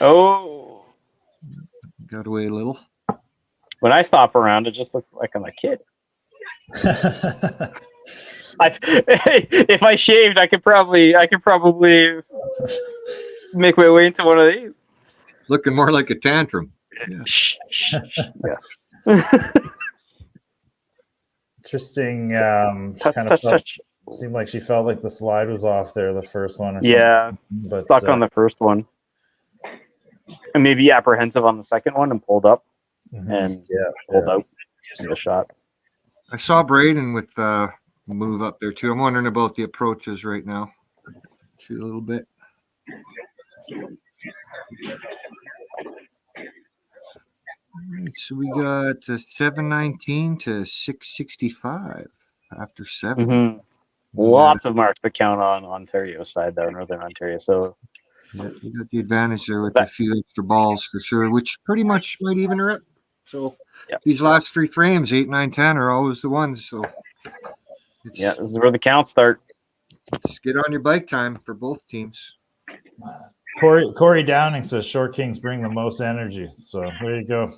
Oh. Got away a little. When I stop around, it just looks like I'm a kid. If I shaved, I could probably make my way into one of these. Looking more like a tantrum. Yeah. Yes. Interesting. Touch. Seemed like she felt like the slide was off there, the first one. Or yeah, but, stuck on the first one. And maybe apprehensive on the second one and pulled up. And pulled out in the shot. I saw Braden with move up there too. I'm wondering about the approaches right now. Shoot a little bit. All right, so we got 719 to 665 after 7. Mm-hmm. Lots of marks to count on Ontario's side, though, Northern Ontario. So yeah, you got the advantage there with a few extra balls for sure, which pretty much might even her up. So these last 3 frames, 8, 9, 10 are always the ones. So this is where the counts start. Let's get on your bike time for both teams. Corey Downing says Short Kings bring the most energy. So there you go.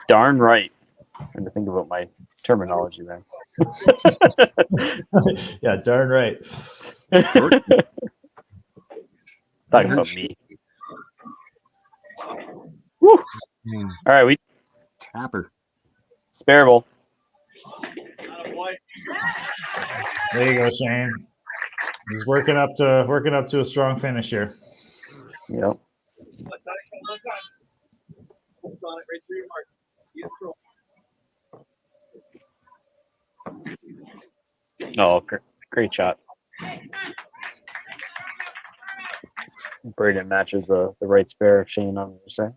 Darn right. I'm trying to think about my terminology there. Yeah, darn right. Talking about me. Woo. All right, we tapper. Sparable. There you go, Shane. He's working up to a strong finish here. Yep. Oh, great shot. Braden matches the right spare of Shane on the other side.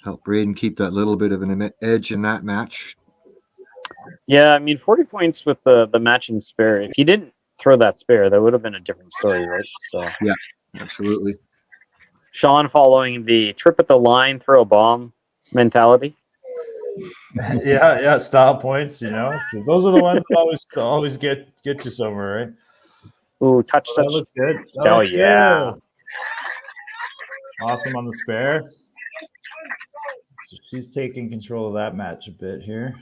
Help Braden keep that little bit of an edge in that match. Yeah, I mean, 40 points with the matching spare. If he didn't throw that spare, that would have been a different story, right? So yeah, absolutely. Sean following the trip at the line, throw a bomb mentality. Yeah, style points. You know, so those are the ones that always get you somewhere, right? Ooh, touch. That looks good. Oh yeah, good. Awesome on the spare. So she's taking control of that match a bit here.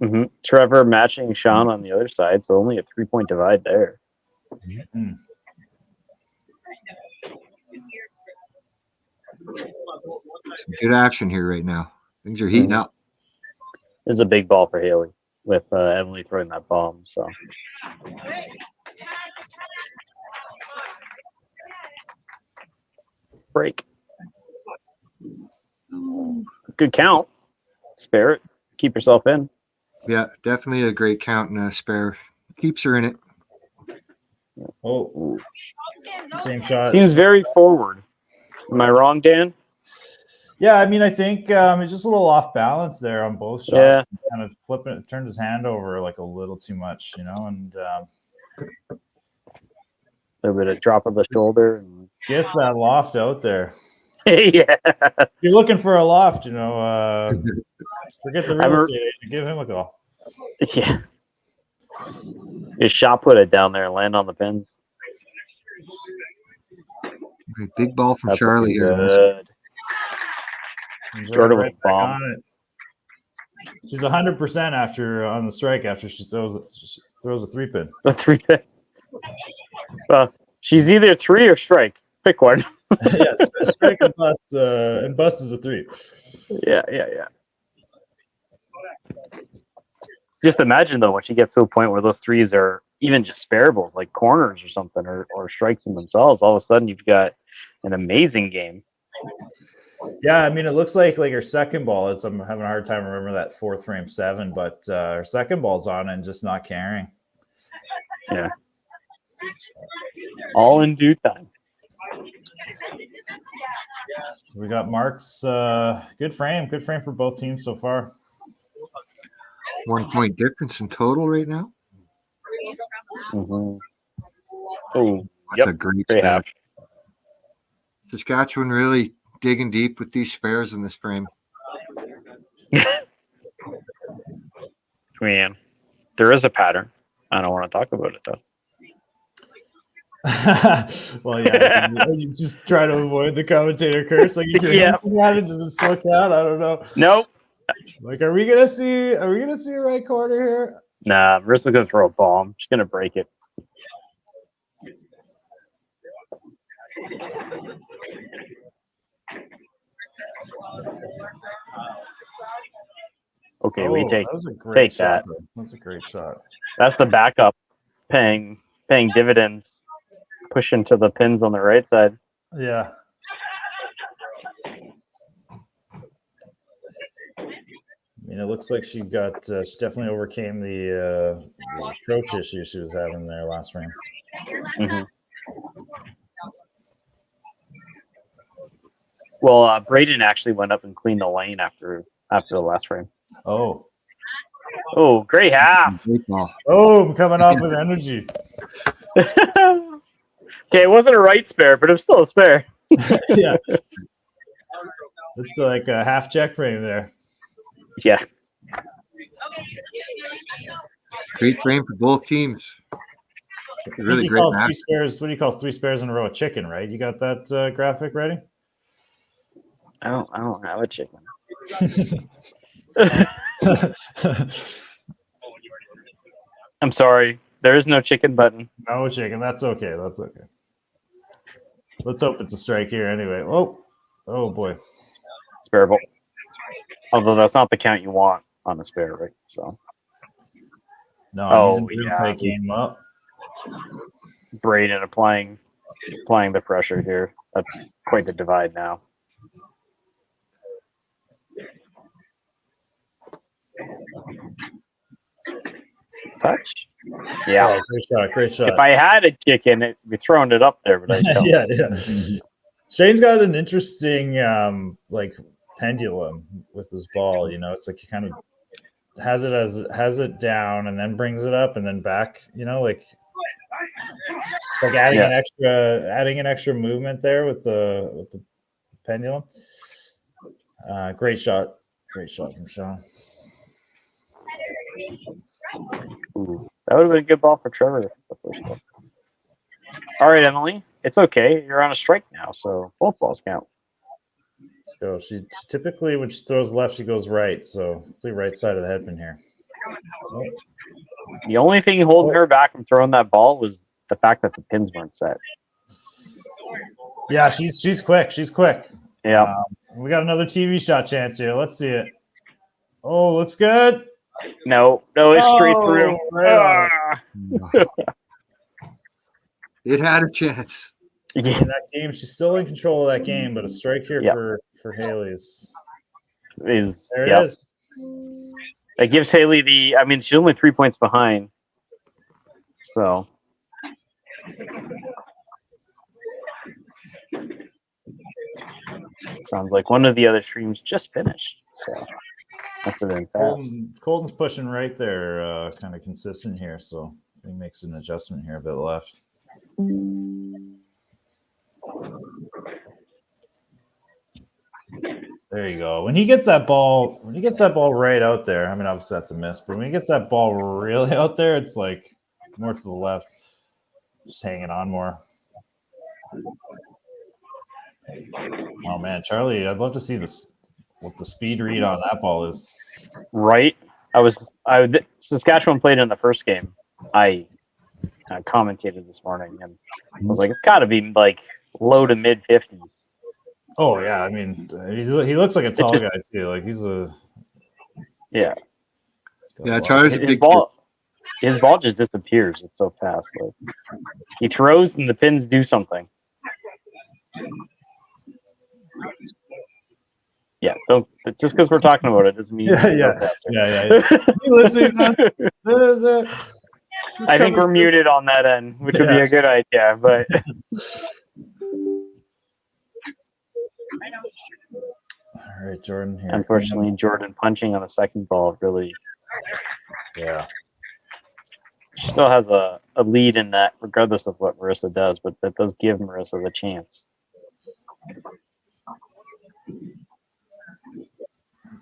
Mm-hmm. Trevor matching Sean on the other side, so only a 3-point divide there. Mm-hmm. Some good action here right now. Things are heating up. This is a big ball for Haley with Emily throwing that bomb. So break. Good count. Spare it. Keep yourself in. Yeah, definitely a great count and a spare. Keeps her in it. Oh, same shot. Seems very forward. Am I wrong, Dan? Yeah, I mean, I think he's just a little off balance there on both shots. Yeah. Kind of flipping, turned his hand over like a little too much, you know, and A little bit of drop of the shoulder. And... gets that loft out there. Yeah. If you're looking for a loft, you know, forget the real estate agent. Give him a call. Yeah. His shot put it down there and land on the pins. Big ball from That's Charlie here. good. Jordan Right with back bomb. on it. She's 100% after on the strike after she throws a 3-pin. A 3-pin. She's either 3 or strike. Pick one. Yeah, strike and bust is a 3. Yeah. Just imagine though when she gets to a point where those 3s are even just sparables, like corners or something, or strikes in themselves. All of a sudden, you've got an amazing game. Yeah, I mean, it looks like her second ball. I'm having a hard time remembering that 4th frame 7, but her second ball's on and just not carrying. Yeah. All in due time. We got Mark's good frame for both teams so far. 1 point difference in total right now. Mm-hmm. Oh, that's a great spare. Saskatchewan really digging deep with these spares in this frame. Man, there is a pattern. I don't want to talk about it though. Well, yeah, you just try to avoid the commentator curse. Like, if you're hinting at it, does it still count? I don't know. Nope. Like, are we gonna see a right corner here? Nah, Marissa's gonna throw a bomb. She's gonna break it. Okay, we take that. That's a great shot. That's the backup paying dividends, pushing to the pins on the right side. Yeah. I mean, it looks like she definitely overcame the approach issue she was having there last frame. Mm-hmm. Well, Braden actually went up and cleaned the lane after the last frame. Oh, great half. Oh, I'm coming off with energy. Okay, it wasn't a right spare, but it was still a spare. Yeah. It's like a half check frame there. Yeah. Great frame for both teams. Really great match. What do you call 3 spares in a row? A chicken, right? You got that graphic ready? I don't have a chicken. I'm sorry. There is no chicken button. No chicken. That's okay. Let's hope it's a strike here anyway. Oh boy. Spareable. Although that's not the count you want on a spare, right? So. No. Game up. Braden applying the pressure here. That's quite the divide now. Touch. Yeah. Oh, great shot. If I had a chicken, it'd be throwing it up there, but I don't. Yeah. Shane's got an interesting pendulum with his ball. You know, it's like he kind of has it down and then brings it up and then back. You know, like adding an extra movement there with the pendulum. Great shot from Sean. Ooh, that would have been a good ball for Trevor. The first ball. All right, Emily, it's okay. You're on a strike now, so both balls count. Let's go. She typically, when she throws left, she goes right. So the right side of the headpin here. Oh. The only thing holding her back from throwing that ball was the fact that the pins weren't set. Yeah, she's quick. Yeah. We got another TV shot chance here. Let's see it. Oh, looks good. No, it's straight through. Right It had a chance. In that game, she's still in control of that game, but a strike here for Haley's. There it is. That gives Haley she's only 3 points behind. So. Sounds like one of the other streams just finished. So must have been fast. Colton's pushing right there, kind of consistent here. So he makes an adjustment here a bit left. There you go. When he gets that ball right out there, I mean, obviously that's a miss, but when he gets that ball really out there, it's like more to the left, just hanging on more. Oh man, Charlie, I'd love to see this, what the speed read on that ball is. Right. Saskatchewan played in the first game. I commentated this morning and I was like, it's got to be like low to mid 50s. Oh yeah, I mean, he looks like a tall guy too. Like he's a yeah. Charlie's a big his ball just disappears. It's so fast. Like he throws and the pins do something. Yeah, don't just because we're talking about it doesn't mean yeah. You listening, man? I think we're muted on that end, which would be a good idea, but all right, Jordan. Here. Unfortunately, Jordan punching on the second ball really. Yeah. She still has a lead in that, regardless of what Marissa does, but that does give Marissa the chance.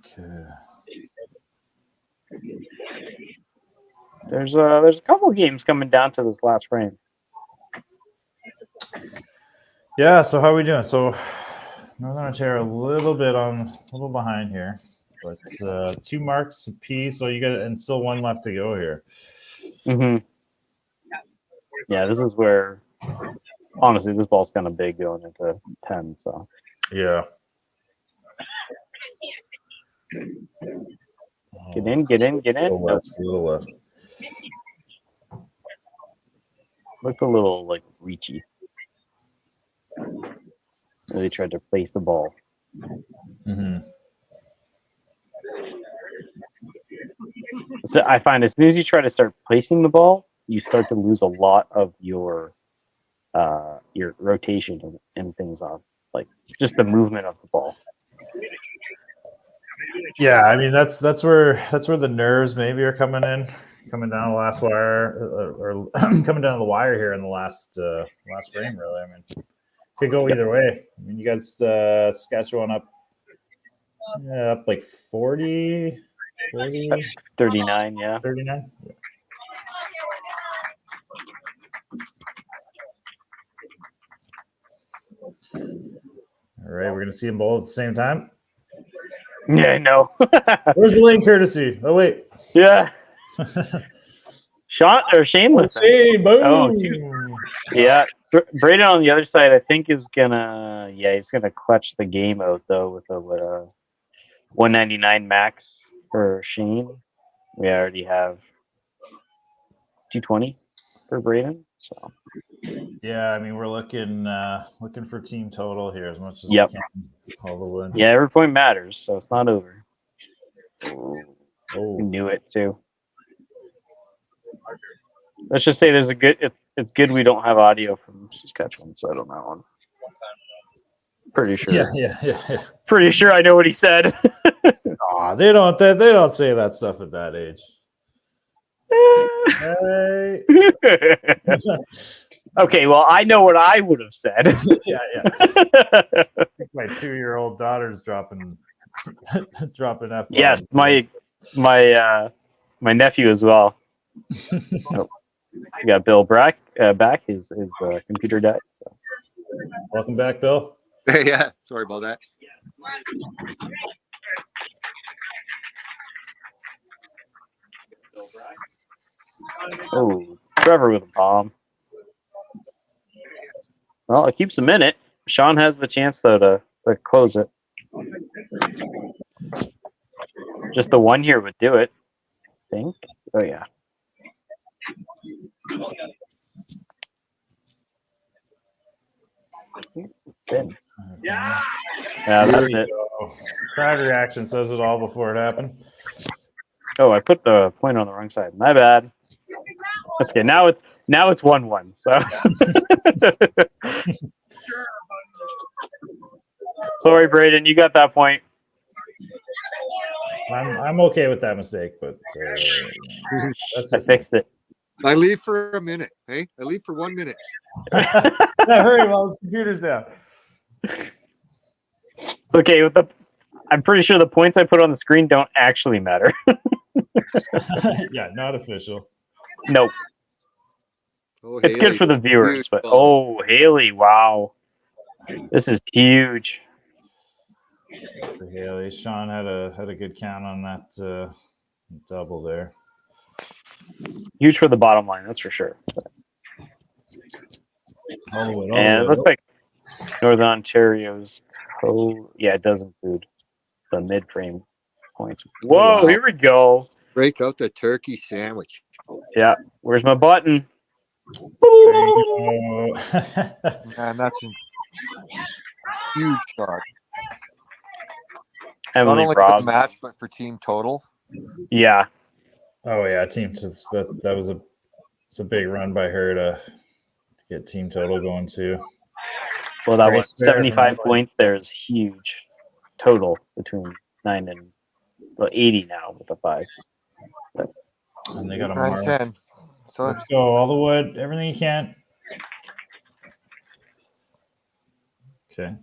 Okay. There's a couple of games coming down to this last frame. Yeah. So how are we doing? So Northern Ontario a little behind here, but 2 marks apiece. So you got and still 1 left to go here. Mm-hmm. Yeah, this is where honestly this ball's kind of big going into 10. So yeah. Get in. A little left. Looked a little like reachy. Really tried to place the ball. Mm-hmm. So I find as soon as you try to start placing the ball, you start to lose a lot of your rotation and things on, like just the movement of the ball. Yeah, I mean that's where the nerves maybe are coming down the last wire or coming down the wire here in the last frame. Really, I mean, could go either way. I mean, you guys Saskatchewan up like 40, 39, yeah. 39. Yeah. All right, we're gonna see them both at the same time. Yeah, I know. Where's the lane courtesy? Oh wait. Yeah. Shot or shameless? Boom. Oh, yeah. Braden on the other side, I think, is gonna. Yeah, he's gonna clutch the game out though with a 199 max for Shane. We already have 220 for Braden. So. Yeah, I mean we're looking for team total here as much as we can. All the win. Yeah, every point matters, so it's not over. Oh. We knew it too. Let's just say there's a good. It's good we don't have audio from Saskatchewan, so I don't know one. Pretty sure. Yeah. Pretty sure I know what he said. Aw, they don't say that stuff at that age. Hey. Okay, well, I know what I would have said. Yeah. I think my 2-year-old daughter's dropping F. Yes, my nephew as well. Oh, we got Bill back. His computer died. So. Welcome back, Bill. Yeah, sorry about that. Oh, Trevor with a bomb. Well, it keeps him in it. Sean has the chance though to close it. Just the one here would do it, I think. Oh yeah. Good. Yeah, that's it. Crowd reaction says it all before it happened. Oh, I put the point on the wrong side. My bad. That's okay. Now it's 1-1. So Sorry, Braden, you got that point. I'm okay with that mistake, but that's I just fixed it. I leave for a minute. Hey, I leave for 1 minute. Yeah, hurry while his computer's down. Okay, I'm pretty sure the points I put on the screen don't actually matter. Yeah, not official. Nope. Oh, It's good for the viewers, but Haley, wow. This is huge. For Haley. Sean had a good count on that double there. Huge for the bottom line, that's for sure. And it looks like Northern Ontario's yeah, it does include the mid-frame points. Whoa, wow. here we go. Break out the turkey sandwich. Yeah, where's my button? Man, that's a huge shot. Emily Not only Robb. for the match, but for team total. Yeah. Oh yeah, that was a big run by her to get team total going too. Well, that Great was spare 75 from points. There's huge total between 9 and 80 now with the 5. And they got a 9, mark. 10. So Let's go all the wood, everything you can. Okay.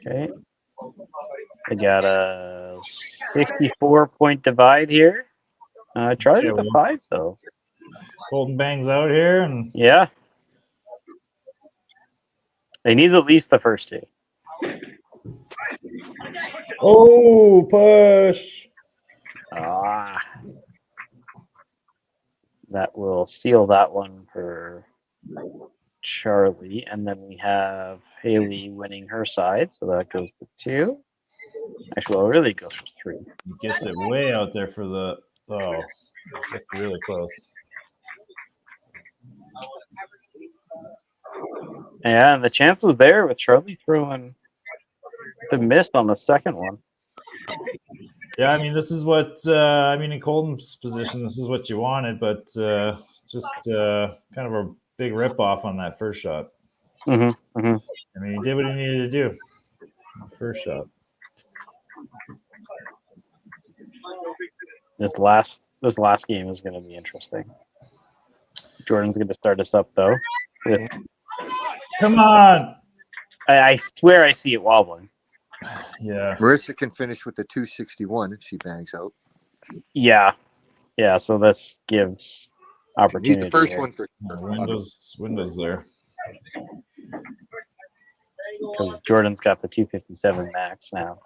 Okay. I got a 64-point divide here. Charlie with a 5 though. Golden bangs out here, and yeah, they need at least the first 2. Oh, push! That will seal that one for Charlie, and then we have Haley winning her side, so that goes to 2. Actually, well, it really goes for 3. He gets it way out there for the that's really close. Yeah, and the chance was there with Charlie throwing the miss on the second one. Yeah, I mean, this is what in Colton's position, this is what you wanted, but just kind of a big rip off on that first shot. Mm-hmm, mm-hmm. I mean, he did what he needed to do. First shot. This last game is going to be interesting. Jordan's going to start us up though. Come on! I swear I see it wobbling. Yeah. Marissa can finish with the 261 if she bangs out. Yeah. So this gives opportunity. Need the first here. one for Windows there. Because Jordan's got the 257 max now.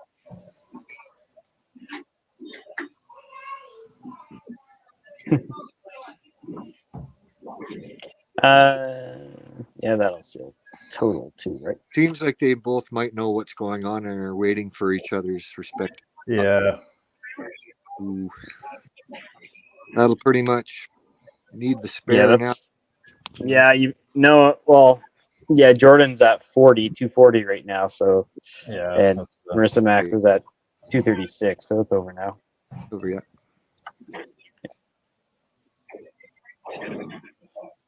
Yeah, that'll seal total 2, right? Seems like they both might know what's going on and are waiting for each other's respect. Yeah. Ooh. That'll pretty much need the spare now. Yeah, Jordan's at 240 right now, so yeah, and Marissa Max is at 236, so it's over now. Over yet.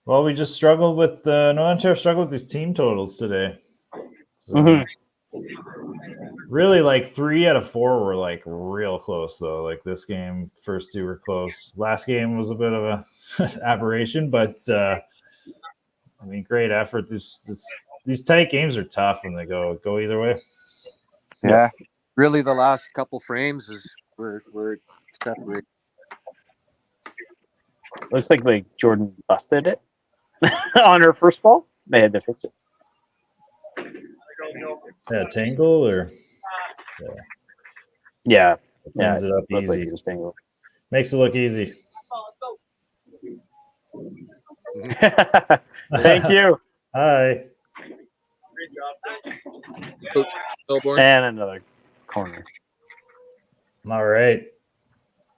Well, we just struggled with Northern Ontario struggled with these team totals today. So, really, like 3 out of 4 were like real close though. Like this game, first 2 were close. Last game was a bit of a aberration, but I mean, great effort. These tight games are tough when they go either way. Yeah, really, the last couple frames is where separate. Looks like Jordan busted it on her first ball. They had to fix it. Yeah, tangle or yeah. Cleans it up Looks like easy. it was tangled. Makes it look easy. Thank you. Hi. And another corner. All right.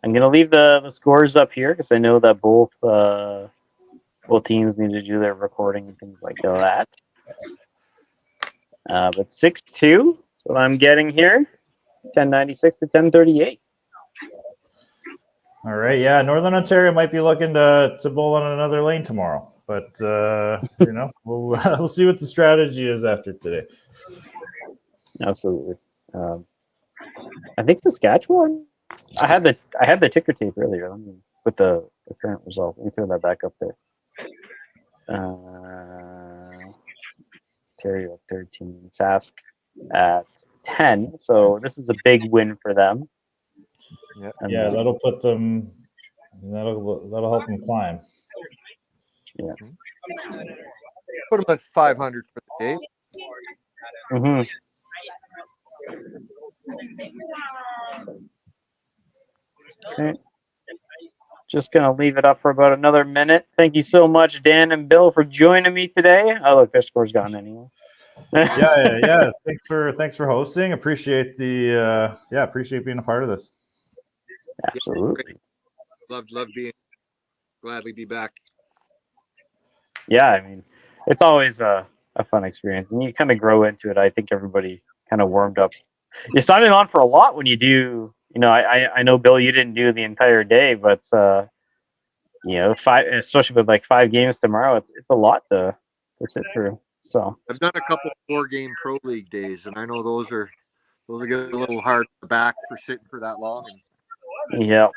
I'm gonna leave the scores up here because I know that both teams need to do their recording and things like that. But 6-2 is what I'm getting here. 1096 to 1038. All right. Yeah, Northern Ontario might be looking to bowl on another lane tomorrow. but we'll see what the strategy is after today. Absolutely. I think Saskatchewan. I had the ticker tape earlier. Let me, with the current result. Let me throw that back up there. Ontario 13, Sask at 10. So this is a big win for them. Yeah, that'll put them. That'll help them climb. Yeah. Put them at 500 for the day. Mm-hmm. Okay. Just gonna leave it up for about another minute. Thank you so much, Dan and Bill, for joining me today. Oh, look, their score's gone anyway. yeah. Thanks for hosting. Appreciate appreciate being a part of this. Absolutely. Love being. Gladly be back. Yeah, I mean, it's always a fun experience, and you kind of grow into it. I think everybody kind of warmed up. You're signing on for a lot when you do. I know, Bill, you didn't do the entire day, but especially with like 5 games tomorrow, it's a lot to sit through. So I've done a couple 4-game pro league days, and I know those get a little hard back for sitting for that long. And, yeah,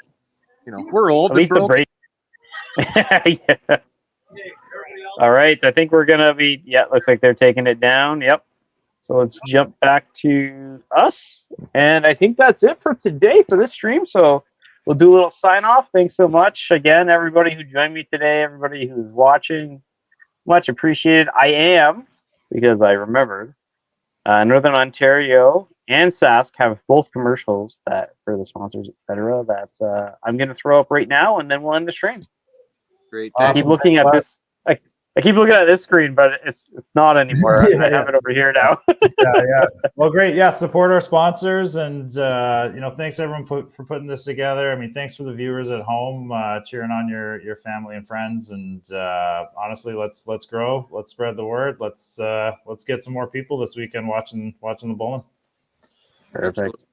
we're old. At least the break. Yeah. All right, I think we're gonna be. Yeah, looks like they're taking it down. Yep. So let's jump back to us, and I think that's it for today for this stream. So we'll do a little sign off. Thanks so much again, everybody who joined me today, everybody who's watching. Much appreciated. I am, because I remembered, Northern Ontario and Sask have both commercials that for the sponsors, etc. That I'm going to throw up right now, and then we'll end the stream. Great. I keep looking at this. I keep looking at this screen, but it's not anymore. I have it over here now. yeah. Well, great. Yeah, support our sponsors, and thanks everyone for putting this together. I mean, thanks for the viewers at home cheering on your family and friends. And honestly, let's grow. Let's spread the word. Let's get some more people this weekend watching the bowling. Perfect.